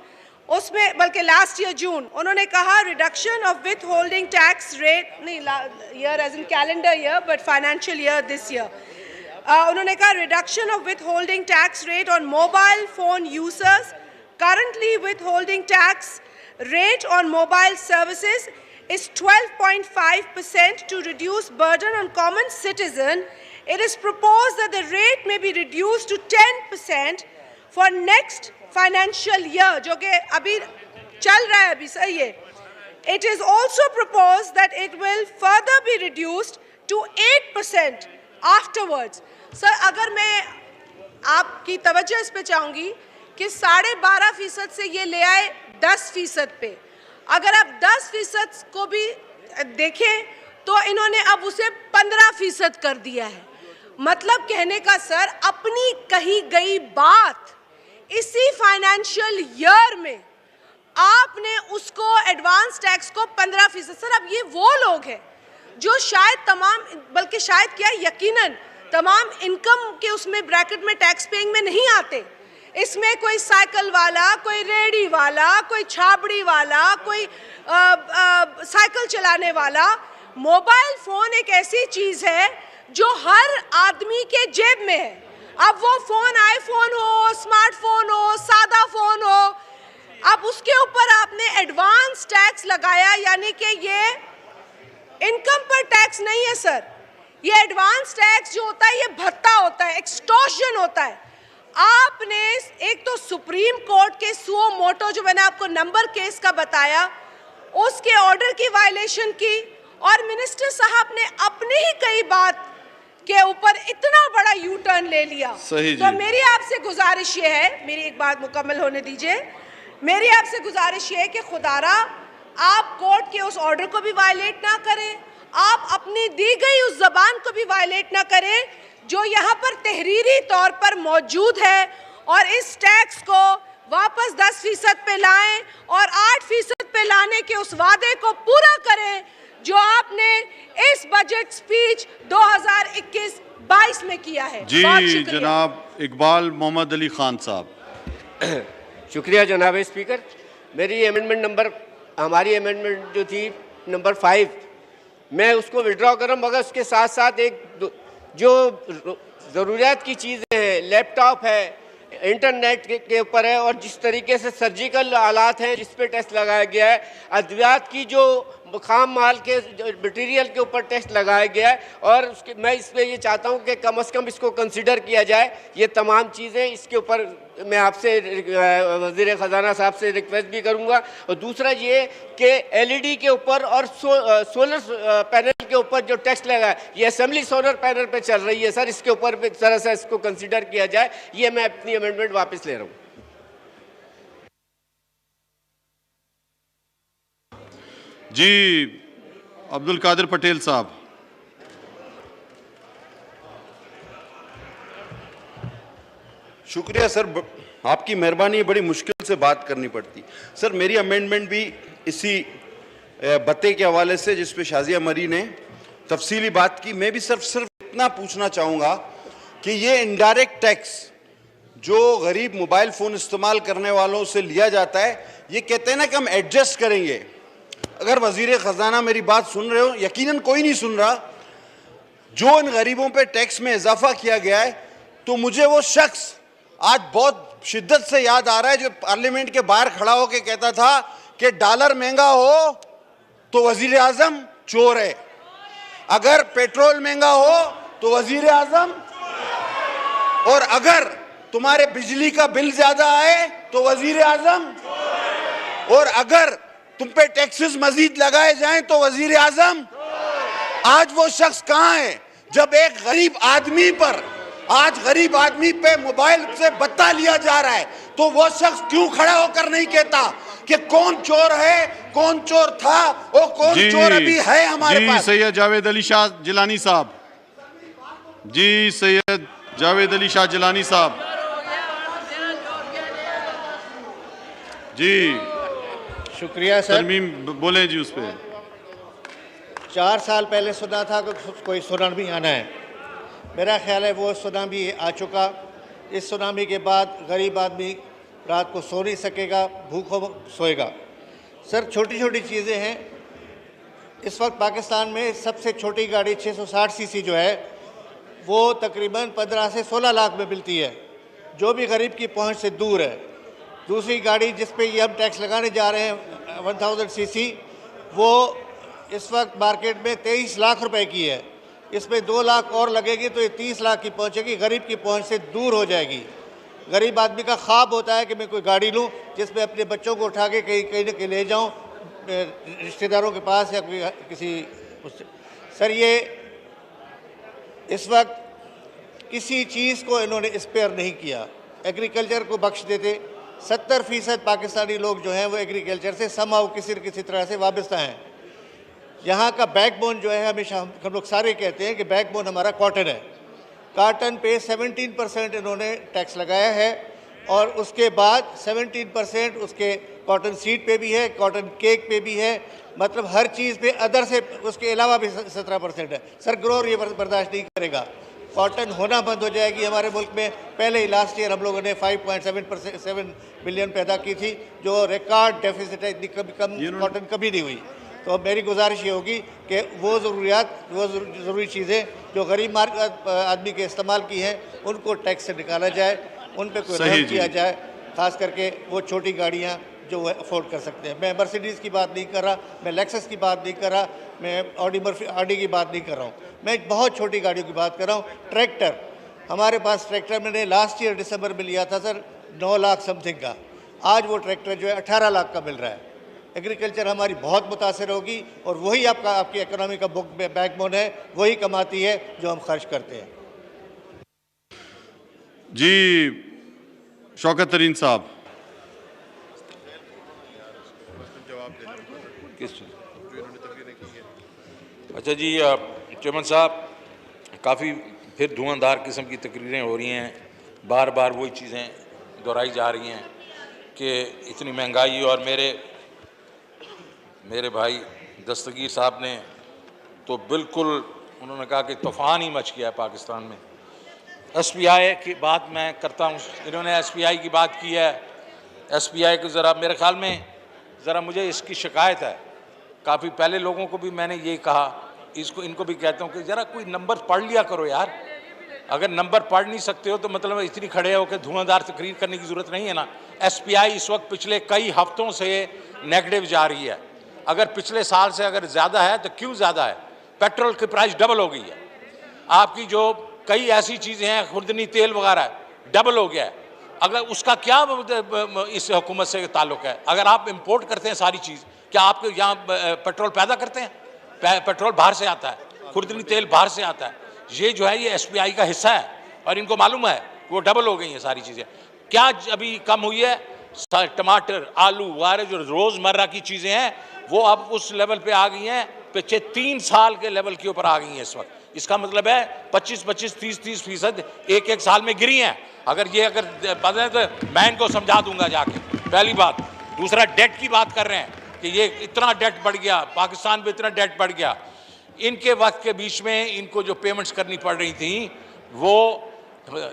उसमें बल्कि लास्ट ईयर जून, उन्होंने कहा reduction of withholding tax rate, नहीं year as in calendar year but financial year this year, उन्होंने कहा reduction of withholding tax rate on mobile phone users, currently withholding tax rate on mobile services is 12.5% to reduce burden on common citizen. It is proposed that the rate may be reduced to 10% for next financial year, जो कि अभी चल रहा है अभी sir ये. It is also proposed that it will further be reduced to 8% afterwards. Sir अगर मैं आपकी तवज्जो इस पे चाहूँगी कि 12.5% से ये ले आए 10% पे, अगर आप 10% को भी देखें तो इन्होंने अब उसे 15% कर दिया है। मतलब कहने का सर अपनी कही गई बात इसी फाइनेंशियल ईयर में आपने उसको एडवांस टैक्स को 15%। सर अब ये वो लोग हैं जो शायद तमाम, बल्कि शायद क्या यकीनन तमाम इनकम के उसमें ब्रैकेट में टैक्स पेइंग में नहीं आते। इसमें कोई साइकिल वाला, कोई रेडी वाला, कोई छाबड़ी वाला, कोई साइकिल चलाने वाला, मोबाइल फोन एक ऐसी चीज है जो हर आदमी के जेब में है। अब वो फोन आईफोन हो, स्मार्टफोन हो, सादा फोन हो, अब उसके ऊपर आपने एडवांस टैक्स लगाया, यानी कि ये इनकम पर टैक्स नहीं है सर, ये एडवांस टैक्स जो होता है ये भत्ता होता है, एक्सटॉर्शन होता है। आपने एक तो सुप्रीम कोर्ट के सुओ मोटो जो मैंने आपको नंबर केस का बताया उसके ऑर्डर की वायलेशन की, और मिनिस्टर साहब ने अपनी ही कई बात के ऊपर इतना बड़ा यू टर्न ले लिया। तो मेरी आपसे गुजारिश ये है, मेरी एक बात मुकम्मल होने दीजिए, मेरी आपसे गुजारिश ये है कि खुदारा आप कोर्ट के उस ऑर्डर को भी वायलेट ना करें, आप अपनी दी गई उस जबान को भी वायलेट ना करें जो यहाँ पर तहरीरी तौर पर मौजूद है, और इस टैक्स को वापस 10% पे लाएं और 8% पे लाने के उस वादे को पूरा करें जो आपने इस बजट स्पीच 2021-22 में किया है। जी जनाब इकबाल मोहम्मद अली खान साहब। शुक्रिया जनाब स्पीकर। मेरी अमेंडमेंट नंबर, हमारी अमेंडमेंट जो थी नंबर 5, मैं उसको विड्रॉ कर रहा हूँ, मगर उसके साथ साथ एक जो ज़रूरियात की चीज़ें हैं, लैपटॉप है, इंटरनेट के ऊपर है, और जिस तरीके से सर्जिकल आलात हैं जिस पे टेस्ट लगाया गया है, अद्वियात की जो खाम माल के मटीरियल के ऊपर टेस्ट लगाया गया है, और उसके मैं इस पर ये चाहता हूँ कि कम से कम इसको कंसिडर किया जाए। ये तमाम चीज़ें इसके ऊपर मैं आपसे वज़ीर ख़जाना साहब से रिक्वेस्ट भी करूँगा। और दूसरा ये कि एलईडी के ऊपर और सोलर पैनल के ऊपर जो टैक्स लगा है, ये असेंबली सोलर पैनल पे चल रही है सर, इसके ऊपर भी ज़रा सा इसको कंसिडर किया जाए। ये मैं अपनी अमेंडमेंट वापस ले रहा हूँ। जी अब्दुल कादिर पटेल साहब। शुक्रिया सर, आपकी मेहरबानी, बड़ी मुश्किल से बात करनी पड़ती। सर मेरी अमेंडमेंट भी इसी भत्ते के हवाले से जिस पे शाजिया मरी ने तफसीली बात की, मैं भी सिर्फ इतना पूछना चाहूँगा कि ये इनडायरेक्ट टैक्स जो गरीब मोबाइल फ़ोन इस्तेमाल करने वालों से लिया जाता है, ये कहते हैं ना कि हम एडजस्ट करेंगे। अगर वज़ीर ख़जाना मेरी बात सुन रहे हो, यकीनन कोई नहीं सुन रहा, जो इन गरीबों पे टैक्स में इजाफा किया गया है, तो मुझे वो शख्स आज बहुत शिद्दत से याद आ रहा है जो पार्लियामेंट के बाहर खड़ा होकर कहता था कि डॉलर महंगा हो तो वज़ीर आज़म चोर है, अगर पेट्रोल महंगा हो तो वज़ीर आज़म, और अगर तुम्हारे बिजली का बिल ज्यादा आए तो वज़ीर आज़म, और अगर तुम पे टैक्सेस मजीद लगाए जाएं तो वज़ीर आज़म। आज वो शख्स कहाँ है जब एक गरीब आदमी पर, आज गरीब आदमी पे मोबाइल से बत्ता लिया जा रहा है, तो वो शख्स क्यों खड़ा होकर नहीं कहता कि कौन चोर है, कौन चोर था और कौन चोर अभी है हमारे पास। सैयद जावेद अली शाह जिलानी साहब। जी सैयद जावेद अली शाह जिलानी साहब। जी शुक्रिया सर। तरमीम बोलें जी उस पर। 4 साल पहले सुना था कि कोई सुनामी आना है, मेरा ख्याल है वो सुनामी आ चुका। इस सुनामी के बाद गरीब आदमी रात को सो नहीं सकेगा, भूखों सोएगा। सर छोटी छोटी चीज़ें हैं। इस वक्त पाकिस्तान में सबसे छोटी गाड़ी 660 सीसी जो है वो तकरीबन 15 से 16 लाख में मिलती है, जो भी गरीब की पहुंच से दूर है। दूसरी गाड़ी जिस पे ये हम टैक्स लगाने जा रहे हैं 1000 सीसी, वो इस वक्त मार्केट में 23 लाख रुपए की है। इसमें 2 लाख और लगेगी तो ये 30 लाख की पहुंचेगी, गरीब की पहुंच से दूर हो जाएगी। गरीब आदमी का ख्वाब होता है कि मैं कोई गाड़ी लूं जिसमें अपने बच्चों को उठा के कहीं न कहीं ले जाऊं रिश्तेदारों के पास या कोई किसी। सर ये इस वक्त किसी चीज़ को इन्होंने स्पेयर नहीं किया। एग्रीकल्चर को बख्श देते। 70% पाकिस्तानी लोग जो हैं वो एग्रीकल्चर से समाव किसी न किसी तरह से वाबस्ता हैं। यहाँ का बैकबोन जो है, हमेशा हम लोग सारे कहते हैं कि बैकबोन हमारा कॉटन है। कॉटन पे 17% इन्होंने टैक्स लगाया है और उसके बाद 17% उसके कॉटन सीड पे भी है, कॉटन केक पे भी है, मतलब हर चीज़ पे अदर से उसके अलावा भी 17% है। सर ग्रोअर ये बर्दाश्त नहीं करेगा, कॉटन होना बंद हो जाएगी हमारे मुल्क में। पहले ही लास्ट ईयर हम लोगों ने 5.7 बिलियन पैदा की थी, जो रिकॉर्ड डेफिसिट है। इतनी कम कॉटन कभी नहीं हुई। तो मेरी गुजारिश ये होगी कि वो ज़रूरियात, वो ज़रूरी चीज़ें जो गरीब आदमी के इस्तेमाल की हैं उनको टैक्स से निकाला जाए, उन पर कोई रहम किया जाए, ख़ास करके वो छोटी गाड़ियाँ जो वो अफोर्ड कर सकते हैं। मैं मर्सिडीज़ की बात नहीं कर रहा, मैं लेक्सस की बात नहीं कर रहा, मैं ऑडी की बात नहीं कर रहा हूँ, मैं बहुत छोटी गाड़ियों की बात कर रहा हूँ। ट्रैक्टर, हमारे पास ट्रैक्टर मैंने लास्ट ईयर दिसंबर में लिया था सर 9 लाख समथिंग का, आज वो ट्रैक्टर जो है 18 लाख का मिल रहा है। एग्रीकल्चर हमारी बहुत मुतासर होगी और वही आपकी इकोनॉमी का बैकबोन है, वही कमाती है जो हम खर्च करते हैं। जी शौकत तरीन साहब। अच्छा जी चेयरमैन साहब, काफ़ी फिर धुआंधार किस्म की तकरीरें हो रही हैं, बार बार वही चीज़ें दोहराई जा रही हैं कि इतनी महंगाई। और मेरे भाई दस्तगीर साहब ने तो बिल्कुल उन्होंने कहा कि तूफ़ान ही मच गया है पाकिस्तान में। SBI की बात मैं करता हूँ, इन्होंने SBI की बात की है। SBI को ज़रा मेरे ख़्याल में ज़रा मुझे इसकी शिकायत है, काफ़ी पहले लोगों को भी मैंने ये कहा, इनको भी कहता हूँ कि ज़रा कोई नंबर पढ़ लिया करो यार। अगर नंबर पढ़ नहीं सकते हो तो मतलब इतनी खड़े हो कि धुआंधार तकरीर करने की ज़रूरत नहीं है ना। SBI इस वक्त पिछले कई हफ्तों से नेगेटिव जा रही है। अगर पिछले साल से अगर ज़्यादा है तो क्यों ज़्यादा है? पेट्रोल की प्राइस डबल हो गई है, आपकी जो कई ऐसी चीज़ें हैं खुर्दनी तेल वगैरह डबल हो गया है। अगर उसका क्या इस हुकूमत से ताल्लुक़ है? अगर आप इंपोर्ट करते हैं सारी चीज़, क्या आपके यहाँ पेट्रोल पैदा करते हैं? पेट्रोल बाहर से आता है, खुर्दनी तेल बाहर से आता है। ये जो है ये SBI का हिस्सा है और इनको मालूम है वो डबल हो गई हैं सारी चीज़ें। क्या अभी कम हुई है? टमाटर, आलू वगैरह जो रोज़मर्रा की चीज़ें हैं वो अब उस लेवल पे आ गई हैं, पिछले 3 साल के लेवल के ऊपर आ गई हैं इस वक्त। इसका मतलब है 25-25, 30-30% एक साल में गिरी हैं। अगर बदले तो मैं इनको समझा दूंगा जाके, पहली बात। दूसरा, डेट की बात कर रहे हैं कि ये इतना डेट बढ़ गया, पाकिस्तान में इतना डेट बढ़ गया। इनके वक्त के बीच में इनको जो पेमेंट्स करनी पड़ रही थी वो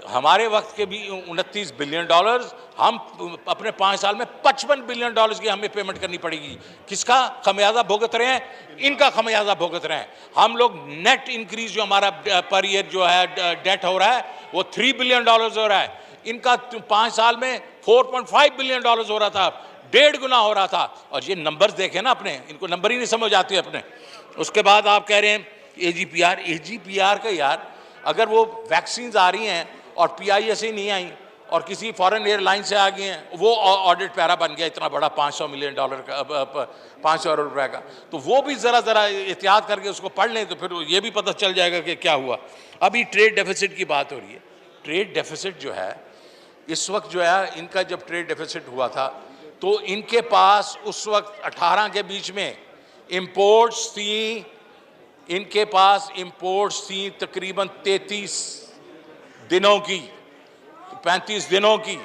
हमारे वक्त के भी 29 बिलियन डॉलर्स, हम अपने 5 साल में 55 बिलियन डॉलर्स की हमें पेमेंट करनी पड़ेगी। किसका खमियाजा भुगत रहे हैं? इनका खमियाजा भुगत रहे हैं हम लोग। नेट इंक्रीज जो हमारा पर ईयर जो है डेट हो रहा है वो 3 बिलियन डॉलर्स हो रहा है। इनका 5 साल में 4.5 बिलियन डॉलर्स हो रहा था, 1.5 गुना हो रहा था। और ये नंबर्स देखें ना अपने, इनको नंबर ही नहीं समझ आते अपने। उसके बाद आप कह रहे हैं AGPR का यार, अगर वो वैक्सीन आ रही हैं और PIS ही नहीं आई और किसी फॉरेन एयरलाइन से आ गए हैं, वो ऑडिट पैरा बन गया इतना बड़ा $500 मिलियन का, 500 अरब रुपए का, तो वो भी ज़रा एहतियात करके उसको पढ़ लें तो फिर ये भी पता चल जाएगा कि क्या हुआ। अभी ट्रेड डेफिसिट की बात हो रही है। ट्रेड डेफिसिट जो है इस वक्त जो है, इनका जब ट्रेड डेफिसिट हुआ था तो इनके पास उस वक्त 18 के बीच में इम्पोर्ट्स थी इनके पास इंपोर्ट्स थी तकरीबन 33 दिनों की, 35 दिनों की।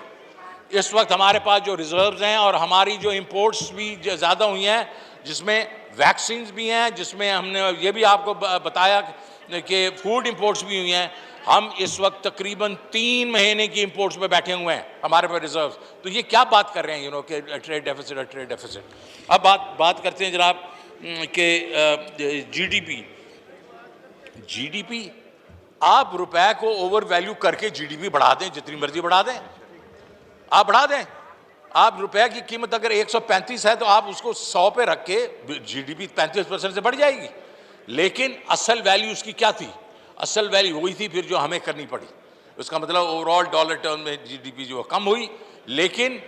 इस वक्त हमारे पास जो रिजर्व्स हैं और हमारी जो इंपोर्ट्स भी ज़्यादा हुई हैं, जिसमें वैक्सीन्स भी हैं, जिसमें हमने ये भी आपको बताया कि फूड इंपोर्ट्स भी हुई हैं। हम इस वक्त तकरीबन 3 महीने की इंपोर्ट्स में बैठे हुए हैं, हमारे पास रिजर्व्स। तो ये क्या बात कर रहे हैं कि ट्रेड डेफिसिट और ट्रेड डेफिसिट। अब बात करते हैं जनाब कि जीडीपी आप रुपए को ओवर वैल्यू करके जीडीपी बढ़ा दें, जितनी मर्जी बढ़ा दें, आप बढ़ा दें। आप रुपए की कीमत अगर 135 है तो आप उसको 100 पे रख के जीडीपी 35% से बढ़ जाएगी। लेकिन असल वैल्यू उसकी क्या थी? असल वैल्यू वही थी फिर जो हमें करनी पड़ी। उसका मतलब ओवरऑल डॉलर टर्म में जीडीपी जो कम हुई, लेकिन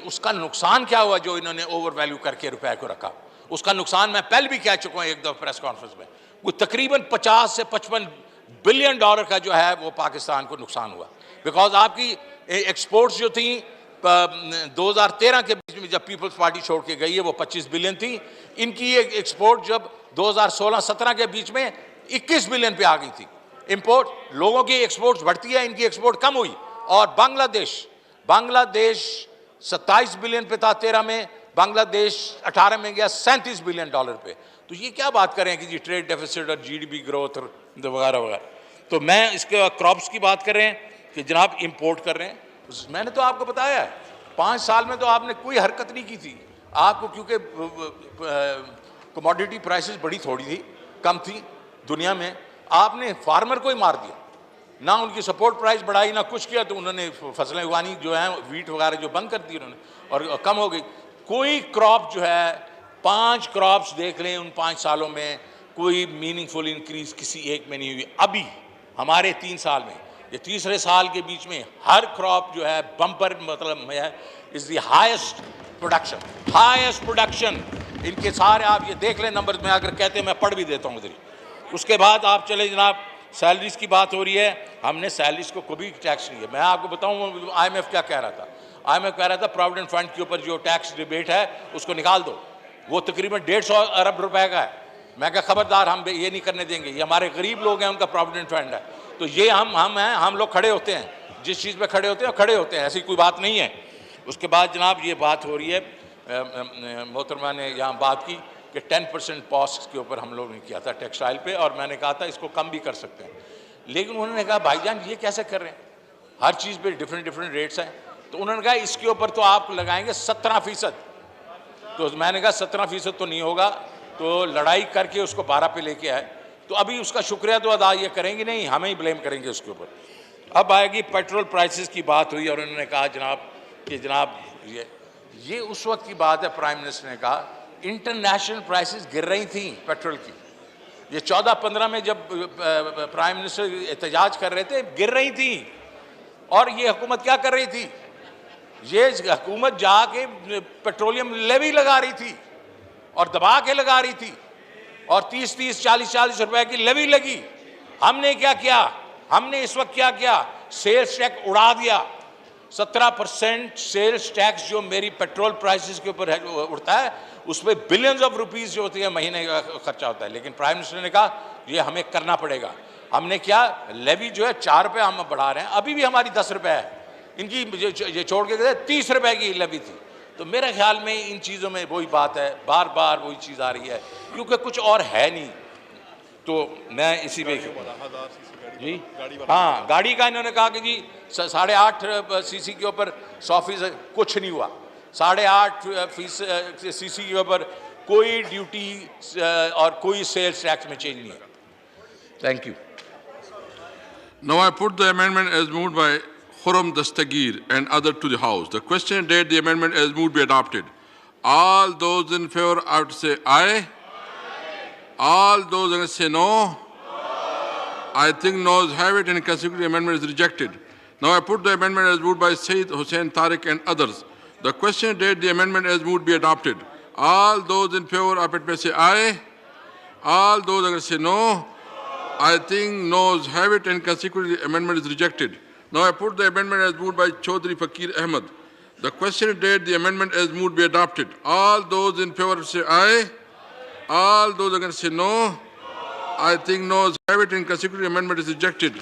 उसका नुकसान क्या हुआ जो इन्होंने ओवर वैल्यू करके रुपए को रखा? उसका नुकसान मैं पहले भी कह चुका हूं एक दफा प्रेस कॉन्फ्रेंस में, वो तकरीबन 50 से 55 बिलियन डॉलर का जो है वो पाकिस्तान को नुकसान हुआ। बिकॉज आपकी एक्सपोर्ट्स जो थी 2013 के बीच में जब पीपल्स पार्टी छोड़ के गई है वो 25 बिलियन थी। इनकी एक्सपोर्ट जब 2016-17 के बीच में 21 बिलियन पे आ गई थी। इंपोर्ट, लोगों की एक्सपोर्ट्स बढ़ती है, इनकी एक्सपोर्ट कम हुई। और बांग्लादेश 27 बिलियन पे था 13 में, बांग्लादेश 18 में गया 37 बिलियन डॉलर पे। तो ये क्या बात करें कि जी ट्रेड डेफिसिट और जीडीपी ग्रोथ वगैरह वगैरह। तो मैं इसके क्रॉप्स की बात कर रहे हैं कि जनाब इंपोर्ट कर रहे हैं। मैंने तो आपको बताया है 5 साल में तो आपने कोई हरकत नहीं की थी। आपको क्योंकि कमोडिटी प्राइसेस बड़ी थोड़ी थी, कम थी दुनिया में, आपने फार्मर को ही मार दिया। ना उनकी सपोर्ट प्राइस बढ़ाई ना कुछ किया, तो उन्होंने फसलें उगानी जो है वीट वगैरह जो बंद कर दी उन्होंने और कम हो गई। कोई क्रॉप जो है 5 क्रॉप्स देख लें उन 5 सालों में कोई मीनिंगफुल इंक्रीज किसी एक में नहीं हुई। अभी हमारे 3 साल में, ये तीसरे साल के बीच में हर क्रॉप जो है बम्पर मतलब इज द हाईएस्ट प्रोडक्शन। इनके सारे आप ये देख लें नंबर में, अगर कहते हैं मैं पढ़ भी देता हूँ उधर। उसके बाद आप चले जनाब, सैलरीज की बात हो रही है, हमने सैलरीज को कभी टैक्स नहीं है। मैं आपको बताऊँ IMF क्या कह रहा था। IMF कह रहा था प्रोविडेंट फंड के ऊपर जो टैक्स डिबेट है उसको निकाल दो, वो तकरीबन 150 अरब रुपए का है। मैं कहा खबरदार, हम ये नहीं करने देंगे, ये हमारे गरीब लोग हैं, उनका प्रोविडेंट फंड है। तो ये हम हैं, हम लोग खड़े होते हैं, जिस चीज़ पे खड़े होते हैं खड़े होते हैं, ऐसी कोई बात नहीं है। उसके बाद जनाब ये बात हो रही है, मोहतरमा ने यहाँ बात की कि 10% कॉस्ट के ऊपर हम लोग ने किया था टेक्सटाइल पे, और मैंने कहा था इसको कम भी कर सकते हैं। लेकिन उन्होंने कहा भाईजान ये कैसे कर रहे हैं, हर चीज़ पे डिफरेंट रेट्स हैं। तो उन्होंने कहा इसके ऊपर तो आप लगाएंगे 17%। तो मैंने कहा 17% तो नहीं होगा, तो लड़ाई करके उसको 12 पे लेके आए। तो अभी उसका शुक्रिया तो अदा ये करेंगे नहीं, हमें ही ब्लेम करेंगे उसके ऊपर। अब आएगी पेट्रोल प्राइसेस की बात हुई और उन्होंने कहा जनाब ये उस वक्त की बात है, प्राइम मिनिस्टर ने कहा इंटरनेशनल प्राइसेस गिर रही थी पेट्रोल की। ये 14-15 में जब प्राइम मिनिस्टर एहतजाज कर रहे थे गिर रही थी। और ये हुकूमत क्या कर रही थी, ये हुकूमत जाके पेट्रोलियम लेवी लगा रही थी और दबा के लगा रही थी, और 30-30, 40-40 रुपए की लेवी लगी। हमने क्या किया, हमने इस वक्त क्या किया, सेल्स टैक्स उड़ा दिया। 17% सेल्स टैक्स जो मेरी पेट्रोल प्राइसेस के ऊपर उड़ता है, उसमें बिलियंस ऑफ रुपीस जो होती है महीने का खर्चा होता है। लेकिन प्राइम मिनिस्टर ने कहा ये हमें करना पड़ेगा। हमने क्या, लेवी जो है 4 रुपये हम बढ़ा रहे हैं, अभी भी हमारी 10 रुपये है, इनकी ये छोड़ के गए 30 रुपये की लेवी थी। तो मेरे ख्याल में इन चीज़ों में वही बात है, बार बार वही चीज़ आ रही है, क्योंकि कुछ और है नहीं। तो मैं इसी में जी हाँ, गाड़ी का इन्होंने कहा कि जी 8.5 सीसी के ऊपर 100% कुछ नहीं हुआ। 8.5 सीसी के ऊपर कोई ड्यूटी और कोई सेल्स टैक्स में चेंज नहीं है। Thank you. Now I put the amendment as moved by Khurram Dastagir and other to the House. The question date the amendment as moved be adopted. All those in favor have to say aye. All those against say no. I think noes have it, and consequently amendment is rejected. Now I put the amendment as moved by Sayyid Hussain Tariq and others. The question date the amendment as moved be adopted. All those in favor of it may say aye. All those against say no. I think noes have it, and consequently amendment is rejected. Now I put the amendment as moved by Chaudhry Fakir Ahmed. The question date the amendment as moved be adopted. All those in favor say aye. All those against say no. I think noes have it and consecutive amendment is rejected.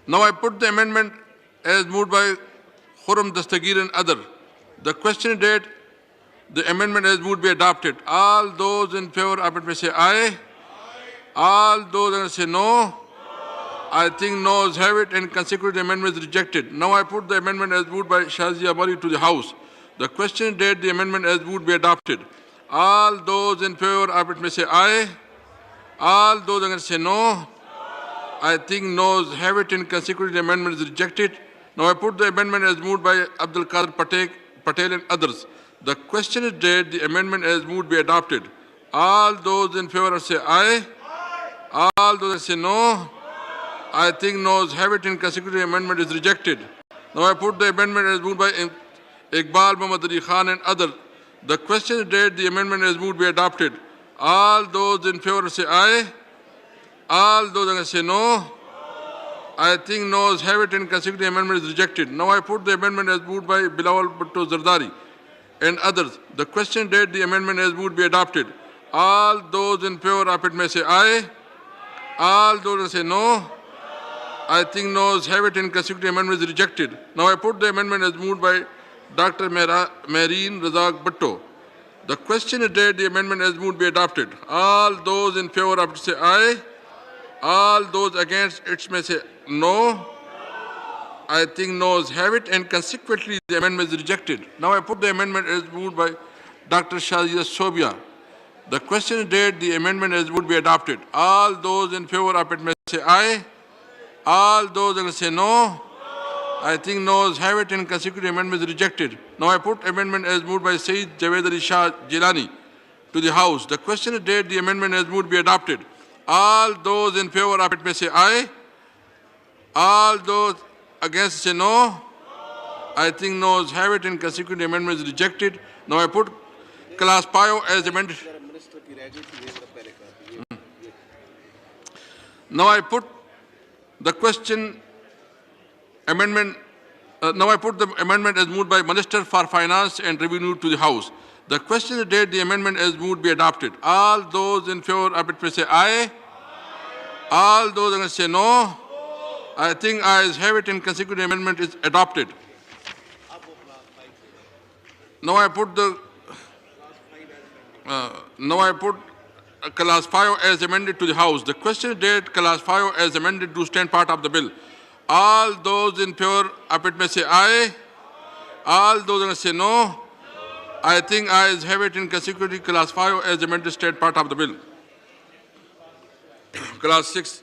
Now I put the amendment as moved by Khurram Dastagir and other. The question date, the amendment as moved be adopted. All those in favor of it may say aye. All those against say no. I think noes have it and consecutive amendment is rejected. Now I put the amendment as moved by Shazia Mari to the House. The question date, the amendment as moved be adopted. All those in favor of it may say aye. All those against say no. I think noes have it and consecutive amendment is rejected. Now I put the amendment as moved by Abdul Qadir Patel and others. The question is date, the amendment as moved be adopted. All those in favor say aye. All those say no. I think noes have it and consecutive amendment is rejected. Now I put the amendment as moved by Iqbal Muhammad Ali Khan and others. The question is date, the amendment as moved be adopted. All those in favor say aye. All those against say no. I think noes have it and consecutive amendment is rejected. Now I put the amendment as moved by Bilawal Bhutto Zardari and others. The question date, the amendment as moved be adopted. All those in favor of it may say aye. All those say no. I think noes have it and consecutive amendment is rejected. Now I put the amendment as moved by Dr. Marine Razak Bhutto. The question is date, the amendment as moved be adopted. All those in favor of it say aye. All those against it may say no. I think noes have it and consequently the amendment is rejected. Now I put the amendment as moved by Dr. Shazia Sobia. The question is date, the amendment as would be adopted. All those in favor of it may say aye. All those against say no. I think noes have it and consecutive amendment is rejected. Now I put amendment as moved by Sayyid Javed Ali Shah Jilani to the House. The question is date, the amendment as moved be adopted. All those in favor of it may say aye. All those against say no. I think noes have it and consecutive amendment is rejected. Now I put class 5 as amended. Now I put the question amendment. Now I put the amendment as moved by Minister for Finance and Revenue to the House. The question is date, the amendment as moved be adopted. All those in favor of it may say aye. All those against say no. I think ayes have it and consecutive amendment is adopted. Now I put the class 5 as amended to the House. The question is date, class 5 as amended to stand part of the bill. All those in favor of it may say aye. All those against say no. I think ayes have it in consecutive class 5 as amended stand part of the bill. Class 6.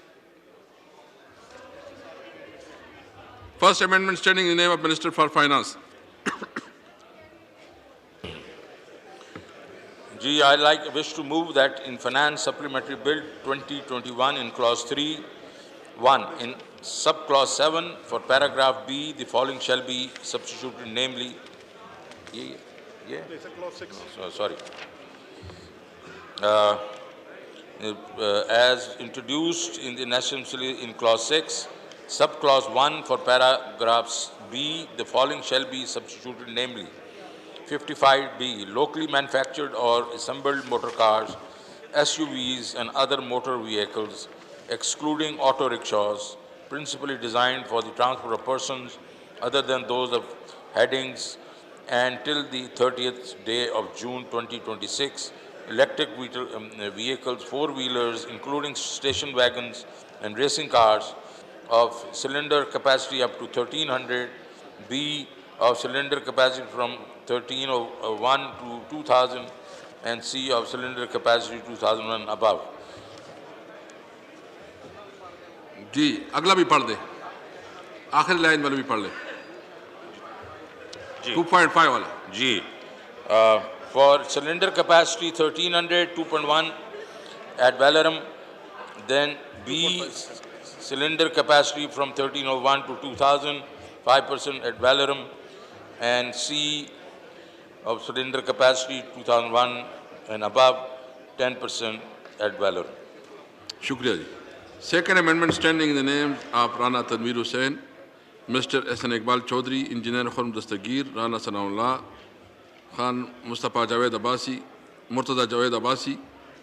First amendment standing in the name of Minister for Finance. I wish to move that in Finance Supplementary Bill 2021 in Clause 3(1) in Subclause 7 for paragraph B, the following shall be substituted, namely, as introduced in the National Assembly in Clause 6, Subclause 1 for paragraphs B, the following shall be substituted, namely, 55B, locally manufactured or assembled motor cars, SUVs and other motor vehicles, excluding auto rickshaws, principally designed for the transport of persons other than those of headings, and till the 30th day of June 2026, electric vehicles, four-wheelers, including station wagons and racing cars, of cylinder capacity up to 1300, B, of cylinder capacity from 1301 to 2000, and C, of cylinder capacity 2001 above. जी अगला भी पढ़ दे, आखिरी line वाला भी पढ़ ले, 2.5 वाला जी. For cylinder capacity 1300, 2.1 at Valorum, then B, cylinder capacity from 1301 to 2000, 5% at Valorum, and C, of cylinder capacity 2001 and above, 10% at Valorum. Shukriya ji. Second amendment standing in the name of Rana Tanveer Hussain, Mr. S. N. Iqbal Chaudhry, Engineer Khurram Dastagir, Rana Sanaullah Khan, Mustafa Javed Abbasi, Murtaza Javed Abbasi,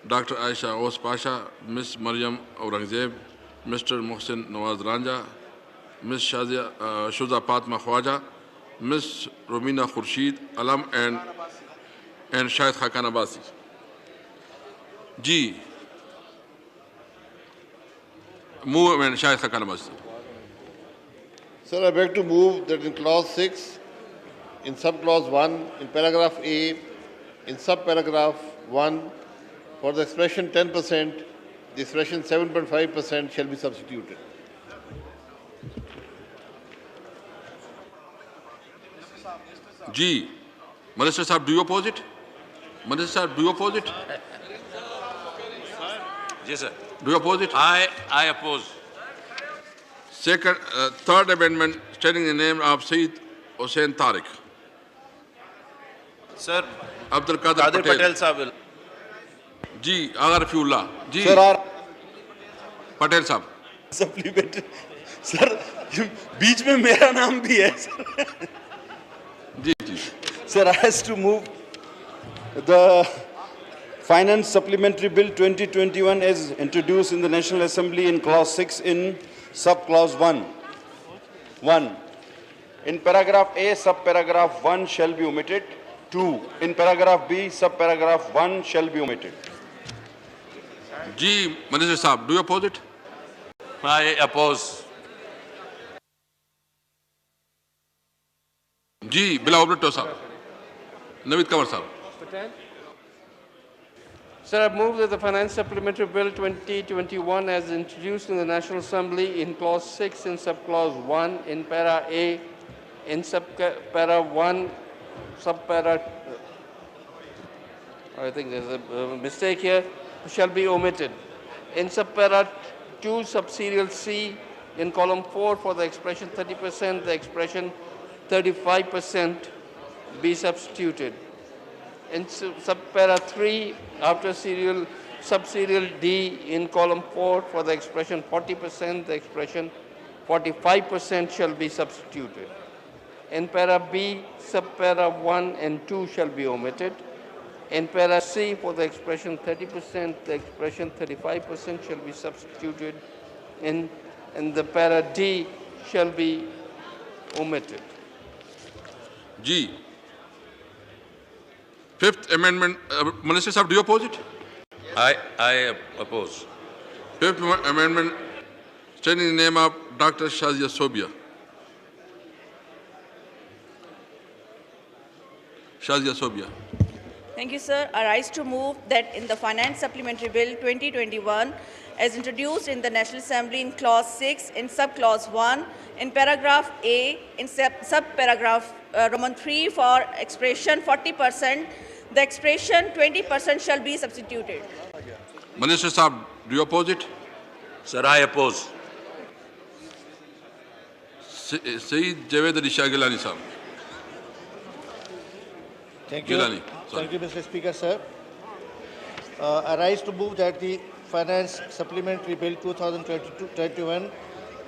Dr. Aisha Os Pasha, Ms. Maryam Aurangzeb, Mr. Mohsin Nawaz Ranja, Ms. Shuza Fatma Khwaja, Ms. Romina Khurshid Alam and Shahid Khakan Abbasi. G. Move and Shahid Khakan Abbasi. Sir, I beg to move that in clause 6, in subclause 1, in paragraph A, in subparagraph 1, for the expression 10%, the expression 7.5% shall be substituted. G. Minister Sahib, do you oppose it? Minister Sahib, do you oppose it? Yes, sir. Do you oppose it? I oppose. Second, third amendment, stating the name of Sayyid Hussain Tariq. Sir, Abdul Qadir Patel Sahib will. Ji, Agar Fiullah. Ji. Sir, Patel Sahib. Supplementary. Sir, बीच में मेरा नाम भी है sir. जी जी. Sir, I has to move the Finance Supplementary Bill 2021 as introduced in the National Assembly in Clause 6 in Subclause 1. 1. In paragraph A, subparagraph 1 shall be omitted. 2. In paragraph B, subparagraph 1 shall be omitted. Ji, Minister Sahib, do you oppose it? I oppose. Ji, Bila Obreto Sahib. Naveed Kanwar Sahib. Sir, I move that the Finance Supplementary Bill 2021 as introduced in the National Assembly in Clause 6 in Subclause 1 in Para A, in Subpara 1, Subpara, I think there's a mistake here, shall be omitted. In Subpara 2, Subserial C, in column 4 for the expression 30%, the expression 35% be substituted. In subpara 3, after subserial D in column 4 for the expression 40%, the expression 45% shall be substituted. In para B, subpara 1 and 2 shall be omitted. In para C, for the expression 30%, the expression 35% shall be substituted. In the para D shall be omitted. G. Fifth amendment, Minister Sahib, do you oppose it? I oppose. Fifth amendment, stating the name of Dr. Shazia Sobia. Shazia Sobia. Thank you, sir. I rise to move that in the Finance Supplementary Bill 2021, as introduced in the National Assembly in Clause 6, in Subclause 1, in Paragraph A, in Subparagraph Roman 3 for expression 40%, the expression 20% shall be substituted. Minister Sahib, do you oppose it? Sir, I oppose. Sayyid Javed Ali Shah Gilani Sahib. Thank you. Gilani. Thank you, Mr. Speaker, sir. I rise to move that the Finance Supplementary Bill 2021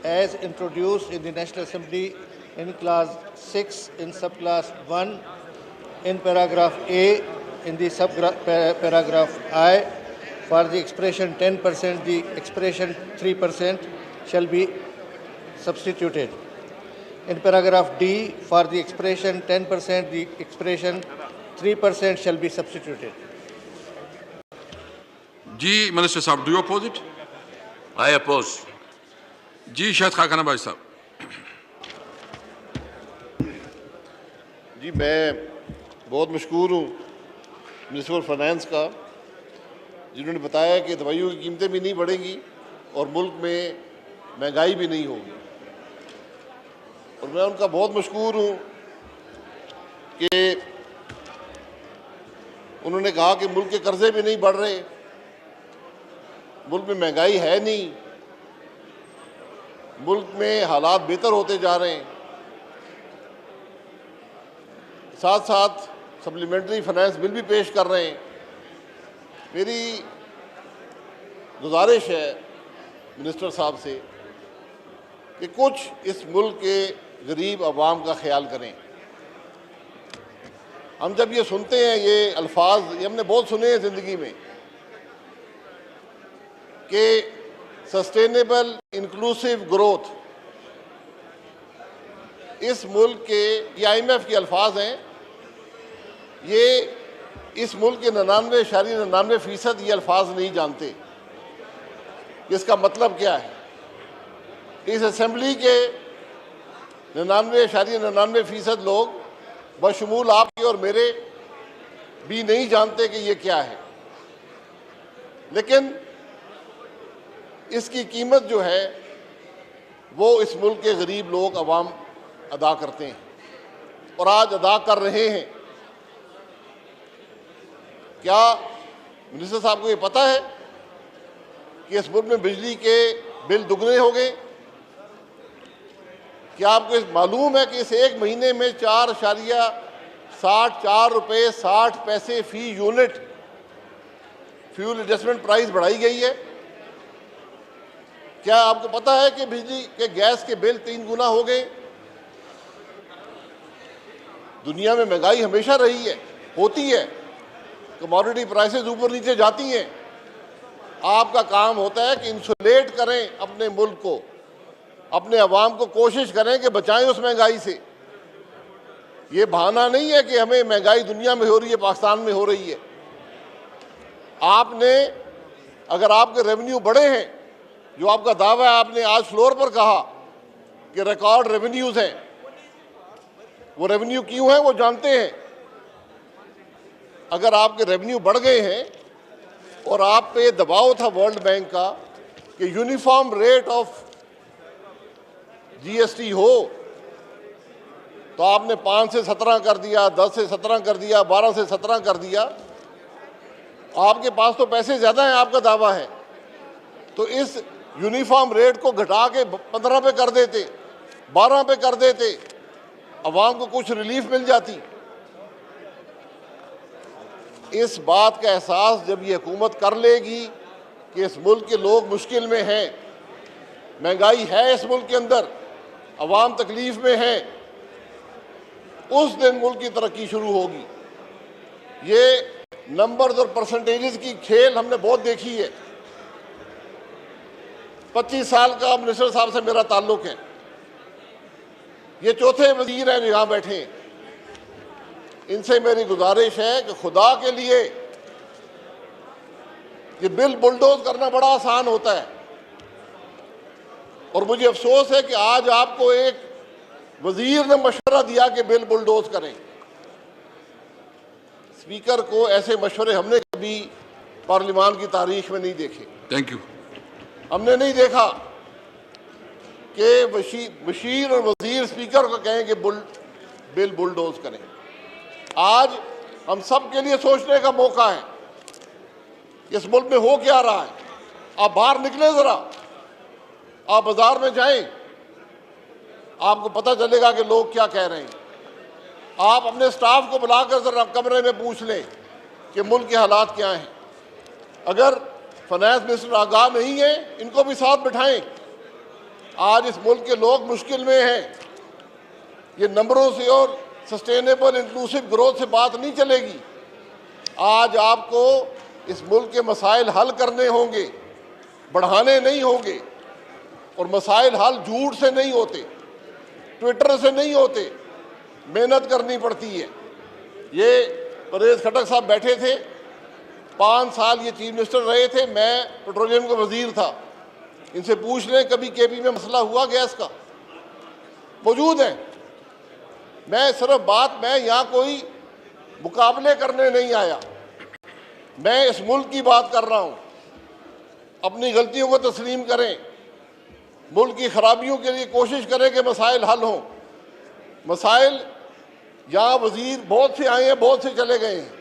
as introduced in the National Assembly in Clause 6 in Subclass 1 in Paragraph A in the Subparagraph I for the expression 10%, the expression 3% shall be substituted. In Paragraph D, for the expression 10%, the expression 3% shall be substituted. G. Minister Sahib, do you oppose it? I oppose. G. Shahid Khakan Abbasi Sahib. जी मैं बहुत मशकूर हूँ minister of finance का जिन्होंने बताया कि दवाइयों की कीमतें भी नहीं बढ़ेंगी और मुल्क में महंगाई भी नहीं होगी और मैं उनका बहुत मशकूर हूँ कि उन्होंने कहा कि मुल्क के कर्जे भी नहीं बढ़ रहे, मुल्क में महंगाई है नहीं, मुल्क में हालात बेहतर होते जा रहे हैं। साथ साथ सप्लीमेंट्री फाइनेंस बिल भी पेश कर रहे हैं। मेरी गुजारिश है मिनिस्टर साहब से कि कुछ इस मुल्क के गरीब आवाम का ख्याल करें। हम जब ये सुनते हैं ये अल्फाज, ये हमने बहुत सुने हैं ज़िंदगी में कि सस्टेनेबल इंक्लूसिव ग्रोथ इस मुल्क के, ये IMF के अल्फाज हैं, ये इस मुल्क के 99.99% ये अल्फाज नहीं जानते। इसका मतलब क्या है? इस असेंबली के 99.99% लोग बशमूल आपके और मेरे भी नहीं जानते कि ये क्या है, लेकिन इसकी कीमत जो है वो इस मुल्क के गरीब लोग अवाम अदा करते हैं और आज अदा कर रहे हैं। क्या मिनिस्टर साहब को ये पता है कि इस मुल्क में बिजली के बिल दुगने हो गए? क्या आपको मालूम है कि इस एक महीने में 4.64 रुपये 60 पैसे फी यूनिट फ्यूल एडजस्टमेंट प्राइस बढ़ाई गई है? क्या आपको पता है कि बिजली के गैस के बिल 3 गुना हो गए? दुनिया में महंगाई हमेशा रही है, होती है, कमोडिटी प्राइसेस ऊपर नीचे जाती हैं। आपका काम होता है कि इंसुलेट करें अपने मुल्क को, अपने अवाम को, कोशिश करें कि बचाएं उस महंगाई से। ये बहाना नहीं है कि हमें महंगाई दुनिया में हो रही है, पाकिस्तान में हो रही है। आपने, अगर आपके रेवेन्यू बढ़े हैं, जो आपका दावा है, आपने आज फ्लोर पर कहा कि रिकॉर्ड रेवेन्यूज हैं, वो रेवेन्यू क्यों है वो जानते हैं। अगर आपके रेवेन्यू बढ़ गए हैं और आप पे दबाव था वर्ल्ड बैंक का कि यूनिफॉर्म रेट ऑफ GST हो, तो आपने 5 से 17 कर दिया, 10 से 17 कर दिया, 12 से 17 कर दिया। आपके पास तो पैसे ज़्यादा हैं, आपका दावा है, तो इस यूनिफॉर्म रेट को घटा के 15 पे कर देते, 12 पे कर देते, अवाम को कुछ रिलीफ मिल जाती। इस बात का एहसास जब ये हुकूमत कर लेगी कि इस मुल्क के लोग मुश्किल में हैं, महंगाई है इस मुल्क के अंदर, अवाम तकलीफ में है, उस दिन मुल्क की तरक्की शुरू होगी। ये नंबर्स और परसेंटेजेस की खेल हमने बहुत देखी है। 25 साल का मिनिस्टर साहब से मेरा ताल्लुक है, ये चौथे वजीर हैं जो यहाँ बैठे हैं। इनसे मेरी गुजारिश है कि खुदा के लिए, ये बिल बुलडोज करना बड़ा आसान होता है, और मुझे अफसोस है कि आज आपको एक वजीर ने मशवरा दिया कि बिल बुलडोज करें। स्पीकर को ऐसे मशवरे हमने कभी पार्लियामान की तारीख में नहीं देखे। Thank you. हमने नहीं देखा कि बशीर और वजीर स्पीकर को कहें कि बिल बुलडोज करें। आज हम सब के लिए सोचने का मौका है इस मुल्क में हो क्या रहा है। आप बाहर निकले जरा, आप बाजार में जाएं, आपको पता चलेगा कि लोग क्या कह रहे हैं। आप अपने स्टाफ को बुलाकर जरा कमरे में पूछ लें कि मुल्क के हालात क्या हैं। अगर फाइनेंस मिनिस्टर आगाह नहीं है, इनको भी साथ बिठाएं। आज इस मुल्क के लोग मुश्किल में हैं। ये नंबरों से और सस्टेनेबल इंक्लूसिव ग्रोथ से बात नहीं चलेगी। आज आपको इस मुल्क के मसाइल हल करने होंगे, बढ़ाने नहीं होंगे। और मसाइल हल झूठ से नहीं होते, ट्विटर से नहीं होते, मेहनत करनी पड़ती है। ये परवेज खटक साहब बैठे थे, 5 साल ये चीफ मिनिस्टर रहे थे, मैं पेट्रोलियम का वजीर था। इनसे पूछ लें कभी KP में मसला हुआ गैस का? मौजूद है। मैं यहाँ कोई मुकाबले करने नहीं आया, मैं इस मुल्क की बात कर रहा हूँ। अपनी गलतियों को तस्लीम करें, मुल्क की खराबियों के लिए कोशिश करें कि मसाइल हल हों। मसाइल यहाँ वजीर बहुत से आए हैं, बहुत से चले गए हैं,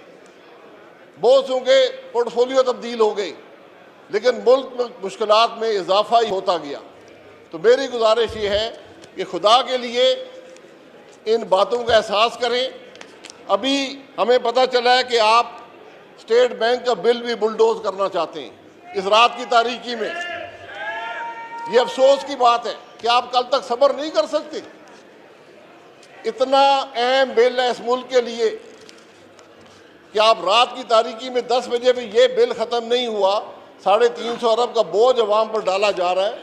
बहुत से के पोर्टफोलियो तब्दील हो गए, लेकिन मुल्क में मुश्किलात में इजाफा ही होता गया। तो मेरी गुजारिश ये है कि खुदा के लिए इन बातों का एहसास करें। अभी हमें पता चला है कि आप स्टेट बैंक का बिल भी बुलडोज करना चाहते हैं इस रात की तारीकी में। ये अफसोस की बात है कि आप कल तक सब्र नहीं कर सकते। इतना अहम बिल है इस मुल्क के लिए कि आप रात की तारीकी में 10 बजे भी ये बिल ख़त्म नहीं हुआ, 350 अरब का बोझ अवाम पर डाला जा रहा है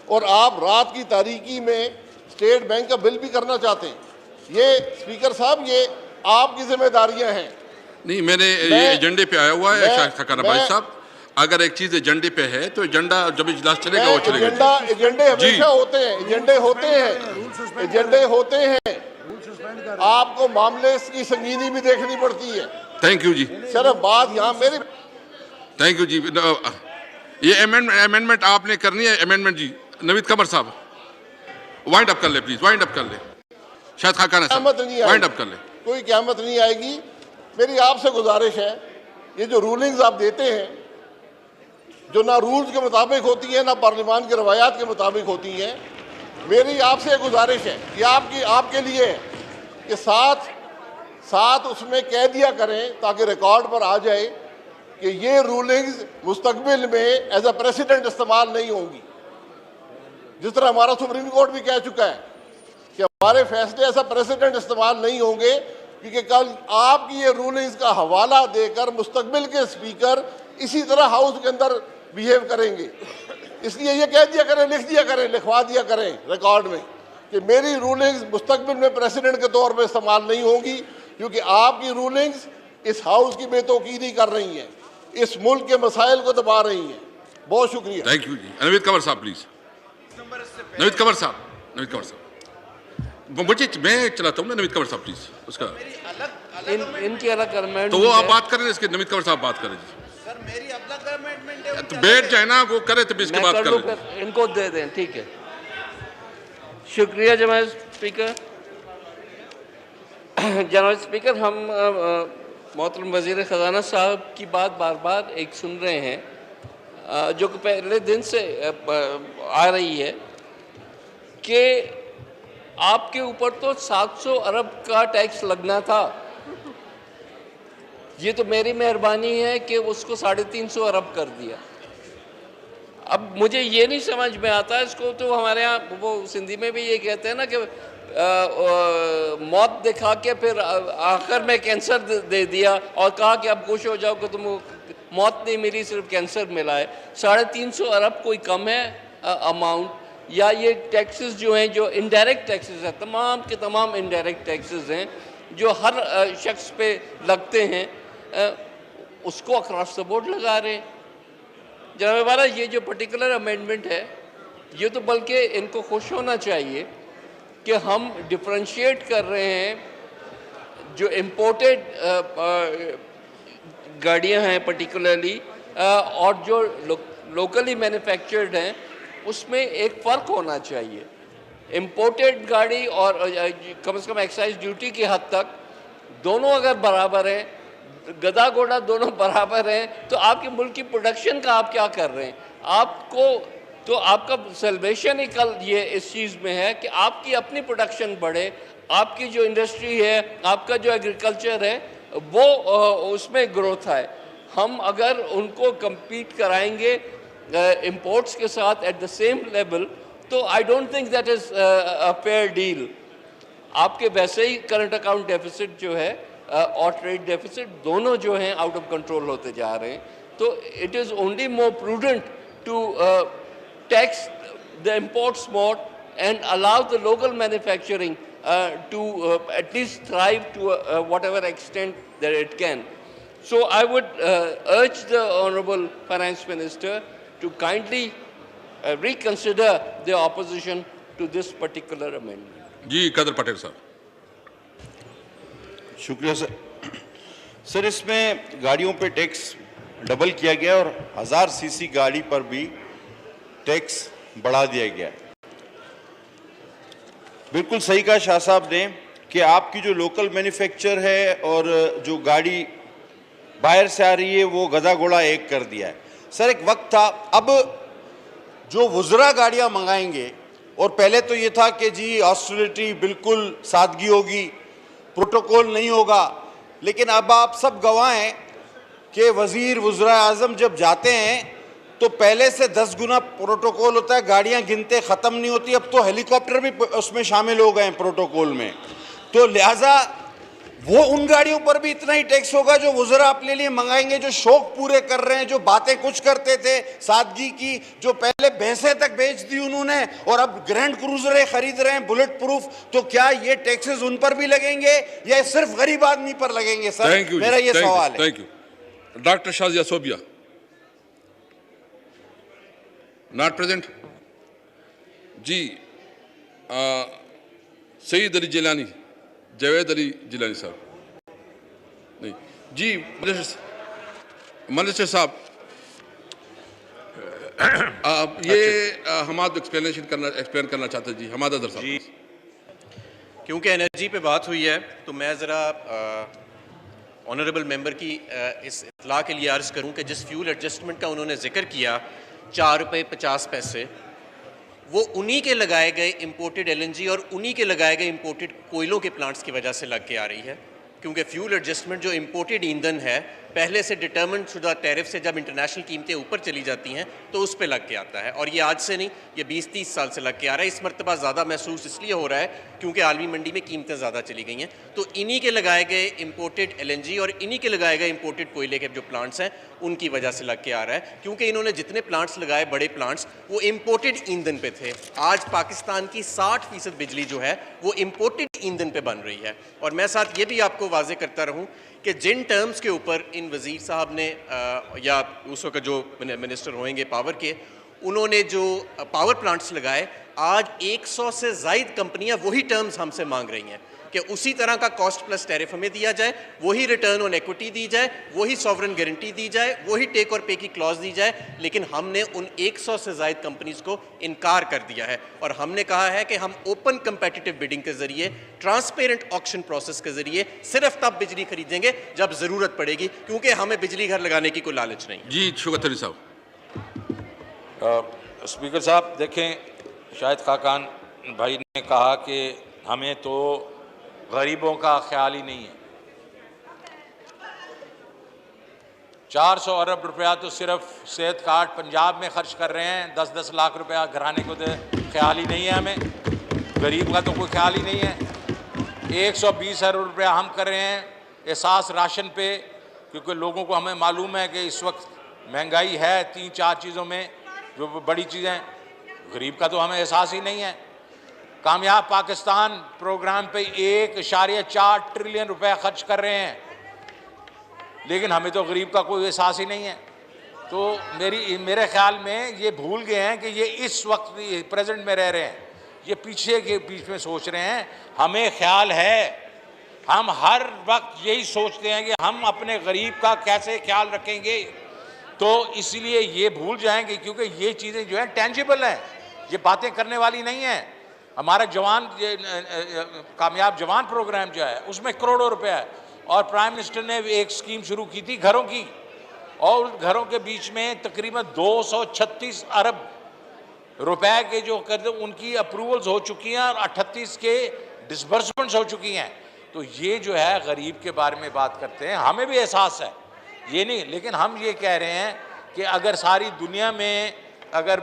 और आप रात की तारीकी में स्टेट बैंक का बिल भी करना चाहते हैं। ये स्पीकर साहब, ये आपकी जिम्मेदारियां हैं। नहीं, मैंने ये एजेंडे पे आया हुआ है खकाना भाई साहब। अगर एक चीज एजेंडे पे है तो एजेंडा जब इजलास चलेगा वो चलेगा। एजेंडे हमेशा होते हैं, एजेंडे होते हैं, एजेंडे होते हैं। आपको मामले की संगीनी भी देखनी पड़ती है। थैंक यू जी। सिर्फ बात यहाँ मेरी। थैंक यू जी। ये अमेंडमेंट आपने करनी है। अमेंडमेंट जी नवीद कमर साहब वाइंड अप कर ले प्लीज, वाइंड अप कर ले। शायद खाकाना साहब वाइंड अप कर ले। कोई क़यामत नहीं आएगी। मेरी आपसे गुजारिश है, ये जो रूलिंग्स आप देते हैं जो ना रूल्स के मुताबिक होती है ना पार्लियामान की रवायात के मुताबिक होती हैं, मेरी आपसे गुजारिश है कि आपके लिए है कि साथ उसमें कह दिया करें ताकि रिकॉर्ड पर आ जाए कि ये रूलिंग्स मुस्तकबिल में एज अ प्रेसिडेंट इस्तेमाल नहीं होंगी। जिस तरह हमारा सुप्रीम कोर्ट भी कह चुका है कि हमारे फैसले ऐसा प्रेसिडेंट इस्तेमाल नहीं होंगे, क्योंकि कल आपकी ये रूलिंग्स का हवाला देकर मुस्तकबिल के स्पीकर इसी तरह हाउस के अंदर बिहेव करेंगे। इसलिए ये कह दिया करें, लिख दिया करें, लिखवा दिया करें रिकॉर्ड में कि मेरी रूलिंग्स मुस्तकबिल में प्रेसिडेंट के तौर पर इस्तेमाल नहीं होंगी, क्योंकि आपकी रूलिंग्स इस हाउस की बेतौकीदी कर रही हैं, इस मुल्क के मसाइल को दबा रही हैं। बहुत शुक्रिया। थैंक यू जी। नवीद कमर साहब प्लीज। नवीद कमर साहब मुझे मैं चलाता हूँ ना। नवीद कमर साहब प्लीज उसका इनकी अलग अमेंडमेंट तो वो आप बात करें, इसके नवीद कमर साहब बात करें जी। सर मेरी अलग अमेंडमेंट है तो बैठ जाए ना, वो करे तो इसके बात कर लें। इनको दे दें, ठीक है। शुक्रिया जनाब स्पीकर। जनाब स्पीकर, हम मोहतरम वज़ीर ख़जाना साहब की बात बार बार एक सुन रहे हैं जो कि पहले दिन से आ रही है कि आपके ऊपर तो 700 अरब का टैक्स लगना था। ये तो मेरी मेहरबानी है कि उसको 350 अरब कर दिया। अब मुझे ये नहीं समझ में आता, इसको तो हमारे यहाँ वो सिंधी में भी ये कहते हैं ना कि मौत दिखा के फिर आखिर में कैंसर दे दिया और कहा कि अब खुश हो जाओ कि तुम मौत नहीं मिली, सिर्फ कैंसर मिला है। 350 अरब कोई कम है अमाउंट? या ये टैक्सेस जो हैं, जो इनडायरेक्ट टैक्सेस हैं, तमाम के तमाम इनडायरेक्ट टैक्सेस हैं जो हर शख्स पे लगते हैं, उसको अक्रॉस द बोर्ड लगा रहे हैं। जनाब वाला, ये जो पर्टिकुलर अमेंडमेंट है, ये तो बल्कि इनको खुश होना चाहिए कि हम डिफ्रेंशिएट कर रहे हैं जो इम्पोर्टेड गाड़ियां हैं पर्टिकुलरली और जो लोकली मैन्युफैक्चर्ड हैं, उसमें एक फ़र्क होना चाहिए। इम्पोर्टेड गाड़ी और कम से कम एक्साइज ड्यूटी की हद तक दोनों अगर बराबर हैं, गधा घोड़ा दोनों बराबर हैं, तो आपके मुल्क की प्रोडक्शन का आप क्या कर रहे हैं? आपको तो आपका सेलिब्रेशन ही कल ये इस चीज़ में है कि आपकी अपनी प्रोडक्शन बढ़े, आपकी जो इंडस्ट्री है, आपका जो एग्रीकल्चर है, वो उसमें ग्रोथ आए। हम अगर उनको compete कराएंगे imports के साथ at the same level, तो I don't think that is a fair deal। आपके वैसे ही करंट अकाउंट डेफिसिट जो है और ट्रेड डेफिसिट दोनों जो हैं आउट ऑफ कंट्रोल होते जा रहे हैं। तो it is only more prudent to tax the imports more and allow the local manufacturing to at least thrive to whatever extent that it can. So I would urge the Honorable Finance Minister to kindly reconsider the opposition to this particular amendment. जी कदर पटेल साहब। शुक्रिया sir. Sir, इसमें गाड़ियों पे tax double किया गया और 1000 CC गाड़ी पर भी टैक्स बढ़ा दिया गया। बिल्कुल सही कहा शाह साहब ने कि आपकी जो लोकल मैन्युफैक्चर है और जो गाड़ी बाहर से आ रही है वो गधा घोड़ा एक कर दिया है। सर, एक वक्त था, अब जो वुज़रा गाड़ियां मंगाएंगे, और पहले तो ये था कि जी ऑस्टेरिटी बिल्कुल सादगी होगी, प्रोटोकॉल नहीं होगा, लेकिन अब आप सब गवाह हैं कि वज़ीर वुज़रा आज़म जब जाते हैं तो पहले से 10 गुना प्रोटोकॉल होता है, गाड़ियां गिनते ख़त्म नहीं होती। अब तो हेलीकॉप्टर भी उसमें शामिल हो गए हैं प्रोटोकॉल में। तो लिहाजा वो उन गाड़ियों पर भी इतना ही टैक्स होगा जो वुज़रा अपने लिए मंगाएंगे, जो शौक पूरे कर रहे हैं, जो बातें कुछ करते थे सादगी की, जो पहले भैंसें तक बेच दी उन्होंने और अब ग्रैंड क्रूजरें खरीद रहे हैं बुलेट प्रूफ, तो क्या ये टैक्सेस उन पर भी लगेंगे या सिर्फ गरीब आदमी पर लगेंगे? सर, मेरा ये सवाल है। Thank you. Doctor Shazia Sobia, not present. जी सईद अली जिलानी, जावेद अली जिलानी साहब नहीं। जी मिनिस्टर साहब, ये हमाद एक्सप्लेन करना चाहते हैं। जी हमाद अदर साहब। जी, क्योंकि एनर्जी पे बात हुई है तो मैं ज़रा ऑनरेबल मेंबर की इस इत्तला के लिए अर्ज़ करूं कि जिस फ्यूल एडजस्टमेंट का उन्होंने जिक्र किया 4 रुपये 50 पैसे, वो उन्हीं के लगाए गए इंपोर्टेड एलएनजी और उन्हीं के लगाए गए इंपोर्टेड कोयलों के प्लांट्स की वजह से लग के आ रही है, क्योंकि फ्यूल एडजस्टमेंट जो इंपोर्टेड ईंधन है पहले से डिटर्मिन शुदा टैरिफ से जब इंटरनेशनल कीमतें ऊपर चली जाती हैं तो उस पे लग के आता है, और ये आज से नहीं, ये 20-30 साल से लग के आ रहा है। इस मरतबा ज़्यादा महसूस इसलिए हो रहा है क्योंकि आलमी मंडी में कीमतें ज़्यादा चली गई हैं, तो इन्हीं के लगाए गए इंपोर्टेड एलएनजी और इन्हीं के लगाए गए इंपोर्टेड कोयले के जो प्लांट्स हैं उनकी वजह से लग के आ रहा है, क्योंकि इन्होंने जितने प्लांट्स लगाए बड़े प्लांट्स वो इंपोर्टेड ईंधन पे थे। आज पाकिस्तान की 60% बिजली जो है वो इंपोर्टेड ईंधन पे बन रही है। और मैं साथ ये भी आपको वाजे करता रहूँ कि जिन टर्म्स के ऊपर इन वज़ीर साहब ने या उस वक्त जो मिनिस्टर होंगे पावर के, उन्होंने जो पावर प्लांट्स लगाए, आज 100 से ज़ायद कंपनियां वही टर्म्स हमसे मांग रही हैं कि उसी तरह का कॉस्ट प्लस टैरिफ हमें दिया जाए, वही रिटर्न ऑन इक्विटी दी जाए, वही सॉवरन गारंटी दी जाए, वही टेक और पे की क्लॉज दी जाए। लेकिन हमने उन 100 से ज़ायद कंपनीज़ को इनकार कर दिया है और हमने कहा है कि हम ओपन कंपेटिटिव बिडिंग के ज़रिए, ट्रांसपेरेंट ऑक्शन प्रोसेस के ज़रिए सिर्फ तब बिजली खरीदेंगे जब ज़रूरत पड़ेगी, क्योंकि हमें बिजली घर लगाने की कोई लालच नहीं। जी शुक्र अली साहब। स्पीकर साहब देखें, शायद खाकान भाई ने कहा कि हमें तो गरीबों का ख्याल ही नहीं है। 400 अरब रुपया तो सिर्फ सेहत कार्ड पंजाब में खर्च कर रहे हैं, 10-10 लाख रुपया घराने को तो ख्याल ही नहीं है हमें, गरीब का तो कोई ख्याल ही नहीं है। 120 अरब रुपया हम कर रहे हैं एहसास राशन पे, क्योंकि लोगों को हमें मालूम है कि इस वक्त महंगाई है 3-4 चीज़ों में जो बड़ी चीज़ें, गरीब का तो हमें एहसास ही नहीं है। कामयाब पाकिस्तान प्रोग्राम पे 1.4 ट्रिलियन रुपए खर्च कर रहे हैं, लेकिन हमें तो गरीब का कोई एहसास ही नहीं है। तो मेरे ख्याल में ये भूल गए हैं कि ये इस वक्त प्रेजेंट में रह रहे हैं, ये पीछे के बीच में सोच रहे हैं। हमें ख्याल है, हम हर वक्त यही सोचते हैं कि हम अपने गरीब का कैसे ख्याल रखेंगे, तो इसलिए ये भूल जाएंगे, क्योंकि ये चीज़ें जो है टेंजिबल हैं, ये बातें करने वाली नहीं है। हमारा जवान कामयाब जवान प्रोग्राम जो है उसमें करोड़ों रुपया है, और प्राइम मिनिस्टर ने एक स्कीम शुरू की थी घरों की, और उन घरों के बीच में तकरीबन 236 अरब रुपए के जो कर उनकी अप्रूवल्स हो चुकी हैं और 38 के डिसबर्समेंट्स हो चुकी हैं। तो ये जो है गरीब के बारे में बात करते हैं, हमें भी एहसास है ये नहीं, लेकिन हम ये कह रहे हैं कि अगर सारी दुनिया में अगर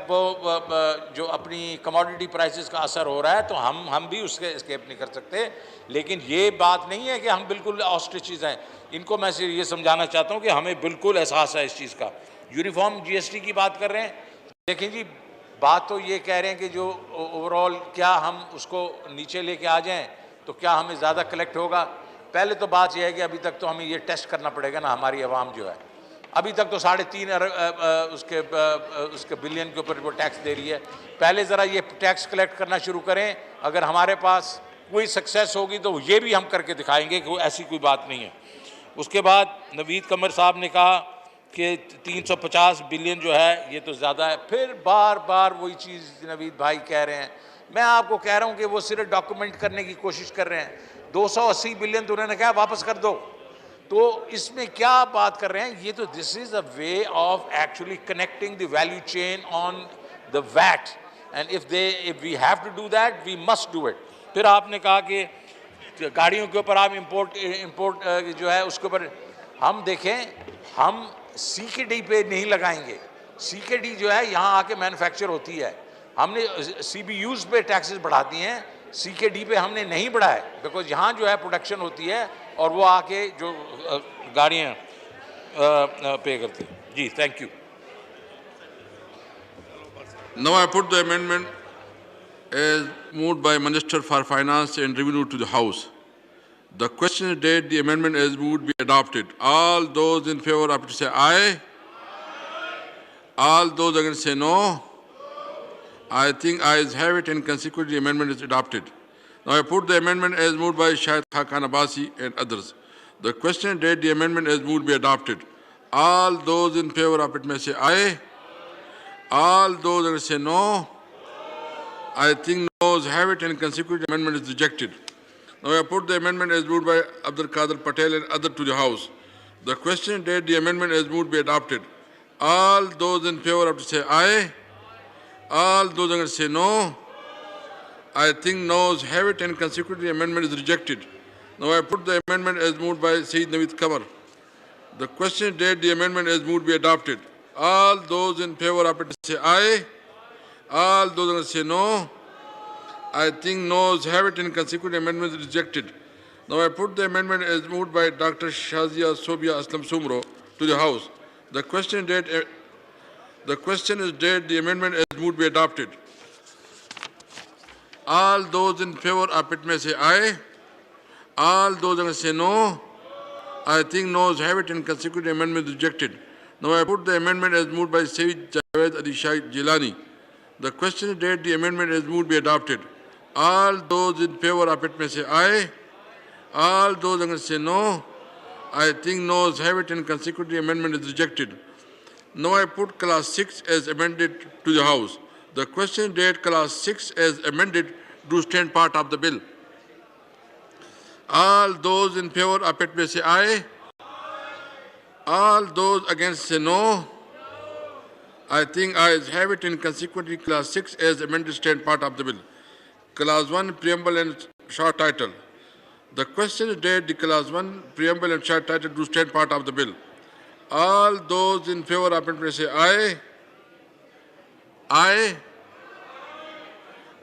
जो अपनी कमोडिटी प्राइसेस का असर हो रहा है तो हम भी उसके एस्केप नहीं कर सकते। लेकिन ये बात नहीं है कि हम बिल्कुल ऑस्ट्रिचेस हैं। इनको मैं सिर्फ ये समझाना चाहता हूँ कि हमें बिल्कुल एहसास है इस चीज़ का। यूनिफॉर्म जीएसटी की बात कर रहे हैं, देखें जी, बात तो ये कह रहे हैं कि जो ओवरऑल क्या हम उसको नीचे लेके आ जाएं तो क्या हमें ज़्यादा कलेक्ट होगा। पहले तो बात यह है कि अभी तक तो हमें ये टेस्ट करना पड़ेगा ना, हमारी आवाम जो है अभी तक तो 3.5 अरब उसके बिलियन के ऊपर वो टैक्स दे रही है। पहले ज़रा ये टैक्स कलेक्ट करना शुरू करें, अगर हमारे पास कोई सक्सेस होगी तो ये भी हम करके दिखाएंगे कि ऐसी कोई बात नहीं है। उसके बाद नवीद कमर साहब ने कहा कि 350 बिलियन जो है ये तो ज़्यादा है, फिर बार बार वही चीज़ नवीद भाई कह रहे हैं। मैं आपको कह रहा हूँ कि वो सिर्फ डॉक्यूमेंट करने की कोशिश कर रहे हैं। 280 बिलियन तो उन्होंने कहा वापस कर दो, तो इसमें क्या बात कर रहे हैं, ये तो this is a way of actually connecting the value chain on the VAT, and if we have to do that we must do it. फिर आपने कहा कि गाड़ियों के ऊपर आप इंपोर्ट जो है उसके ऊपर हम देखें, हम CKD पे नहीं लगाएंगे। CKD जो है यहाँ आके मैन्युफैक्चर होती है, हमने CBUs पे टैक्सेस बढ़ा दिए हैं, सी के डी पे हमने नहीं बढ़ाया है, बिकॉज यहाँ जो है प्रोडक्शन होती है और वो आके जो गाड़ियाँ पे करती हैं। जी, thank you. Now I put the amendment as moved by Minister for Finance and Revenue to the House. The question is that the amendment as moved be adopted. All those in favor of it say aye. All those against say no. I think ayes have it and consequently the amendment is adopted. Now I put the amendment as moved by Shahid Khan Abbasi and others. The question is that the amendment as moved be adopted. All those in favor of it may say aye. All those against say no. I think noes have it and consequently the amendment is rejected. Now I put the amendment as moved by Abdul Qadir Patel and others to the House. The question is that the amendment as moved be adopted. All those in favor of it say aye. All those against say no. I think noes have it and consequently the amendment is rejected. Now I put the amendment as moved by Sayyid Naveed Kamar. The question is that the amendment as moved be adopted. All those in favor of it say aye. All those against say no. I think noes have it and consequently amendment is rejected. Now I put the amendment as moved by Dr. Shazia Sobia Aslam Sumro to the House. The question is that the amendment as moved be adopted. All those in favor of it may say aye. All those against say no. I think noes have it and consequently amendment is rejected. Now I put the amendment as moved by Sayyid Javed Ali Shah Jilani. The question is that the amendment as moved be adopted. All those in favor of it may say aye. All those against say no. I think noes have it and consequently amendment is rejected. Now I put class 6 as amended to the House. The question is that class 6 as amended do stand part of the bill. All those in favor of it may say aye. All those against say no. I think ayes have it and consequently class 6 as amended stand part of the bill. Clause 1 preamble and short title. The question is that the clause 1 preamble and short title do stand part of the bill. All those in favor of it may say aye. Aye.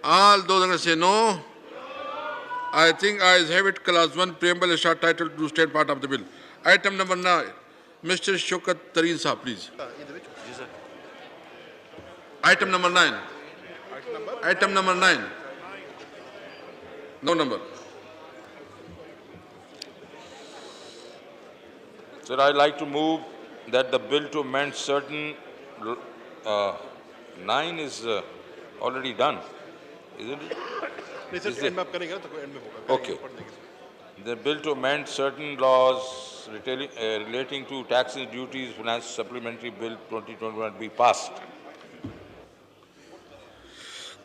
All those against say no. I think ayes have it. Clause 1 preamble and short title do stand part of the bill. Item number 9. Mr. Shaukat Tareen Saab, please. Item number 9. Item number 9. No number. Sir, I'd like to move that the bill to amend certain 9 is already done, isn't it? Okay. The bill to amend certain laws relating to taxes and duties, finance supplementary bill 2021 be passed.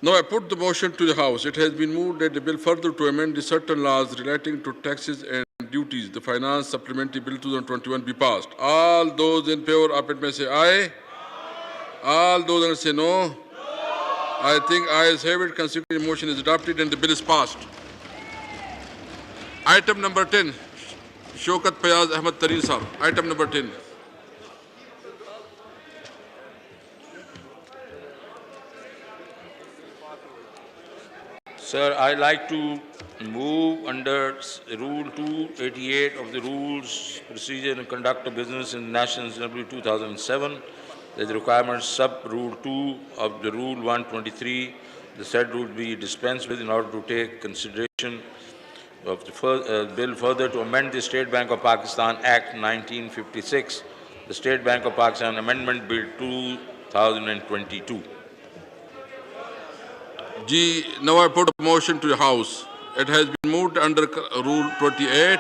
Now I put the motion to the House. It has been moved that the bill further to amend the certain laws relating to taxes and duties, the finance supplementary bill 2021 be passed. All those in favor of it may say aye. All those against say no. I think ayes have it. Consequently, the motion is adopted and the bill is passed. Item number 10. Shaukat Fayaz Ahmad Tareen Saab. Item number 10. Sir, I like to move under Rule 288 of the Rules, Procedure and Conduct of Business in the National Assembly 2007, that the requirements sub-Rule 2 of the Rule 123, the said rule be dispensed with in order to take consideration of the bill further to amend the State Bank of Pakistan Act 1956, the State Bank of Pakistan Amendment Bill 2022. G. Now I put a motion to the House. It has been moved under Rule 28,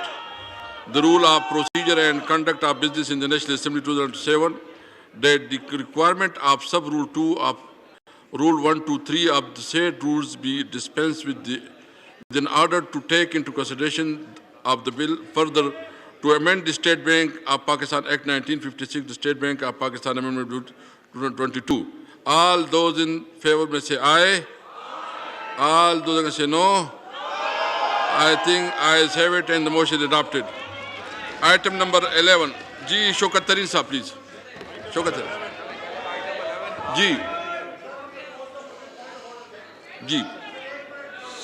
the Rule of Procedure and Conduct of Business in the National Assembly 2007, that the requirement of sub-Rule 2 of Rule 123 of the said rules be dispensed with in order to take into consideration of the bill further to amend the State Bank of Pakistan Act 1956, the State Bank of Pakistan Amendment Bill 2022. All those in favor may say aye. All those against say no. I think ayes have it and the motion is adopted. Item number 11. G. Shaukat Tareen Saab, please. Shaukat Tareen. G.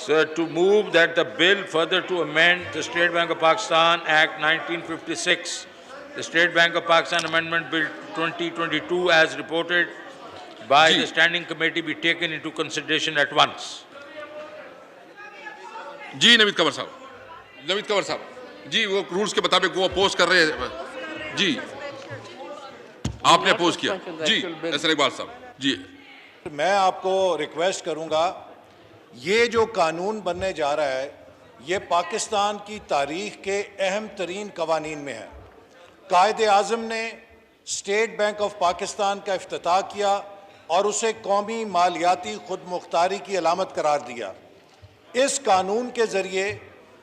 Sir, to move that the bill further to amend the State Bank of Pakistan Act 1956, the State Bank of Pakistan Amendment Bill 2022 as reported by the Standing Committee be taken into consideration at once. जी नवीद कंवर साहब जी वो rules के मुताबिक वो oppose कर रहे हैं जी आपने oppose किया जी एसर इकबाल साहब जी मैं आपको रिक्वेस्ट करूंगा ये जो कानून बनने जा रहा है ये पाकिस्तान की तारीख के अहम तरीन कवानीन में है। कायदे आज़म ने स्टेट बैंक ऑफ पाकिस्तान का इफ्तिताह किया और उसे कौमी मालियाती खुद मुख्तारी की अलामत करार दिया। इस कानून के ज़रिए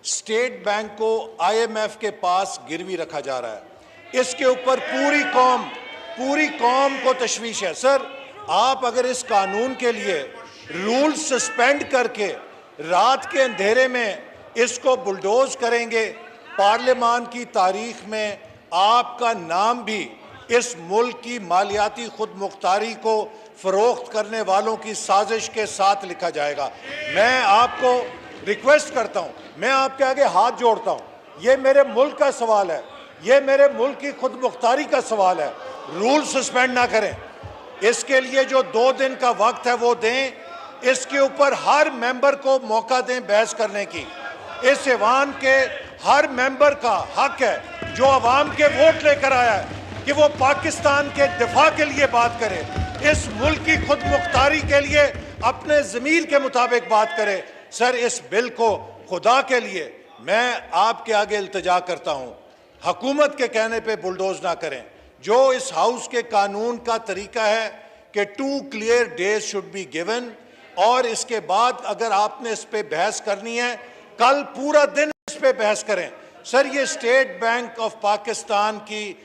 स्टेट बैंक को IMF के पास गिरवी रखा जा रहा है। इसके ऊपर पूरी कौम को तशवीश है। सर, आप अगर इस कानून के लिए रूल सस्पेंड करके रात के अंधेरे में इसको बुलडोज करेंगे, पार्लियामान की तारीख में आपका नाम भी इस मुल्क की मालियाती खुद मुख्तारी को फरोख्त करने वालों की साजिश के साथ लिखा जाएगा। मैं आपको रिक्वेस्ट करता हूं, मैं आपके आगे हाथ जोड़ता हूं, ये मेरे मुल्क का सवाल है, ये मेरे मुल्क की खुद मुख्तारी का सवाल है। रूल सस्पेंड ना करें। इसके लिए जो 2 दिन का वक्त है वो दें। इसके ऊपर हर मेंबर को मौका दें बहस करने की। इस ऐवान के हर मेंबर का हक है जो अवाम के वोट लेकर आया है कि वो पाकिस्तान के दिफा के लिए बात करे, इस मुल्क की खुद मुख्तारी के लिए अपने ज़मीर के मुताबिक बात करे। सर, इस बिल को खुदा के लिए मैं आपके आगे इल्तिजा करता हूँ, हुकूमत के कहने पे बुलडोज ना करें। जो इस हाउस के कानून का तरीका है कि 2 clear days should be given, और इसके बाद अगर आपने इस पे बहस करनी है कल पूरा दिन इस पे बहस करें। सर, ये स्टेट बैंक ऑफ पाकिस्तान की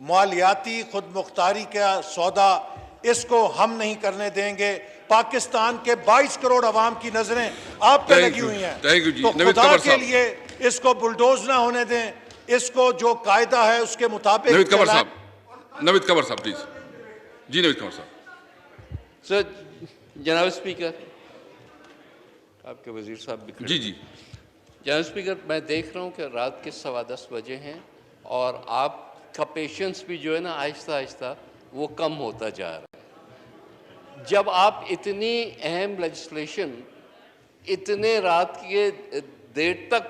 मालियाती खुद मुख्तारी का सौदा, इसको हम नहीं करने देंगे। पाकिस्तान के 22 करोड़ अवाम की नजरें आप पे लगी हुई हैं, तो खुदा के लिए इसको बुलडोज ना होने दें। इसको जो कायदा है उसके मुताबिक नवीद कंवर साहब प्लीज। जी नवीद कंवर साहब। सर, जनाब स्पीकर, आपके वजीर साहब जी जनाब स्पीकर, मैं देख रहा हूँ कि रात के 10:15 बजे हैं और आपका पेशेंस भी जो है ना आहिस्ता आहिस्ता वो कम होता जा रहा है। जब आप इतनी अहम लेजिस्लेशन इतने रात के देर तक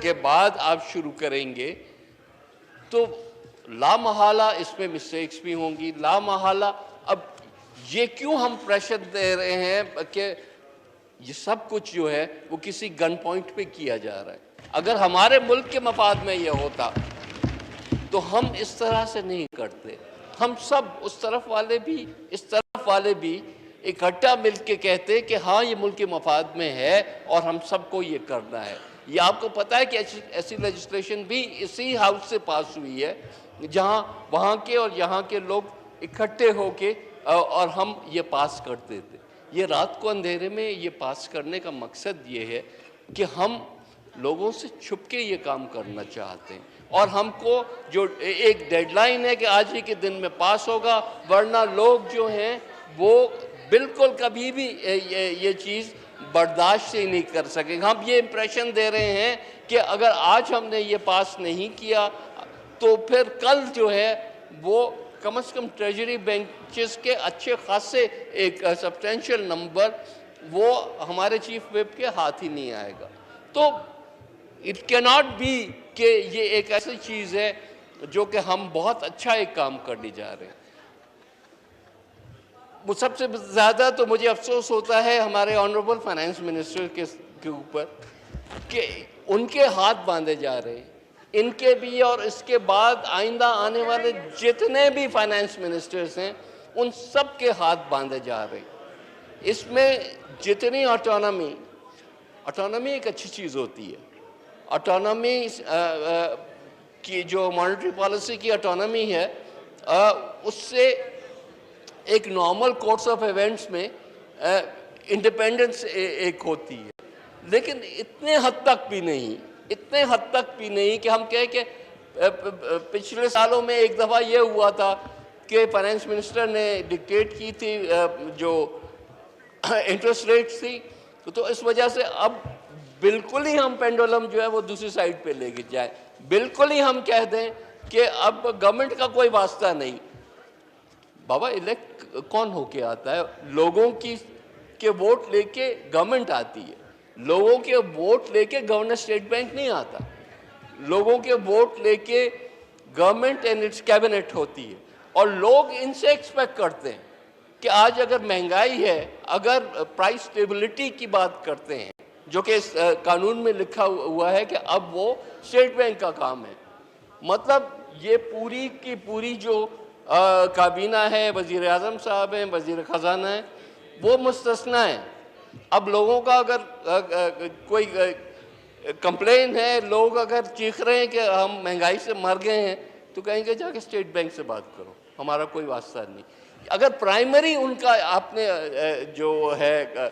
के बाद आप शुरू करेंगे तो लामहाला इसमें मिस्टेक्स भी होंगी, लामहाला। अब ये क्यों हम प्रेशर दे रहे हैं कि ये सब कुछ जो है वो किसी गन पॉइंट पे किया जा रहा है? अगर हमारे मुल्क के मफाद में ये होता तो हम इस तरह से नहीं करते। हम सब, उस तरफ वाले भी इस तरफ वाले भी इकट्ठा मिल के कहते कि हाँ ये मुल्क के मफाद में है और हम सबको ये करना है। ये आपको पता है कि ऐसी लेजिस्लेशन भी इसी हाउस से पास हुई है जहाँ वहाँ के और यहाँ के लोग इकट्ठे होके और हम ये पास करते थे। ये रात को अंधेरे में ये पास करने का मकसद ये है कि हम लोगों से छुप के ये काम करना चाहते हैं और हमको जो एक डेडलाइन है कि आज ही के दिन में पास होगा, वरना लोग जो हैं वो बिल्कुल कभी भी ये चीज़ बर्दाश्त ही नहीं कर सकेंगे। हम ये इम्प्रेशन दे रहे हैं कि अगर आज हमने ये पास नहीं किया तो फिर कल जो है वो कम से कम ट्रेजरी बेंचेस के अच्छे खासे एक सब्सटेंशियल नंबर वो हमारे चीफ विप के हाथ ही नहीं आएगा। तो इट कैन नॉट बी कि ये एक ऐसी चीज़ है जो कि हम बहुत अच्छा एक काम करने जा रहे हैं। वो सबसे ज़्यादा तो मुझे अफसोस होता है हमारे ऑनरेबल फाइनेंस मिनिस्टर के ऊपर कि उनके हाथ बांधे जा रहे हैं, इनके भी और इसके बाद आइंदा आने वाले जितने भी फाइनेंस मिनिस्टर्स हैं उन सब के हाथ बांधे जा रहे हैं। इसमें जितनी ऑटोनॉमी एक अच्छी चीज़ होती है। ऑटोनॉमी की जो मॉनेटरी पॉलिसी की ऑटोनॉमी है उससे एक नॉर्मल कोर्स ऑफ इवेंट्स में इंडिपेंडेंस एक होती है, लेकिन इतने हद तक भी नहीं कि हम कहें कि पिछले सालों में एक दफ़ा ये हुआ था कि फाइनेंस मिनिस्टर ने डिक्टेट की थी जो इंटरेस्ट रेट्स थी तो इस वजह से अब बिल्कुल ही हम पेंडुलम जो है वो दूसरी साइड पे लेके जाए, बिल्कुल ही हम कह दें कि अब गवर्नमेंट का कोई वास्ता नहीं। बाबा इलेक्ट कौन होके आता है? लोगों की के वोट लेके गवर्नमेंट आती है, लोगों के वोट लेके गवर्नर स्टेट बैंक नहीं आता, लोगों के वोट लेके गवर्नमेंट एंड इट्स कैबिनेट होती है। और लोग इनसे एक्सपेक्ट करते हैं कि आज अगर महंगाई है, अगर प्राइस स्टेबिलिटी की बात करते हैं, जो कि इस कानून में लिखा हुआ है कि अब वो स्टेट बैंक का काम है, मतलब ये पूरी की पूरी जो काबीना है, वज़ीर आज़म साहब हैं, वज़ीर ख़जाना है, वो मुस्तस्ना है। अब लोगों का अगर कोई कंप्लेन है, लोग अगर चीख रहे हैं कि हम महंगाई से मर गए हैं, तो कहेंगे जाके स्टेट बैंक से बात करो, हमारा कोई वास्ता नहीं। अगर प्राइमरी उनका आपने जो है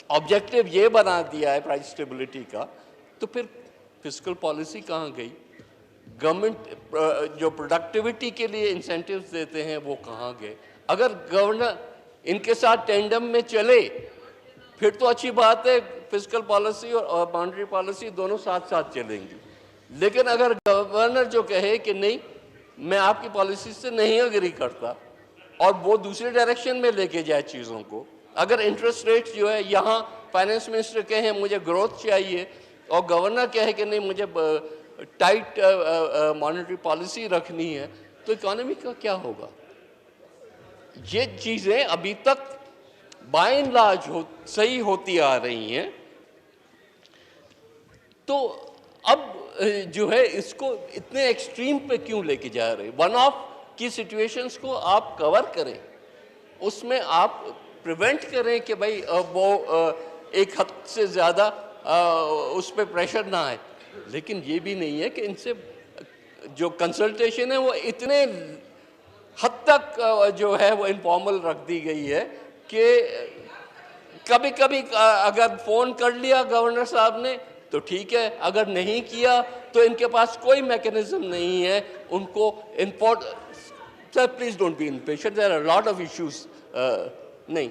ऑब्जेक्टिव ये बना दिया है प्राइस स्टेबिलिटी का, तो फिर फिस्कल पॉलिसी कहाँ गई? गवर्नमेंट जो प्रोडक्टिविटी के लिए इंसेंटिव्स देते हैं वो कहाँ गए? अगर गवर्नर इनके साथ टेंडम में चले फिर तो अच्छी बात है, फिस्कल पॉलिसी और मॉनेटरी पॉलिसी दोनों साथ साथ चलेंगी। लेकिन अगर गवर्नर जो कहे कि नहीं मैं आपकी पॉलिसी से नहीं एग्री करता और वो दूसरे डायरेक्शन में लेके जाए चीज़ों को, अगर इंटरेस्ट रेट्स जो है यहाँ फाइनेंस मिनिस्टर कहे मुझे ग्रोथ चाहिए और गवर्नर कहे कि नहीं मुझे टाइट मॉनेटरी पॉलिसी रखनी है, तो इकोनॉमी का क्या होगा? ये चीज़ें अभी तक बाय एंड लार्ज सही होती आ रही हैं। तो अब जो है इसको इतने एक्सट्रीम पे क्यों लेके जा रहे हैं? वन ऑफ की सिचुएशंस को आप कवर करें, उसमें आप प्रिवेंट करें कि भाई वो एक हद से ज़्यादा उस पर प्रेशर ना आए। लेकिन ये भी नहीं है कि इनसे जो कंसल्टेशन है वो इतने हद तक जो है वो इनफॉर्मल रख दी गई है कि कभी कभी अगर फ़ोन कर लिया गवर्नर साहब ने तो ठीक है, अगर नहीं किया तो इनके पास कोई मैकेनिज्म नहीं है उनको import. Sir please don't be impatient, there are lot of issues. नहीं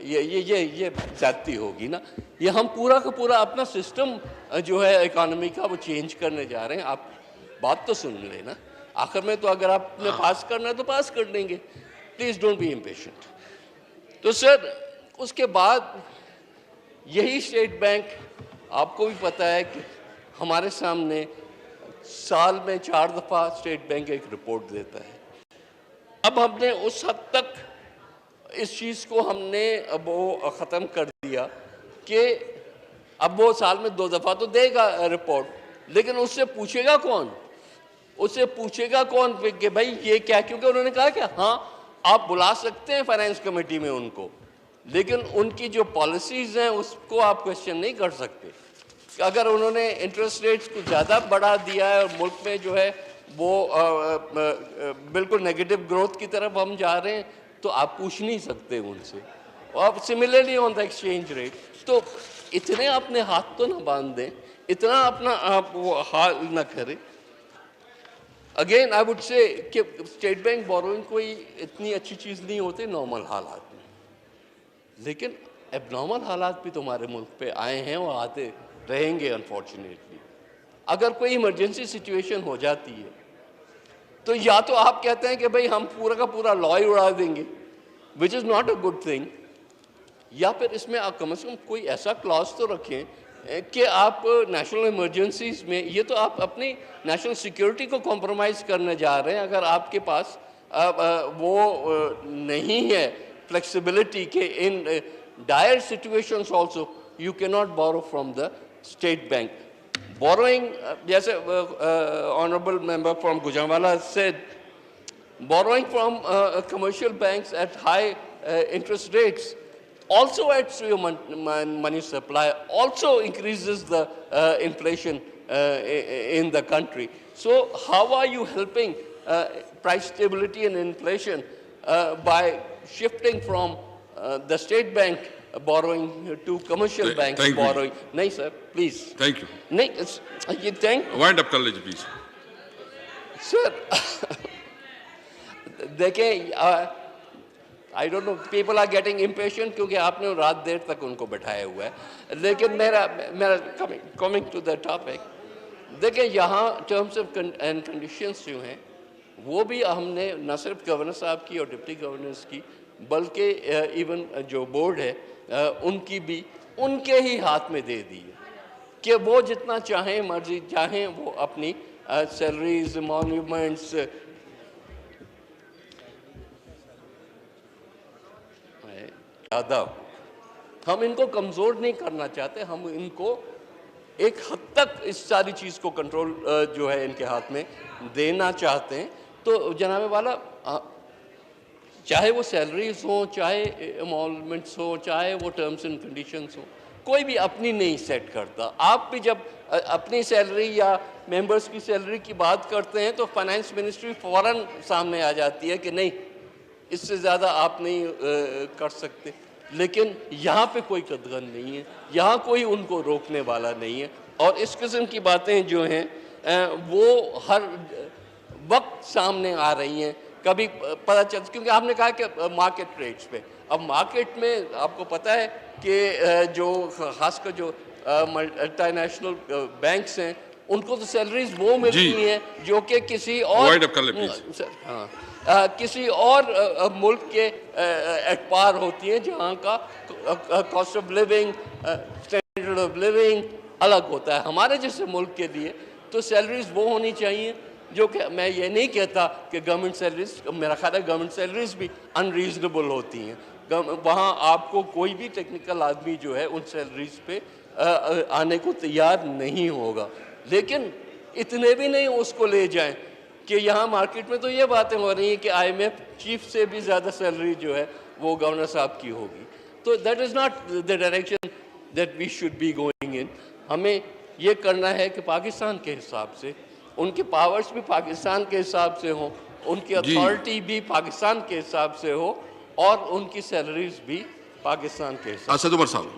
ये ज़्यादती होगी ना। ये हम पूरा का पूरा अपना सिस्टम जो है इकोनॉमी का वो चेंज करने जा रहे हैं। आप बात तो सुन लेना, आखिर में तो अगर आपने पास करना है तो पास कर देंगे। Please don't be impatient. तो सर उसके बाद यही स्टेट बैंक, आपको भी पता है कि हमारे सामने साल में 4 दफ़ा स्टेट बैंक एक रिपोर्ट देता है। अब हमने उस हद तक इस चीज़ को हमने अब वो ख़त्म कर दिया कि अब वो साल में 2 दफ़ा तो देगा रिपोर्ट, लेकिन उससे पूछेगा कौन? उससे पूछेगा कौन कि भाई ये क्या? क्योंकि उन्होंने कहा कि हाँ आप बुला सकते हैं फाइनेंस कमेटी में उनको, लेकिन उनकी जो पॉलिसीज़ हैं उसको आप क्वेश्चन नहीं कर सकते। अगर उन्होंने इंटरेस्ट रेट्स को ज़्यादा बढ़ा दिया है और मुल्क में जो है वो बिल्कुल नेगेटिव ग्रोथ की तरफ हम जा रहे हैं, तो आप पूछ नहीं सकते उनसे। और similarly on the exchange rate, तो इतने अपने हाथ तो ना बांध दें, इतना अपना आप वो हाल ना करें। अगेन आई वुड से कि स्टेट बैंक बोरोइंग कोई इतनी अच्छी चीज़ नहीं होती नॉर्मल हालात में, लेकिन एबनॉर्मल हालात भी तुम्हारे मुल्क पे आए हैं और आते रहेंगे अनफॉर्चुनेटली। अगर कोई इमरजेंसी सिचुएशन हो जाती है तो या तो आप कहते हैं कि भाई हम पूरा का पूरा लॉ ही उड़ा देंगे, which is not a good thing, या फिर इसमें आप कम से कम कोई ऐसा क्लॉज तो रखें कि आप नेशनल इमरजेंसीज में, ये तो आप अपनी नेशनल सिक्योरिटी को कॉम्प्रोमाइज़ करने जा रहे हैं अगर आपके पास वो नहीं है फ्लेक्सिबिलिटी के in dire situations also you can not borrow from the state bank. Borrowing, जैसे honorable member from Gujranwala said, borrowing from commercial banks at high interest rates also adds to your money supply, also increases the inflation in the country. So how are you helping price stability and inflation by shifting from the state bank borrowing to commercial bank borrowing? नहीं sir, please. Thank you. नहीं, ये thank. Wind up कर लीजिए please. Sir, देखें I don't know, people are getting impatient क्योंकि आपने रात देर तक उनको बैठाया हुआ है। लेकिन मेरा कमिंग टू द टॉपिक, देखिए यहाँ टर्म्स ऑफ एंड कंडीशंस जो हैं वो भी हमने न सिर्फ गवर्नर साहब की और डिप्टी गवर्नर्स की बल्कि इवन जो बोर्ड है उनकी भी उनके ही हाथ में दे दी है कि वो जितना चाहें मर्जी चाहें वो अपनी सैलरीज मॉन्यूमेंट्स ज़्यादा, हम इनको कमज़ोर नहीं करना चाहते, हम इनको एक हद तक इस सारी चीज़ को कंट्रोल जो है इनके हाथ में देना चाहते हैं। तो जनाब वाला चाहे वो सैलरीज हो, चाहे एमॉलमेंट्स हो, चाहे वो टर्म्स एंड कंडीशंस हो, कोई भी अपनी नहीं सेट करता। आप भी जब अपनी सैलरी या मेंबर्स की सैलरी की बात करते हैं तो फाइनेंस मिनिस्ट्री फ़ौरन सामने आ जाती है कि नहीं इससे ज़्यादा आप नहीं कर सकते। लेकिन यहाँ पे कोई कदगन नहीं है, यहाँ कोई उनको रोकने वाला नहीं है। और इस किस्म की बातें जो हैं वो हर वक्त सामने आ रही हैं। कभी पता चल, क्योंकि आपने कहा कि मार्केट रेट्स पे, अब मार्केट में आपको पता है कि जो खासकर जो मल्टीनेशनल बैंक्स हैं उनको तो सैलरीज वो मिलती हैं जो कि किसी और किसी और मुल्क के एट पार होती हैं, जहाँ का cost of living, standard of living अलग होता है। हमारे जैसे मुल्क के लिए तो सैलरीज वो होनी चाहिए जो कि, मैं ये नहीं कहता कि गवर्नमेंट सैलरीज, मेरा ख्याल है गवर्नमेंट सैलरीज भी अनरीजनेबल होती हैं। वहाँ आपको कोई भी टेक्निकल आदमी जो है उन सैलरीज पे आने को तैयार नहीं होगा। लेकिन इतने भी नहीं उसको ले जाएं कि यहाँ मार्केट में तो ये बातें हो रही हैं कि IMF चीफ से भी ज़्यादा सैलरी जो है वो गवर्नर साहब की होगी। तो that is not the direction that we should be going in. हमें ये करना है कि पाकिस्तान के हिसाब से उनके पावर्स भी पाकिस्तान के हिसाब से हो, उनकी अथॉरिटी भी पाकिस्तान के हिसाब से हो और उनकी सैलरीज भी पाकिस्तान के हिसाब से। उमर साहब,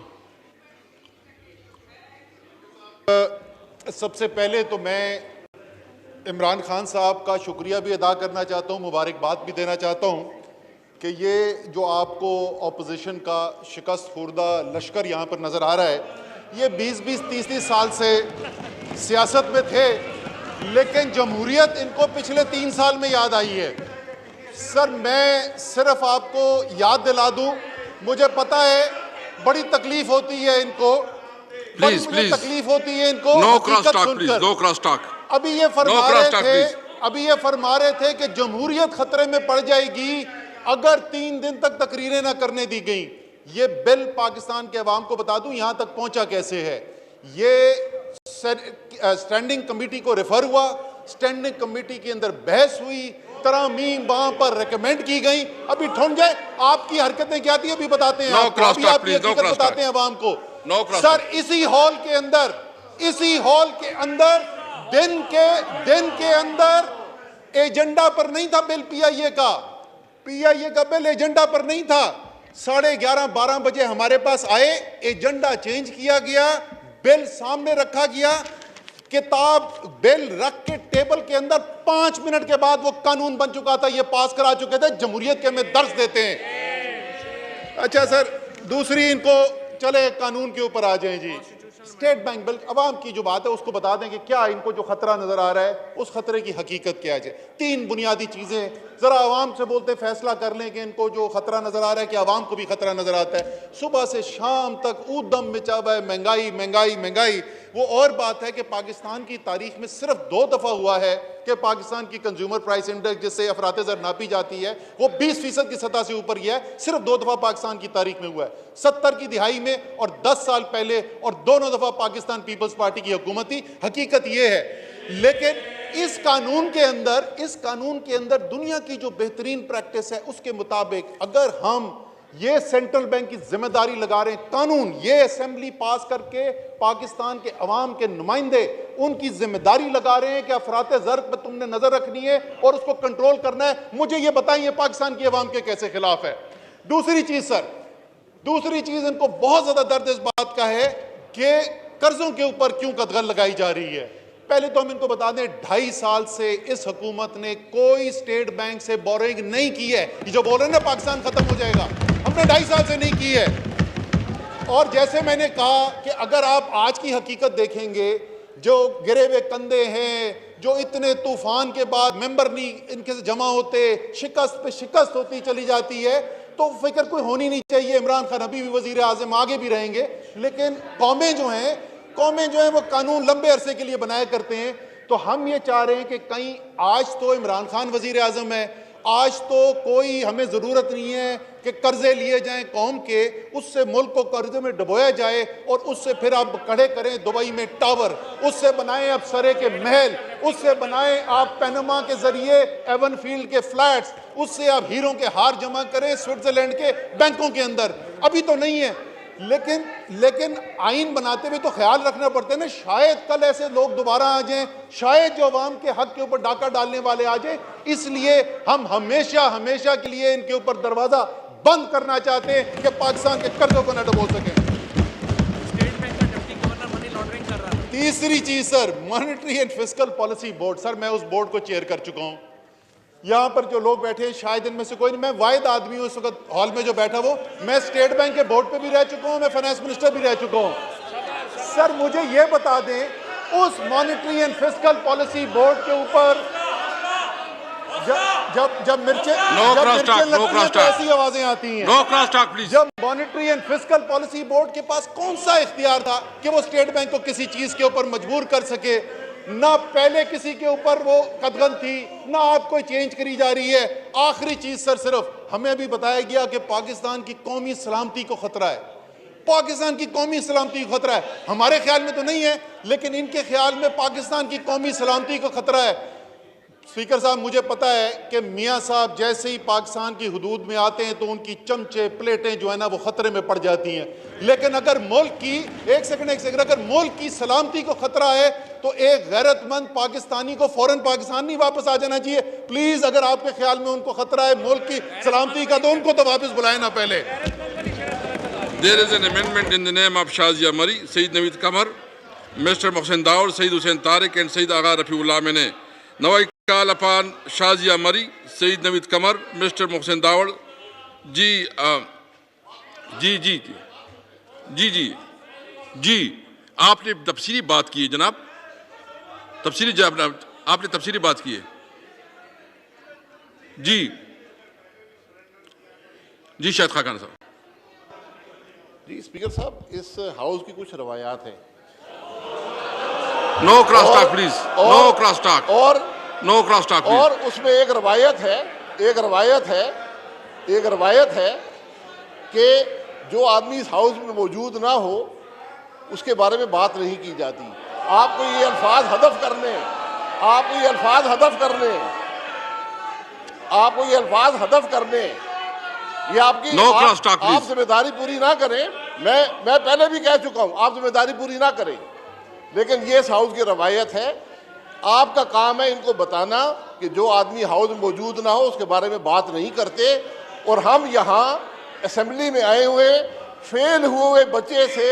सबसे पहले तो मैं इमरान खान साहब का शुक्रिया भी अदा करना चाहता हूँ, मुबारकबाद भी देना चाहता हूँ कि ये जो आपको अपोजिशन का शिकस्त खुर्दा लश्कर यहाँ पर नज़र आ रहा है, ये 20-20, 30-30 साल से सियासत में थे, लेकिन जमहूरियत इनको पिछले 3 साल में याद आई है। सर मैं सिर्फ आपको याद दिला दूं, मुझे पता है बड़ी तकलीफ होती है इनको, प्लीज तकलीफ होती है इनको no cross talk please, no cross talk. अभी ये फरमा रहे थे कि जमहूरियत खतरे में पड़ जाएगी अगर 3 दिन तक तकरीरें ना करने दी गई। ये बिल पाकिस्तान के अवाम को बता दूं यहां तक पहुंचा कैसे है। ये स्टैंडिंग कमेटी को रेफर हुआ, स्टैंडिंग कमेटी के अंदर बहस हुई, तरामीम वहां पर रिकमेंड की गई। अभी ठुन जाए आपकी हरकतें क्या थी अभी बताते हैं, बताते हैं अवाम को। सर इसी हॉल के अंदर दिन के अंदर एजेंडा पर नहीं था बिल, पीआईए का बिल एजेंडा पर नहीं था। 11:30-12 बजे हमारे पास आए, एजेंडा चेंज किया गया, बिल सामने रखा गया, किताब बिल रख के टेबल के अंदर 5 मिनट के बाद वो कानून बन चुका था, ये पास करा चुके थे। जमहूरियत के हमें दर्ज देते हैं। अच्छा सर, दूसरी इनको चले कानून के ऊपर आ जाएं जी। स्टेट बैंक बिल, अवाम की जो बात है उसको बता दें कि क्या इनको जो खतरा नजर आ रहा है उस खतरे की हकीकत क्या है। 3 बुनियादी चीजें जरा आवाम से बोलते फैसला कर लें कि इनको जो खतरा नजर आ रहा है कि आवाम को भी खतरा नजर आता है। सुबह से शाम तक ऊधम मचा हुआ है, महंगाई महंगाई महंगाई। वो और बात है कि पाकिस्तान की तारीख में सिर्फ 2 दफा हुआ है कि पाकिस्तान की कंज्यूमर प्राइस इंडेक्स जिससे अफरात ज़र नापी जाती है वो 20% की सतह से ऊपर गया है। सिर्फ 2 दफा पाकिस्तान की तारीख में हुआ है, 70 की दिहाई में और 10 साल पहले, और दोनों दफा पाकिस्तान पीपल्स पार्टी की हुकूमत थी। हकीकत ये है। लेकिन इस कानून के अंदर दुनिया की जो बेहतरीन प्रैक्टिस है उसके मुताबिक अगर हम ये सेंट्रल बैंक की जिम्मेदारी लगा रहे हैं, कानून ये असेंबली पास करके पाकिस्तान के अवाम के नुमाइंदे उनकी जिम्मेदारी लगा रहे हैं कि अफरात ज़र पर तुमने नजर रखनी है और उसको कंट्रोल करना है। मुझे ये बताइए पाकिस्तान की अवाम के कैसे खिलाफ है। दूसरी चीज इनको बहुत ज्यादा दर्द इस बात का है कि कर्जों के ऊपर क्यों कदगन लगाई जा रही है। पहले तो हम इनको बता दें 2.5 साल से इस हुकूमत ने कोई स्टेट बैंक से बोरिंग नहीं की है। ये जो बोल रहे हैं ना पाकिस्तान खत्म हो जाएगा, हमने 2.5 साल से नहीं की है। और जैसे मैंने कहा कि अगर आप आज की हकीकत देखेंगे, जो गिरे हुए कंधे हैं, जो इतने तूफान के बाद मेंबर नहीं इनके से जमा होते, शिकस्त पे शिकस्त होती चली जाती है, तो फिक्र कोई होनी नहीं चाहिए। इमरान खान अभी भी वजीर आज़म, आगे भी रहेंगे, लेकिन कौमें जो हैं वो कानून लंबे अरसे के लिए बनाया करते हैं। तो हम ये चाह रहे हैं कि कहीं आज तो इमरान खान वजीर आज़म है, आज तो कोई हमें ज़रूरत नहीं है कि कर्जे लिए जाएं कौम के, उससे मुल्क को कर्जे में डुबोया जाए और उससे फिर आप खड़े करें दुबई में टावर, उससे बनाएं आप सरे के महल, उससे बनाएं आप पनामा के जरिए एवन फील्ड के फ्लैट्स, उससे आप हीरों के हार जमा करें स्विट्जरलैंड के बैंकों के अंदर। अभी तो नहीं है, लेकिन आइन बनाते हुए तो ख्याल रखना पड़ता है ना, शायद कल ऐसे लोग दोबारा आ जाएं, शायद जो अवाम के हक के ऊपर डाका डालने वाले आ जाएं। इसलिए हम हमेशा के लिए इनके ऊपर दरवाजा बंद करना चाहते हैं कि पाकिस्तान के कर्जों को न डुबो सकें। स्टेट बैंक का डिप्टी गवर्नर मनी लॉन्ड्रिंग कर रहा है। तीसरी चीज sir, monetary and fiscal policy board, sir मैं उस बोर्ड को चेयर कर चुका हूं। यहाँ पर जो लोग बैठे हैं शायद इनमें से कोई नहीं, मैं वाहिद आदमी हूँ इस वक्त हॉल में जो बैठा वो, मैं स्टेट बैंक के बोर्ड पे भी रह चुका हूँ, मैं फाइनेंस मिनिस्टर भी रह चुका हूँ। सर मुझे ये बता दें, उस monetary and fiscal policy board के ऊपर जब मिर्चें ऐसी आवाजें आती हैं, जब monetary and fiscal policy board के पास कौन सा इख्तियार था कि वो स्टेट बैंक को किसी चीज के ऊपर मजबूर कर सके? ना पहले किसी के ऊपर वो कदगन थी, ना आप कोई चेंज करी जा रही है। आखिरी चीज सर, सिर्फ हमें अभी बताया गया कि पाकिस्तान की कौमी सलामती को खतरा है, पाकिस्तान की कौमी सलामती को खतरा है। हमारे ख्याल में तो नहीं है, लेकिन इनके ख्याल में पाकिस्तान की कौमी सलामती को खतरा है। स्पीकर साहब, मुझे पता है कि मियाँ साहब जैसे ही पाकिस्तान की हुदूद में आते हैं तो उनकी चमचे प्लेटें जो है ना वो खतरे में पड़ जाती हैं, लेकिन अगर मुल्क की एक सेकंड अगर मुल्क की सलामती को खतरा है तो एक गैरतमंद पाकिस्तानी को फौरन पाकिस्तान नहीं वापस आ जाना चाहिए। प्लीज, अगर आपके ख्याल में उनको खतरा है मुल्क की सलामती का, तो उनको तो वापस बुलाए ना पहले। There is an amendment in the name of Shazia Mari, Sayyid Naveed Kamar, Mr. Mohsen Daud, Sayyid Hussain Tariq and Sayyid Agha Rafiullah Mene. Now I call upon Shazia Mari, Sayyid Naveed Kamar, Mr. Mohsen Daud, जी आपने तफसीली बात की है जनाब, आपने तफसीली बात की है जी शायद खान साहब। जी स्पीकर साहब, इस हाउस की कुछ रवायात हैं। No cross talk please, no cross talk और उसमें एक रवायत है कि जो आदमी इस हाउस में मौजूद ना हो उसके बारे में बात नहीं की जाती। आपको ये अल्फाज हदफ करने ये आपकी आप जिम्मेदारी पूरी ना करें। मैं पहले भी कह चुका हूं, आप जिम्मेदारी पूरी ना करें, लेकिन ये इस हाउस की रवायत है। आपका काम है इनको बताना कि जो आदमी हाउस में मौजूद ना हो उसके बारे में बात नहीं करते। और हम यहाँ असेंबली में आए हुए फेल हुए बच्चे से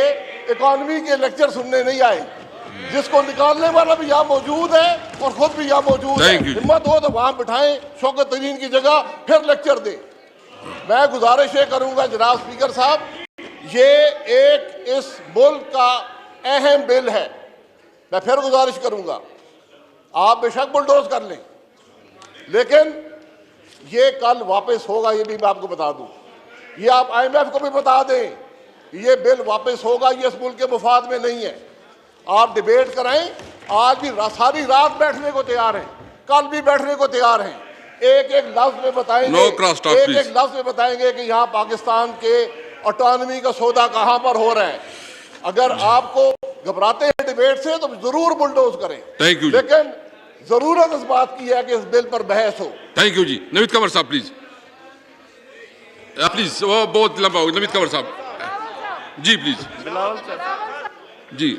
इकॉनमी के लेक्चर सुनने नहीं आए, जिसको निकालने वाला भी यहाँ मौजूद है और खुद भी यहाँ मौजूद है। हिम्मत हो तो वहाँ बिठाएं शौकत तरीन की जगह, फिर लेक्चर दें। मैं गुजारिश ये करूँगा जनाब स्पीकर साहब, ये एक इस मुल्क का अहम बिल है। मैं फिर गुजारिश करूँगा, आप बेशक बुलडोज कर लें, लेकिन ये कल वापस होगा, ये भी मैं आपको बता दूं। ये आप IMF को भी बता दें, ये बिल वापस होगा, ये इस मुल्क के मुफाद में नहीं है। आप डिबेट कराएं, आज भी सारी रात बैठने को तैयार हैं, कल भी बैठने को तैयार हैं। एक लफ्ज में बताएंगे कि यहाँ पाकिस्तान के ऑटोनॉमी का सौदा कहाँ पर हो रहा है। अगर आपको घबराते हैं डिबेट से तो जरूर बुलडोज करें, लेकिन जरूरत इस बात की है कि इस बिल पर बहस हो। थैंक यू जी। नवीद कंवर साहब प्लीज, वो बहुत लंबा हो। नवीद कंवर साहब जी प्लीज जी।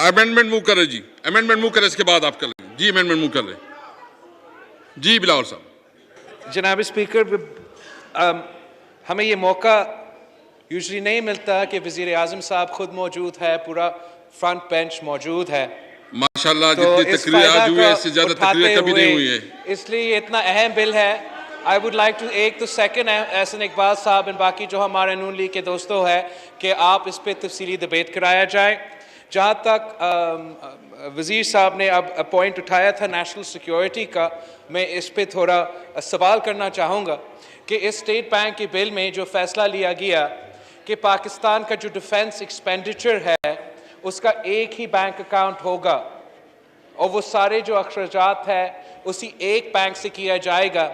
अमेंडमेंट मूव कर रहे जी, अमेंडमेंट मूव करें, इसके बाद आप कर लें जी। अमेंडमेंट मूव कर रहे जी। बिलावल साहब। जनाब स्पीकर, हमें ये मौका यूजुअली नहीं मिलता कि वज़ीर आज़म साहब खुद मौजूद है, पूरा फ्रंट बेंच मौजूद है। माशाल्लाह जितनी तकरीर आज हुई है इससे ज़्यादा तकरीर कभी नहीं हुई है। इसलिए ये इतना अहम बिल है। आई वुड लाइक टू एक तो सेकंड एहसन इकबाल साहब और बाकी जो हमारे नून लीग के दोस्तों है कि आप इस पर तफसीली डिबेट कराया जाए। जहाँ तक वज़ीर साहब ने अब पॉइंट उठाया था नेशनल सिक्योरिटी का, मैं इस पर थोड़ा सवाल करना चाहूँगा कि इस स्टेट बैंक के बिल में जो फ़ैसला लिया गया कि पाकिस्तान का जो डिफेंस एक्सपेंडिचर है उसका एक ही बैंक अकाउंट होगा और वो सारे जो अखराजात है उसी एक बैंक से किया जाएगा।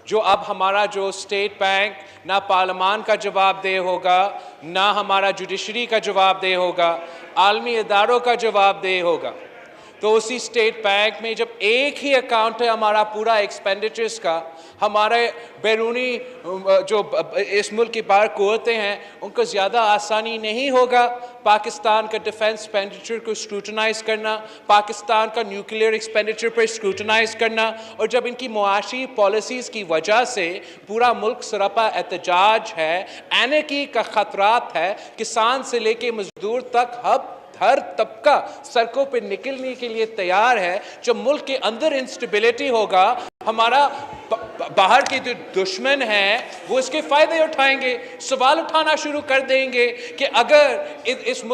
जो अब हमारा जो स्टेट बैंक ना पार्लियामान का जवाबदेह होगा, ना हमारा जुडिशरी का जवाबदेह होगा, आलमी इदारों का जवाबदेह होगा। तो उसी स्टेट बैंक में जब एक ही अकाउंट है हमारा पूरा एक्सपेंडिचर्स का, हमारे बैरूनी जो इस मुल्क की बाहर कुव्वतें हैं उनको ज़्यादा आसानी नहीं होगा पाकिस्तान का डिफेंस एक्सपेंडिचर को स्क्रूटनाइज़ करना, पाकिस्तान का न्यूक्लियर एक्सपेंडिचर पर स्क्रूटनाइज़ करना। और जब इनकी मुआशी पॉलिसीज़ की वजह से पूरा मुल्क सरापा एहतजाज है, एनर्की का ख़तरात है, किसान से लेके मजदूर तक हर तबका सड़कों पर निकलने के लिए तैयार है। जब मुल्क के अंदर इंस्टेबिलिटी होगा, हमारा बाहर के जो दुश्मन हैं वो इसके फ़ायदे उठाएंगे, सवाल उठाना शुरू कर देंगे कि अगर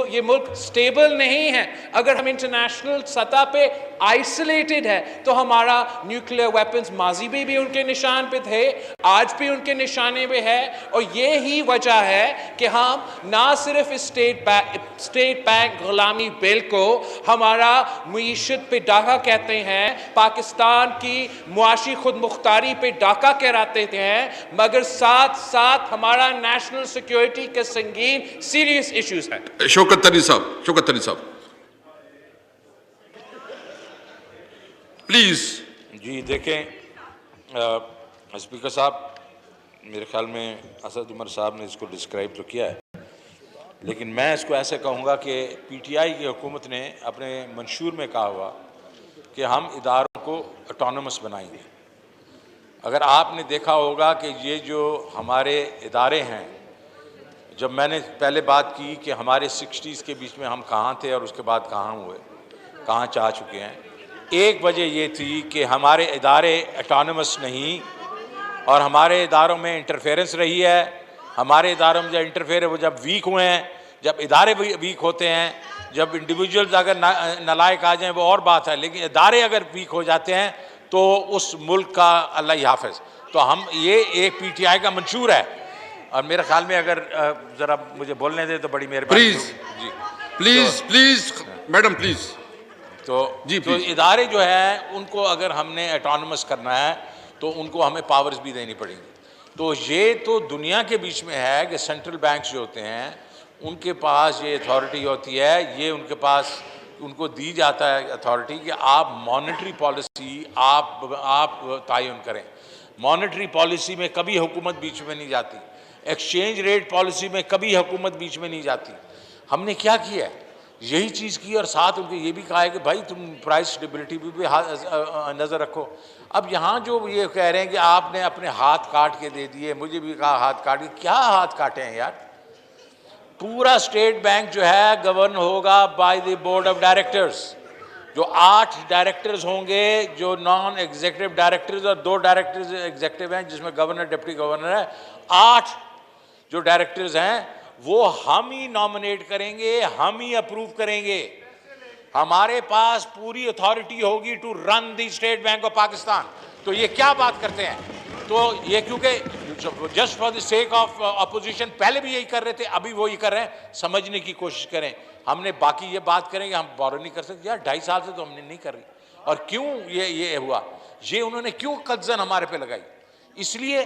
ये मुल्क स्टेबल नहीं है, अगर हम इंटरनेशनल सतह पे आइसोलेटेड है तो हमारा न्यूक्लियर वेपन्स माजी में भी उनके निशान पे थे, आज भी उनके निशाने पे है। और ये ही वजह है कि हम ना सिर्फ इस स्टेट बैंक गुलामी बिल को हमारा मईशत पे डाका कहते हैं, पाकिस्तान की मुआशी खुद मुख्तारी पे डाका कहते हैं, मगर साथ साथ हमारा नेशनल सिक्योरिटी के संगीन सीरियस इश्यूज हैं। शौकत तरी साहब प्लीज। जी देखें स्पीकर साहब, मेरे ख्याल में असद उमर साहब ने इसको डिस्क्राइब तो किया है, लेकिन मैं इसको ऐसे कहूँगा कि पीटीआई की हुकूमत ने अपने मंशूर में कहा हुआ कि हम इदारों को ऑटोनमस बनाएंगे। अगर आपने देखा होगा कि ये जो हमारे इदारे हैं, जब मैंने पहले बात की कि हमारे 60s के बीच में हम कहाँ थे और उसके बाद कहाँ हुए, कहाँ जा चुके हैं, एक वजह ये थी कि हमारे इदारे ऑटोनमस नहीं और हमारे इदारों में इंटरफेरेंस रही है। हमारे इदारों में जब इंटरफेयर है वो जब वीक हुए हैं, जब इदारे वीक होते हैं, जब इंडिविजुअल्स अगर नालायक आ जाएं वो और बात है, लेकिन इदारे अगर वीक हो जाते हैं तो उस मुल्क का अल्लाह ही हाफिज। तो हम ये एक पीटीआई का मंशूर है और मेरे ख्याल में अगर ज़रा मुझे बोलने दे तो बड़ी मेहरबानी। Please madam please. तो इदारे जो हैं उनको अगर हमने ऑटोनमस करना है तो उनको हमें पावर्स भी देनी पड़ेंगी। तो ये तो दुनिया के बीच में है कि सेंट्रल बैंक्स जो होते हैं उनके पास ये अथॉरिटी होती है, ये उनके पास उनको दी जाता है अथॉरिटी कि आप मॉनेटरी पॉलिसी आप तयन करें। मॉनेटरी पॉलिसी में कभी हुकूमत बीच में नहीं जाती, एक्सचेंज रेट पॉलिसी में कभी हुकूमत बीच में नहीं जाती। हमने क्या किया है, यही चीज़ की और साथ उनको ये भी कहा है कि भाई तुम प्राइस स्टेबिलिटी भी नज़र रखो। अब यहाँ जो ये कह रहे हैं कि आपने अपने हाथ काट के दे दिए, मुझे भी कहा हाथ काट के, क्या हाथ काटे हैं यार। पूरा स्टेट बैंक जो है गवर्न होगा by the board of directors. जो 8 डायरेक्टर्स होंगे, जो नॉन एग्जीक्यूटिव डायरेक्टर्स और 2 डायरेक्टर्स एग्जीक्यूटिव हैं जिसमें गवर्नर डिप्टी गवर्नर है, 8 जो डायरेक्टर्स हैं वो हम ही नॉमिनेट करेंगे, हम ही अप्रूव करेंगे। हमारे पास पूरी अथॉरिटी होगी to run the state Bank of Pakistan. तो ये क्या बात करते हैं, तो ये क्योंकि just for the sake of opposition पहले भी यही कर रहे थे, अभी वो ही कर रहे हैं। समझने की कोशिश करें। हमने बाकी ये बात करेंगे हम बोरो नहीं कर सकते यार, 2.5 साल से तो हमने नहीं कर रही। और क्यों ये हुआ, ये उन्होंने क्यों कब्जन हमारे पे लगाई, इसलिए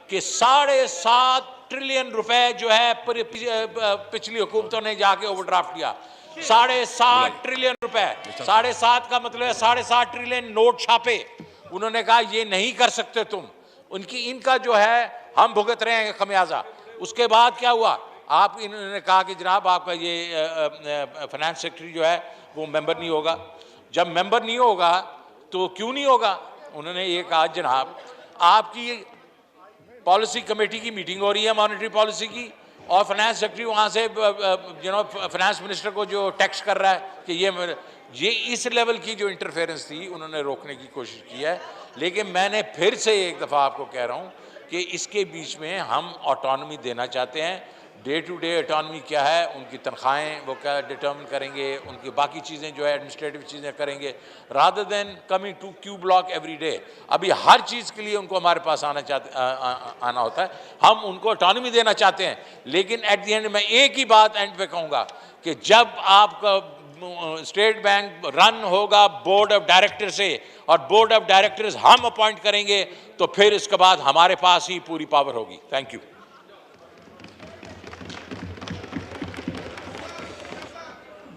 कि 7.5 ट्रिलियन रुपए जो है पिछली हुकूमतों ने जाके ओवरड्राफ्ट किया। 7.5 ट्रिलियन रुपए, 7.5 का मतलब है 7.5 ट्रिलियन नोट छापे। उन्होंने कहा ये नहीं कर सकते तुम, इनका जो है हम भुगत रहे हैं खमियाजा। उसके बाद क्या हुआ, आप इन्होंने कहा कि जनाब आपका ये फाइनेंस सेक्रेटरी जो है वो मेंबर नहीं होगा। जब मेंबर नहीं होगा तो क्यों नहीं होगा, उन्होंने ये कहा जनाब आपकी पॉलिसी कमेटी की मीटिंग हो रही है मॉनेटरी पॉलिसी की, और फाइनेंस सेक्रेटरी वहाँ से फाइनेंस मिनिस्टर को जो टेक्स्ट कर रहा है कि ये ये इस लेवल की जो इंटरफेरेंस थी उन्होंने रोकने की कोशिश की है। लेकिन मैंने फिर से एक दफ़ा आपको कह रहा हूँ कि इसके बीच में हम ऑटोनॉमी देना चाहते हैं। डे टू डे ऑटोनॉमी क्या है, उनकी तनख्वाहें वो क्या डिटर्मिन करेंगे, उनकी बाकी चीज़ें जो है एडमिनिस्ट्रेटिव चीज़ें करेंगे, rather than coming to Q block every day. अभी हर चीज़ के लिए उनको हमारे पास आना होता है। हम उनको ऑटोनॉमी देना चाहते हैं, लेकिन एट दी एंड मैं एक ही बात एंड पे कहूँगा कि जब आपका स्टेट बैंक रन होगा बोर्ड ऑफ डायरेक्टर से और बोर्ड ऑफ डायरेक्टर्स हम अपॉइंट करेंगे, तो फिर इसके बाद हमारे पास ही पूरी पावर होगी। Thank you.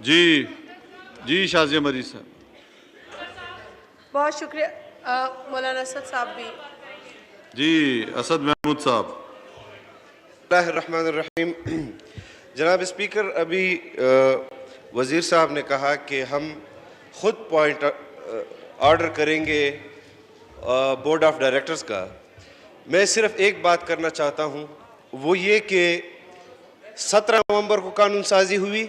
जी शाजिया मरी साहब। बहुत शुक्रिया मौलाना असद साहब भी। जी असद महमूद साहब। रहमानिर्रहीम। जनाब स्पीकर, अभी वज़ीर साहब ने कहा कि हम खुद पॉइंट ऑर्डर करेंगे बोर्ड ऑफ डायरेक्टर्स का। मैं सिर्फ एक बात करना चाहता हूँ, वो ये कि 17 नवंबर को कानून साजी हुई।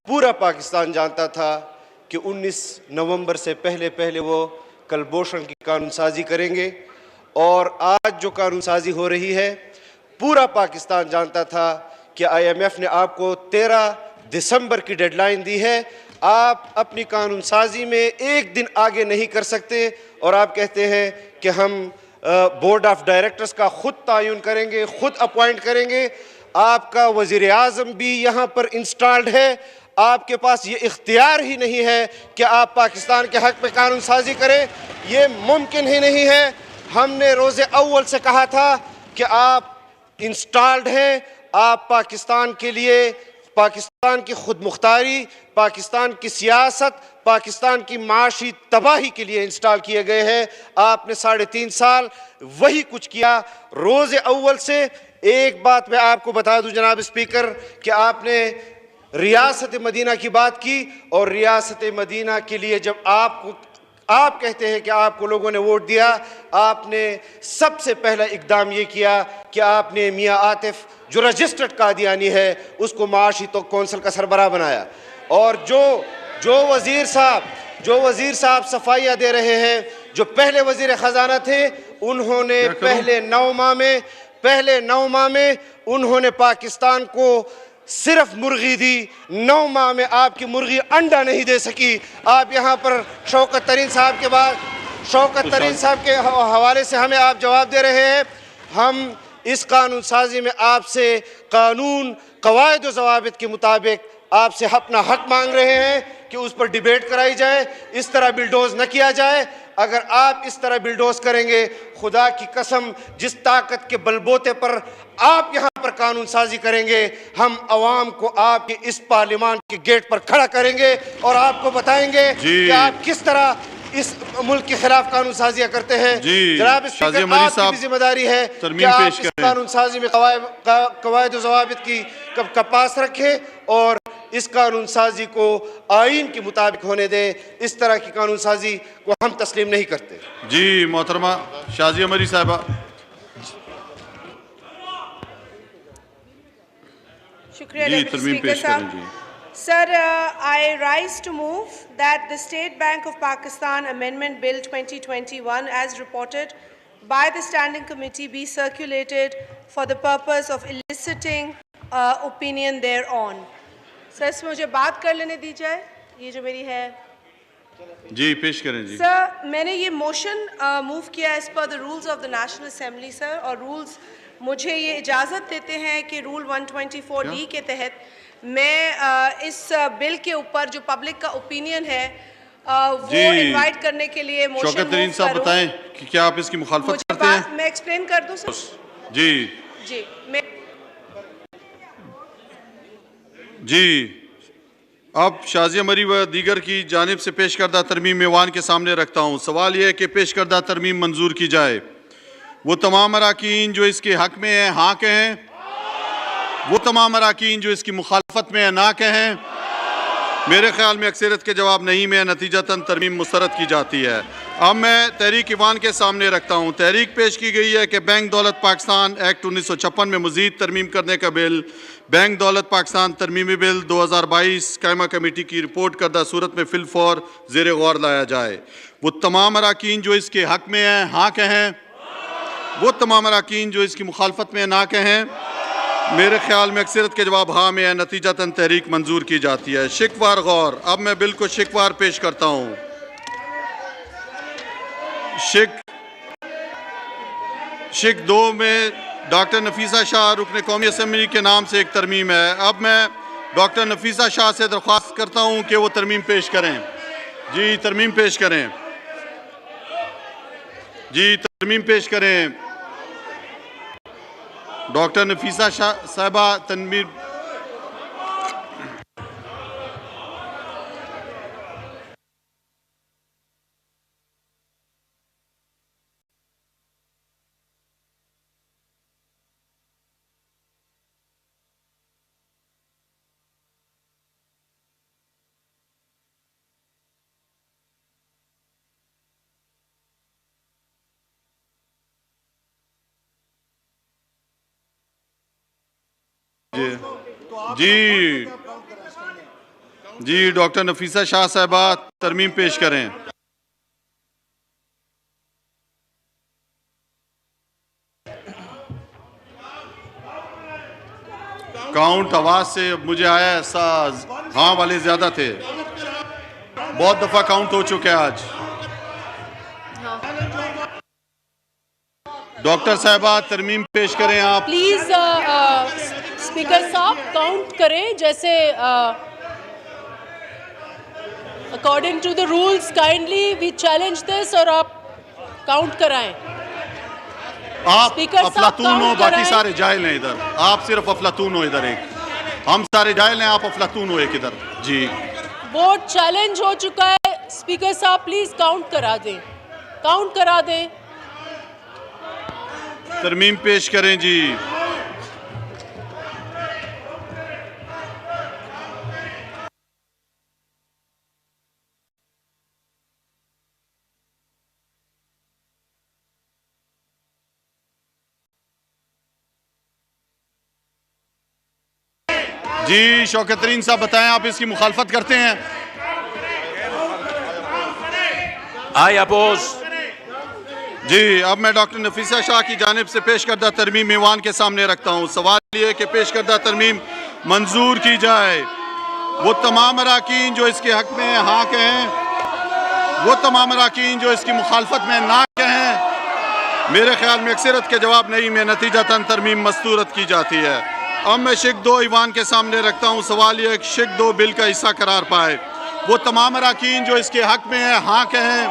पूरा पाकिस्तान जानता था कि 19 नवंबर से पहले वो कलभूषण की कानून साजी करेंगे, और आज जो कानून साजी हो रही है पूरा पाकिस्तान जानता था कि IMF ने आपको 13 दिसंबर की डेडलाइन दी है। आप अपनी कानून साजी में एक दिन आगे नहीं कर सकते, और आप कहते हैं कि हम बोर्ड ऑफ डायरेक्टर्स का खुद तायुन करेंगे, खुद अपॉइंट करेंगे। आपका वज़ीर आज़म भी यहाँ पर इंस्टॉल्ड है। आपके पास ये इख्तियार ही नहीं है कि आप पाकिस्तान के हक़ में कानून साजी करें, ये मुमकिन ही नहीं है। हमने रोज़े अव्वल से कहा था कि आप इंस्टॉल्ड हैं, आप पाकिस्तान के लिए पाकिस्तान की खुद मुख्तारी, पाकिस्तान की सियासत, पाकिस्तान की माशी तबाही के लिए इंस्टॉल किए गए हैं। आपने 3.5 साल वही कुछ किया। रोज़े अव्वल से एक बात मैं आपको बता दूं जनाब स्पीकर, कि आपने रियासत मदीना की बात की, और रियासत मदीना के लिए जब आप कहते हैं कि आपको लोगों ने वोट दिया, आपने सबसे पहला इकदाम ये किया कि आपने मियाँ आतिफ जो रजिस्टर्ड कादियानी है उसको माशी तो कौंसल का सरबराह बनाया। और जो वज़ीर साहब सफाइयाँ दे रहे हैं, जो पहले वज़ीर ख़जाना थे, उन्होंने पहले 9 माह में उन्होंने पाकिस्तान को सिर्फ मुर्गी दी। 9 माह में आपकी मुर्गी अंडा नहीं दे सकी। आप यहाँ पर शौकत तरीन साहब के हवाले से हमें आप जवाब दे रहे हैं। हम इस कानून साजी में आपसे कानून कवायद व ज़वाबित के मुताबिक आपसे अपना हक मांग रहे हैं कि उस पर डिबेट कराई जाए, इस तरह बिल्डोज न किया जाए। अगर आप इस तरह बिल्डोज करेंगे, खुदा की कसम, जिस ताकत के बलबोते पर आप यहाँ पर कानून साजी करेंगे, हम अवाम को आपके इस पार्लियामान के गेट पर खड़ा करेंगे और आपको बताएंगे कि आप किस तरह इस मुल्क के खिलाफ कानून साजियाँ करते हैं। जनाब स्पीकर, आपकी भी जिम्मेदारी है कि आप इस कानून साजी में कवायद व ज़वाबित की पास रखें और इस कानून साजी को आइन के मुताबिक होने दें। इस तरह की कानून साजी को हम तस्लीम नहीं करते। जी मोहतरमा शाजिया मरी साहिबा। शुक्रिया डिप्टी स्पीकर साहब। Sir, I rise to move that the State Bank of Pakistan Amendment Bill 2021 as reported by the Standing Committee be circulated for the purpose of eliciting opinion thereon. Sir, इसमें मुझे बात कर लेने दी जाए, ये जो मेरी है। जी पेश करें जी। सर, मैंने ये मोशन मूव किया as per the rules of the national assembly sir, और रूल्स मुझे ये इजाज़त देते हैं कि रूल 124D के तहत मैं इस बिल के ऊपर जो पब्लिक का ओपिनियन है वो इनवाइट करने के लिए मोशन शौकत तरीन साहब बताएं कि क्या आप इसकी मुखालफत करते हैं? मैं एक्सप्लेन कर दूं सर। जी अब शाजिया मरी व दीगर की जानिब से पेश करदा तरमीम ईवान के सामने रखता हूँ। सवाल यह है कि पेश करदा तरमीम मंजूर की जाए। वो तमाम अराकीन जो इसके हक में है हाँ कहें, वो तमाम अराकीन जो इसकी मुखालफत में है ना कहें। मेरे ख्याल में अक्सरियत के जवाब नहीं में नतीजतन तरमीम मुस्तरद की जाती है। अब मैं तहरीक ईवान के सामने रखता हूँ। तहरीक पेश की गई है कि बैंक दौलत पाकिस्तान एक्ट 1956 में मज़ीद तरमीम करने का बिल, बैंक दौलत पाकिस्तान तरमीमी बिल 2022 कायमा कमेटी की रिपोर्ट करदा सूरत में फिलफौर ज़ेर गौर लाया जाए। वो तमाम अराकीन जो इसके हक़ में हैं हाँ कहें, वो तमाम अराकीन जो इसकी मुखालफत में ना कहें। मेरे ख्याल में अक्सरियत के जवाब हाँ में है, नतीजतन तहरीक मंजूर की जाती है। शिकवार गौर। अब मैं बिल को शिकवार पेश करता हूँ। शिक 2 में डॉक्टर नफीसा शाह रुकन कौमी असम्बली के नाम से एक तरमीम है। अब मैं डॉक्टर नफीसा शाह से दरख्वास्त करता हूँ कि वो तरमीम पेश करें। जी तरमीम पेश करें। जी तरमीम पेश करें। डॉक्टर नफीसा शाह साहिबा तनवीर। जी जी डॉक्टर नफीसा शाह साहिबा तरमीम पेश करें। काउंट आवाज से मुझे आया ऐसा हाँ वाले ज्यादा थे। बहुत दफा काउंट हो चुके हैं आज। डॉक्टर साहिबा तरमीम पेश करें आप प्लीज। स्पीकर साहब काउंट करें जैसे according to the rules. Kindly we challenge this और आप काउंट कराएं। आप अफलातून हो, बाकी सारे जाहिल हैं इधर। आप सिर्फ अफलातून हो इधर एक। हम सारे जाहिल हैं, आप अफलातून हो एक इधर। जी वोट चैलेंज हो चुका है। स्पीकर साहब प्लीज काउंट करा दें, काउंट करा दें। तरमीम पेश करें जी। जी शौकत तरीन साहब बताएं, आप इसकी मुखालफत करते हैं? आई अपोज। जी अब मैं डॉक्टर नफीसा शाह की जानिब से पेश करदा तरमीम ईवान के सामने रखता हूँ। सवाल ये कि पेश करदा तरमीम मंजूर की जाए। वो तमाम अराकीन जो इसके हक में हाँ कहें, वो तमाम अराकीन जो इसकी मुखालफत में ना कहें। मेरे ख्याल में अक्सरियत के जवाब नहीं में नतीजतन तरमीम मस्तूरत की जाती है। अब मैं शिक 2 ईवान के सामने रखता हूँ। सवाल यह कि शिक 2 बिल का हिस्सा करार पाए। वो तमाम अराकीन जो इसके हक में है हाँ कहें,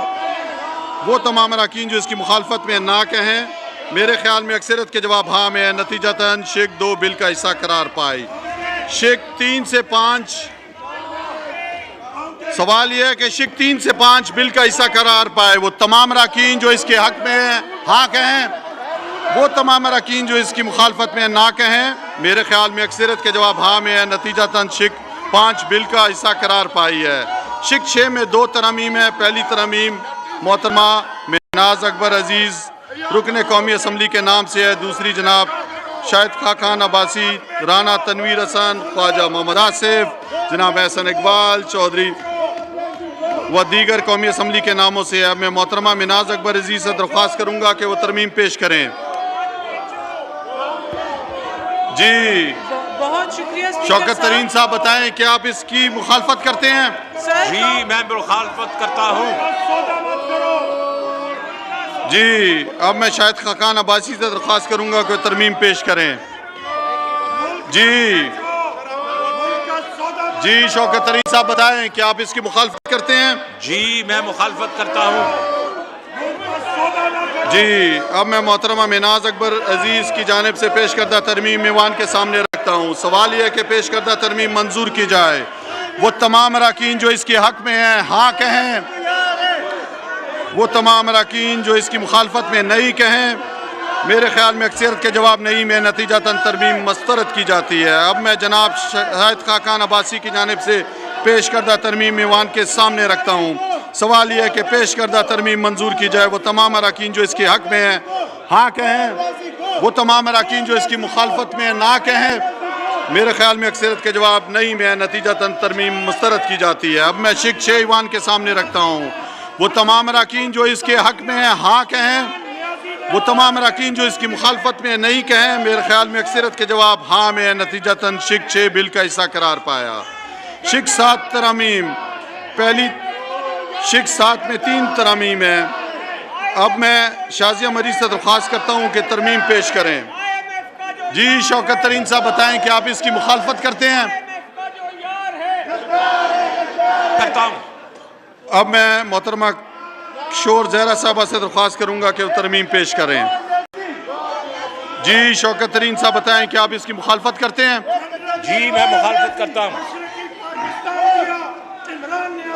वो तमाम अराकीन जो इसकी मुखालफत में ना कहें। मेरे ख्याल में अक्सरियत के जवाब हाँ में है, नतीजतन शिक 2 बिल का हिस्सा करार पाए। शिक 3 से 5। सवाल यह है कि शिक 3 से 5 बिल का हिस्सा करार पाए। वो तमाम अराकीन जो इसके हक में है हाँ कहें, वो तमाम अराकीन जो इसकी मुखालफत में ना कहें। मेरे ख्याल में अक्सरियत के जवाब हाँ में है, नतीजतन शिक 5 बिल का हिस्सा करार पाई है। शिक 6 में 2 तरमीम है। पहली तरमीम मोहतरमा मिनाज अकबर अजीज़ रुकन कौमी असम्बली के नाम से है। दूसरी जनाब शाहिद खान अब्बासी, राना तनवीर हसन, ख्वाजा मोहम्मद आसिफ, जनाब एहसन इकबाल चौधरी व दीगर कौमी असम्बली के नामों से है। मैं मोहतरमा मिनाज अकबर अजीज़ से दरख्वास्त करूँगा कि वो तरमीम पेश करें। जी बहुत शुक्रिया शौकत तरीन साहब बताएं कि आप इसकी मुखालफत करते हैं? जी मैं मुखालफत करता हूँ। जी अब मैं शाहिद खान अब्बासी से दरख्वास्त करूंगा कि तरमीम पेश करें। जी जी शौकत तरीन साहब बताएं कि आप इसकी मुखालफत करते हैं? जी मैं मुखालफत करता हूँ। जी अब मैं मोहतरमा मिनाज अकबर अजीज़ की जानिब से पेश करदा तरमीम ईवान के सामने रखता हूँ। सवाल यह कि पेश करदा तरमीम मंजूर की जाए। वो तमाम अराकीन जो इसके हक में हैं हाँ कहें, वो तमाम अराकीन जो इसकी मुखालफत में नहीं कहें। मेरे ख्याल में अक्सरियत के जवाब नहीं में नतीजतन तरमीम मस्तरद की जाती है। अब मैं जनाब शाहिद खान अब्बासी की जानिब से पेश करदा तरमीम ईवान के सामने रखता हूँ। सवाल यह है कि पेश करदा तरमीम मंजूर की जाए। वो तमाम अरकान जो इसके हक में हैं हाँ कहें, वो तमाम अरकान जो इसकी मुखालफत में ना कहें। मेरे ख्याल में अक्सरियत के जवाब नहीं में नतीजतन तरमीम मुस्तरद की जाती है। अब मैं शिक 6 ईवान के सामने रखता हूँ। वो तमाम अरकान जो इसके हक में हैं हाँ कहें, वो तमाम अरकान जो इसकी मुखालफत में नहीं कहें। मेरे ख्याल में अक्सरियत के जवाब हाँ में नतीजतन शिक 6 बिल का हिस्सा करार पाया। शिक 7 तरमीम, पहली शिक 7 में 3 तरमीम है। अब मैं शाजिया मरीज से दरख्वास्त करता हूँ कि तरमीम पेश करें। जी शौकत तरीन साहब बताएं कि आप इसकी मुखालफत करते हैं? अब मैं मोहतरमा शोर जहरा साहबा से दरख्वास्त करूंगा कि वो तरमीम पेश करें। जी शौकत तरीन साहब बताएं कि आप इसकी मुखालफत करते हैं? जी मैं मुखालफत करता हूँ।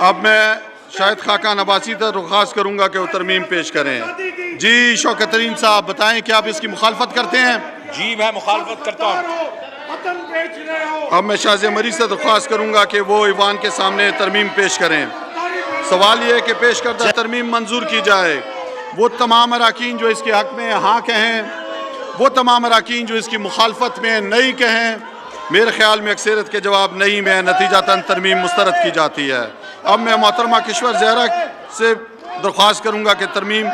अब मैं शायद खाकान अब्बासी से दरख्वास्त करूंगा कि वो तरमीम पेश करें। जी शौकत तरीन साहब बताएं कि आप इसकी मुखालफत करते हैं? जी मैं मुखालफत करता हूँ। अब मैं शाजिया मरीज से दरख्वास्त करूंगा कि वो ईवान के सामने तरमीम पेश करें। सवाल ये है कि पेश करदा तरमीम मंजूर की जाए। वो तमाम अरकान जो इसके हक में हाँ कहें, वो तमाम अरकान जो इसकी मुखालफत में नहीं कहें। मेरे ख्याल में अक्सरियत के जवाब नहीं में नतीजतन तरमीम मुस्तरद की जाती है। अब मैं मोहतरमा किश्वर जहरा से दरख्वास्त करूंगा कि तरमीम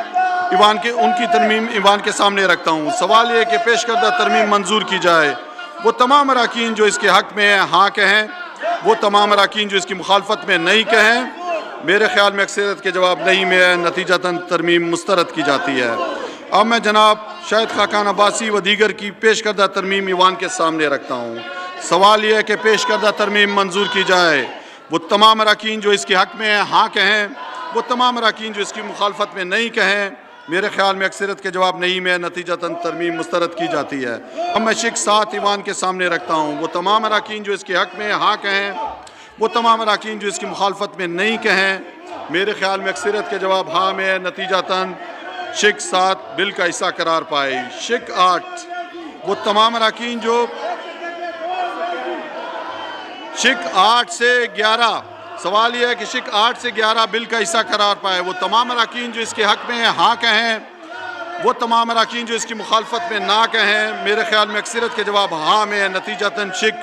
ईवान के उनकी तरमीम ईवान के सामने रखता हूँ। सवाल ये है कि पेश करदा तरमीम मंजूर की जाए। वो तमाम अरकान जो इसके हक में हाँ कहें, वो तमाम अरकान जो इसकी मुखालफत में नहीं कहें। मेरे ख्याल में अक्सरियत के जवाब नहीं में नतीजतन तरमीम मुस्तरद की जाती है। अब मैं जनाब शायद खाकान अब्बासी व दीगर की पेश करदा तरमीम ईवान के सामने रखता हूँ। सवाल यह है कि पेश करदा तरमीम मंजूर की जाए। वो तमाम अरकान जो इसके हक में हाँ कहें, वो तमाम अरकान जो इसकी मुखालफत में नहीं कहें। मेरे ख्याल में अक्सरियत के जवाब नहीं में नतीजतन तरमीम मुस्तरद की जाती है। अब मैं शिक 7 ईवान के सामने रखता हूँ। वो तमाम अरकान जो इसके हक में हाँ कहें, वो तमाम अरकान जो इसकी मुखालफत में नहीं कहें। मेरे ख्याल में अक्सरियत के जवाब हाँ में नतीजतन शिक 7 बिल का हिस्सा करार पाए। शिक 8, वो तमाम अरकान जो शिक 8 से 11, सवाल यह है कि शिक 8 से 11 बिल का हिस्सा करार पाए। वो तमाम अरकान जो इसके हक में हाँ कहें, वो तमाम अरकान जो इसकी मुखालफत में ना कहें। मेरे ख्याल में अक्सरियत के जवाब हाँ में नतीजतन शिक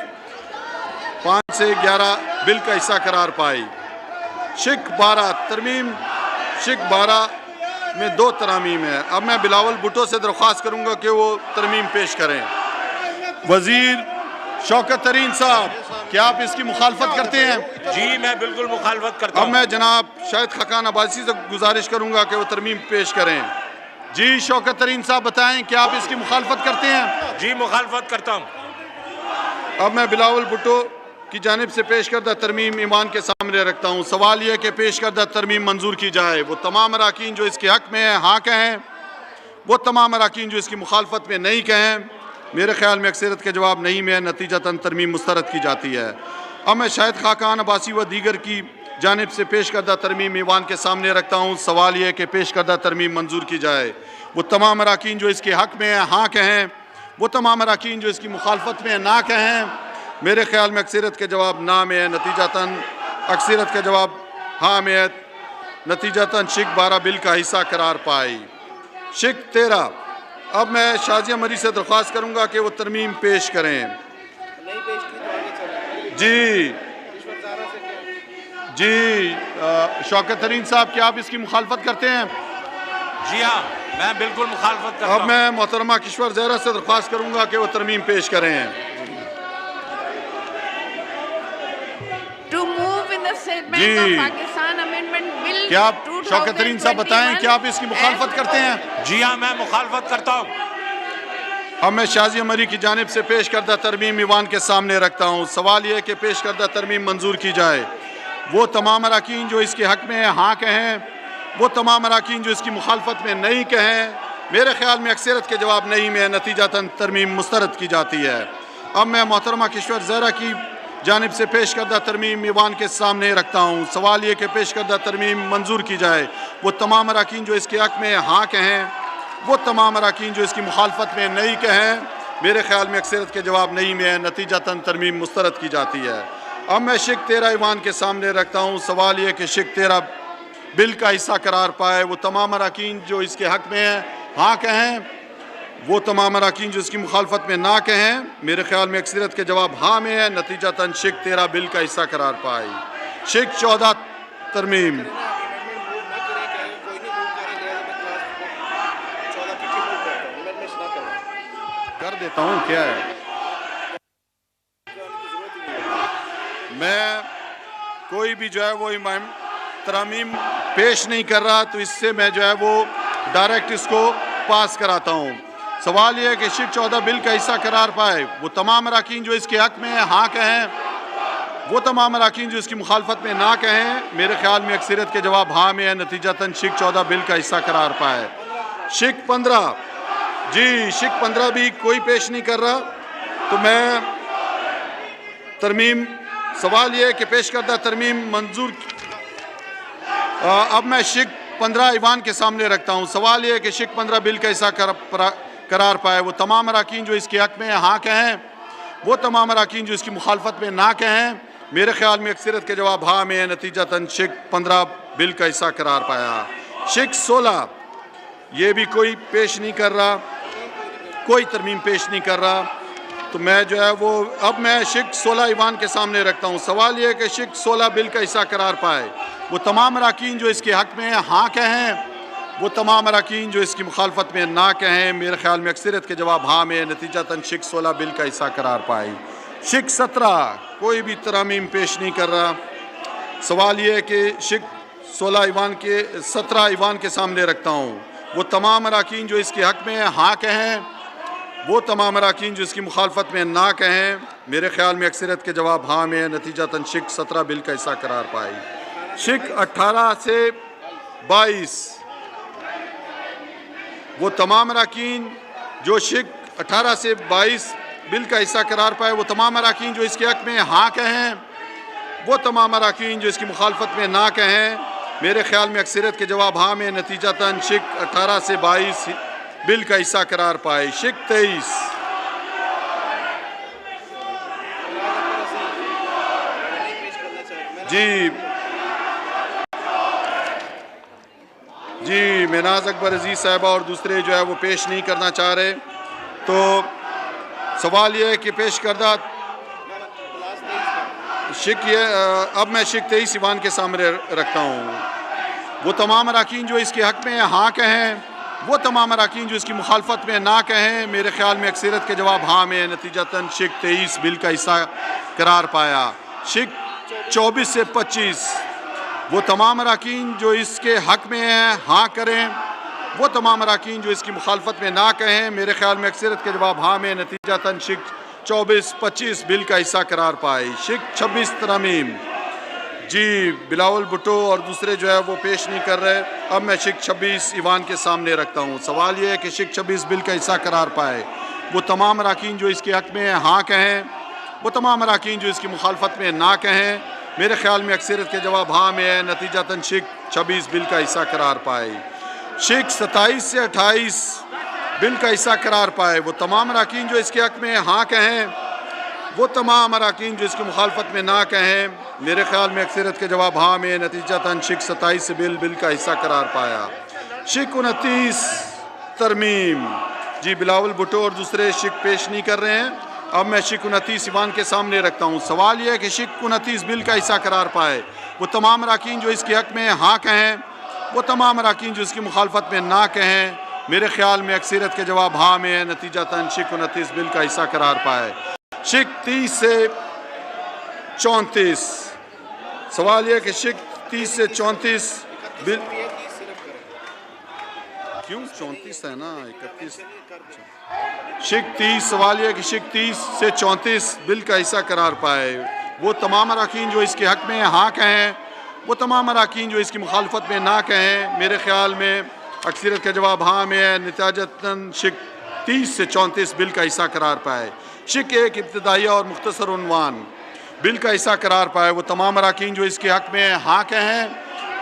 5 से 11 बिल का हिस्सा करार पाई। शिक 12 तरमीम, शिक 12 में 2 तरमीम है। अब मैं बिलावल भुट्टो से दरख्वास्त करूंगा कि वो तरमीम पेश करें। वजीर शौकत तरीन साहब, क्या आप इसकी मुखालफत करते हैं? जी मैं बिल्कुल मुखालफत करता हूँ। अब मैं जनाब शायद खाकान अब्बासी से गुजारिश करूंगा कि वो तरमीम पेश करें। जी शौकत तरीन साहब बताएं कि आप इसकी मुखालफत करते हैं? जी मुखालफत करता हूँ। अब मैं बिलावल भुट्टो की जानिब से पेश करदा तरमीम ईवान के सामने रखता हूँ। सवाल यह कि पेश करदा तरमीम मंजूर की जाए। वो तमाम अरकान जो इसके हक में हाँ कहें, वो तमाम अरकान जो इसकी मुखालफत में नहीं कहें। मेरे ख्याल में अक्सरियत के जवाब नहीं में नतीजतन तरमीम मुस्तरद की जाती है। अब मैं शायद खाकान अब्बासी व दीगर की जानिब से पेश करदा तरमीम ईवान के सामने रखता हूँ। सवाल यह कि पेश करदा तरमीम मंजूर की जाए। वो तमाम अरकान जो इसके हक में हाँ कहें, वो तमाम अरकान जो इसकी मुखालफत में ना कहें। मेरे ख्याल में अक्सरियत के जवाब ना में नतीजतन अक्सरियत के जवाब हाँ में नतीजतन शिक 12 बिल का हिस्सा करार पाई। शिक 13, अब मैं शाजिया मरी से दरख्वास्त करूंगा कि वो तरमीम पेश करें। जी जी शौकत तरीन साहब, क्या आप इसकी मुखालफत करते हैं? जी हाँ मैं बिल्कुल मुखालफत करता हूँ। अब मैं मोहतरमा किश्वर जहरा से दरख्वास्त करूंगा कि वो तरमीम पेश करें। जी क्या आप शौकत तरीन साहब बताएं कि आप इसकी मुखालफत करते हैं? जी हाँ मैं मुखालफत करता हूँ। अब मैं शाजिया मरी की जानिब से पेश करदा तरमीम ईवान के सामने रखता हूँ। सवाल यह है कि पेश करदा तरमीम मंजूर की जाए। वो तमाम अरकान जो इसके हक में हाँ कहें, वो तमाम अरकान जो इसकी मुखालफत में नहीं कहें। मेरे ख्याल में अक्सरियत के जवाब नहीं में नतीजतन तरमीम मुस्तरद की जाती है। अब मैं मोहतरमा किश्वर जहरा की जानिब से पेश करदा तरमीम ईवान के सामने रखता हूँ। सवाल ये कि पेश करदा तरमीम मंजूर की जाए। वो तमाम अरकान जो इसके हक में हाँ कहें, वो तमाम अरकान जो इसकी मुखालफत में नहीं कहें। मेरे ख्याल में अक्सरियत के जवाब नहीं में नतीजतन तरमीम मुस्तरद की जाती है। अब मैं शिक 13 ईवान के सामने रखता हूँ। सवाल ये कि शिक 13 बिल का हिस्सा करार पाए। वो तमाम अरकान जो इसके हक में हैं हाँ कहें, वो तमाम अरकान जो इसकी मुखालफत में ना कहें। मेरे ख्याल में अक्सरियत के जवाब हाँ में है। नतीजतन शिक 13 बिल का हिस्सा करार पाई। शिक 14 तरमीम। कर देता हूँ, क्या है, मैं कोई भी जो है वो इमाम तरमीम पेश नहीं कर रहा, तो इससे मैं जो है वो डायरेक्ट इसको पास कराता हूँ। सवाल यह है कि शिक 14 बिल का हिस्सा करार पाए। वो तमाम अरकान जो इसके हक में है हाँ कहें, वो तमाम अरकान जो इसकी मुखालफत में ना कहें। मेरे ख्याल में अक्सरियत के जवाब हाँ में है। नतीजतन शिक 14 बिल का हिस्सा करार पाए। शिक 15, जी शिक 15 भी कोई पेश नहीं कर रहा, तो मैं तरमीम, सवाल ये है कि पेश करदा तरमीम मंजूर। अब मैं शिक 15 ईवान के सामने रखता हूँ। सवाल ये है कि शिक 15 बिल का हिस्सा करार पाए। वो तमाम अरकान जो इसके हक में हाँ कहें, वो तमाम अरकान जो इसकी मुखालफत में ना कहें। मेरे ख्याल में अक्सरियत के जवाब हाँ में है। नतीजतन शिक 15 बिल का हिस्सा करार पाया। शिक 16 ये भी कोई पेश नहीं कर रहा, कोई तरमीम पेश नहीं कर रहा, तो मैं जो है वो अब मैं शिक 16 ईवान के सामने रखता हूँ। सवाल ये है कि शिक 16 बिल का हिस्सा करार पाए। वो तमाम अरकान जो इसके हक में हाँ कहें, वो तमाम अरकान जो इसकी मुखालफत में ना कहें। मेरे ख्याल में अक्सरियत के जवाब हाँ में है। नतीजतन शिक 16 बिल का हिस्सा करार पाई। शिक 17 कोई भी तरमीम पेश नहीं कर रहा। सवाल ये है कि शिक 16 ईवान के 17 ईवान के सामने रखता हूँ। वो तमाम अरकान जो इसके हक में हाँ कहें, वो तमाम अरकान जो इसकी मुखालफत में ना कहें। मेरे ख्याल में अक्सरियत के जवाब हाँ में है। नतीजतन शिक 17 बिल का हिस्सा करार पाई। शिक 18 से 22 वो तमाम अरकान जो शिक 18 से 22 बिल का हिस्सा करार पाए। वो तमाम अरकान जो इसके हक में हाँ कहें, वो तमाम अरकान जो इसकी मुखालफत में ना कहें। मेरे ख्याल में अक्सरियत के जवाब हाँ में। नतीजतन शिक 18 से 22 बिल का हिस्सा करार पाए। शिक 23 जी मेनाज अकबर अजीज साहिबा और दूसरे जो है वो पेश नहीं करना चाह रहे, तो सवाल ये है कि पेश करदा शिक ये अब मैं शिक 23 ईवान के सामने रखता हूँ। वो तमाम अरकान जो इसके हक में हाँ कहें, वो तमाम अरकान जो इसकी मुखालफत में ना कहें। मेरे ख्याल में अक्सरियत के जवाब हाँ में है। नतीजतन शिक 23 बिल का हिस्सा करार पाया। शिक 24 से 25 वो तमाम अरकान जो इसके हक में हैं हाँ करें, वो तमाम अरकान जो इसकी मुखालफत में ना कहें। मेरे ख्याल में अक्सरियत के जवाब हाँ में। नतीजतन शिक 24-25 बिल का हिस्सा करार पाई। शिक 26 तरमीम, जी बिलावल भुट्टो और दूसरे जो है वो पेश नहीं कर रहे। अब मैं शिक 26 ईवान के सामने रखता हूँ। सवाल ये है कि शिक 26 बिल का हिस्सा करार पाए। वो तमाम अरकान जो इसके हक में हाँ कहें, वो तमाम अरकान जो इसकी मुखालफत में ना कहें। मेरे ख्याल में अक्सरियत के जवाब हाँ में है। नतीजतन शिक 26 बिल का हिस्सा करार पाए। शिक 27 से 28 बिल का हिस्सा करार पाए। वो तमाम अरकान जो इसके हक में हाँ कहें, वो तमाम अरकान जो इसकी मुखालफत में ना कहें। मेरे ख्याल में अक्सरियत के जवाब हाँ में। नतीजतन शिक 27 बिल का हिस्सा करार पाया। शिक 29 तरमीम, जी बिलावल भुट्टो और दूसरे शिक पेश नहीं कर रहे हैं। अब मैं शिक 29 ईवान के सामने रखता हूँ। सवाल यह है कि शिक 29 बिल का हिस्सा करार पाए। वो तमाम अरकान जो इसके हक में हाँ कहें, वो तमाम अरकान जो इसकी मुखालफत में ना कहें। मेरे ख्याल में अक्सरियत के जवाब हाँ में है। नतीजतन शिक 29 बिल का हिस्सा करार पाए। शिक 30 से 34 सवाल यह कि शिक 30 से 34 बिल, क्यों 34 है ना 31। शिक 30 सवाल यह कि शिक 30 से 34 बिल का हिस्सा करार पाए। वो तमाम अरकान जो इसके हक में हाँ कहें, वो तमाम अरकान जो इसकी मुखालफत में ना कहें। मेरे ख्याल में अक्सरियत का जवाब हाँ में है। नतीजतन शिक 30 से 34 बिल का हिस्सा करार पाए। शिक 1 इब्तिदाइया और मुख्तसर उन्वान बिल का हिस्सा करार पाए। वो तमाम अरकान जो इसके हक में हाँ कहें,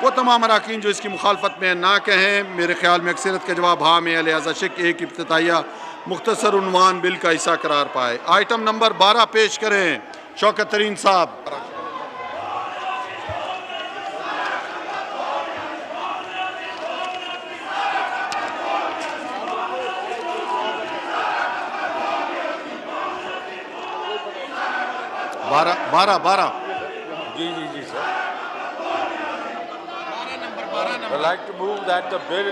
वो तमाम अरकान जो इसकी मुखालफत में ना कहें। मेरे ख्याल में अक्सरियत का जवाब हाँ में है। लिहाजा शिक 1 इब्तिदाइया मुख्तसर उन्वान बिल का हिस्सा करार पाए। आइटम नंबर 12 पेश करें शौकत तरीन साहब। 12 जी sir. I'd like to move that the bill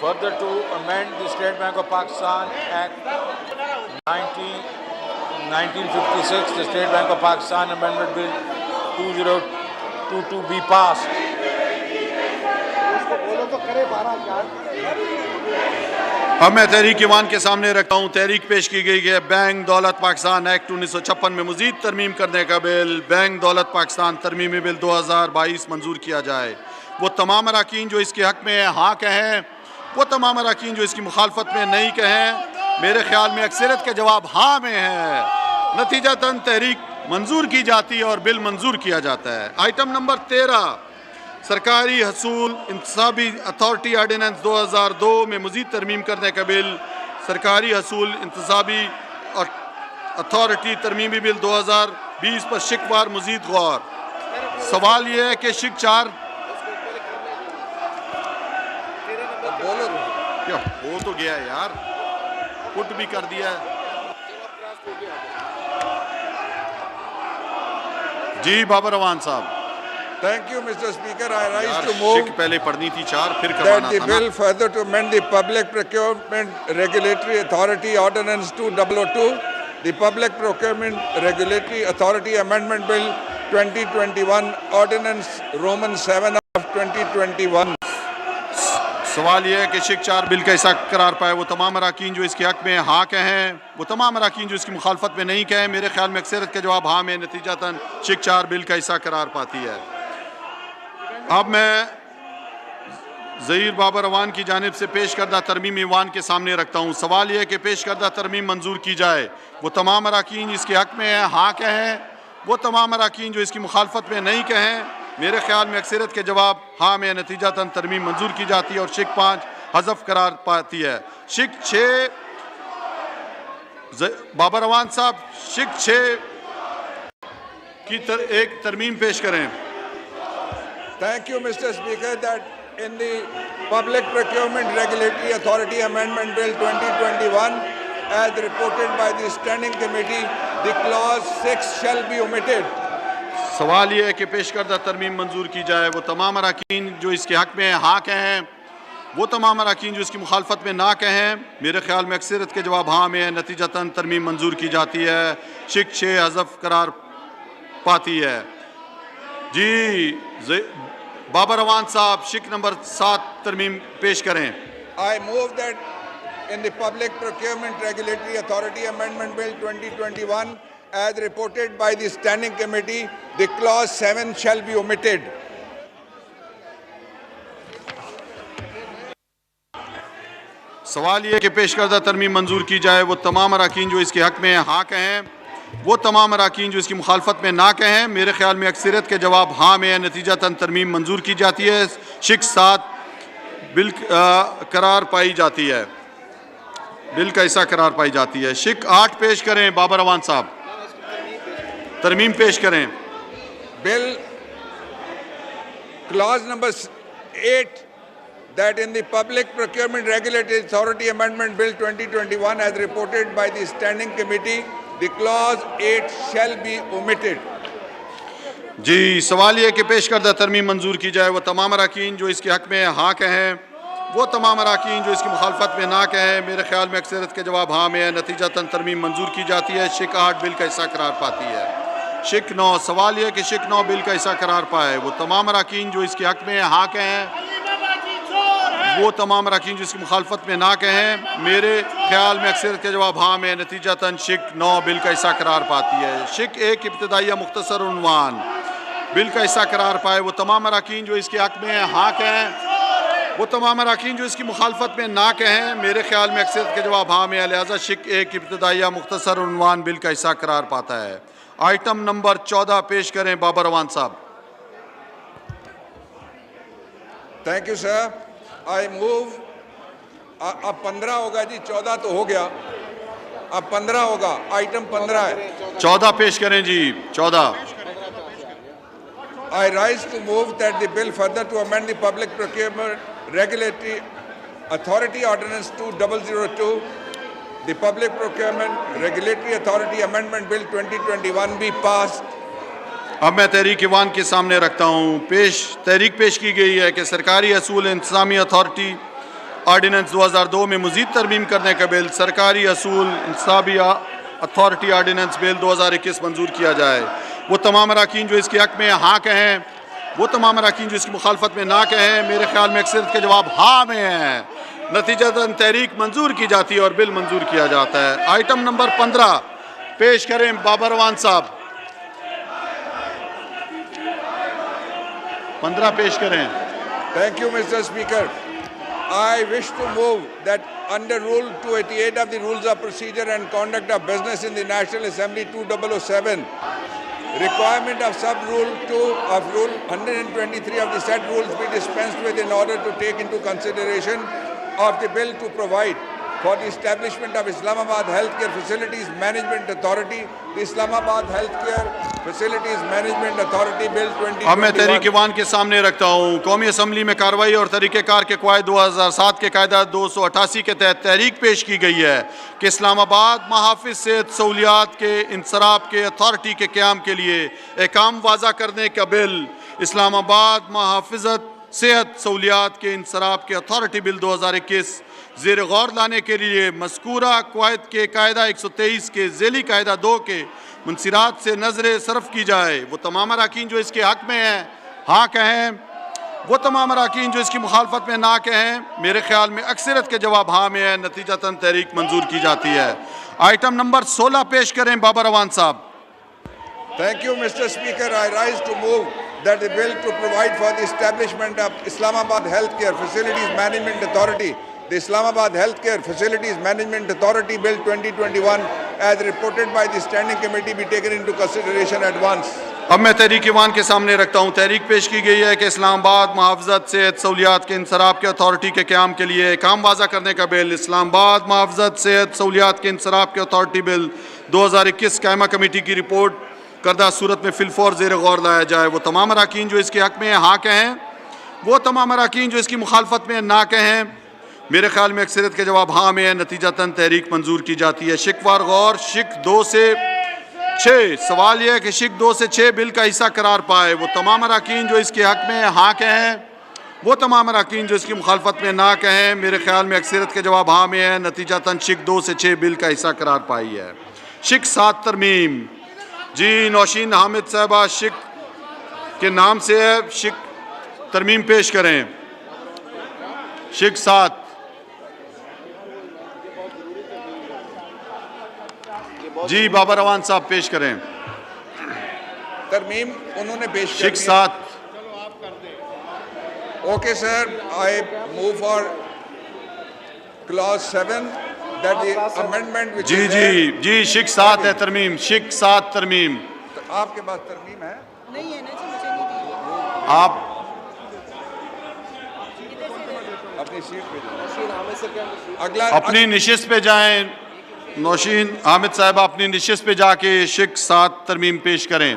further to amend the State Bank of Pakistan Act 1956, the State Bank of Pakistan Amendment Bill 2022 be passed. अब मैं तहरीक ईवान के सामने रखता हूँ तहरीक पेश की गई है बैंक दौलत पाकिस्तान एक्ट 1956 में मजीद तरमीम करने का बिल। बैंक दौलत पाकिस्तान तरमीमी बिल 2022 मंजूर किया जाए। वो तमाम अरकान जो इसके हक़ में हाँ कहें, वो तमाम अरकान जो इसकी मुखालफत में नहीं कहें। मेरे ख्याल में अक्सरियत का जवाब हाँ में है। नतीजतन तहरीक मंजूर की जाती है और बिल मंजूर किया जाता है। आइटम नंबर 13 सरकारी हसूल इंतसाबी अथॉरिटी आर्डिनेंस 2002 में मजीद तरमीम करने का बिल। सरकारी हसूल इंतसाबी और अथॉरिटी तरमीमी बिल 2020 पर शिकवार मजीद गौर। सवाल यह है कि शिक 4 क्या हो तो गया यार, पुट भी कर दिया है जी। बाबर रवान साहब। Thank you, Mr. Speaker. I rise to move पहले पढ़नी थी 4 फिर that the bill further to amend the Public Procurement Regulatory Authority Ordinance 2002, the Public Procurement Regulatory Authority Amendment Bill 2021, Ordinance Roman 7 of 2021. सवाल यह है कि शिक 4 बिल कैसा करार पाए। वो तमाम अरकान जो इसके हक़ में हाँ कहें, वो तमाम अरकान जो इसकी मुखालफत में नहीं कहें। मेरे ख्याल में अक्सरियत का जवाब हाँ में। नतीजतन शिक 4 बिल कैसा करार पाती है। अब मैं ज़हीर बाबर अवान की जानिब से पेश करदा तरमीम ईवान के सामने रखता हूँ। सवाल यह है कि पेश करदा तरमीम मंजूर की जाए। वो तमाम अरकान इसके हक़ में हाँ कहें, वो तमाम अरकान जो इसकी मुखालफत में नहीं कहें। मेरे ख्याल में अक्सरियत के जवाब हाँ में। नतीजतन तरमीम मंजूर की जाती है और शिक 5 हज़फ करार पाती है। शिक 6 बाबर अवान साहब शिक 6 की एक तरमीम पेश करें। Thank you, Mr. Speaker, that in the Public Procurement Regulatory Authority Amendment Bill 2021, as reported by the Standing Committee, the clause 6 shall be omitted. सवाल ये है कि पेश करदा तरमीम मंजूर की जाए। वो तमाम अरकान जो इसके हक़ में हाँ कहें, वो तमाम अरकान जो इसकी मुखालफत में ना कहें। मेरे ख्याल में अक्सरियत के जवाब हाँ में है। नतीजतन तरमीम मंजूर की जाती है। शिक 6 हज़फ करार पाती है जी। बाबर अवान साहब शिक नंबर 7 तरमीम पेश करें। I move that in the Public Procurement Regulatory Authority Amendment Bill 2021, as reported by the Standing Committee, the clause 7 shall be omitted. सवाल ये कि पेश करदा तरमीम मंजूर की जाए। वो तमाम अरकान जो इसके हक़ में हाँ कहें, वो तमाम अरकान जो इसकी मुखालफत में ना कहें। मेरे ख्याल में अक्सरियत के जवाब हाँ में है। नतीजतन तरमीम मंजूर की जाती है। शिक 7 बिल करार पाई जाती है। बिल कैसा करार पाई जाती है। शिक 8 पेश करें बाबर अवान साहब, तरमीम पेश करें। Bill clause number 8, that in the Public Procurement Regulatory Authority Amendment Bill 2021, as reported by the Standing Committee, the clause 8 shall be omitted. जी सवाल ये कि पेश करदा तरमीम मंजूर की जाए। वो तमाम अरकान जो इसके हक़ में हाँ कहें, वो तमाम अरकान जो इसकी मुखालफत में ना कहें। मेरे ख्याल में अक्सरियत के जवाब हाँ में है। नतीजतन तरमीम मंजूर की जाती है। शिक 8 बिल कैसा करार पाती है। शिक 9 सवाल यह कि शिक 9 बिल कैसा करार पाए। वो तमाम अरकान जो इसके हक़ में हाँ कहें, वो तमाम अरकान जो इसकी मुखालफत में ना कहें। मेरे ख्याल में अक्सरियत के जवाब हाँ में। नतीजतन शिक 9 बिल कैसा करार पाती है। शिक 1 इब्तिदाइया मुख्तसर उन्वान बिल कैसा करार पाए। वो तमाम अरकान जो इसके हक़ में हाँ कहें, वो तमाम अरकान जो इसकी मुखालफत में ना कहें। मेरे ख्याल में अक्सरियत के जवाब हाँ में। लिहाजा शिक 1 इब्तिदाइया मुख्तसर उन्वान बिल कैसा करार पाता है। आइटम नंबर 14 पेश करें बाबर अवान साहब। Thank you sir. I move, अब 15 होगा जी, 14 तो हो गया, अब 15 होगा। आइटम 15 है। 14 पेश करें जी। 14 I rise to move that the bill further to amend the Public Procurement Regulatory Authority Ordinance 2002, the Public Procurement Regulatory Authority Amendment Bill 2021 be passed. अब मैं तहरीक ईवान के सामने रखता हूँ तहरीक पेश की गई है कि सरकारी असूल इंतजामी अथॉरिटी आर्डिनेंस 2002 में मज़ीद तरमीम करने का बिल सरकारी असूल इंतजामी अथॉरिटी आर्डिनेंस बिल 2021 मंजूर किया जाए। वो तमाम अरकान जो इसके हक़ में हाँ कहें, वो तमाम अरकान जो इसकी मुखालफत में ना कहें, मेरे ख्याल में अक्सरियत के जवाब हाँ में हैं। नतीजतन तहरीक मंजूर की जाती है और बिल मंजूर किया जाता है। आइटम नंबर 15 पेश करें बाबर रवान साहब। 15 पेश करें। Thank you, Mr. Speaker. I wish to move that under Rule 288 of the Rules of Procedure and Conduct of Business in the National Assembly 2007, requirement of sub-rule 2 of Rule 123 of the said rules be dispensed with in order to take into consideration of the bill to provide for the establishment of Islamabad Healthcare Facilities Management Authority, the Islamabad Healthcare Facilities Management Authority Bill 2021। अब मैं तहरीक Ivan के सामने रखता हूँ। कौमी assembly में कार्रवाई और तरीक़ेकार के क़वायद 2007 के कायदा 288 के तहत तहरीक पेश की गई है कि इस्लामाबाद महाफिज सेहत सहूलियात के इंसराफ के अथॉरिटी के क़याम के लिए अहकाम वाज़ा करने का बिल इस्लामाबाद महाफिजत सेहत सहूलियात के इंसराफ के अथॉरिटी बिल 2021 ज़ेर गौर लाने के लिए मज़कूरा क़वायद के कायदा 123 के ज़ेली कायदा 2 के मुनसिरात से नज़र सरफ़ की जाए। वो तमाम अरकान जो इसके हक़ में हैं हाँ कहें, वो तमाम अरकान जो इसकी मुखालफत में ना कहें, मेरे ख्याल में अक्सरियत के जवाब हाँ में है। नतीजतन तहरीक मंजूर की जाती है। आइटम नंबर 16 पेश करें बाबर रवान साहब। Thank you, Mr. Speaker. I rise to move that the bill to provide for the establishment of Islamabad Healthcare Facilities Management Authority, the Islamabad Healthcare Facilities Management Authority Bill 2021, as reported by the Standing Committee, be taken into consideration at once. अब मैं तहरीक Ivan के सामने रखता हूँ। तहरीक पेश की गई है कि इस्लामाबाद मुहाफ़ज़त सेहत सहूलियात के इंसराफ के अथॉरिटी के क़याम के लिए काम वाज़ा करने का बिल इस्लामाबाद मुहाफ़ज़त सेहत सहूलियात के इंसराफ के अथॉरिटी बिल 2021 कायमा कमेटी की रिपोर्ट करदा सूरत में फिलफौर ज़ेर गौर लाया जाए। वो तमाम अरकान जो इसके हक़ में हाँ कहें, वो तमाम अरकान जो इसकी मुखालफत में ना कहें, मेरे ख्याल में अक्सरियत के जवाब हाँ में है। नतीजतन तहरीक मंजूर की जाती है। शिकवार गौर शिक 2 से 6 सवाल यह है कि शिक 2 से 6 बिल का हिस्सा करार पाए। वो तमाम अरकान जो इसके हक़ में हाँ कहें, वो तमाम अरकान जो इसकी मुखालफत में ना कहें, मेरे ख्याल में अक्सरियत के जवाब हाँ में है। नतीजतन शिक 2 से 6 बिल का हिस्सा करार पाई है। शिक 7 तरमीम जी नौशीन हामिद साहबा शिक के नाम से है। शिक तरमीम पेश करें। शिक 7 जी बाबर रवान साहब पेश करें। तरमीम उन्होंने पेश शिक 7। Okay, sir. I move for clause 7 that the amendment which is there, जी शिक 7 है तरमीम। शिक 7 तरमीम। आपके पास तरमीम है? नहीं है ना जी, मुझे नहीं दी। आप अपनी सीट पे अगला अपनी निशिस्त पे जाएं। नौशीन हामिद साहब अपनी निशिस्त पे जाके शिक 7 तरमीम पेश करें।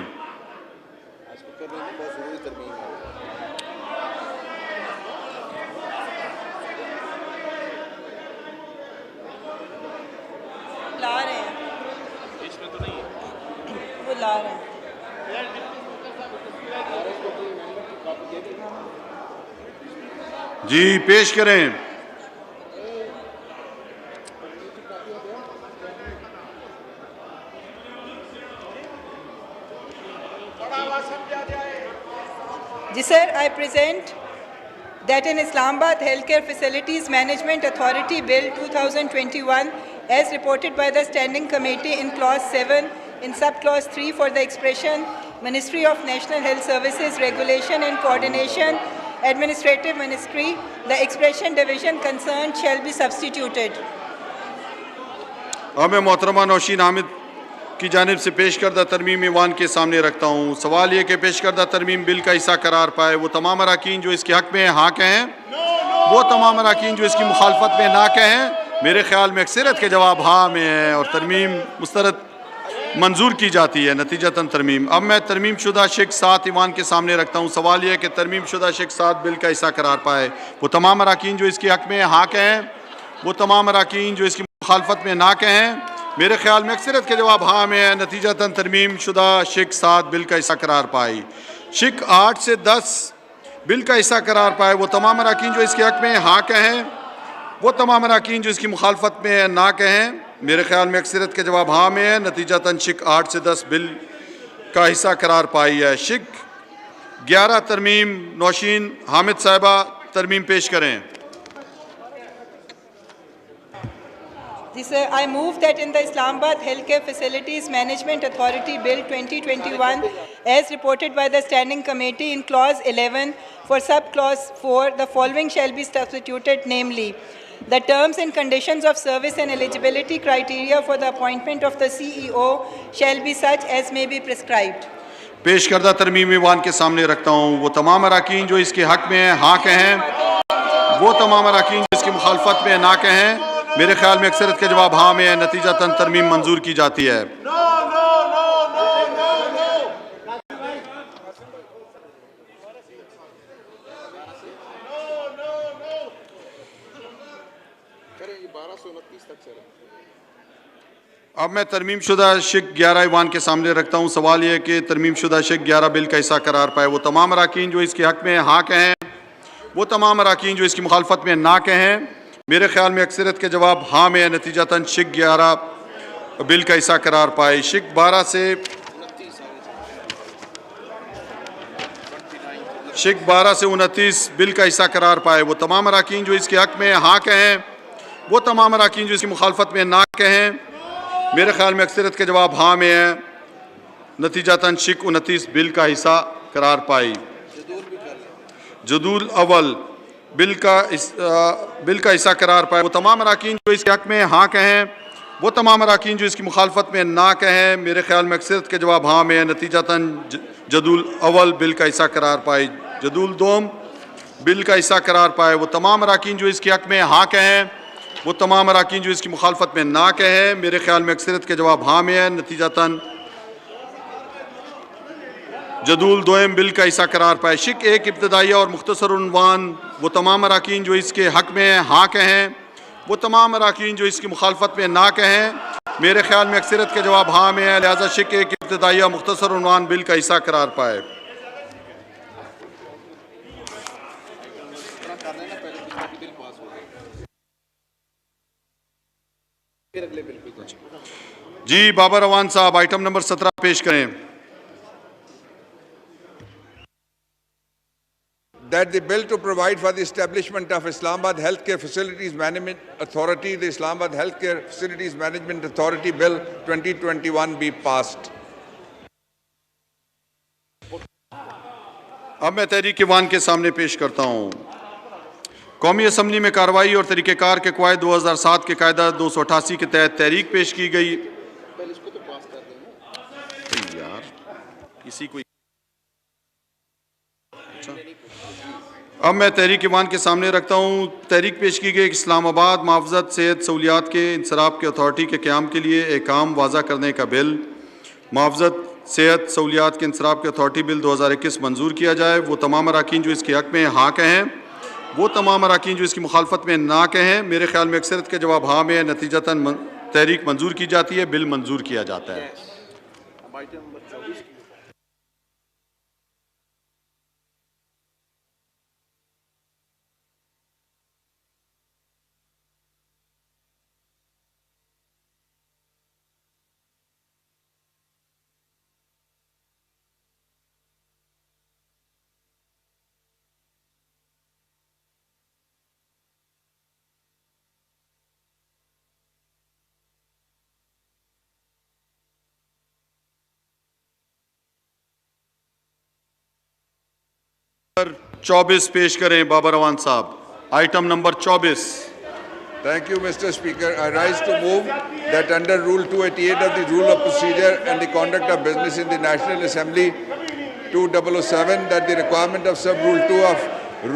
ला रहे हैं, इसमें तो नहीं है, वो ला रहे हैं। जी पेश करें। जी sir, I present that in Islamabad Healthcare Facilities Management Authority Bill 2021, as reported by the Standing Committee in Clause 7, in Sub-Clause 3 for the expression Ministry of National Health Services Regulation and Coordination, Administrative Ministry, the expression division concerned shall be substituted. अब मैं मोहतरमा नौशीन हामिद की जानिब से पेश करदा तरमीम Ivan के सामने रखता हूँ। सवाल ये कि पेश करदा तरमीम बिल का हिस्सा करार पाए। वो तमाम अरकान जो इसके हक़ में हाँ कहें, वो तमाम अरकान जो इसकी मुखालफत में ना कहें, मेरे ख्याल में अक्सरियत के जवाब हाँ में है और तरमीम मुस्तरद मंजूर की जाती है। नतीजतन तरमीम। अब मैं तरमीम शुदा शिक 7 ईवान के सामने रखता हूँ। सवाल यह है कि तरमीम शुदा शिक 7 बिल का हिस्सा करार पाए। वो तमाम अरकान जो इसके हक़ में हाँ कहें, वो तमाम अरकान जो इसकी मुखालफत में ना कहें। मेरे ख्याल में अक्सरियत के जवाब हाँ में है। नतीजतन तरमीम शुदा शिक 7 बिल का हिस्सा करार पाई। शिक 8 से 10 बिल का हिस्सा करार पाए वो तमाम अराकीन जो इसके हक में हाँ कहें, वो तमाम अराकीन जो इसकी मुखालफत में ना कहें। मेरे ख्याल में अक्सरियत के जवाब हाँ में है। नतीजतन शिक 8 से 10 बिल का हिस्सा करार पाई है। शिक 11 तरमीम नौशीन हामिद साहिबा तरमीम पेश करें। I move that in the Islamabad Healthcare Facilities Management Authority Bill 2021, as reported by the Standing Committee in Clause 11 for Sub-Clause 4, the following shall be substituted, namely, the terms and conditions of service and eligibility criteria for the appointment of the CEO shall be such as may be prescribed. पेश करदा तरमीम Ivan के सामने रखता हूँ। वो तमाम अराकीन जो इसके हक में हाँ कहें, वो तमाम अराकीन जो इसकी मुखालफत में ना कहें। मेरे ख्याल में अक्सरियत के जवाब हाँ में है। नतीजतन तरमीम मंजूर की जाती है। अब मैं तरमीम शुदा शिक 11 ईवान के सामने रखता हूँ। सवाल यह है कि तरमीम शुदा शिक 11 बिल का हिस्सा करार पाए वो तमाम अराकीन जो इसके हक में हाँ कहें, वो तमाम अराकीन जो इसकी मुखालफत में ना कहें। मेरे ख्याल में अक्सरियत के जवाब हाँ में है। नतीजतन शिक 11 बिल का हिस्सा करार पाए। शिक 12 से 29 बिल का हिस्सा करार पाए वो तमाम अराकीन जो इसके हक में हाँ कहें, वो तमाम अराकीन जो इसकी मुखालफत में ना कहें। मेरे ख्याल में अक्सरियत के जवाब हाँ में है। नतीजतन शिक 29 बिल का हिस्सा करार पाई। जदूल अवल बिल का हिस्सा करार पाए वो तमाम अराकीन जो इसके हक में हाँ कहें, वो तमाम अराकीन जो इसकी मुखालफत में ना कहें। मेरे ख्याल में अक्सरियत के जवाब हाँ में है। नतीजतन जदूल अवल बिल का हिस्सा करार पाए। जदूल दोम बिल का हिस्सा करार पाए वो तमाम अराकीन जो इसके हक में हाँ कहें, वो तमाम अराकीन जो इसकी मुखालफत में ना कहें। मेरे ख्याल में अक्सरियत के जवाब हाँ में है। नतीजतन जदूल दोम बिल का हिस्सा करार पाए। शिक 1 इब्तदाइया और मुख्तसर उन्वान वो तमाम अराकीन जो इसके हक में हाँ कहें, वो तमाम अराकीन जो इसकी मुखालफत में ना कहें। मेरे ख्याल में अक्सरियत के जवाब हाँ में है। लिहाजा शिक 1 इब्तदाइया मुख्तसर उन्वान बिल का हिस्सा करार पाए। जी बाबर अवान साहब आइटम नंबर 17 पेश करें। That the bill to provide for the establishment of Islamabad Healthcare Facilities Management Authority, the Islamabad Healthcare Facilities Management Authority Bill 2021 be passed. अब मैं तहरीक ईवान के सामने पेश करता हूँ। कौमी असम्बली में कार्रवाई और तरीक़ेकार के क़वायद 2007 के कायदा 288 के तहत तहरीक पेश की गई। यार किसी को अब मैं तहरीक ईवान के सामने रखता हूँ। तहरीक पेश की गई इस्लामाबाद मुआवज़त सेहत सहूलियात के इंसराफ के अथॉरिटी के क़याम के लिए अहकाम वाज़ा करने का बिल। मुआवज़त सेहत सहूलियात के इंसराफ के अथॉरिटी बिल 2021 मंजूर किया जाए। वो तमाम अराकीन जो इसके हक में हाँ कहें, वो तमाम अराकीन जो इसकी मुखालफत में ना कहें। मेरे ख्याल में अक्सरियत के जवाब हाँ में है। नतीजतन तहरीक मंजूर की जाती है, बिल मंजूर किया जाता है। नंबर 24 पेश करें बाबर अवान साहब। Item number 24। Thank you, Mr. Speaker. I rise to move that under Rule 288 of the Rule of Procedure and the Conduct of Business in the National Assembly 2007, that the requirement of Sub-Rule 2 of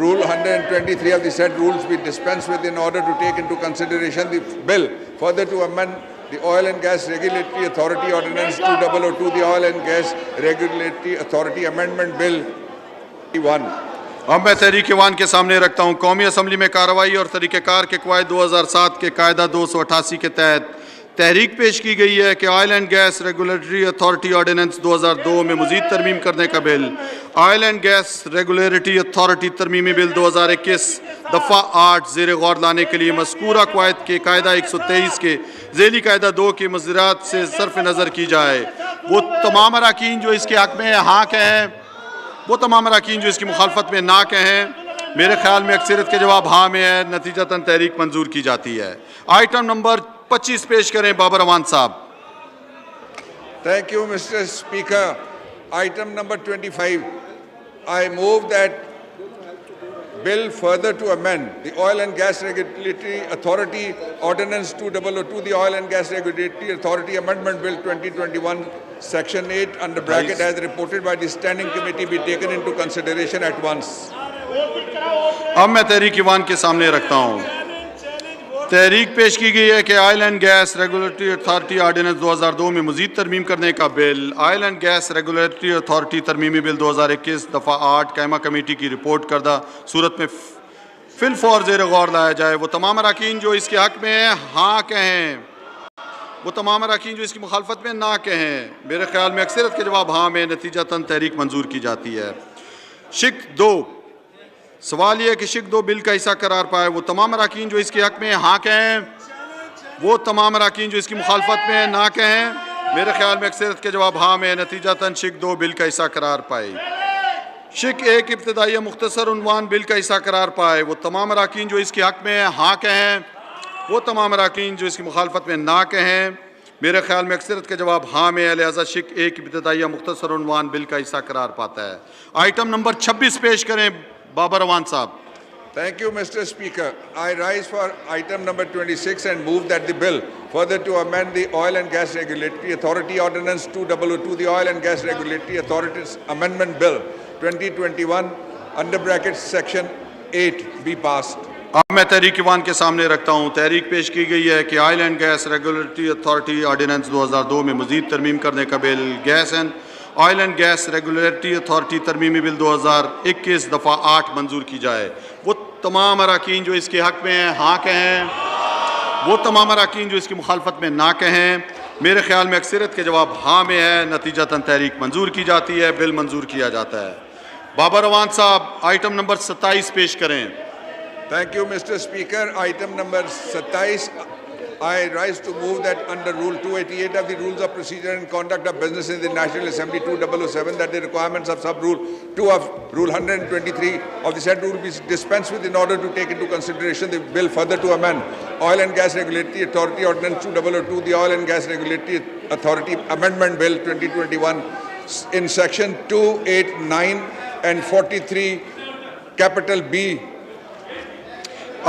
Rule 123 of the said rules be dispensed with in order to take into consideration the bill. Further, to amend the Oil and Gas Regulatory Authority Ordinance 2002, the Oil and Gas Regulatory Authority Amendment Bill 1. अब मैं तहरीक Ivan के सामने रखता हूँ कौमी assembly में कार्रवाई और तरीक़ेकार के कवायद 2007 के कायदा 288 के तहत तहरीक पेश की गई है कि oil and gas regulatory authority ordinance 2002 में मजीद तरमीम करने का bill, oil and gas regulatory authority तरमीमी बिल 2021 दफ़ा 8 ज़ेर गौर लाने के लिए मज़कूरा कवायद के कायदा 123 के ज़ेली कायदा 2 की मज़रात से सरफ नज़र की जाए। वो तमाम अरकान जो इसके हक़ में हाँ कहें, वो तमाम अरकान जो इसकी मुखालफत में ना कहें। मेरे ख्याल में अक्सरियत के जवाब हाँ में है, नतीजतन तहरीक मंजूर की जाती है। आइटम नंबर 25 पेश करें बाबर अवान साहब। Thank you, Mr. Speaker. Item number 25. I move that bill further to amend the Oil and Gas Regulatory Authority Ordinance 2002, the Oil and Gas Regulatory Authority Amendment Bill 2021, Section 8, under bracket as reported by the Standing Committee, be taken into consideration at once. अब मैं तहरीक Ivan के सामने रखता हूँ। तहरीक पेश की गई है कि oil and gas regulatory authority ordinance 2002 में मजीद तरमीम करने का bill, oil and gas regulatory authority तरमीमी बिल 2021 दफ़ा 8 कायमा कमेटी की रिपोर्ट करदा सूरत में फिल फौर ज़ेर गौर लाया जाए। वो तमाम अरकान जो इसके हक़ में हैं हाँ कहें, वो तमाम अरकान जो इसकी मुखालफत में ना कहें। मेरे ख्याल में अक्सरियत के जवाब हाँ में, नतीजतन तहरीक मंजूर की जाती है। शिक 2, सवाल यह है कि शिक 2 बिल का हिस्सा करार पाए। वो तमाम अरकान जो इसके हक़ में हाँ कहें, वो तमाम अरकान जो इसकी मुखालफत में ना कहें। मेरे ख्याल में अक्सरियत के जवाब हाँ में, नतीजतन शिक 2 बिल का हिस्सा करार पाए। शिक 1 इब्तदाई मुख्तसर उन्वान बिल का हिस्सा करार पाए। वो तमाम अरकान जो इसके हक़ में हाँ कहें, वो तमाम अरकान जो इसकी मुखालफत में ना कहें। मेरे ख्याल में अक्सरियत के जवाब हाँ में है, लिहाजा शिक 1 इब्तदाई मुख्तसर उन्वान बिल का हिस्सा करार पाता है। आइटम नंबर 26 पेश करें बाबर अवान साहब। Thank you, Mr. Speaker. I rise for item number 26 and move that the bill further to amend the Oil and Gas Regulatory Authority Ordinance 2002, the Oil and Gas Regulatory Authorities Amendment Bill 2021, under brackets Section 8, be passed. अब मैं तहरीक Ivan के सामने रखता हूँ। तहरीक पेश की गई है कि oil and gas regulatory authority ordinance 2002 में मजीद तरमीम करने का bill, gas and oil and gas regulatory authority तरमीमी बिल 2021 दफ़ा 8 मंजूर की जाए। वो तमाम अरकान जो इसके हक़ में हैं हाँ कहें, वो तमाम अरकान जो इसकी मुखालफत में ना कहें। मेरे ख्याल में अक्सरियत के जवाब हाँ में है, नतीजतन तहरीक मंजूर की जाती है, बिल मंजूर किया जाता है। बाबर अवान साहब आइटम नंबर 27 पेश करें। Thank you, Mr. Speaker. Item number 27. I rise to move that under Rule 288 of the Rules of Procedure and Conduct of Business in the National Assembly 2007, that the requirements of Sub-Rule 2 of Rule 123 of the said rule be dispensed with in order to take into consideration the bill further to amend Oil and Gas Regulatory Authority Ordinance 2002, the Oil and Gas Regulatory Authority Amendment Bill 2021 in Section 2, 8, 9 and 43, capital B.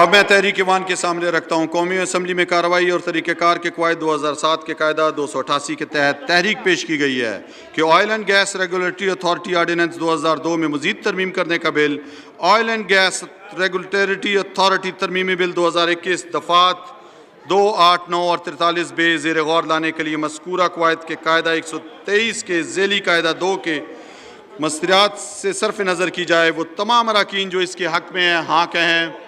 अब मैं तहरीक Ivan के सामने रखता हूँ। कौमी assembly में कार्रवाई और तरीक़ेकार के कवायद 2007 के कायदा 288 के तहत तहरीक पेश की गई है कि oil and gas regulatory authority ordinance 2002 में मजीद तरमीम करने का bill, oil and gas regulatory authority तरमीमी बिल 2021 दफ़ात 2, 8, 9 और 43 बे ज़ेर गौर लाने के लिए मज़कूरा कवायद के कायदा 123 के ज़ेली कायदा 2 के मसरात से सरफ नज़र की जाए। वो तमाम अरकान जो इसके हक़ में हैं हाँ कहें,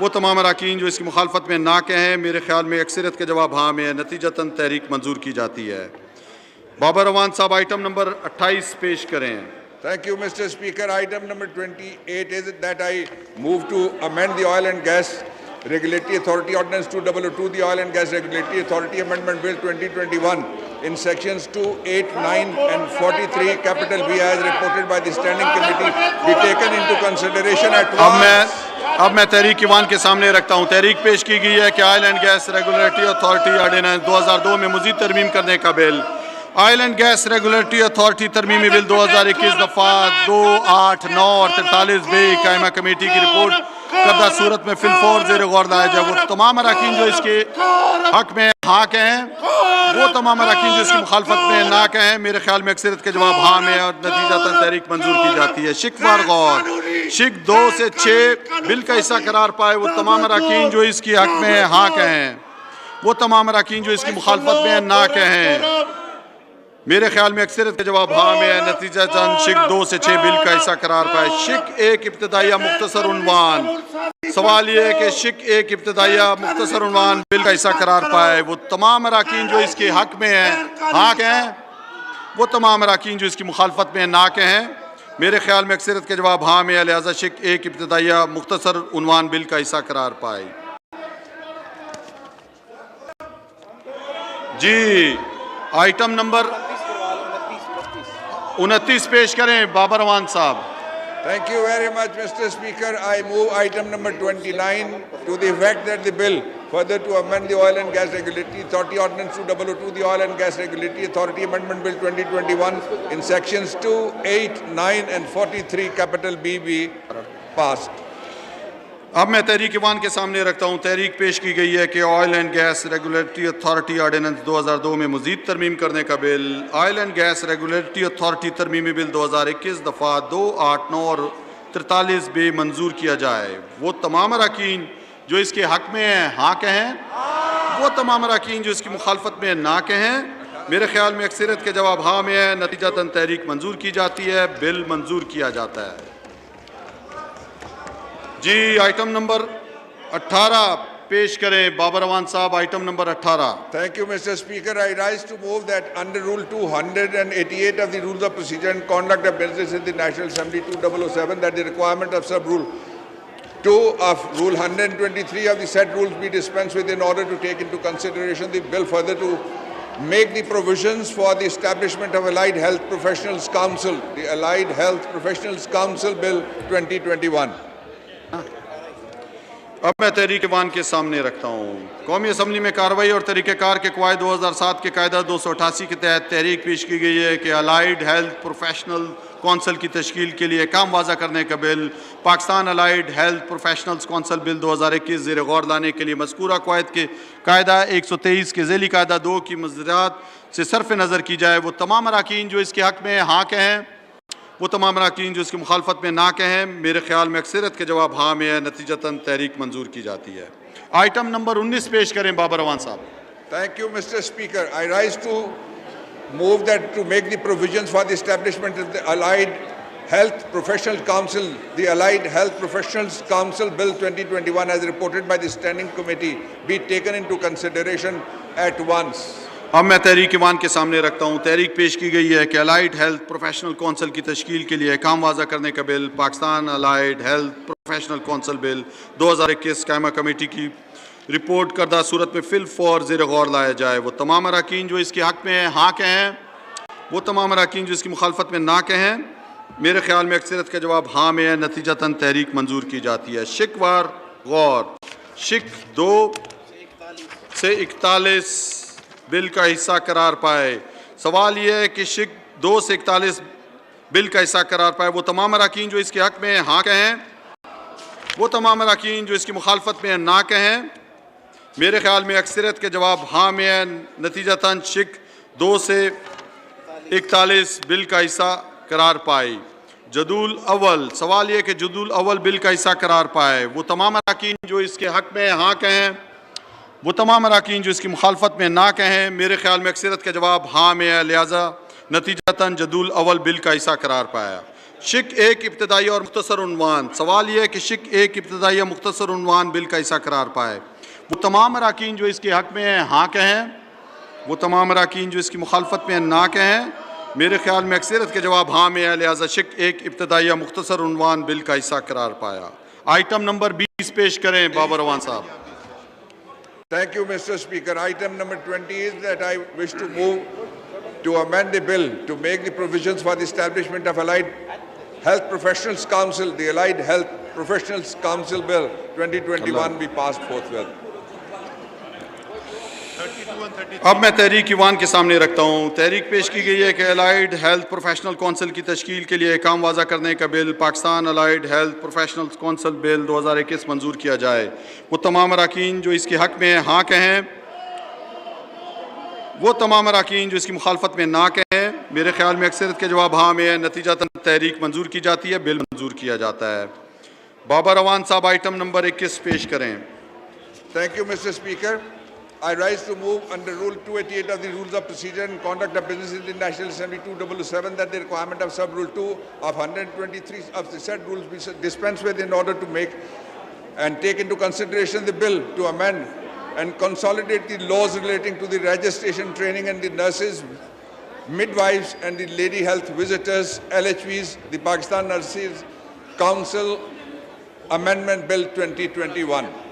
वो तमाम अरकान जो इसकी मुखालफत में ना कहें। मेरे ख्याल में अक्सरियत के जवाब हाँ में है, नतीजतन तहरीक मंजूर की जाती है। बाबर अवान साहब आइटम नंबर 28 पेश करें। Thank you, Mr. Speaker. Item number 28 is that I move to amend the Oil and Gas Regulatory Authority Ordinance 2002, the Oil and Gas Regulatory Authority Amendment Bill 2021 in sections 2, 8, 9 and 43, capital B as reported by the Standing Committee be taken into consideration at once. अब मैं तहरीक Ivan के सामने रखता हूँ। तहरीक पेश की गई है कि oil and gas regulatory authority ordinance 2002 में मजीद तरमीम करने का bill, oil and gas regulatory authority तरमीमी बिल 2021 दफ़ा 2, 8, 9 और 43 बे कायमा कमेटी की रिपोर्ट करदा सूरत में फिलफौर ज़ेर गौर लाया जाए। वो तमाम अरकान जो इसके हक़ में हाँ कहें, वो तमाम अरकान जो इसकी मुखालफत में ना कहें। मेरे ख्याल में अक्सरियत के जवाब हाँ में और नतीजतन तहरीक मंजूर की जाती है। शिकवार गौर शिक 2 से 6 बिल का हिस्सा करार पाए। वो तमाम अरकान जो इसकी हक़ में हाँ कहें, वो तमाम अरकान जो इसकी मुखालफत में ना कहें। मेरे ख्याल में अक्सरियत का जवाब हाँ में है। नतीजतन शिक 2 से 6 बिल का हिस्सा करार पाए। शिक 1 इब्तदाइया मुख्तसर उन्वान। सवाल ये है कि शिक 1 इब्तदाइया मुख्तसर उन्वान बिल का हिस्सा करार पाए वो तमाम अराकीन जो इसके हक में हैं हाँ कहें, वो तमाम अराकीन जो इसकी मुखालफत में ना कहें। मेरे ख्याल में अक्सरियत के जवाब हाँ में है, लिहाजा शिक 1 इब्तदाइया मुख्तसर उन्वान बिल का हिस्सा करार पाए। जी आइटम नंबर 29 पेश करें बाबर अवान साहब। Thank you very much, Mr. Speaker. I move item number 29 to the effect that the bill further to amend the Oil and Gas Regulatory Authority Ordinance 2002, the Oil and Gas Regulatory Authority Amendment Bill 2021 in sections 2, 8, 9 and 43 capital B be passed. अब मैं तहरीक Ivan के सामने रखता हूँ। तहरीक पेश की गई है कि oil and gas regulatory authority ordinance 2002 में मजीद तरमीम करने का bill oil and gas regulatory authority तरमीमी बिल 2021 दफ़ा 2, 8, 9 और 43 बे मंजूर किया जाए। वो तमाम अराकीन जो इसके हक में हैं हाँ कहें, वो तमाम अराकीन जो इसकी मुखालफत में ना कहें। मेरे ख्याल में अक्सरियत के जवाब हाँ में है। नतीजतन तहरीक मंजूर की जाती है, बिल मंजूर किया जाता है। जी आइटम नंबर 18 पेश करें बाबर अवान साहब। Item number 18। Thank you, Mr. Speaker. I rise to move that under Rule 288 of the Rules of Procedure and Conduct of Business in the National Assembly 2007 that the requirement of sub-rule 2 of Rule 123 of the said rules be dispensed with in order to take into consideration the bill further to make the provisions for the establishment of Allied Health Professionals Council, the Allied Health Professionals Council Bill 2021. अब मैं तहरीक Ivan के सामने रखता हूँ। कौमी assembly में कार्रवाई और तरीक़ेकार के कवायद 2007 के कायदा 288 के तहत तहरीक पेश की गई है कि अलाइड हेल्थ प्रोफेशनल कौंसल की तश्कील के लिए काम वाज़ा करने का bill Pakistan allied health professionals council bill 2021 ज़ेर गौर लाने के लिए मज़कूरा कवायद के कायदा 123 के ज़ेली कायदा 2 की मज़रात से सरफ नज़र की जाए। वो तमाम अराकीन जो इसके हक में हाँ कहें, वो तमाम अराकीन जो इसकी मुखालफत में ना कहें। मेरे ख्याल में अक्सरियत के जवाब हाँ में है। नतीजतन तहरीक मंजूर की जाती है। आइटम नंबर 19 पेश करें बाबर अवान साहब। Thank you, Mr. Speaker. I rise to move that to make the provisions for the establishment of the Allied Health Professionals Council, the Allied Health Professionals Council Bill 2021 as reported by the Standing Committee be taken into consideration at once. अब मैं तहरीक Ivan के सामने रखता हूँ। तहरीक पेश की गई है कि अलाइड हेल्थ प्रोफेशनल कौंसल की तश्कील के लिए काम वाज़ा करने का bill Pakistan allied health professional council bill 2021 कायमा कमेटी की रिपोर्ट करदा सूरत में फिल फॉर ज़ेर गौर लाया जाए। वो तमाम अराकीन जो इसके हक में हाँ कहें, वो तमाम अराकीन जो इसकी मुखालफत में ना कहें। मेरे ख्याल में अक्सरियत का जवाब हाँ में है। नतीजतन तहरीक मंजूर की जाती है। शिक वार गौर शिक 2 से 41 बिल का हिस्सा करार पाए। सवाल यह है कि शिक 2 से 41 बिल का हिस्सा करार पाए। वो तमाम अराकीन जो इसके हक में हाँ कहें, वो तमाम अराकीन जो इसकी मुखालफत में ना कहें। मेरे ख्याल में अक्सरियत के जवाब हाँ में है। नतीजतन शिक 2 से 41 बिल का हिस्सा करार पाए। जदूल अव्वल सवाल यह कि जदूल अव्वल बिल का हिस्सा करार पाए। वो तमाम अराकीन जो इसके हक में हाँ कहें, वो तमाम अराकीन जो इसकी मुखालफत में ना कहें। मेरे ख्याल में अक्सरियत का जवाब हाँ में है। लिहाजा नतीजतन जदूल अव्वल बिल का हिस्सा करार पाया। शिक 1 इब्तदाई और मुख्तसर उन्वान सवाल यह है कि शिक 1 इब्तदाई और मुख्तसर उन्वान बिल का हिस्सा करार पाए। वो तमाम अराकीन जो इसके हक में हाँ कहें, वो तमाम अराकीन जो इसकी मुखालफत में ना कहें। मेरे ख्याल में अक्सरियत के जवाब हाँ में है। लिहाजा शिक 1 इब्तदाई और मुख्तसर उन्वान बिल का हिस्सा करार पाया। आइटम नंबर 20 पेश करें बाबर अवान साहब। Thank you, Mr. Speaker. Item number 20 is that I wish to move to amend the bill to make the provisions for the establishment of Allied Health Professionals Council, the Allied Health Professionals Council Bill 2021 be passed forthwith. अब मैं तहरीक Ivan के सामने रखता हूँ। तहरीक पेश की गई है कि अलाइड हेल्थ प्रोफेशनल कौंसिल की तश्कील के लिए काम वाज़ा करने का bill Pakistan allied health professionals council bill 2021 मंजूर किया जाए। वो तमाम अराकीन जो इसके हक में हाँ कहें, वो तमाम अराकीन जो इसकी मुखालफत में ना कहें। मेरे ख्याल में अक्सरियत के जवाब हाँ में है। नतीजतन तहरीक मंजूर की जाती है, बिल मंजूर किया जाता है। बाबर अवान साहब आइटम नंबर 21 पेश करें। Thank you, Mr. Speaker. I rise to move under Rule 288 of the Rules of Procedure and Conduct of Business in the National Assembly 2007 that the requirement of Sub-Rule 2 of 123 of the said rules be dispensed with in order to make and take into consideration the bill to amend and consolidate the laws relating to the registration, training and the nurses, midwives and the lady health visitors, LHVs, the Pakistan Nurses Council Amendment Bill 2021.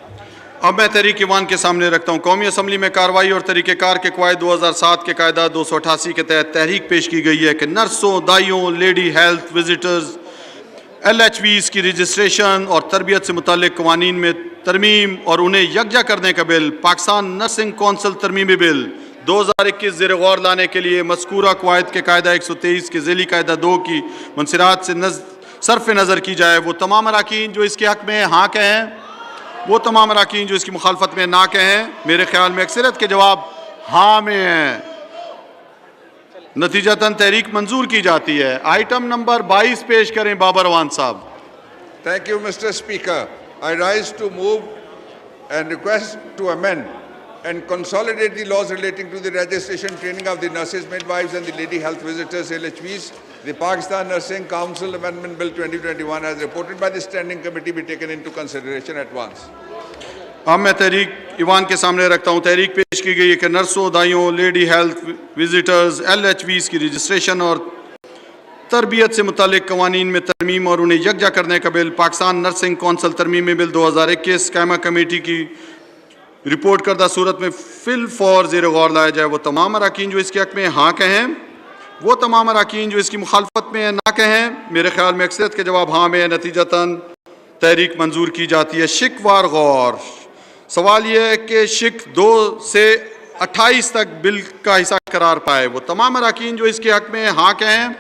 अब मैं तहरीक Ivan के सामने रखता हूँ। कौमी assembly में कार्रवाई और तरीक़ेकार के क़वायद 2007 के कायदा 288 के तहत तहरीक पेश की गई है कि नर्सों, दाइयों, लेडी हेल्थ विजिटर्स, LHVs की रजिस्ट्रेशन और तरबियत से मुतालिक कवानीन में तरमीम और उन्हें यकजा करने का बिल पाकिस्तान नर्सिंग कौंसिल तरमीमी बिल 2021 ज़ेर गौर लाने के लिए मज़कूरा क़वायद के कायदा 123 के ज़ेली कायदा 2 की मंसिरात से सरफ़ नज़र की जाए। वो तमाम अराकीन जो इसके हक़ में हाँ कहें, वो तमाम अराकीन जो इसकी मुखालफत में ना कहें। मेरे ख्याल में अक्सरियत के जवाब हाँ में हैं। नतीजतन तहरीक मंजूर की जाती है। आइटम नंबर 22 पेश करें बाबर अवान साहब। Thank you, Mr. Speaker. I rise to move and request to amend and consolidate the laws relating to the registration, training of the nurses, midwives and the lady health visitors, LHVs, the Pakistan Nursing Council Amendment Bill 2021 as reported by the Standing Committee be taken into consideration at once. अब मैं तहरीक Ivan के सामने रखता हूँ। तहरीक पेश की गई है कि नर्सों, दाइयों, लेडी हेल्थ विजिटर्स, LHVs की रजिस्ट्रेशन और तरबियत से मुतालिक कवानीन में तरमीम और उन्हें यकजा करने का बिल पाकिस्तान नर्सिंग कौंसिल तरमीमी बिल 2021 कायमा कमेटी की रिपोर्ट करदा सूरत में फिल फॉर ज़ेर गौर लाया जाए। वो तमाम अराकीन जो इसके हक़ में हाँ कहें, वो तमाम अराकीन जो इसकी मुखालफत में ना कहें। मेरे ख्याल में अक्सरियत के जवाब हाँ में है। नतीजतन तहरीक मंजूर की जाती है। शिकवार गौर। सवाल यह है कि शिक 2 से 28 तक बिल का हिस्सा करार पाए। वो तमाम अराकीन जो इसके हक़ में हाँ कहें,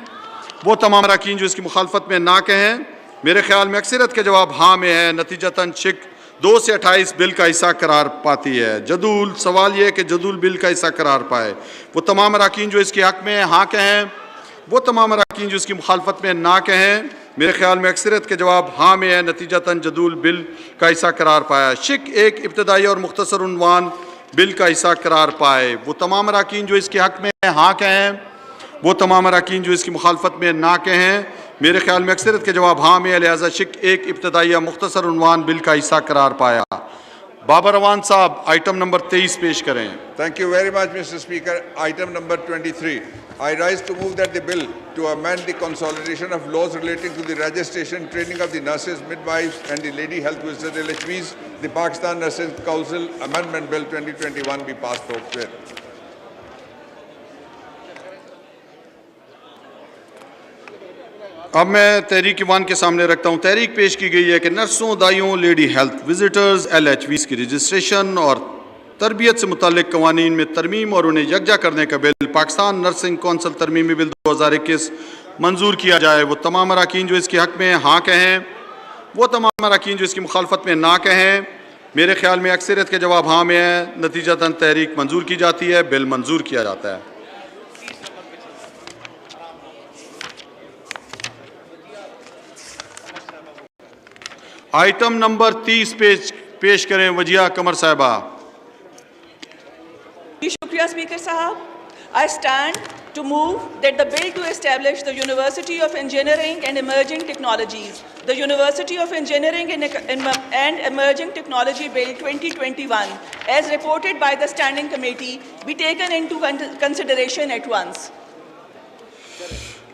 वो तमाम अराकीन जो इसकी मुखालफत में ना कहें। मेरे ख्याल में अक्सरियत के जवाब हाँ में है। नतीजतन शिक 2 से 28 बिल का हिस्सा करार पाती है। जदूल। सवाल यह है कि जदूल बिल का हिस्सा करार पाए। वो तमाम अराकीन जो इसके हक़ में हाँ कहें, वो तमाम अराकीन जो इसकी मुखालफत में ना कहें। मेरे ख्याल में अक्सरियत के जवाब हाँ में है। नतीजतन जदूल बिल का हिस्सा करार पाया। शिक 1 इब्तदाई और मुख्तसर उन्वान बिल का हिस्सा करार पाए। वो तमाम अराकीन जो इसके हक़ में हाँ कहें, वो तमाम अराकीन जो इसकी मुखालफत में ना कहें। मेरे ख्याल में अक्सरियत के जवाब हाँ में है। लिहाजा शिक 1 इब्तदाई या मुख्तसर उन्वान बिल का हिस्सा करार पाया। बाबर अवान साहब आइटम नंबर 23 पेश करें। Thank you very much, Mr. Speaker. Item number 23. I rise to move that the bill to amend the consolidation of laws relating to the registration, training of the nurses, midwives and the lady health visitors, LHVs, the Pakistan Nursing Council Amendment Bill 2021 be passed forthwith. अब मैं तहरीक Ivan के सामने रखता हूँ। तहरीक पेश की गई है कि नर्सों, दाइयों, लेडी हेल्थ विजिटर्स, LHVs की रजिस्ट्रेशन और तरबियत से मुतालिक कवानीन में तरमीम और उन्हें यकजा करने का बिल पाकिस्तान नर्सिंग कौंसिल तरमीमी बिल 2021 मंजूर किया जाए। वो तमाम अराकीन जो इसके हक़ में हाँ कहें, वो तमाम अराकीन जो इसकी मुखालफत में ना कहें। मेरे ख्याल में अक्सरियत के जवाब हाँ में है। नतीजतन तहरीक मंजूर की जाती है। बिल मंजूर किया जाता है। आइटम नंबर 30 पेश करें वजिया कमर साहिबा। शुक्रिया स्पीकर साहब। I stand to move that the bill to establish the University of Engineering and Emerging Technologies, the University of Engineering and Emerging Technology Bill 2021, as reported by the Standing Committee, be taken into consideration at once.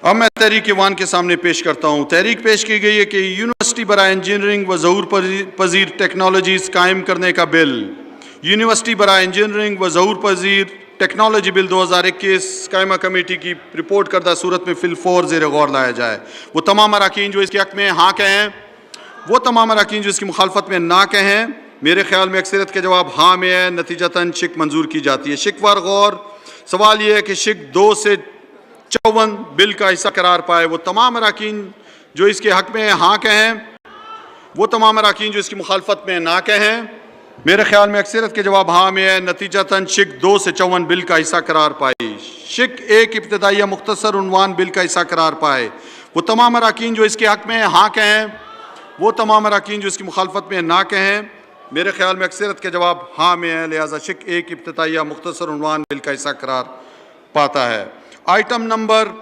अब मैं तहरीक Ivan के सामने पेश करता हूँ। तहरीक पेश की गई है कि यूनिवर्सिटी बराए इंजीनियरिंग व ज़हूर पजीर टेक्नोलॉजीज़ कायम करने का बिल, यूनिवर्सिटी बराए इंजीनियरिंग व ज़हूर पजीर टेक्नोलॉजी बिल 2021 कायमा कमेटी की रिपोर्ट करदा सूरत में फिल फॉर ज़ेर गौर लाया जाए। वो तमाम अराकीन जो इसके हक़ में हाँ कहें, वो तमाम अराकीन जो इसकी मुखालफत में ना कहें। मेरे ख्याल में अक्सरियत के जवाब हाँ में है। नतीजतन शिक मंजूर की जाती है। शिकवार गौर। सवाल ये है कि शिक 2 से 54 बिल का हिस्सा करार पाए। वो तमाम अराकीन जो इसके हक़ में हाँ कहें, वो तमाम अराकीन जो इसकी मुखालफत में ना कहें। मेरे ख्याल में अक्सरियत के जवाब हाँ में है। नतीजतन शिक 2 से 54 बिल का हिस्सा करार पाई। शिक 1 इब्तदाई या मुख्तसर उन्वान बिल का हिस्सा करार पाए। वो तमाम अराकीन जो इसके हक़ में हाँ कहें, वो तमाम अराकीन जो इसकी मुखालफत में ना कहें। मेरे ख्याल में अक्सरियत के जवाब हाँ में है, लिहाजा शिक एक इब्तदाई या मुख्तसर उन्वान बिल का हिस्सा करार पाता है। आइटम नंबर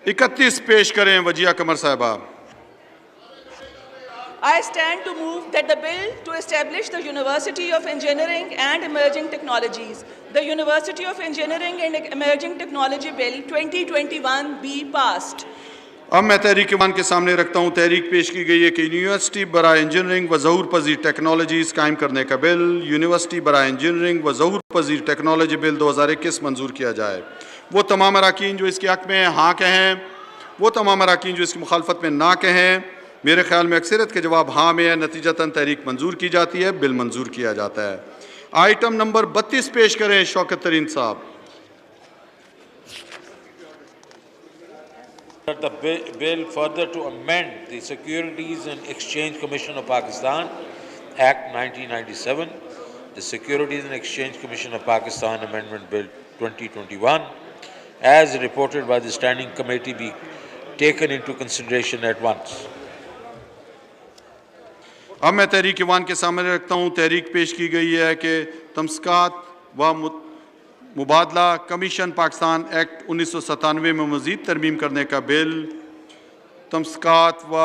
31 पेश करें वजिया कमर साहिबा। I stand to move that the bill to establish the University of Engineering and Emerging Technologies, the University of Engineering and Emerging Technology Bill 2021 be passed. अब मैं तहरीक ईवान के सामने रखता हूँ। तहरीक पेश की गई है कि यूनिवर्सिटी बराए इंजीनियरिंग व ज़हूर पजीर टेक्नोलॉजीज़ कायम करने का बिल यूनिवर्सिटी बराए इंजीनियरिंग व ज़हूर पजीर टेक्नोलॉजी बिल 2021 मंजूर किया जाए। वो तमाम अराकीन जो इसके हक़ में हाँ कहें, वो तमाम अराकीन जो इसकी मुखालफत में ना कहें। मेरे ख्याल में अक्सरियत के जवाब हाँ में है, नतीजतन तहरीक मंजूर की जाती है, बिल मंजूर किया जाता है। आइटम नंबर 32 पेश करें शौकत तरीन साहब। The bill further to amend the Securities and Exchange Commission of Pakistan Act 1997, the Securities and Exchange Commission of Pakistan Amendment Bill 2021, as reported by the Standing Committee, be taken into consideration at once. अब मैं तहरीक Ivan के सामने रखता हूँ। तहरीक पेश की गई है कि तमस्कात व मुबादला कमीशन पाकिस्तान एक्ट 1997 में मज़ीद तरमीम करने का बिल तमस्कात व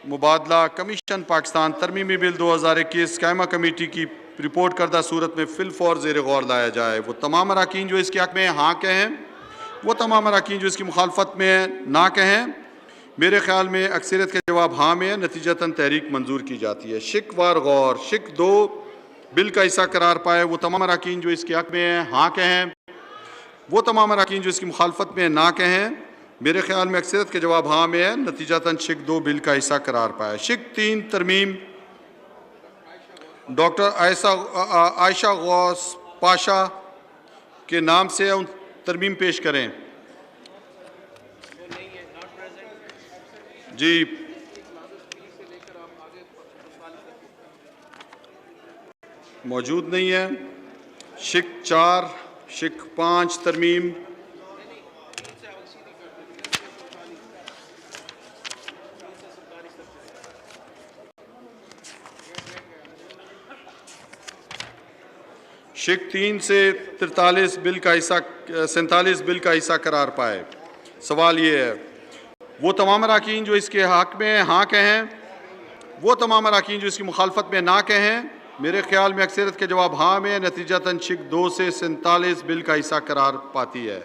मुबादला कमीशन पाकिस्तान तरमीमी बिल 2021 कायमा कमेटी की रिपोर्ट करदा सूरत में फिल फौर ज़ेर गौर लाया जाए। वो तमाम अराकीन जो इसके हक़ में हाँ कहें, वो तमाम अराकीन जो इसकी मुखालफत में ना कहें। मेरे ख्याल में अक्सरियत के जवाब हाँ में है, नतीजतन तहरीक मंजूर की जाती है। शिक वार गौर शिक 2 बिल का हिस्सा करार पाए। वो तमाम अराकीन जो इसके हक़ में हाँ कहें, वो तमाम अराकीन जो इसकी मुखालफत में ना कहें। मेरे ख्याल में अक्सरियत के जवाब हाँ में है, नतीजतन शिक 2 बिल का हिस्सा करार पाए। शिक 3 तरमीम डॉक्टर आयशा गौस पाशा के नाम से उन तरमीम पेश करें। जी मौजूद नहीं है। शिक 4 शिक 5 तरमीम शिक 3 से 43 बिल का हिस्सा 47 बिल का हिस्सा करार पाए। सवाल ये है, वो तमाम अराकीन जो इसके हक़ में हाँ कहें, वो तमाम अराकीन जो इसकी मुखालफत में ना कहें। मेरे ख्याल में अक्सरियत के जवाब हाँ में, नतीजतन शिक 2 से 47 बिल का हिस्सा करार पाती है।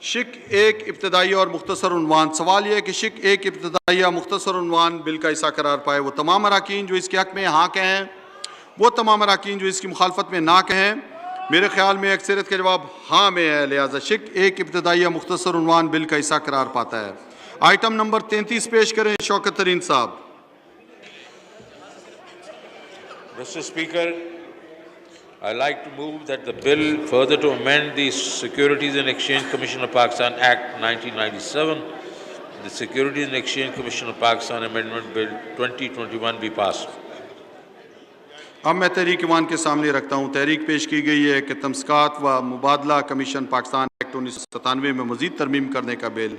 शिक 1 इब्तदाई और मुख्तसर उन्वान। सवाल यह है कि शिक 1 इब्तदाई या मुख्तसर उन्वान बिल का हिस्सा करार पाए। वो तमाम अराकीन जो इसके हक़ में हाँ कहें, वो तमाम अराकीन जो इसकी मुखालफत में ना कहें। मेरे ख्याल में अक्सरियत के जवाब हाँ में है, लिहाजा शिक 1 इब्तदाई या मुख्तसर उन्वान बिल का हिस्सा करार पाता है। आइटम नंबर 33 पेश करें शौकत तरीन साहब। Mr. Speaker, I like to move that the bill further to amend the Securities and Exchange Commission of Pakistan Act 1997, the Securities and Exchange Commission of Pakistan Amendment Bill 2021 be passed. अब मैं तहरीक Ivan के सामने रखता हूँ। तहरीक पेश की गई है कि तमस्कात व मुबादला कमीशन पाकिस्तान एक्ट 1997 में मज़ीद तरमीम करने का बिल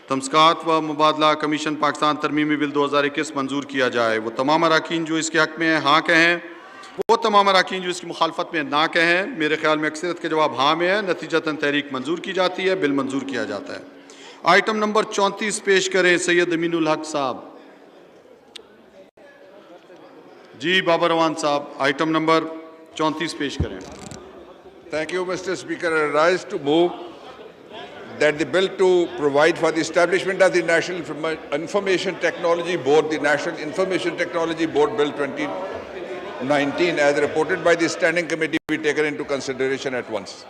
तमस्कात व मुबादला कमीशन पाकिस्तान तरमीमी बिल 2021 मंजूर किया जाए। वो तमाम अराकीन जो इसके हक़ में हाँ कहें, वो तमाम अराकीन जो इसकी मुखालफत में ना कहें। मेरे ख्याल में अक्सरियत के जवाब हाँ में है, नतीजतन तहरीक मंजूर की जाती है, बिल मंजूर किया जाता है। आइटम नंबर 34 पेश करें सैयद अमीनुल हक साहब। जी बाबर रवान साहब, आइटम नंबर 34 पेश करें। Thank you, Mr. Speaker. I rise to move that the bill to provide for the establishment of the National Information Technology Board, the National Information Technology Board Bill 2019, as reported by the Standing Committee, be taken into consideration at once.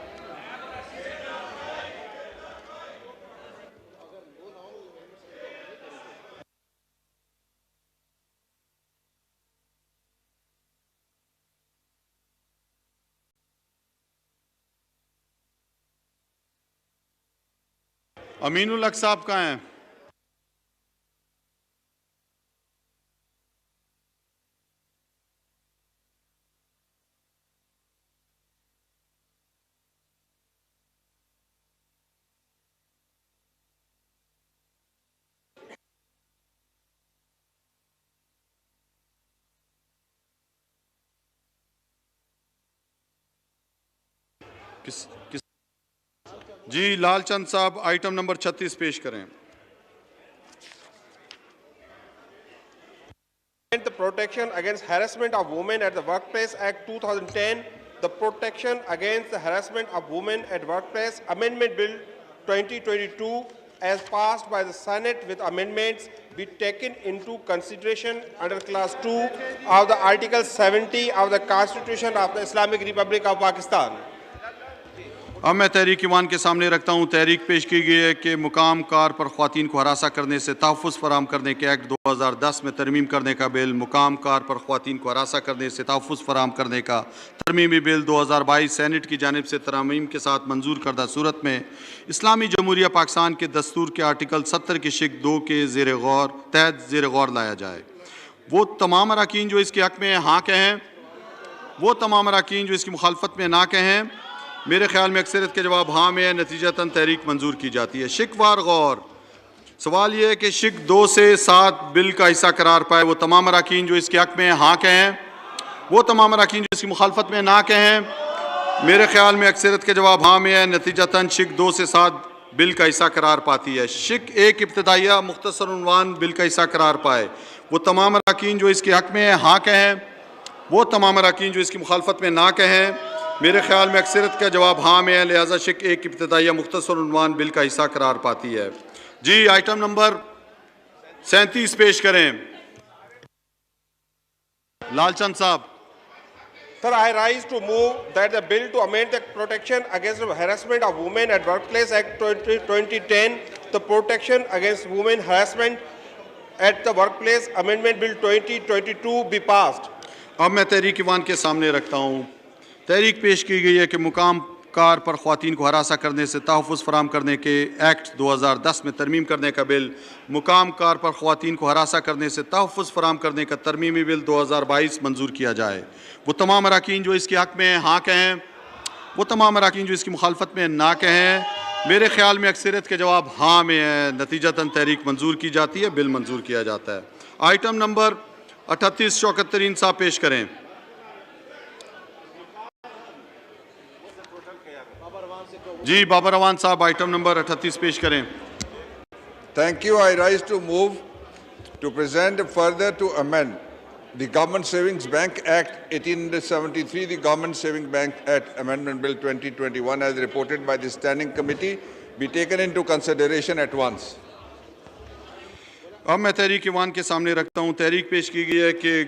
Aminul हक साहब कहाँ हैं? जी लालचंद साहब item number 36 पेश करें। The Protection Against Harassment of Women at the Workplace Act 2010, the Protection Against the Harassment of Women at Workplace Amendment Bill 2022 as passed by the Senate with amendments be taken into consideration under Clause 2 of the Article 70 of the Constitution of the Islamic Republic of Pakistan. अब मैं तहरीक Ivan के सामने रखता हूँ। तहरीक पेश की गई है कि मुकाम कार पर ख्वातीन को हरासा करने से तहफ़्फ़ुज़ फराहम करने के एक्ट 2010 में तरमीम करने का बिल, मुकाम कार पर ख्वातीन को हरासा करने से तहफ़्फ़ुज़ फराहम करने का तरमीमी बिल 2022 सैनेट की जानिब से तरमीम के साथ मंजूर करदा सूरत में इस्लामी जमहूरिया पाकिस्तान के दस्तूर के आर्टिकल 70 की शिक 2 के तहत ज़ेर गौर लाया जाए। वो तमाम अरकान जो इसके हक़ में हाँ कहें, वो तमाम अरकान जो इसकी मुखालफत में ना कहें। मेरे ख्याल में अक्सरियत के जवाब हाँ में है, नतीजतन तहरीक मंजूर की जाती है। शिकवार गौर। सवाल ये है कि शिक 2 से 7 बिल का हिस्सा करार पाए वो तमाम अरकान जो इसके हक़ में हाँ कहें, वो तमाम अरकान जो इसकी मुखालफत में ना कहें। मेरे ख्याल में अक्सरियत के जवाब हाँ में है, नतीजतन शिक 2 से 7 बिल का हिस्सा करार पाती है। शिक 1 इब्तदाइया मुख्तसर उन्वान बिल का हिस्सा करार पाए वो तमाम अरकान जो इसके हक़ में हाँ कहें, वो तमाम अरकान जो इसकी मुखालफत में ना कहें। मेरे ख्याल में अक्सरियत का जवाब हाँ में है, लिहाजा शिक 1 इब्तदाइया मुख्तसर उन्वान बिल का हिस्सा करार पाती है। जी आइटम नंबर 37 पेश करें। लालचंद साहब। Sir, I rise to move that the bill to amend the Protection Against Harassment of Women at Workplace Act 2010, the Protection Against Women Harassment at the Workplace Amendment Bill 2022 be passed. अब मैं तहरीक Ivan के सामने रखता हूँ। तहरीक पेश की गई है कि मुकाम कार पर ख्वातीन को हरासा करने से तहफ़्फ़ुज़ फराहम करने के एक्ट 2010 में तरमीम करने का बिल, मुकाम कार पर ख्वातीन को हरासा करने से तहफ़्फ़ुज़ फराहम करने का तरमीमी बिल 2022 मंजूर किया जाए। वो तमाम अरकान जो इसके हक़ में हाँ कहें, वो तमाम अरकान जो इसकी मुखालफत में ना कहें। मेरे ख्याल में अक्सरियत के जवाब हाँ में है, नतीजतन तहरीक मंजूर की जाती है, बिल मंजूर किया जाता है। आइटम नंबर 38 शौकत तरीन साहब पेश करें। जी बाबर अवान साहब आइटम नंबर 38 पेश करें। Thank you. I rise to move to present further to amend the Government Savings Bank Act 1873, the Government Savings Bank Act Amendment Bill 2021 as reported by the Standing Committee be taken into consideration at once. अब मैं तहरीक Ivan के सामने रखता हूँ। तहरीक पेश की गई है कि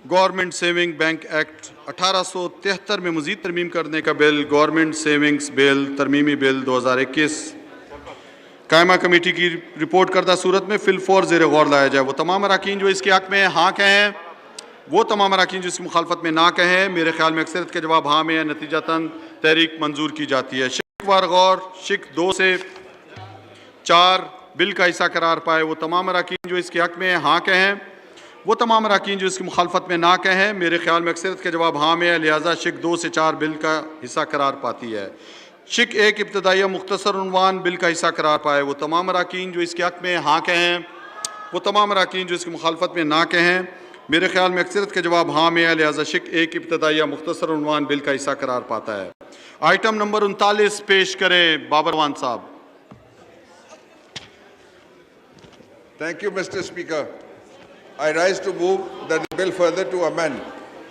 गवर्नमेंट सेविंग बैंक एक्ट 1873 में मज़ीद तरमीम करने का बिल, गवर्नमेंट सेविंग्स बिल तरमीमी बिल 2021 कायमा कमेटी की रिपोर्ट करदा सूरत में फिल फॉर ज़ेर गौर लाया जाए। वो तमाम अरकान जो इसके हक़ में हाँ कहें, वो तमाम अरकान जो इसकी मुखालफत में ना कहें। मेरे ख्याल में अक्सरियत के जवाब हाँ में है, नतीजतन तहरीक मंजूर की जाती है। शिकवार गौर। शिक 2 से 4 बिल का हिस्सा करार पाए वो तमाम अरकान जो इसके हक़ में हाँ कहें, वो तमाम अरकान जो इसकी मुखालफत में ना कहें। मेरे ख्याल में अक्सरियत के जवाब हाँ में है, लिहाजा शिक 2 से 4 बिल का हिस्सा करार पाती है। शिक 1 इब्तदाइया मुख्तसर उन्वान बिल का हिस्सा करार पाए वो तमाम अरकान जो इसके हक़ में हाँ कहें, वो तमाम अरकान जो इसकी मुखालफत में ना कहें। मेरे ख्याल में अक्सरियत के जवाब हाँ में है, लिहाजा शिक 1 इब्तदाइया मुख्तसर उन्वान बिल का हिस्सा करार पाता है। आइटम नंबर 39 पेश करें बाबर अवान साहब। Thank you, Mr. Speaker. I rise to move that the bill further to amend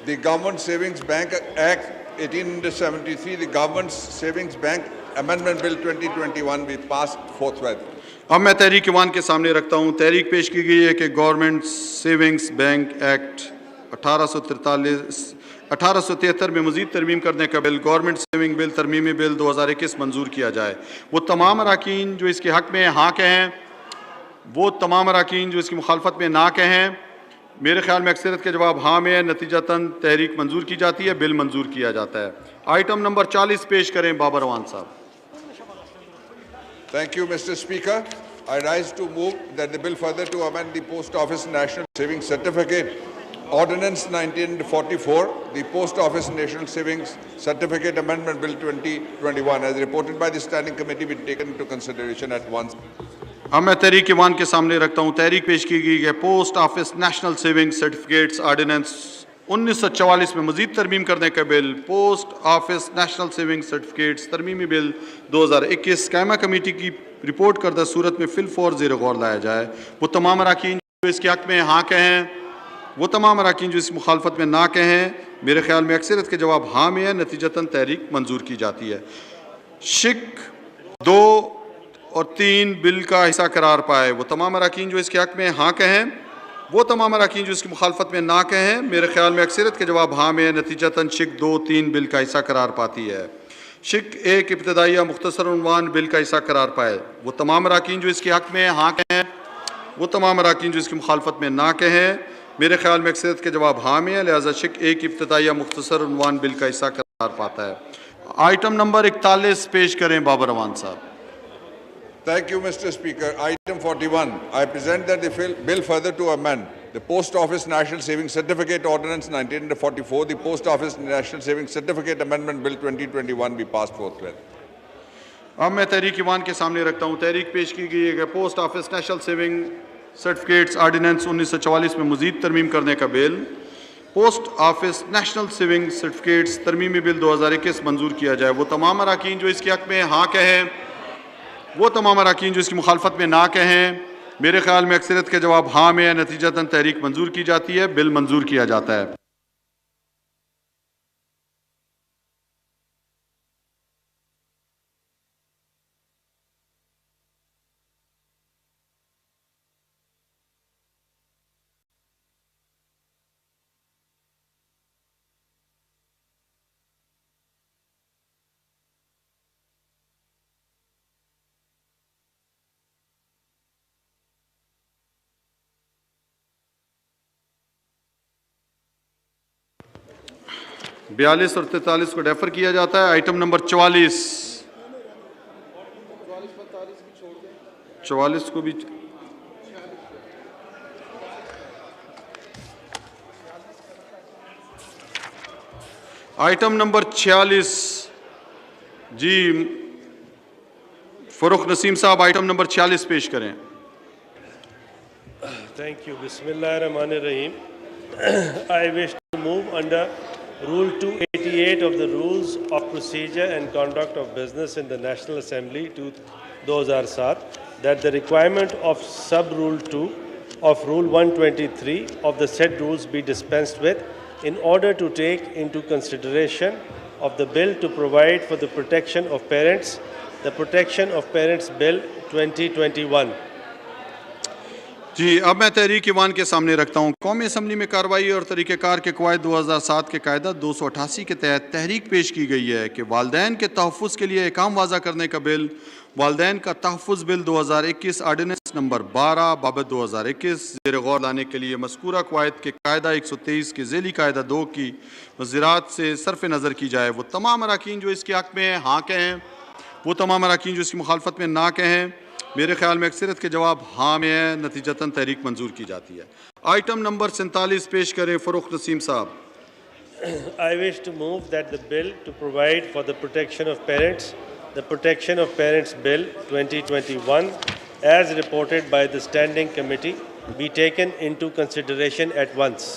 the Government Savings Bank Act 1873, the Government Savings Bank Amendment Bill 2021 be passed forthwith. अब मैं तहरीक ईवान के सामने रखता हूँ। तहरीक पेश की गई है कि गवर्नमेंट सेविंग्स बैंक एक्ट 1873 में मज़ीद तरमीम करने का बिल, गवर्नमेंट सेविंग बिल तरमीमी बिल 2021 मंजूर किया जाए। वो तमाम अरकान जो इसके हक़ में हाँ कहें, वो तमाम अरकान जो इसकी मुखालफत में ना कहें। मेरे ख्याल में अक्सरियत के जवाब हाँ में है, नतीजतन तहरीक मंजूर की जाती है, बिल मंजूर किया जाता है। आइटम नंबर 40 पेश करें बाबर अवान साहब। Thank you, Mr. Speaker. I rise to move that the bill further to amend the Post Office National Savings Certificate Ordinance 1944, the Post Office National Savings Certificate Amendment Bill 2021 as reported by the Standing Committee be taken into consideration at once. अब मैं तहरीक Ivan के सामने रखता हूँ। तहरीक पेश की गई है post office national saving certificates ordinance 1944 में मजीद तरमीम करने का bill, post office national saving certificates तरमीमी बिल 2021 कायमा कमेटी की रिपोर्ट करदा सूरत में फिल फौर ज़ेर गौर लाया जाए। वो तमाम अराकीन जो इसके हक़ में हाँ कहें, वो तमाम अराकीन जो इस मुखालफत में ना कहें, मेरे ख्याल में अक्सरियत के जवाब हाँ में है, नतीजतन तहरीक मंजूर की जाती है। शिक 2 और 3 बिल का हिस्सा करार पाए, वो तमाम अराकीन जो इसके हक़ में हाँ कहें, वो तमाम अराकीन जो इसकी मुखालफत में ना कहें, मेरे ख्याल में अक्सरियत के जवाब हाँ में है, नतीजतन शिक 2, 3 बिल का हिस्सा करार पाती है। शिक 1 इब्तदाई मुख्तसर उन्वान बिल का हिस्सा करार पाए, वो तमाम अराकीन जो इसके हक़ में हाँ कहें, वो तमाम अराकीन जो इसकी मुखालफत में ना कहें, मेरे ख्याल में अक्सरियत के जवाब हाँ में है, लिहाजा शिक 1 इब्तदाई मुख्तसर उन्वान बिल का हिस्सा करार पाता है। आइटम नंबर 41 पेश करें बाबर रवान साहब। Thank you, Mr. Speaker. Item 41. I present that the bill further to amend the Post Office National Savings Certificate Ordinance 1944, the Post Office National Savings Certificate Amendment Bill 2021 be passed forthwith. अब मैं तहरीक Ivan के सामने रखता हूँ। तहरीक पेश की गई है कि post office national saving certificates ordinance 1944 में मजीद तरमीम करने का bill, post office national saving certificates तरमीमी बिल 2021 मंजूर किया जाए। वो तमाम अराकीन जो इसके हक़ में हाँ कहें, वो तमाम अराकीन जो इसकी मुखालफत में ना कहें, मेरे ख्याल में अक्सरियत के जवाब हाँ में है, नतीजतन तहरीक मंजूर की जाती है, बिल मंजूर किया जाता है। बयालीस और 43 को डेफर किया जाता है। आइटम नंबर 44 को भी आइटम नंबर 46 जी फरुख नसीम साहब आइटम नंबर 46 पेश करें। Thank you. बिस्मिल्लाहिर्रहमानिर्रहीम। I wish to move under Rule 288 of the Rules of Procedure and Conduct of Business in the National Assembly 2007 that the requirement of sub-rule 2 of Rule 123 of the said rules be dispensed with in order to take into consideration of the bill to provide for the protection of parents, the Protection of Parents Bill 2021. जी अब मैं तहरीक Ivan के सामने रखता हूँ। कौमी assembly में कार्रवाई और तरीक़ेकार के क़वायद 2007 के कायदा 288 के तहत तहरीक पेश की गई है कि वालदैन के तहफ़्फ़ुज़ के लिए एहकाम वाज़ा करने का बिल, वालदैन का तहफ़्फ़ुज़ बिल 2021 आर्डिनेंस नंबर 12 बाबत 2021 ज़ेर गौर लाने के लिए मज़कूरा क़वायद के कायदा 123 के ज़ेली कायदा 2 की वज़ीरात से सरफ़ नज़र की जाए। वो तमाम अराकीन जो इसके हक़ में हाँ कहें, वो तमाम अराकीन जो इसकी मुखालफत में ना कहें, मेरे ख्याल में अक्सरियत के जवाब हाँ में है, नतीजतन तहरीक मंजूर की जाती है। आइटम नंबर 47 पेश करें फरुख नसीम साहब। I wish to move that the bill to provide for the protection of parents, the Protection of Parents Bill 2021, as reported by the Standing Committee, be taken into consideration at once.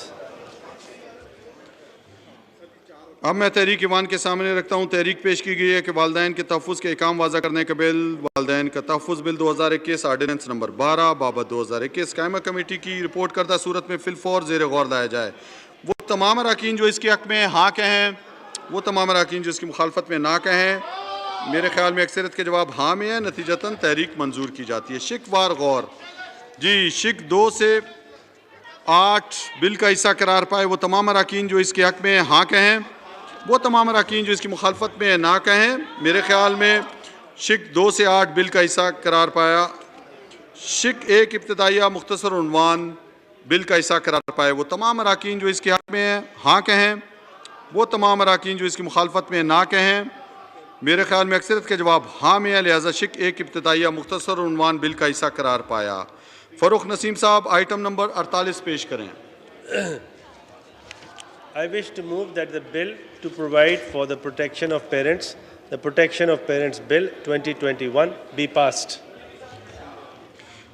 अब मैं तहरीक Ivan के सामने रखता हूँ। तहरीक पेश की गई है कि वालदैन के तहफ़्फ़ुज़ के एहकाम वाज़ा करने का बिल, वालदैन का तहफ़्फ़ुज़ बिल 2021 आर्डिनेंस नंबर 12 बाबत 2021 कायमा कमेटी की रिपोर्ट करदा सूरत में फिल फौर ज़ेर गौर लाया जाए। वो तमाम अराकीन जो इसके हक़ में हाँ कहें, वो तमाम अराकीन जो इसकी मुखालफत में ना कहें, मेरे ख्याल में अक्सरियत के जवाब हाँ में है, नतीजतन तहरीक मंजूर की जाती है। शिक वार गौर जी शिक 2 से 8 बिल का हिस्सा करार पाए, वो तमाम अराकीन जो इसके हक़ में हाँ कहें, वो तमाम अराकीन जो इसकी मुखालफत में ना कहें, मेरे ख्याल में शिक 2 से 8 बिल का हिस्सा करार पाया। शिक 1 इब्तदाई मुख्तसर उन्वान बिल का हिस्सा करार पाए, वो तमाम अराकीन जो इसके हक़ में हाँ कहें, वो तमाम अराकीन जो इसकी मुखालफत में ना कहें, मेरे ख्याल में अक्सरियत के जवाब हाँ में है, लिहाजा शिक 1 इब्तदाई मुख्तसर उन्वान बिल का हिस्सा करार पाया। फरुख नसीम साहब आइटम नंबर 48 पेश करें। I wish to move that the bill to provide for the protection of parents, the Protection of Parents Bill 2021 be passed.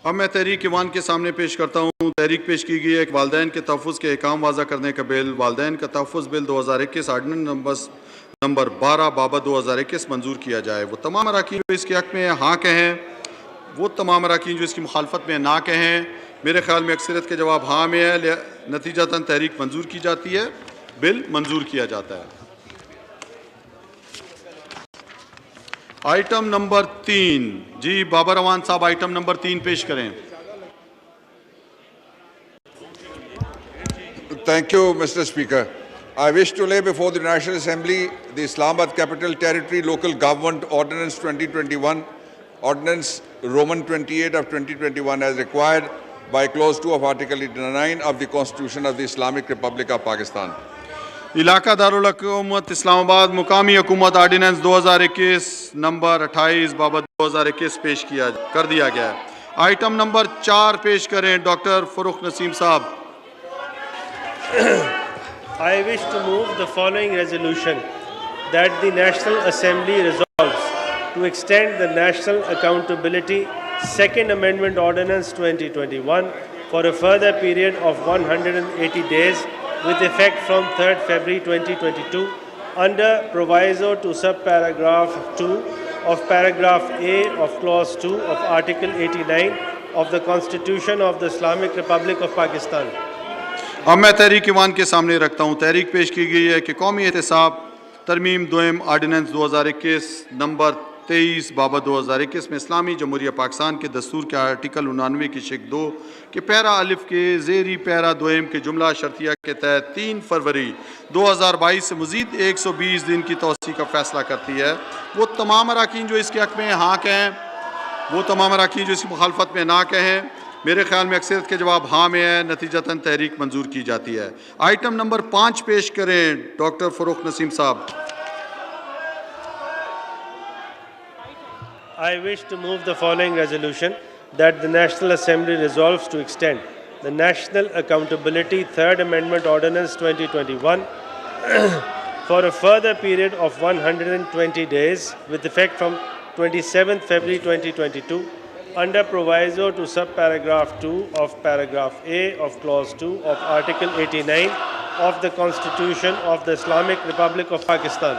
अब मैं तहरीक ईवान के सामने पेश करता हूँ हूँ तहरीक पेश की गई है कि वालदैन के तहफ़्फ़ुज़ के अहकाम वाज़ा करने का बिल, वालदैन का तहफ़्फ़ुज़ बिल 2021 आर्डिनेंस नंबर 12 बाबा 2021 मंजूर किया जाए। वो तमाम अराकीन जो इसके हक़ में हाँ कहें, वो तमाम अराकीन जो इसकी मुखालफत में ना कहें। मेरे ख्याल में अक्सरियत के जवाब हाँ में है, नतीजतन तहरीक मंजूर की जाती है, बिल मंजूर किया जाता है। आइटम नंबर 3, जी बाबर अवान साहब आइटम नंबर 3 पेश करें। Thank you, Mr. Speaker. I wish to lay before the National Assembly the Islamabad Capital Territory Local Government Ordinance 2021, Ordinance Roman 28 of 2021 as required by Clause 2 of Article 89 of the Constitution of the Islamic Republic of Pakistan. इलाका दारुल हुकूमत इस्लामाबाद मुकामी हुकूमत ordnance 2021 number 28 बाबत 2021 पेश कर दिया गया है। आइटम नंबर 4 पेश करें डॉक्टर फरूख नसीम साहब। I wish to move the following resolution that the National Assembly resolves to extend the National Accountability Second Amendment Ordinance 2021 for a further period of 180 days with effect from 3rd February 2022 under proviso to subparagraph 2 of paragraph A of clause 2 of Article 89 of the Constitution of the Islamic Republic of Pakistan. अब मैं तहरीक Ivan के सामने रखता हूँ। तहरीक पेश की गई है कि कौमी एहतसाब तरमीम दोम आर्डिनेंस 2021 नंबर 23 बाबा 2021 में इस्लामी जमहूरिया पाकिस्तान के दस्तूर के आर्टिकल 89 की शिक 2 के पैरा अलिफ के ज़ेरी पैरा दोम के जुमला शर्तिया के तहत 3 फरवरी 2022 से मज़ीद 120 दिन की तोसी का फ़ैसला करती है। वो तमाम अराकीन जो इसके हक़ में हाँ कहें, वो तमाम अराकीन जो इसकी मुखालफत में ना कहें। मेरे ख्याल में अक्सरियत के जवाब हाँ में है, नतीजतन तहरीक मंजूर की जाती है। आइटम नंबर 5 पेश करें डॉक्टर फरूख नसीम साहब। I wish to move the following resolution that the National Assembly resolves to extend the National Accountability Third Amendment Ordinance 2021 for a further period of 120 days with effect from 27th February 2022 under proviso to subparagraph 2 of paragraph A of clause 2 of Article 89 of the Constitution of the Islamic Republic of Pakistan.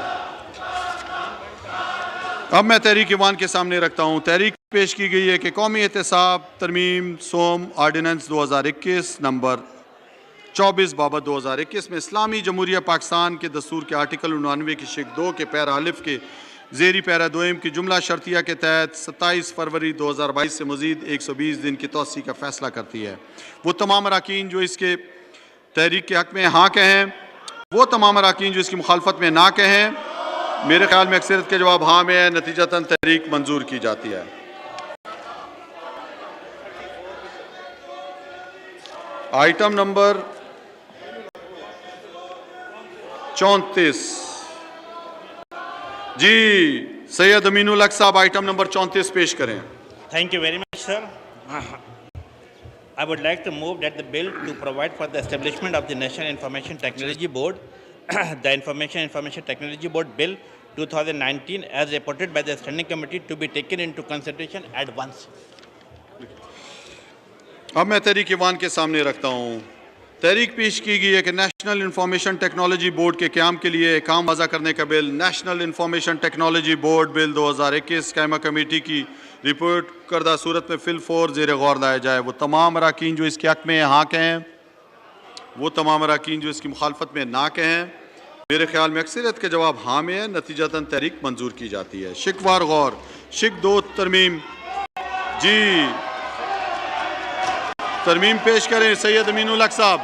अब मैं तहरीक Ivan के सामने रखता हूँ। तहरीक पेश की गई है कि कौमी एहतसाब तरमीम सोम आर्डिनेंस 2021 नंबर 24 बाबा 2021 में इस्लामी जमहूरिया पाकिस्तान के दस्तूर के आर्टिकल 89 की शिक 2 के पैरा अलिफ के ज़ेरी पैरा दोम की जुमला शर्तिया के तहत 27 फरवरी 2022 से मज़ीद 120 दिन की तोसी का फ़ैसला करती है। वो तमाम अराकीन जो इसके तहरीक के हक़ में हाँ कहें, वो तमाम अराकीन जो इसकी मुखालफत में ना कहें। मेरे ख्याल में अक्सरियत के जवाब हाँ में है, नतीजतन तहरीक मंजूर की जाती है। आइटम नंबर 34, जी सैयद अमीनुल हक साहब आइटम नंबर 34 पेश करें। Thank you very much, sir. I would like to move that the bill to provide for the establishment of the National Information Technology Board, the Information Technology Board Bill 2019 as reported by the Standing Committee to be taken into consideration at once. अब मैं तहरीक Ivan के सामने रखता हूँ। तहरीक पेश की गई है कि नेशनल इंफॉर्मेशन टेक्नोलॉजी बोर्ड के क़याम के लिए काम वाज़ा करने का bill national information technology board bill 2021 कायमा कमेटी की रिपोर्ट करदा सूरत में फिल फोर ज़ेर गौर लाया जाए। वो तमाम अराकीन जो इसके हक़ में हाँ कहें, वो तमाम अराकीन जो इसकी मुखालफत में ना कहें। मेरे ख्याल में अक्सरियत के जवाब हाँ में है, नतीजतन तहरीक मंजूर की जाती है। शिकवार गौर शिक 2 तरमीम, जी तरमीम पेश करें सैयद अमीनुल हक साहब।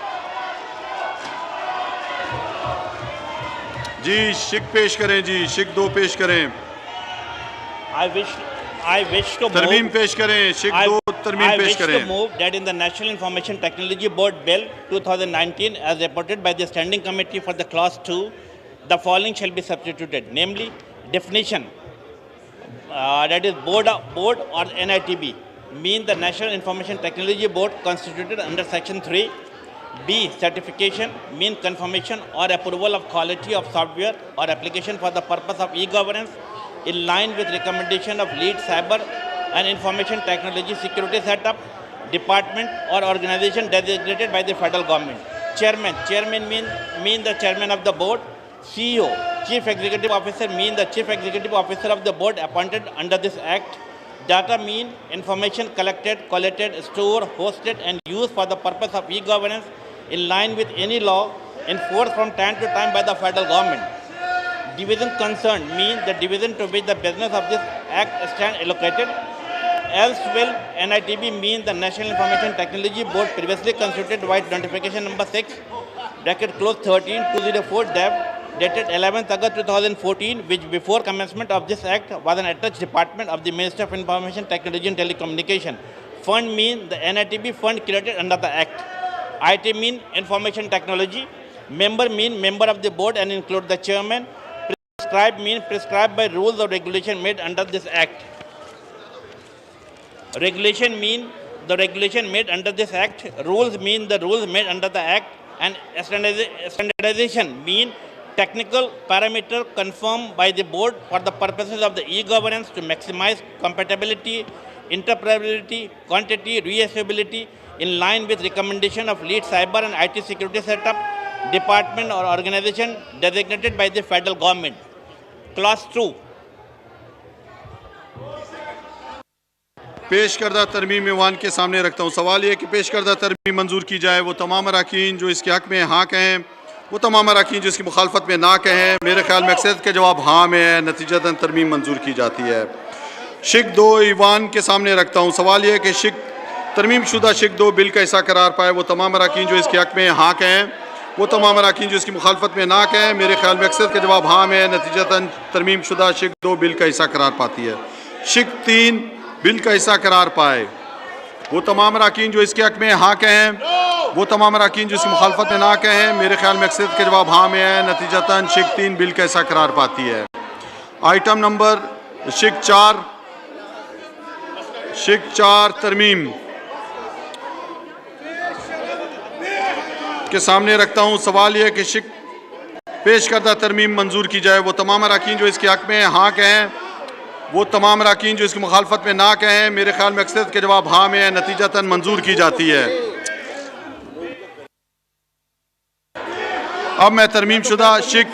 जी शिक पेश करें, जी शिक 2 पेश करें। I wish to तरमीम पेश करें, शिक 2 तरमीम पेश करें। I wish to move that in the National Information Technology Board Bill 2019 as reported by the Standing Committee for the Clause 2, the following shall be substituted, namely definition, that is board or NITB, mean the National Information Technology Board constituted under Section 3. B. Certification, mean confirmation or approval of quality of software or application for the purpose of e-governance in line with recommendation of lead cyber and information technology security setup. department or organization designated by the federal government. Chairman mean the chairman of the board. CEO, Chief Executive Officer mean the Chief Executive Officer of the board appointed under this act. Data mean information collected, collated, stored, hosted and used for the purpose of e-governance in line with any law enforced from time to time by the federal government. Division concerned mean the division to which the business of this act stand allocated. Else will NITB mean the National Information Technology Board previously constituted by notification number 6, bracket close 13/204 dated 11th August 2014, which before commencement of this act was an attached department of the Ministry of Information Technology and Telecommunication. Fund mean the NITB fund created under the act. IT mean information technology. Member mean member of the board and include the chairman. Prescribed mean prescribed by rules or regulation made under this act. Regulation mean the regulation made under this act. Rules mean the rules made under the act. And standardization mean technical parameter confirmed by the board for the purposes of the e-governance to maximize compatibility, interoperability, quantity, reusability in line with recommendation of lead cyber and IT security setup, department or organization designated by the federal government. Clause 2. पेश करदा तरमीम Ivan के सामने रखता हूँ। सवाल ये कि पेश करदा तरमीम मंजूर की जाए। वो तमाम अरकान जो इसके हक़ में हाँ कहें, वो तमाम अरकान जो इसकी मुखालफत में ना कहें। मेरे ख्याल में अक्सरियत के जवाब हाँ में है, नतीजतन तरमीम मंजूर की जाती है। शिक 2 ईवान के सामने रखता हूँ। सवाल ये कि तरमीम शुदा शिक 2 बिल का हिस्सा करार पाए। वो तमाम अरकान जो इसके हक़ में हाँ कहें, वो तमाम अरकान जो इसकी मुखालफत में ना कहें। मेरे ख्याल में अक्सरियत के जवाब हाँ में है, नतीजतन तरमीम शुदा शिक 2 बिल का हिस्सा करार पाती है। शिक 3 बिल का हिस्सा करार पाए। वो तमाम अरकान जो इसके हक़ में हाँ कहें, वो तमाम अरकान जो इसकी मुखालफत में ना कहें। मेरे ख्याल में अक्सरियत के जवाब हाँ में है, नतीजतन शिक 3 बिल का हिस्सा करार पाती है। आइटम नंबर शिक 4 तरमीम के सामने रखता हूँ। सवाल यह कि शिक पेश करदा तरमीम मंजूर की जाए। वो तमाम अरकान जो इसके हक़ में हाँ कहें, वो तमाम अरकान जो इसकी मुखालफत में ना कहें। मेरे ख्याल में अक्सरियत के जवाब हाँ में है, नतीजतन मंजूर की जाती है। अब मैं तरमीम शुदा शिक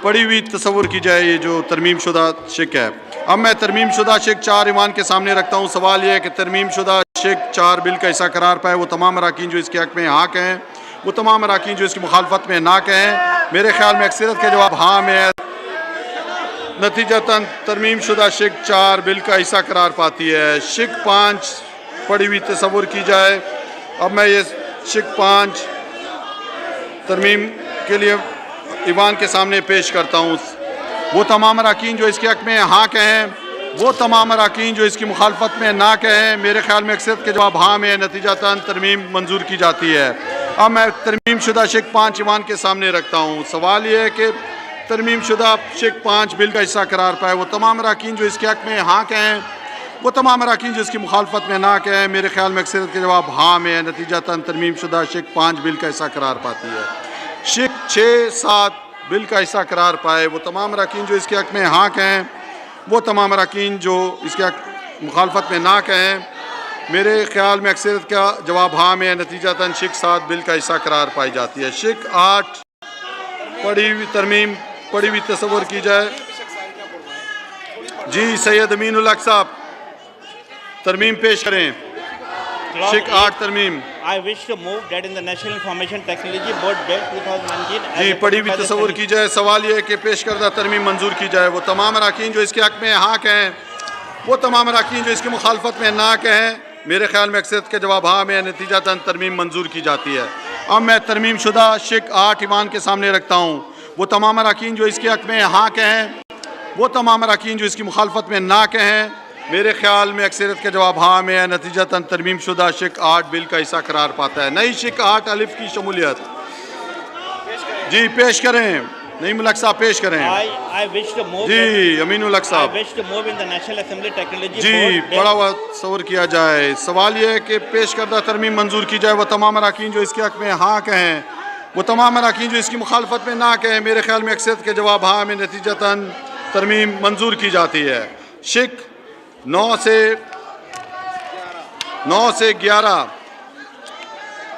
पढ़ी हुई तस्वुर की जाए। ये जो तरमीम शुदा शिक है, अब मैं तरमीम शुदा शिक 4 ईवान के सामने रखता हूँ। सवाल यह है कि तरमीम शुदा शिक 4 बिल का हिस्सा करार पाए। वो तमाम अरकान जो इसके हक़ में हाँ कहें, वो तमाम अरकान जो इसकी मुखालफत में ना कहें। मेरे ख्याल में अक्सरियत के जवाब हाँ में है, नतीजतन तरमीम शुदा शिक 4 बिल का हिस्सा करार पाती है। शिक 5 पढ़ी हुई तस्वुर की जाए। अब मैं ये शिक 5 तरमीम के लिए ईवान के सामने पेश करता हूँ। वो तमाम अरकान जो इसके हक़ में हाँ कहें, वो तमाम अरकान जो इसकी मुखालफत में ना कहें। मेरे ख्याल में अक्सरियत के जवाब हाँ में है, नतीजतन तरमीम मंजूर की जाती है। अब मैं तरमीम शुदा शिक 5 ईवान के सामने रखता हूँ। सवाल ये है कि तरमीम शुदा शिक 5 बिल का हिस्सा करार पाए। वो तमाम अरकान जो इसके हक़ में हाँ कहें, वो तमाम अरकान जो इसकी मुखालफत में ना कहें। मेरे ख्याल में अक्सरियत के जवाब हाँ में है, नतीजतन तरमीम शुदा शिक 5 बिल का हिस्सा करार पाती है। शिक 6-7 बिल का हिस्सा करार पाए। वो तमाम अरकान जो इसके हक़ में हाँ कहें, वो तमाम अरकान जो इसके मुखालफत में ना कहें। मेरे ख्याल में अक्सरियत का जवाब हाँ में है, नतीजतन शिक 7 बिल का हिस्सा करार पाई जाती है। शिक 8 पढ़ी हुई तस्वुर की जाए। जी सैयद अमीनुल हक साहब तरमीम पेश करें। शिक 8 तरमीम। I wish to move that in the National Information Technology Board Bill 2019 जी पढ़ी हुई तस्वुर की जाए। सवाल ये है कि पेश करदा तरमीम मंजूर की जाए। वो तमाम अरकान जो इसके हक़ में हाँ कहें, वो तमाम अरकान जो इसकी मुखालफत में ना कहें। मेरे ख्याल में अक्सरियत के जवाब हाँ में, नतीजतन तरमीम मंजूर की जाती है। अब मैं तरमीम शुदा शिक 8 ईवान के सामने रखता हूँ। वो तमाम अरकान जो इसके हक़ में हाँ कहें, वो तमाम अरकान जो इसकी मुखालफत में ना कहें। मेरे ख्याल में अक्सरियत के जवाब हाँ में है, नतीजतन तरमीम शुदा शिक 8 बिल का हिस्सा करार पाता है। नई शिक 8 अलिफ की शमूलियत। जी पेश करें, नईमुल हक साहब पेश करें। जी अमीनुल हक साहब जी पढ़ा हुआ तस्वुर किया जाए। सवाल ये है कि पेश करदा तरमीम मंजूर की जाए। वो तमाम अरकान जो इसके हक़ में हाँ कहें, वो तमाम अरकान जो इसकी मुखालफत में ना कहें। मेरे ख्याल में अक्सरियत के जवाब हाँ में, नतीजतन तरमीम मंजूर की जाती है। शिक 9 से 11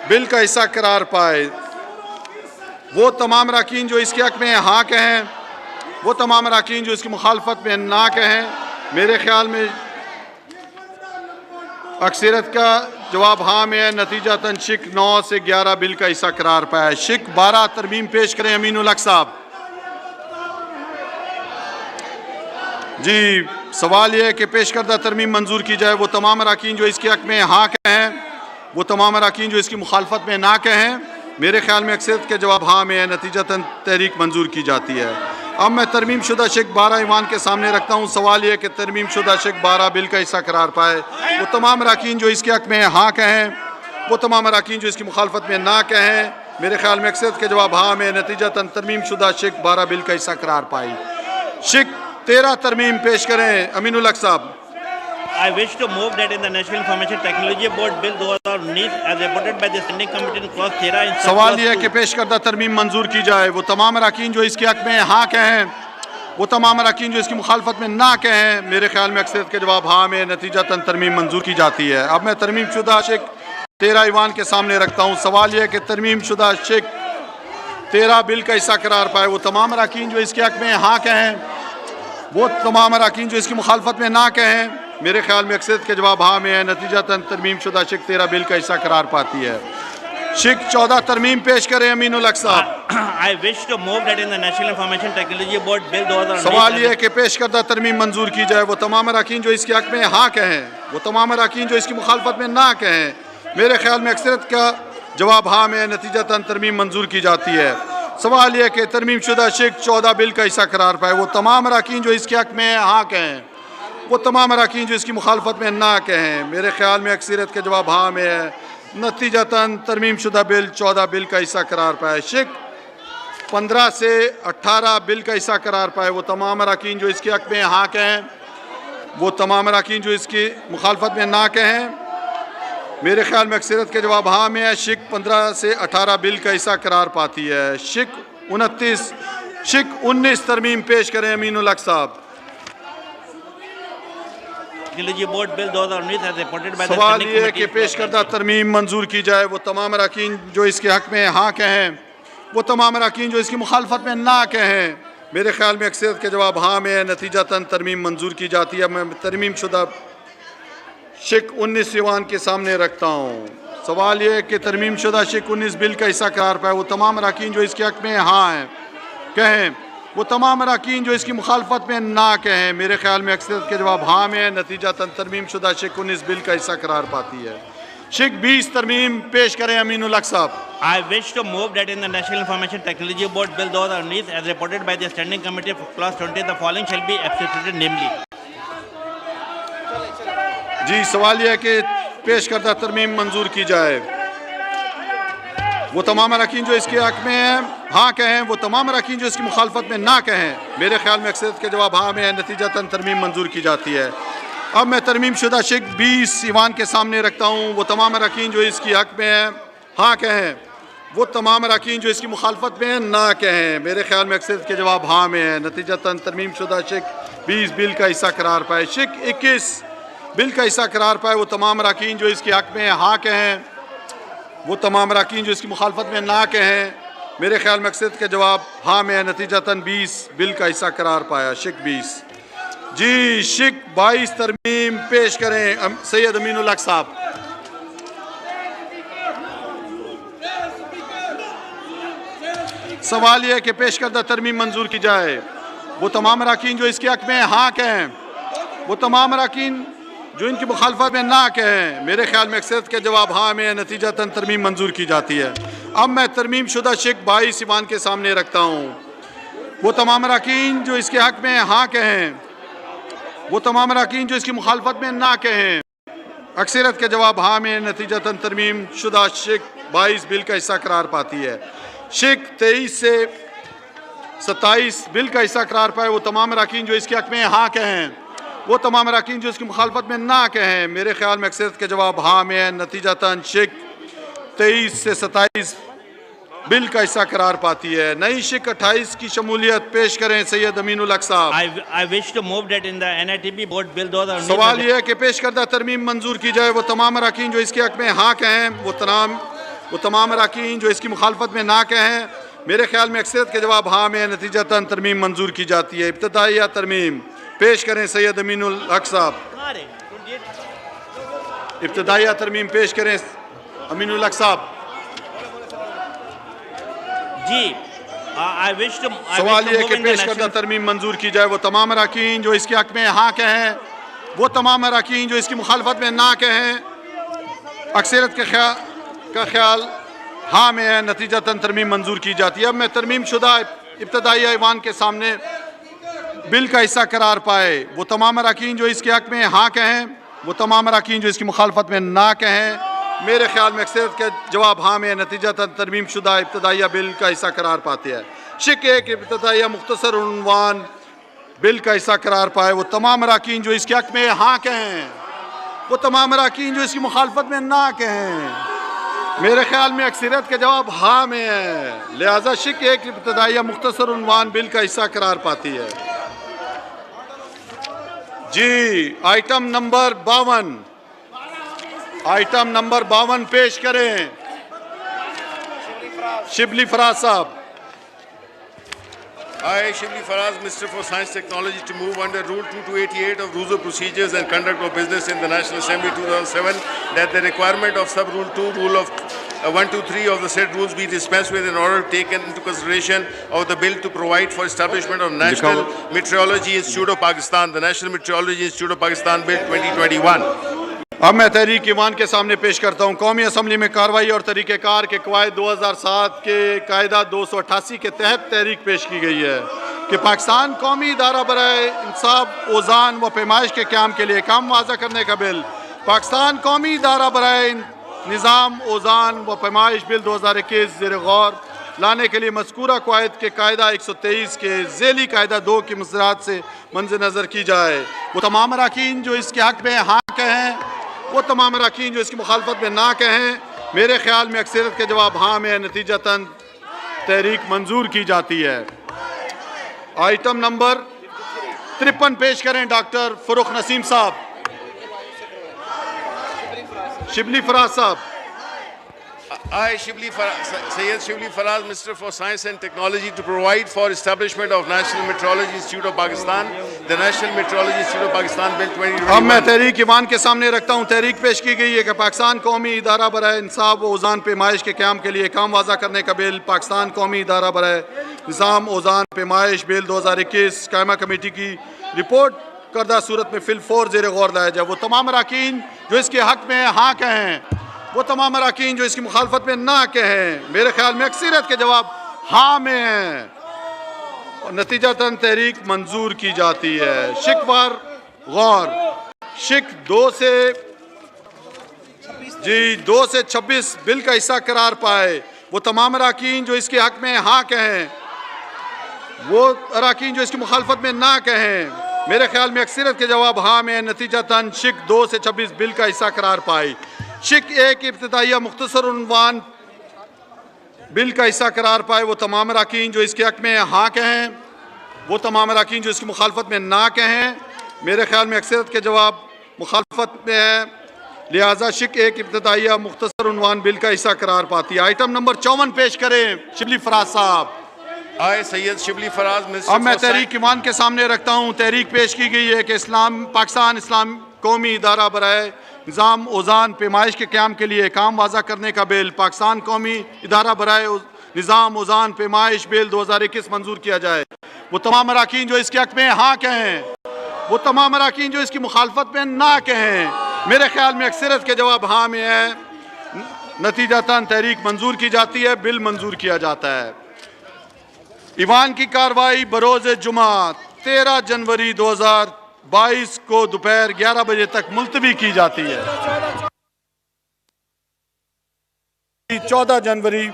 बिल का हिस्सा करार पाए। वो तमाम अरकान जो इसके हक में हाँ कहें, वो तमाम अरकान जो इसकी मुखालफत में ना कहें। मेरे ख्याल में अक्सरियत का जवाब हाँ में है। नतीजतन शिक 9 से 11 बिल का हिस्सा करार पाया। शिक 12 तरमीम पेश करें अमीनुल हक साहब। जी, सवाल यह है कि पेश करदा तरमीम मंजूर की जाए। वो तमाम अरकान जो इसके हक में हाँ कहें, वो तमाम अरकान जो इसकी मुखालफत में ना कहें। मेरे ख्याल में अक्सरियत के जवाब हाँ में है। नतीजतन तहरीक मंजूर की जाती है। अब मैं तरमीम शुदा शिक 12 ईवान के सामने रखता हूँ। सवाल यह है कि तरमीम शुदा शिक 12 बिल का हिस्सा करार पाए। वो तमाम अरकान जो इसके हक में हाँ कहें, वो तमाम अरकान जो इसकी मुखालफत में ना कहें। मेरे ख्याल में अक्सरियत के जवाब हाँ में। नतीजतन तरमीम शुदा शिक 12 बिल का हिस्सा करार पाई। शिक 13 तरमीम पेश करें अमीनुल हक साहब। I wish to move that in the National Information Technology Board Bill 2019 as reported by the Standing Committee in clause 13 in सवाल यह है कि पेश करदा तरमीम मंजूर की जाए। वो तमाम अरकान जो इसके हक में हाँ कहें, वो तमाम अरकान जो इसकी मुखालफत में ना कहें। मेरे ख्याल में अक्सरियत के जवाब हाँ में। नतीजतन तरमीम मंजूर की जाती है। अब मैं तरमीम शुदा शिक 13 ईवान के सामने रखता हूँ। सवाल यह है कि तरमीम शुदा शिक 13 बिल का हिस्सा करार पाए। वो तमाम अरकान जो इसके हक में हाँ कहें, वो तमाम अरकान जो इसकी मुखालफत में ना कहें। मेरे ख्याल में अक्सरियत के जवाब हाँ में है। नतीजतन तरमीम शुदा शिक 13 बिल का हिस्सा करार पाती है। शिक 14 तरमीम पेश करें अमीनुल हक साहब। I wish to move that in the National Information Technology Board Bill 2019 सवाल यह है कि पेश करदा तरमीम मंजूर की जाए। वो तमाम अरकान जो इसके हक में हाँ कहें, वो तमाम अरकान जो इसकी मुखालफत में ना कहें। मेरे ख्याल में अक्सरियत का जवाब हाँ में। नतीजतन तरमीम मंजूर की जाती है। सवाल यह है कि तरमीम शुदा शिक 14 बिल का हिस्सा करार पाए। वो तमाम अरकान जो इसके हक में हाँ कहें, वो तमाम अरकान जो इसकी मुखालफत में ना कहें। मेरे ख्याल में अक्सरियत के जवाब हाँ में है। नतीजतन तरमीम शुदा बिल 14 बिल का हिस्सा करार पाए। शिक 15 से 18 बिल का हिस्सा करार पाए। वो तमाम अरकान जो इसके हक में हाँ कहें, वो तमाम अरकान जो इसकी मुखालफत में ना कहें। मेरे ख्याल में अक्सरियत के जवाब हाँ में है। शिक 15 से 18 बिल का हिस्सा करार पाती है। शिक 19 तरमीम पेश करें अमीनुल हक साहब। Board bill 2019 as reported by the सवाल Standing ये है कि Committee पेश करदा तरमीम मंजूर की जाए। वो तमाम अरकान जो इसके हक में हाँ कहें, वो तमाम अरकान जो इसकी मुखालफत में ना कहें। मेरे ख्याल में अक्सरियत के जवाब हाँ में है। नतीजतन तरमीम मंजूर की जाती है। मैं तरमीम शुदा शिक 19 ईवान के सामने रखता हूँ। सवाल ये है कि तरमीम शुदा शिक 19 बिल का हिस्सा करार पाए। वो तमाम अरकान जो इसके हक में हाँ हैं कहें, वो तमाम अरकान जो इसकी मुखालफत में ना कहें। मेरे ख्याल में अक्सरियत के जवाब हाँ में है। नतीजतन तरमीम शुदा शिक 19 बिल का हिस्सा करार पाती है। शिक 20 तरमीम पेश करें अमीनुल हक साहब। I wish to move that in the National Information Technology Board Bill 2019 as reported by the Standing Committee of clause 20 the following shall be substituted namely। जी, सवाल यह है कि पेश करदा तरमीम मंजूर की जाए। वो तमाम अरकान जो इसके हक में हैं हाँ कहें, वो तमाम अरकान जो इसकी मुखालफत में ना कहें। मेरे ख्याल में अक्सरियत के जवाब हाँ में है। नतीजतन तरमीम मंजूर की जाती है। अब मैं तरमीम शुदा शिक 20 ईवान के सामने रखता हूँ। वो तमाम अरकान जो इसकी हक में हैं हाँ कहें, वो तमाम अरकान जो इसकी मुखालफत में ना कहें। मेरे ख्याल में अक्सरियत के जवाब हाँ में है। नतीजतन तरमीम शुदा शिक 20 बिल का हिस्सा करार पाए। शिक 21 बिल का हिस्सा करार पाए। वो तमाम अरकान जो इसके हक में हाँ कहें, वो तमाम अरकान जो इसकी मुखालफत में ना कहें। मेरे ख्याल में अक्सरियत के जवाब हाँ में है। नतीजतन 20 बिल का हिस्सा करार पाया। शिक 20। जी, शिक 22 तरमीम पेश करें सैयद अमीनुल हक साहब। सवाल यह है कि पेश करदा तरमीम मंजूर की जाए। वो तमाम अरकान जो इसके हक में हाँ कहें, वो तमाम अरकान जो इनकी मुखालफत में ना कहें। मेरे ख्याल में अक्सरियत के जवाब हाँ में है। नतीजतन तरमीम मंजूर की जाती है। अब मैं तरमीम शुदा शिक 22 ईवान के सामने रखता हूँ। वो तमाम अरकान जो इसके हक में हाँ कहें, वो तमाम अरकान जो इसकी मुखालफत में ना कहें। अक्सरियत के जवाब हाँ में। नतीजतन तरमीम शुदा शिक 22 बिल का हिस्सा करार पाती है। शिक 23 से 27 बिल का हिस्सा करार पाए। वो तमाम अरकान जो इसके हक में हाँ कहें, वो तमाम अरकान जो इसकी मुखालफत में ना कहें। मेरे ख्याल में अक्सरियत के जवाब हाँ में है। नतीजतन शिक 23 से 27 बिल का हिस्सा करार पाती है। नई शिक 28 की शमूलियत पेश करें सैयद अमीनुल हक साहब। I wish to move that in the NITB Board Bill 2019 सवाल यह है कि पेश करदा तरमीम मंजूर की जाए। वो तमाम अरकान जो इसके हक में हाँ कहें, वो वो तमाम अरकान जो इसकी मुखालफत में ना कहें, मेरे ख्याल में अक्सरियत के जवाब हाँ में नतीजतन तरमीम मंजूर की जाती है। इब्तदाई तरमीम पेश करें सैयद अमीनुल हक साहब। इब्तदाई तरमीम पेश करें अमीनुल हक साहब। जी सवाल ये कि पेश करदा तरमीम मंजूर की जाए। वो तमाम अरकान जो इसके हक में हाँ कहें, वो तमाम अरकान जो इसकी मुखालफत में ना कहें, अक्सरियत का ख्याल हाँ में है, नतीजतन तरमीम मंजूर की जाती है। अब मैं तरमीम शुदा इब्तदाई ऐवान के सामने बिल का हिस्सा करार पाए वो तमाम अरकान जो इसके हक में हाँ कहें, वो तमाम अरकान जो इसकी मुखालफत में ना कहें, मेरे ख्याल में अक्सरियत के जवाब हाँ में नतीजतन तरमीम शुदा इब्तदाई बिल का हिस्सा करार पाते हैं। शिक एक इब्तदाई मुख्तसर उन्वान बिल का हिस्सा करार पाए वो तमाम अरकान जो इसके हक में हाँ कहें, वो तमाम अरकान जो इसकी मुखालफत में ना कहें, मेरे ख्याल में अक्सरियत के जवाब हाँ में है। लिहाजा शिक एक इब्तदाई मुख्तसर उन्वान बिल का हिस्सा करार पाती है। जी आइटम नंबर 52, आइटम नंबर 52 पेश करें शिबली फराज साहब। I, Shibli Faraz, Minister for Science Technology, to move under Rule 2288 of Rules of Procedures and Conduct of Business in the National Assembly 2007 that the requirement of Sub-Rule 2, Rule of 123 of the said rules be dispensed with in order to take into consideration of the bill to provide for establishment of National Meteorology Institute of Pakistan, the National Meteorology Institute of Pakistan Bill 2021. अब मैं तहरीक ईमान के सामने पेश करता हूँ। कौमी assembly में कार्रवाई और तरीक़ेकार के कवायद 2007 के कायदा 288 के तहत तहरीक पेश की गई है कि पाकिस्तान कौमी इदारा बराए इंसाफ ओज़ान व पैमाइश के क़याम के लिए काम वाज़ा करने का बिल, पाकिस्तान कौमी इदारा बराए निज़ाम ओज़ान व पैमाइश बिल 2021 ज़ेर गौर लाने के लिए मज़कूरा कवायद के कायदा 123 के ज़ेली कायदा 2 की मुसरात से मंज़ नज़र की जाए। वो तमाम अरकान जो इसके हक़ में हाँ कहें, वो तमाम अरकान जो इसकी मुखालफत में ना कहें, मेरे ख्याल में अक्सरियत के जवाब हाँ में नतीजतन तहरीक मंजूर की जाती है। आइटम नंबर 53 पेश करें डॉक्टर फ़रुख नसीम साहब। शिबली फराज साहब। I, Sayyid Shibli Faraz, Minister for Science and Technology, to provide for establishment of National Meteorology Institute of Pakistan, the National Meteorology Institute of Pakistan Bill 2021. अब मैं तहरीक ईमान के सामने रखता हूँ। तहरीक पेश की गई है कि पाकिस्तान कौमी इदारा बराए इंसाफ ओज़ान पैमाइश के क़याम के लिए काम वाज़ा करने का बिल, पाकिस्तान कौमी इदारा बराए निज़ाम ओज़ान पैमाइश बिल 2021 कायमा कमेटी की रिपोर्ट करदा सूरत में फिल 4 ज़ेर गौर लाया जाए। वो तमाम अरकान जो इसके हक़ में हाँ कहें, वो तमाम अरकान जो इसकी मुखालफत में ना कहें, मेरे ख्याल में अक्सरियत के जवाब हाँ में हैं और नतीजतन तहरीक मंजूर की जाती है। शिक पर गौर, शिक 2 से 26 बिल का हिस्सा करार पाए वो तमाम अरकान जो इसके हक़ में हाँ कहें, वो अरकान जो इसकी मुखालफत में ना कहें, मेरे ख्याल में अक्सरियत के जवाब हाँ में नतीजतन शिक 2 से 26 बिल का हिस्सा करार पाई। शिक एक इब्तदाई मुख्तसर उन्वान बिल का हिस्सा करार पाए वो तमाम अरकान जो इसके हक़ में हाँ कहें, वो तमाम अरकान जो इसकी मुखालफत में ना कहें, मेरे ख्याल में अक्सरियत के जवाब मुखालफत में है। लिहाजा शिक एक इब्तदाई मुख्तसर उन्वान बिल का हिस्सा करार पाती है। आइटम नंबर 54 पेश करें शिबली फराज साहब। I, Sayyid Shibli Faraz, Minister अब मैं for Science. तहरीक ईमान के सामने रखता हूँ। तहरीक पेश की गई है कि पाकिस्तान इस्लाम कौमी इदारा बराए निज़ाम ओज़ान पैमाइश के क़याम के लिए काम वाज़ा करने का बिल, पाकिस्तान कौमी इदारा बराए निज़ाम ओज़ान पैमाइश बिल 2021 मंजूर किया जाए। वो तमाम अरकान जो इसके हक़ में हाँ कहें, वो तमाम अरकान जो इसकी मुखालफत में ना कहें, मेरे ख्याल में अक्सरियत के जवाब हाँ में है। नतीजतन तहरीक मंजूर की जाती है, बिल मंजूर किया जाता है। ईवान की कार्रवाई बरोज़ जुमा 13 जनवरी 2022 को दोपहर 11 बजे तक मुलतवी की जाती है। 14 जनवरी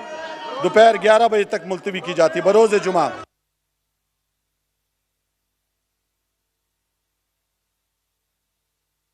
दोपहर 11 बजे तक मुलतवी की जाती है बरोज़ जुमा।